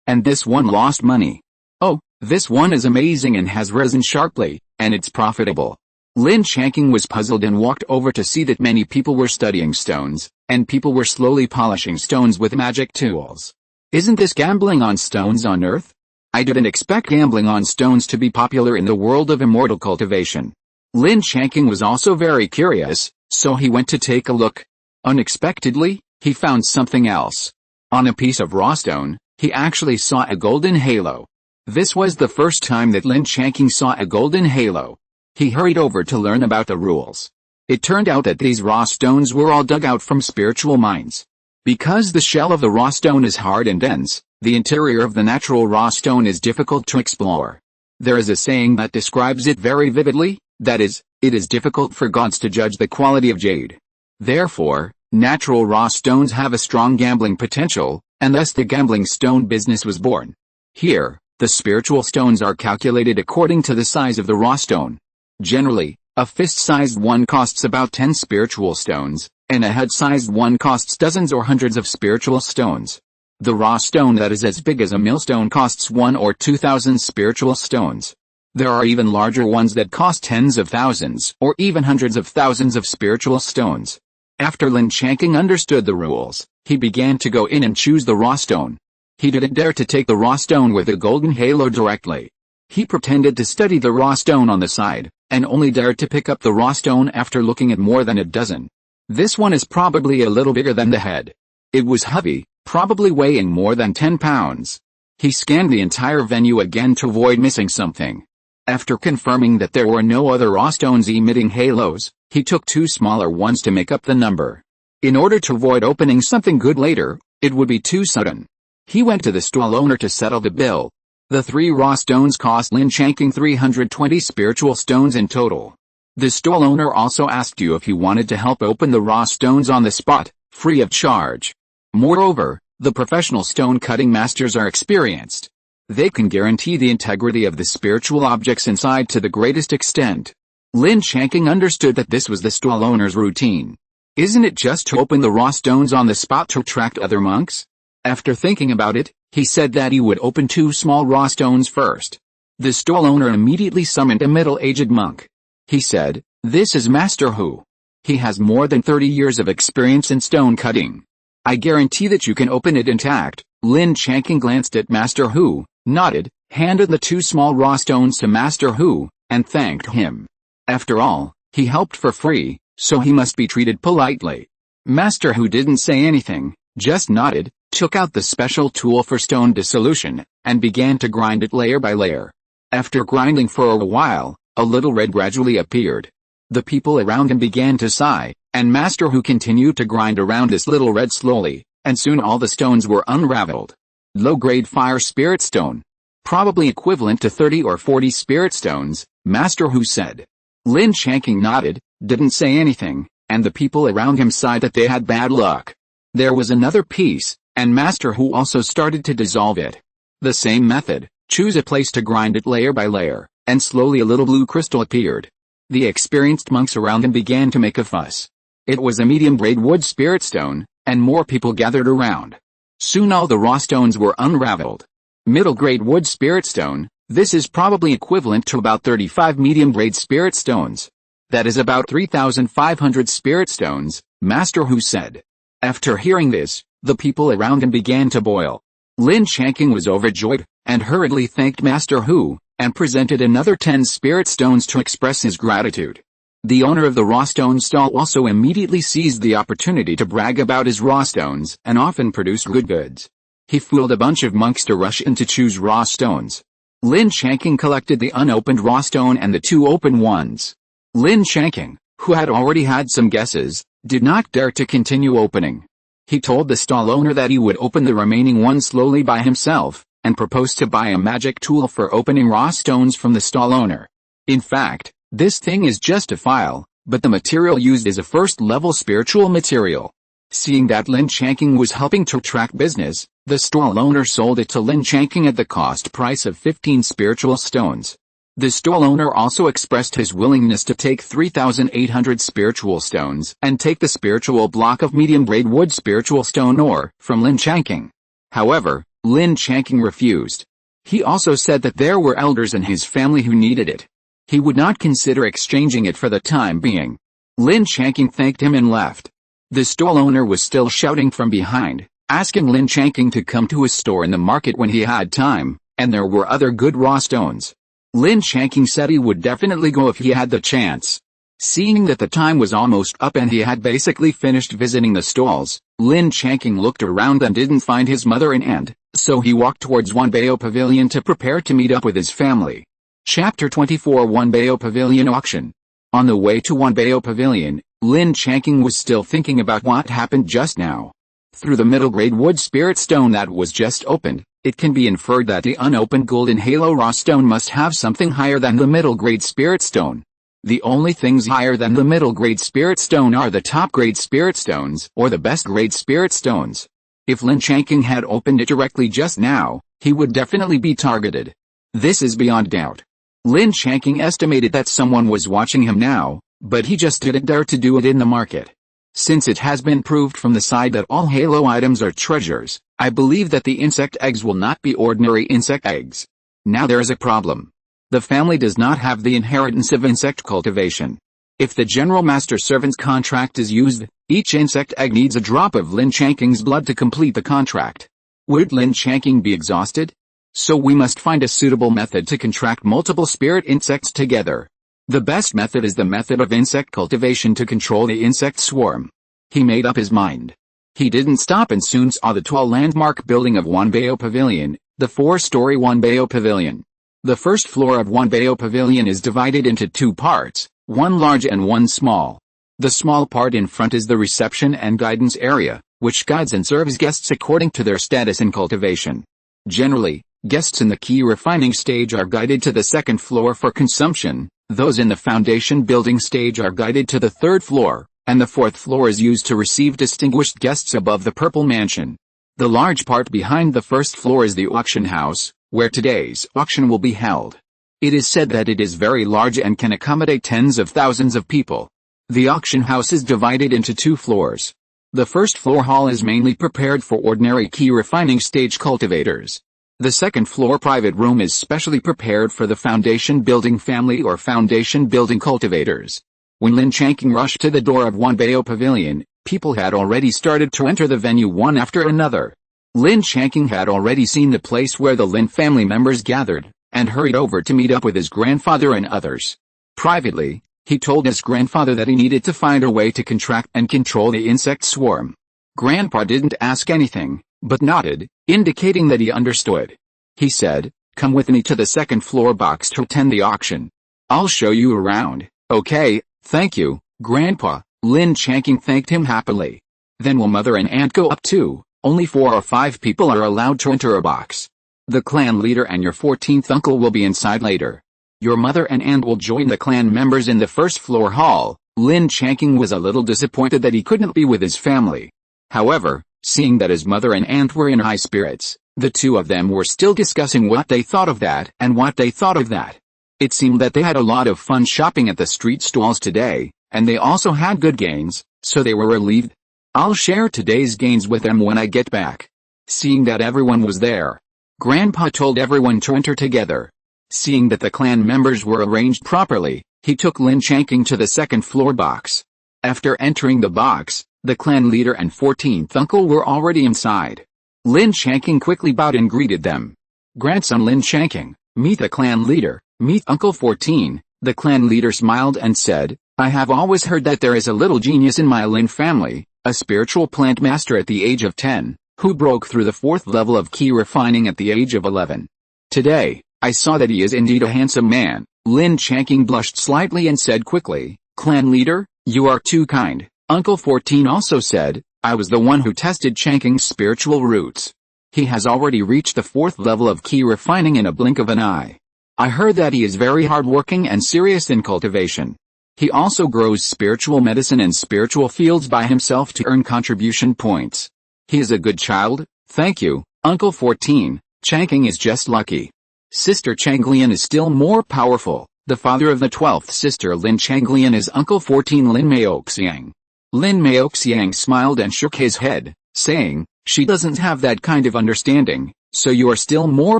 and this one lost money. Oh, this one is amazing and has risen sharply, and it's profitable. Lin Changqing was puzzled and walked over to see that many people were studying stones, and people were slowly polishing stones with magic tools. Isn't this gambling on stones on Earth? I didn't expect gambling on stones to be popular in the world of immortal cultivation. Lin Changqing was also very curious, so he went to take a look. Unexpectedly, he found something else. On a piece of raw stone, he actually saw a golden halo. This was the first time that Lin Changqing saw a golden halo. He hurried over to learn about the rules. It turned out that these raw stones were all dug out from spiritual mines. Because the shell of the raw stone is hard and dense, the interior of the natural raw stone is difficult to explore. There is a saying that describes it very vividly, that is, it is difficult for gods to judge the quality of jade. Therefore, natural raw stones have a strong gambling potential, and thus the gambling stone business was born. Here, the spiritual stones are calculated according to the size of the raw stone. Generally, a fist-sized one costs about 10 spiritual stones, and a head-sized one costs dozens or hundreds of spiritual stones. The raw stone that is as big as a millstone costs 1 or 2,000 spiritual stones. There are even larger ones that cost tens of thousands or even hundreds of thousands of spiritual stones. After Lin Changqing understood the rules, he began to go in and choose the raw stone. He didn't dare to take the raw stone with a golden halo directly. He pretended to study the raw stone on the side, and only dared to pick up the raw stone after looking at more than a dozen. This one is probably a little bigger than the head. It was heavy, probably weighing more than 10 pounds. He scanned the entire venue again to avoid missing something. After confirming that there were no other raw stones emitting halos, he took 2 smaller ones to make up the number. In order to avoid opening something good later, it would be too sudden. He went to the stall owner to settle the bill. The 3 raw stones cost Lin Changqing 320 spiritual stones in total. The stall owner also asked you if you wanted to help open the raw stones on the spot, free of charge. Moreover, the professional stone cutting masters are experienced. They can guarantee the integrity of the spiritual objects inside to the greatest extent. Lin Changqing understood that this was the stall owner's routine. Isn't it just to open the raw stones on the spot to attract other monks? After thinking about it, he said that he would open 2 small raw stones first. The stall owner immediately summoned a middle-aged monk. He said, "This is Master Hu. He has more than 30 years of experience in stone cutting. I guarantee that you can open it intact." Lin Changqing glanced at Master Hu, nodded, handed the 2 small raw stones to Master Hu, and thanked him. After all, he helped for free, so he must be treated politely. Master Hu didn't say anything, just nodded, took out the special tool for stone dissolution, and began to grind it layer by layer. After grinding for a while, a little red gradually appeared. The people around him began to sigh, and Master Hu continued to grind around this little red slowly, and soon all the stones were unraveled. Low-grade fire spirit stone. Probably equivalent to 30 or 40 spirit stones, Master Hu said. Lin Changqing nodded, didn't say anything, and the people around him sighed that they had bad luck. There was another piece, and Master Hu also started to dissolve it. The same method, choose a place to grind it layer by layer, and slowly a little blue crystal appeared. The experienced monks around him began to make a fuss. It was a medium-grade wood spirit stone, and more people gathered around. Soon all the raw stones were unraveled. Middle-grade wood spirit stone, this is probably equivalent to about 35 medium-grade spirit stones. That is about 3,500 spirit stones, Master Hu said. After hearing this, the people around him began to boil. Lin Changqing was overjoyed, and hurriedly thanked Master Hu, and presented another 10 spirit stones to express his gratitude. The owner of the raw stone stall also immediately seized the opportunity to brag about his raw stones and often produced good goods. He fooled a bunch of monks to rush in to choose raw stones. Lin Changqing collected the unopened raw stone and the 2 open ones. Lin Changqing, who had already had some guesses, did not dare to continue opening. He told the stall owner that he would open the remaining one slowly by himself, and proposed to buy a magic tool for opening raw stones from the stall owner. In fact, this thing is just a file, but the material used is a first-level spiritual material. Seeing that Lin Changqing was helping to attract business, the stall owner sold it to Lin Changqing at the cost price of 15 spiritual stones. The stall owner also expressed his willingness to take 3,800 spiritual stones and take the spiritual block of medium-grade wood spiritual stone ore from Lin Changqing. However, Lin Changqing refused. He also said that there were elders in his family who needed it. He would not consider exchanging it for the time being. Lin Changqing thanked him and left. The stall owner was still shouting from behind, asking Lin Changqing to come to his store in the market when he had time, and there were other good raw stones. Lin Changqing said he would definitely go if he had the chance. Seeing that the time was almost up and he had basically finished visiting the stalls, Lin Changqing looked around and didn't find his mother and aunt, so he walked towards Wanbao Pavilion to prepare to meet up with his family. Chapter 24 Wanbao Pavilion Auction. On the way to Wanbao Pavilion, Lin Changqing was still thinking about what happened just now. Through the middle-grade wood spirit stone that was just opened, it can be inferred that the unopened golden halo raw stone must have something higher than the middle-grade spirit stone. The only things higher than the middle-grade spirit stone are the top-grade spirit stones or the best-grade spirit stones. If Lin Changqing had opened it directly just now, he would definitely be targeted. This is beyond doubt. Lin Changqing estimated that someone was watching him now, but he just didn't dare to do it in the market. Since it has been proved from the side that all halo items are treasures, I believe that the insect eggs will not be ordinary insect eggs. Now there is a problem. The family does not have the inheritance of insect cultivation. If the General Master Servant's contract is used, each insect egg needs a drop of Lin Changqing's blood to complete the contract. Would Lin Changqing be exhausted? So we must find a suitable method to contract multiple spirit insects together. The best method is the method of insect cultivation to control the insect swarm. He made up his mind. He didn't stop and soon saw the tall landmark building of Wanbao Pavilion, the 4-story Wanbao Pavilion. The first floor of Wanbao Pavilion is divided into two parts, one large and one small. The small part in front is the reception and guidance area, which guides and serves guests according to their status in cultivation. Generally, guests in the key refining stage are guided to the second floor for consumption, those in the foundation building stage are guided to the third floor, and the fourth floor is used to receive distinguished guests above the Purple Mansion. The large part behind the first floor is the auction house, where today's auction will be held. It is said that it is very large and can accommodate tens of thousands of people. The auction house is divided into two floors. The first floor hall is mainly prepared for ordinary key refining stage cultivators. The second floor private room is specially prepared for the foundation building family or foundation building cultivators. When Lin Changqing rushed to the door of Wanbao Pavilion, people had already started to enter the venue one after another. Lin Changqing had already seen the place where the Lin family members gathered, and hurried over to meet up with his grandfather and others. Privately, he told his grandfather that he needed to find a way to contract and control the insect swarm. Grandpa didn't ask anything, but nodded, indicating that he understood. He said, "Come with me to the second floor box to attend the auction. I'll show you around." "Okay, thank you, Grandpa." Lin Changqing thanked him happily. "Then will mother and aunt go up too?" "Only 4 or 5 people are allowed to enter a box. The clan leader and your 14th uncle will be inside later. Your mother and aunt will join the clan members in the first floor hall." Lin Changqing was a little disappointed that he couldn't be with his family. However, seeing that his mother and aunt were in high spirits, the two of them were still discussing what they thought of that and what they thought of that. It seemed that they had a lot of fun shopping at the street stalls today, and they also had good gains, so they were relieved. "I'll share today's gains with them when I get back." Seeing that everyone was there, Grandpa told everyone to enter together. Seeing that the clan members were arranged properly, he took Lin Changqing to the second floor box. After entering the box, the clan leader and 14th uncle were already inside. Lin Changqing quickly bowed and greeted them. "Grandson Lin Changqing, meet the clan leader, meet Uncle 14. The clan leader smiled and said, "I have always heard that there is a little genius in my Lin family, a spiritual plant master at the age of 10, who broke through the 4th level of key refining at the age of 11. Today, I saw that he is indeed a handsome man." Lin Changqing blushed slightly and said quickly, "Clan leader, you are too kind. Uncle 14 also said, I was the one who tested Changqing's spiritual roots. He has already reached the 4th level of key refining in a blink of an eye. I heard that he is very hardworking and serious in cultivation. He also grows spiritual medicine and spiritual fields by himself to earn contribution points. He is a good child, thank you, Uncle 14. Changqing is just lucky. Sister Changlian is still more powerful. The father of the 12th sister Lin Changqing is Uncle 14 Lin Maoxiang. Lin Maoxiang smiled and shook his head, saying, she doesn't have that kind of understanding, so you are still more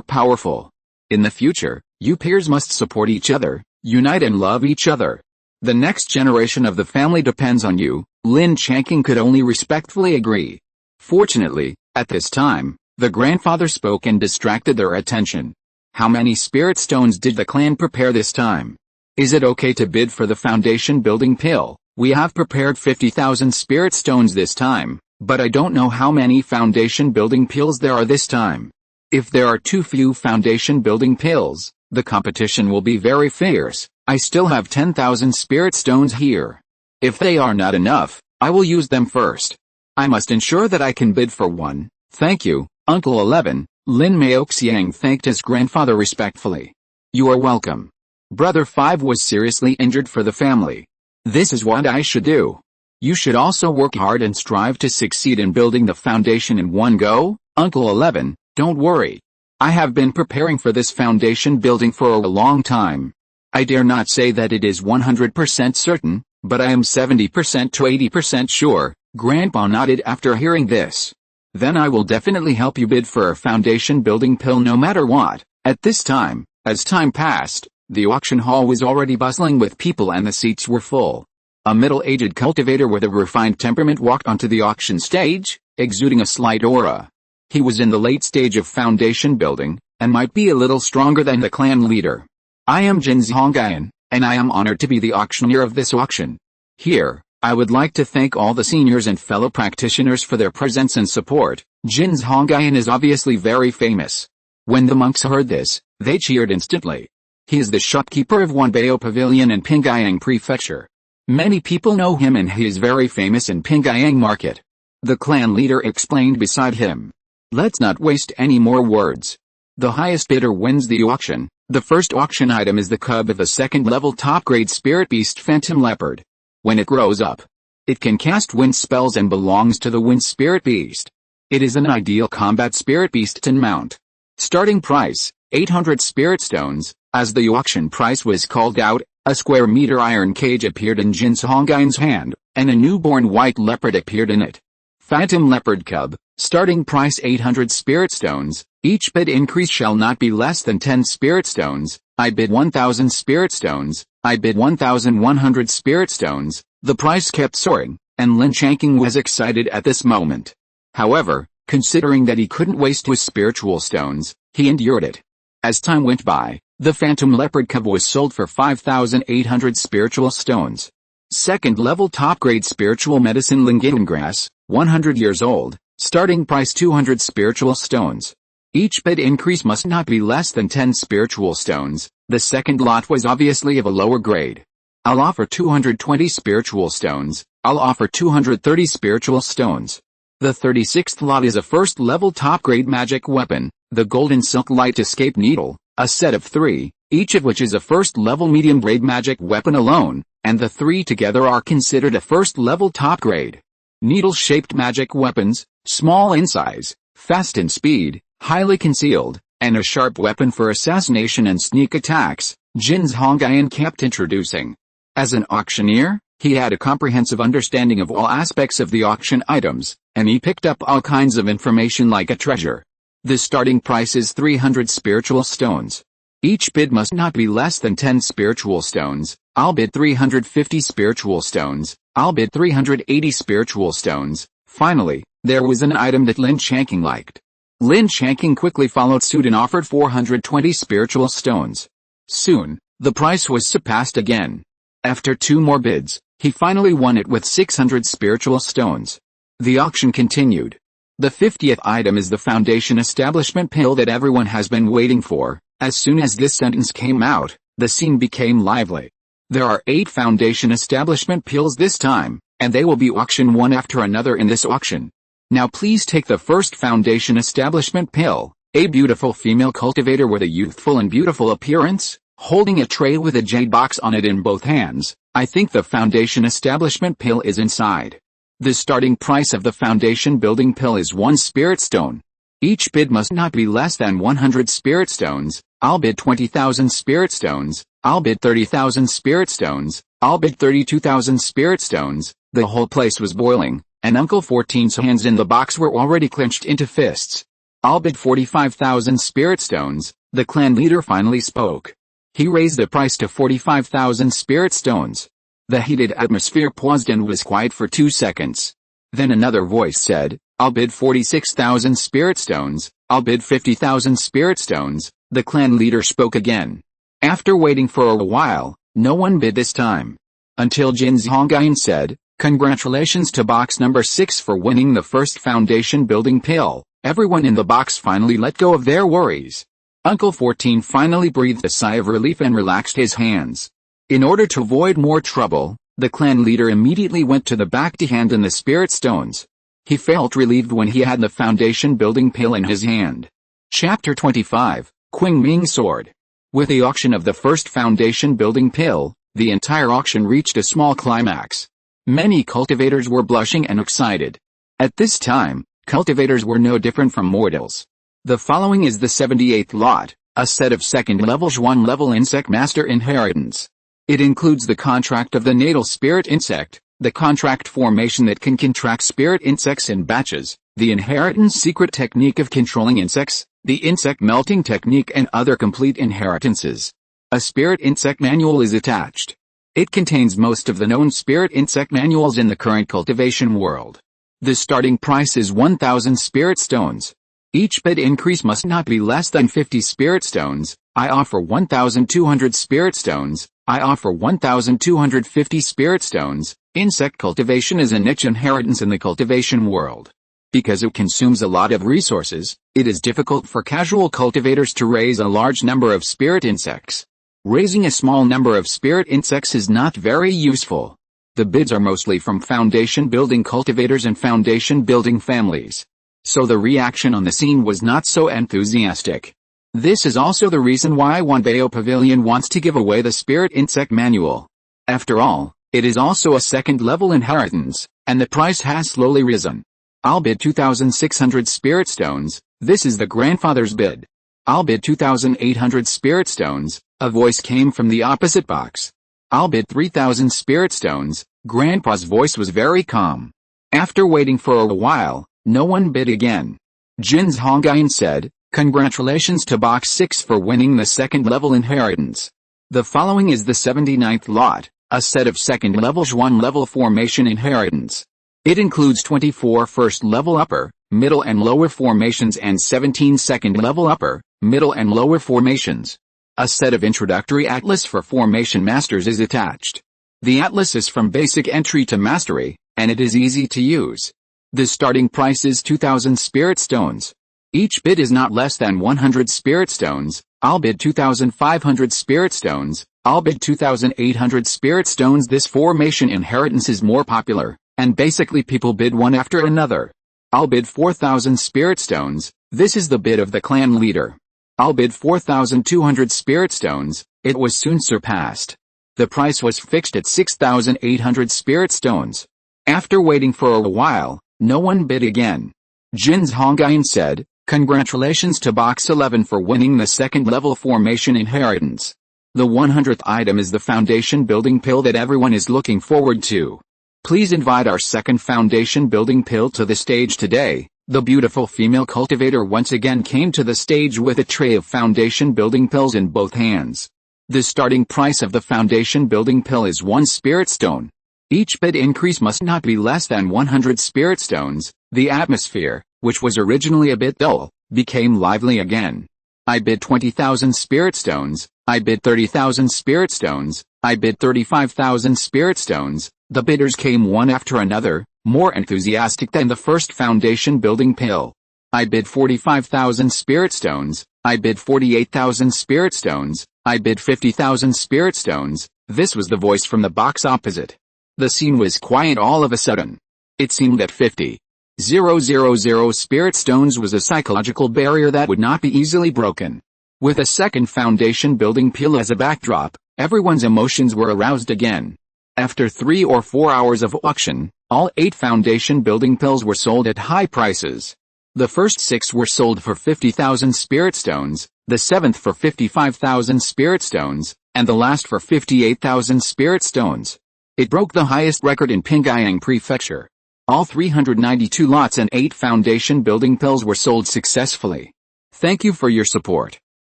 powerful. In the future, you peers must support each other, unite and love each other. The next generation of the family depends on you, Lin Changqing could only respectfully agree. Fortunately, at this time, the grandfather spoke and distracted their attention. How many spirit stones did the clan prepare this time? Is it okay to bid for the foundation building pill? We have prepared 50,000 spirit stones this time, but I don't know how many foundation building pills there are this time. If there are too few foundation building pills, the competition will be very fierce. I still have 10,000 spirit stones here. If they are not enough, I will use them first. I must ensure that I can bid for one. Thank you, Uncle 11. Lin Maoxiang thanked his grandfather respectfully. You are welcome. Brother 5 was seriously injured for the family. This is what I should do. You should also work hard and strive to succeed in building the foundation in one go, Uncle 11, don't worry. I have been preparing for this foundation building for a long time. I dare not say that it is 100% certain, but I am 70% to 80% sure, Grandpa nodded after hearing this. Then I will definitely help you bid for a foundation building pill no matter what. At this time, as time passed, the auction hall was already bustling with people and the seats were full. A middle-aged cultivator with a refined temperament walked onto the auction stage, exuding a slight aura. He was in the late stage of foundation building, and might be a little stronger than the clan leader. I am Jin Zhongyan, and I am honored to be the auctioneer of this auction. Here, I would like to thank all the seniors and fellow practitioners for their presence and support. Jin Zhongyan is obviously very famous. When the monks heard this, they cheered instantly. He is the shopkeeper of Wanbao Pavilion in Pingyang Prefecture. Many people know him and he is very famous in Pingyang Market. The clan leader explained beside him. Let's not waste any more words. The highest bidder wins the auction. The first auction item is the cub of a second-level top-grade spirit beast Phantom Leopard. When it grows up, it can cast wind spells and belongs to the wind spirit beast. It is an ideal combat spirit beast to mount. Starting price, 800 spirit stones. As the auction price was called out, a square-meter iron cage appeared in Jin Zhongyan's hand, and a newborn white leopard appeared in it. Phantom Leopard Cub, starting price 800 spirit stones. Each bid increase shall not be less than 10 spirit stones. I bid 1,000 spirit stones. I bid 1,100 spirit stones. The price kept soaring, and Lin Changqing was excited at this moment. However, considering that he couldn't waste his spiritual stones, he endured it. As time went by, the Phantom Leopard Cub was sold for 5,800 spiritual stones. Second-level top-grade spiritual medicine Lingian grass, 100 years old, starting price 200 spiritual stones. Each bid increase must not be less than 10 spiritual stones. The second lot was obviously of a lower grade. I'll offer 220 spiritual stones. I'll offer 230 spiritual stones. The 36th lot is a first-level top-grade magic weapon, the Golden Silk Light Escape Needle, a set of 3, each of which is a first-level medium-grade magic weapon alone, and the 3 together are considered a first-level top-grade. Needle-shaped magic weapons, small in size, fast in speed, highly concealed, and a sharp weapon for assassination and sneak attacks, Jin Zhongyan kept introducing. As an auctioneer, he had a comprehensive understanding of all aspects of the auction items, and he picked up all kinds of information like a treasure. The starting price is 300 spiritual stones. Each bid must not be less than 10 spiritual stones. I'll bid 350 spiritual stones. I'll bid 380 spiritual stones. Finally, there was an item that Lin Changqing liked. Lin Changqing quickly followed suit and offered 420 spiritual stones. Soon, the price was surpassed again. After 2 more bids, he finally won it with 600 spiritual stones. The auction continued. The 50th item is the foundation establishment pill that everyone has been waiting for. As soon as this sentence came out, the scene became lively. There are 8 foundation establishment pills this time, and they will be auctioned one after another in this auction. Now please take the first foundation establishment pill, a beautiful female cultivator with a youthful and beautiful appearance, holding a tray with a jade box on it in both hands. I think the foundation establishment pill is inside. The starting price of the foundation building pill is 1 spirit stone. Each bid must not be less than 100 spirit stones. I'll bid 20,000 spirit stones. I'll bid 30,000 spirit stones. I'll bid 32,000 spirit stones. The whole place was boiling, and Uncle 14's hands in the box were already clenched into fists. I'll bid 45,000 spirit stones. The clan leader finally spoke. He raised the price to 45,000 spirit stones. The heated atmosphere paused and was quiet for 2 seconds. Then another voice said, I'll bid 46,000 spirit stones. I'll bid 50,000 spirit stones. The clan leader spoke again. After waiting for a while, no one bid this time. Until Lin Changqing said, congratulations to box number 6 for winning the first foundation building pill. Everyone in the box finally let go of their worries. Uncle 14 finally breathed a sigh of relief and relaxed his hands. In order to avoid more trouble, the clan leader immediately went to the back to hand in the spirit stones. He felt relieved when he had the foundation building pill in his hand. Chapter 25, Qing Ming Sword. With the auction of the first foundation building pill, the entire auction reached a small climax. Many cultivators were blushing and excited. At this time, cultivators were no different from mortals. The following is the 78th lot, a set of second-level Zhuan-level insect master inheritance. It includes the contract of the natal spirit insect, the contract formation that can contract spirit insects in batches, the inheritance secret technique of controlling insects, the insect melting technique and other complete inheritances. A spirit insect manual is attached. It contains most of the known spirit insect manuals in the current cultivation world. The starting price is 1,000 spirit stones. Each bid increase must not be less than 50 spirit stones. I offer 1,200 spirit stones. I offer 1,250 spirit stones. Insect cultivation is a niche inheritance in the cultivation world. Because it consumes a lot of resources, it is difficult for casual cultivators to raise a large number of spirit insects. Raising a small number of spirit insects is not very useful. The bids are mostly from foundation building cultivators and foundation building families. So the reaction on the scene was not so enthusiastic. This is also the reason why Wanbao Pavilion wants to give away the spirit insect manual. After all, it is also a second-level inheritance, and the price has slowly risen. I'll bid 2,600 spirit stones. This is the grandfather's bid. I'll bid 2,800 spirit stones. A voice came from the opposite box. I'll bid 3,000 spirit stones. Grandpa's voice was very calm. After waiting for a while, no one bid again. Lin Changqing said, congratulations to box 6 for winning the second-level inheritance. The following is the 79th lot, a set of second-level Zhuan-level formation inheritance. It includes 24 first-level upper, middle and lower formations and 17 second-level upper, middle and lower formations. A set of introductory atlas for formation masters is attached. The atlas is from basic entry to mastery, and it is easy to use. The starting price is 2,000 spirit stones. Each bid is not less than 100 spirit stones. I'll bid 2,500 spirit stones. I'll bid 2,800 spirit stones. This formation inheritance is more popular, and basically people bid one after another. I'll bid 4,000 spirit stones. This is the bid of the clan leader. I'll bid 4,200 spirit stones. It was soon surpassed. The price was fixed at 6,800 spirit stones. After waiting for a while, no one bid again. Lin Changqing said, congratulations to box 11 for winning the second-level formation inheritance. The 100th item is the foundation building pill that everyone is looking forward to. Please invite our second foundation building pill to the stage today. The beautiful female cultivator once again came to the stage with a tray of foundation building pills in both hands. The starting price of the foundation building pill is 1 spirit stone. Each bid increase must not be less than 100 spirit stones. The atmosphere, which was originally a bit dull, became lively again. I bid 20,000 spirit stones. I bid 30,000 spirit stones. I bid 35,000 spirit stones. The bidders came one after another, more enthusiastic than the first foundation building pill. I bid 45,000 spirit stones. I bid 48,000 spirit stones. I bid 50,000 spirit stones. This was the voice from the box opposite. The scene was quiet all of a sudden. It seemed that 50,000 spirit stones was a psychological barrier that would not be easily broken. With a second foundation building pile as a backdrop, everyone's emotions were aroused again. After 3 or 4 hours of auction, all 8 foundation building piles were sold at high prices. The first 6 were sold for 50,000 spirit stones, the 7th for 55,000 spirit stones, and the last for 58,000 spirit stones. It broke the highest record in Pingyang Prefecture. All 392 lots and 8 foundation building piles were sold successfully. Thank you for your support.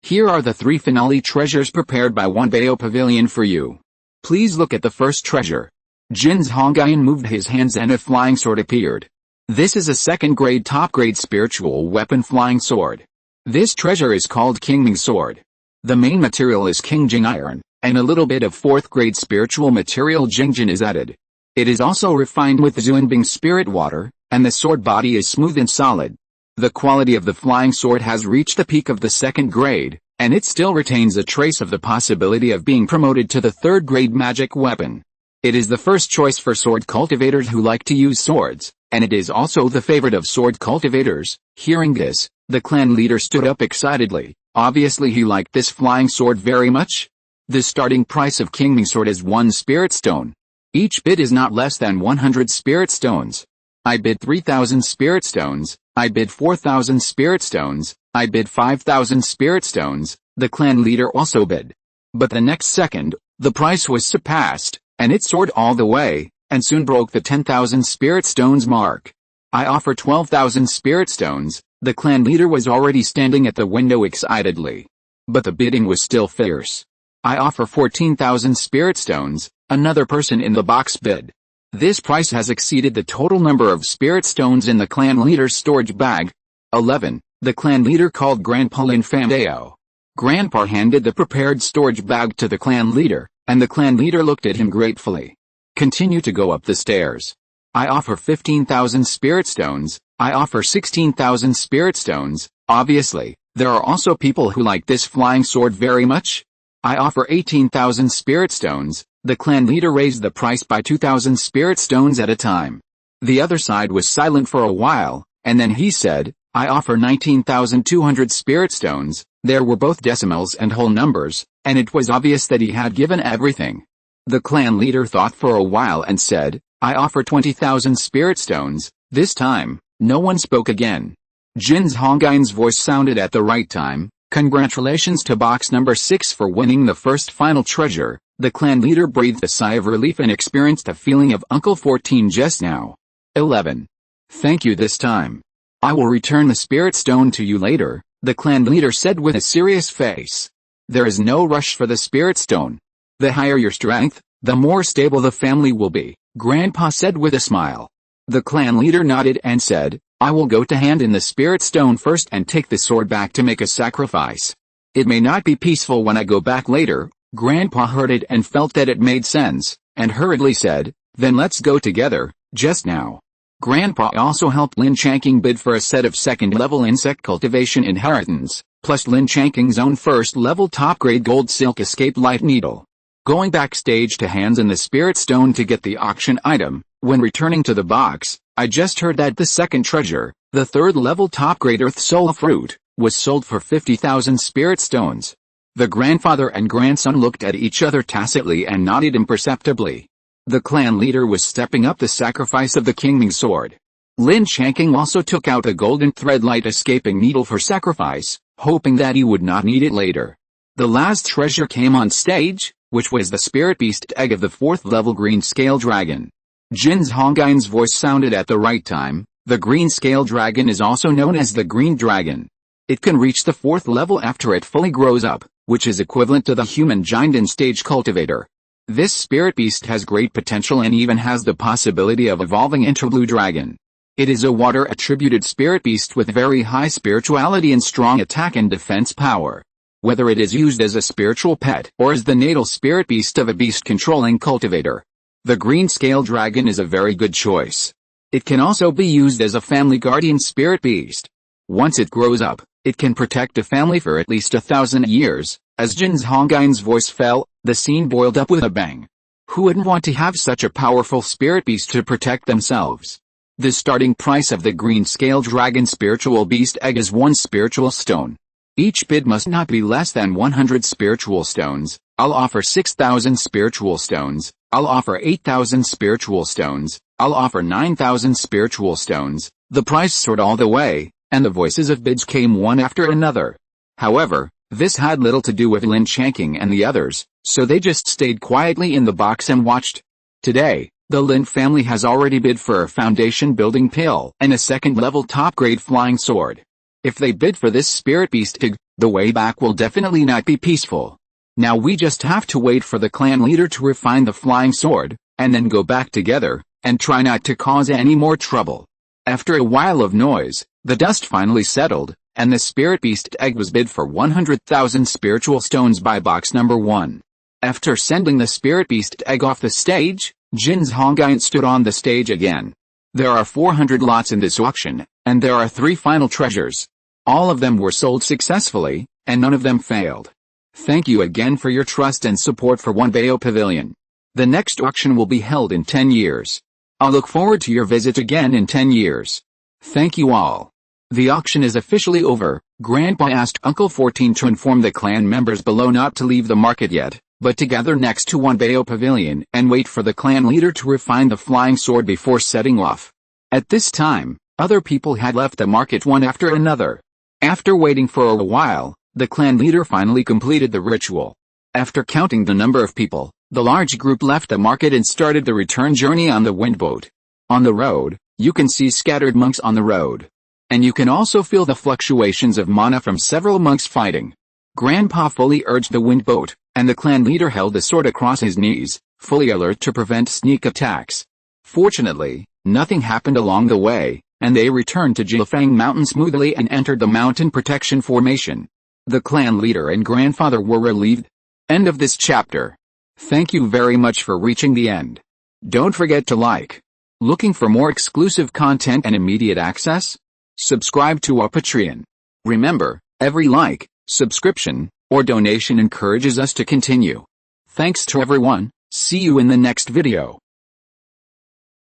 Here are the 3 finale treasures prepared by One Bao Pavilion for you. Please look at the first treasure. Jin Zhongyan moved his hands and a flying sword appeared. This is a second-grade top-grade spiritual weapon flying sword. This treasure is called Qingming sword. The main material is Qingjing iron, and a little bit of 4th-grade spiritual material Jingjin is added. It is also refined with Zuanbing spirit water, and the sword body is smooth and solid. The quality of the flying sword has reached the peak of the 2nd grade, and it still retains a trace of the possibility of being promoted to the 3rd-grade magic weapon. It is the first choice for sword cultivators who like to use swords, and it is also the favorite of sword cultivators. Hearing this, the clan leader stood up excitedly. Obviously he liked this flying sword very much. The starting price of Qingming sword is 1 spirit stone. Each bid is not less than 100 spirit stones. I bid 3,000 spirit stones, I bid 4,000 spirit stones, I bid 5,000 spirit stones, the clan leader also bid. But the next second, the price was surpassed, and it soared all the way, and soon broke the 10,000 spirit stones mark. I offer 12,000 spirit stones. The clan leader was already standing at the window excitedly. But the bidding was still fierce. I offer 14,000 spirit stones, another person in the box bid. This price has exceeded the total number of spirit stones in the clan leader's storage bag. 11. The clan leader called Grandpa Lin Changqing. Grandpa handed the prepared storage bag to the clan leader, and the clan leader looked at him gratefully. Continue to go up the stairs. I offer 15,000 spirit stones, I offer 16,000 spirit stones. Obviously, there are also people who like this flying sword very much. I offer 18,000 spirit stones. The clan leader raised the price by 2,000 spirit stones at a time. The other side was silent for a while, and then he said, I offer 19,200 spirit stones. There were both decimals and whole numbers, and it was obvious that he had given everything. The clan leader thought for a while and said, I offer 20,000 spirit stones. This time, no one spoke again. Jin Zhongyan's voice sounded at the right time. Congratulations to box number 6 for winning the first final treasure. The clan leader breathed a sigh of relief and experienced a feeling of Uncle 14 just now. 11. Thank you this time. I will return the spirit stone to you later, the clan leader said with a serious face. There is no rush for the spirit stone. The higher your strength, the more stable the family will be, Grandpa said with a smile. The clan leader nodded and said, I will go to hand in the spirit stone first and take the sword back to make a sacrifice. It may not be peaceful when I go back later. Grandpa heard it and felt that it made sense, and hurriedly said, then let's go together, just now. Grandpa also helped Lin Changqing bid for a set of 2nd-level insect cultivation inheritance, plus Lin Changqing's own 1st-level top-grade gold silk escape light needle. Going backstage to hands in the spirit stone to get the auction item, when returning to the box, I just heard that the second treasure, the 3rd-level top-grade earth soul fruit, was sold for 50,000 spirit stones. The grandfather and grandson looked at each other tacitly and nodded imperceptibly. The clan leader was stepping up the sacrifice of the Qingming sword. Lin Changqing also took out a golden thread light escaping needle for sacrifice, hoping that he would not need it later. The last treasure came on stage, which was the spirit beast egg of the 4th-level green scale dragon. Jin Zhongyan's voice sounded at the right time. The green scale dragon is also known as the green dragon. It can reach the 4th level after it fully grows up, which is equivalent to the human giant in stage cultivator. This spirit beast has great potential and even has the possibility of evolving into blue dragon. It is a water-attributed spirit beast with very high spirituality and strong attack and defense power. Whether it is used as a spiritual pet or as the natal spirit beast of a beast-controlling cultivator, the green scale dragon is a very good choice. It can also be used as a family guardian spirit beast. Once it grows up, it can protect a family for at least 1,000 years. As Jin Zhongyan's voice fell, the scene boiled up with a bang. Who wouldn't want to have such a powerful spirit beast to protect themselves? The starting price of the green scale dragon spiritual beast egg is 1 spiritual stone. Each bid must not be less than 100 spiritual stones. I'll offer 6,000 spiritual stones. I'll offer 8,000 spiritual stones. I'll offer 9,000 spiritual stones. The price soared all the way, and the voices of bids came one after another. However, this had little to do with Lin Changqing and the others, so they just stayed quietly in the box and watched. Today, the Lin family has already bid for a foundation building pill and a 2nd level top grade flying sword. If they bid for this spirit beast egg, the way back will definitely not be peaceful. Now we just have to wait for the clan leader to refine the flying sword, and then go back together, and try not to cause any more trouble. After a while of noise, the dust finally settled, and the spirit beast egg was bid for 100,000 spiritual stones by box number 1. After sending the spirit beast egg off the stage, Jin's Honggiant stood on the stage again. There are 400 lots in this auction, and there are 3 final treasures. All of them were sold successfully, and none of them failed. Thank you again for your trust and support for Wanbao Pavilion. The next auction will be held in 10 years. I'll look forward to your visit again in 10 years. Thank you all. The auction is officially over. Grandpa asked Uncle 14 to inform the clan members below not to leave the market yet, but to gather next to Wanbao Pavilion and wait for the clan leader to refine the flying sword before setting off. At this time, other people had left the market one after another. After waiting for a while, the clan leader finally completed the ritual. After counting the number of people, the large group left the market and started the return journey on the wind boat. On the road, you can see scattered monks on the road. And you can also feel the fluctuations of mana from several monks fighting. Grandpa fully urged the wind boat, and the clan leader held the sword across his knees, fully alert to prevent sneak attacks. Fortunately, nothing happened along the way, and they returned to Jiufeng Mountain smoothly and entered the mountain protection formation. The clan leader and grandfather were relieved. End of this chapter. Thank you very much for reaching the end. Don't forget to like. Looking for more exclusive content and immediate access? Subscribe to our Patreon. Remember, every like, subscription, or donation encourages us to continue. Thanks to everyone. See you in the next video.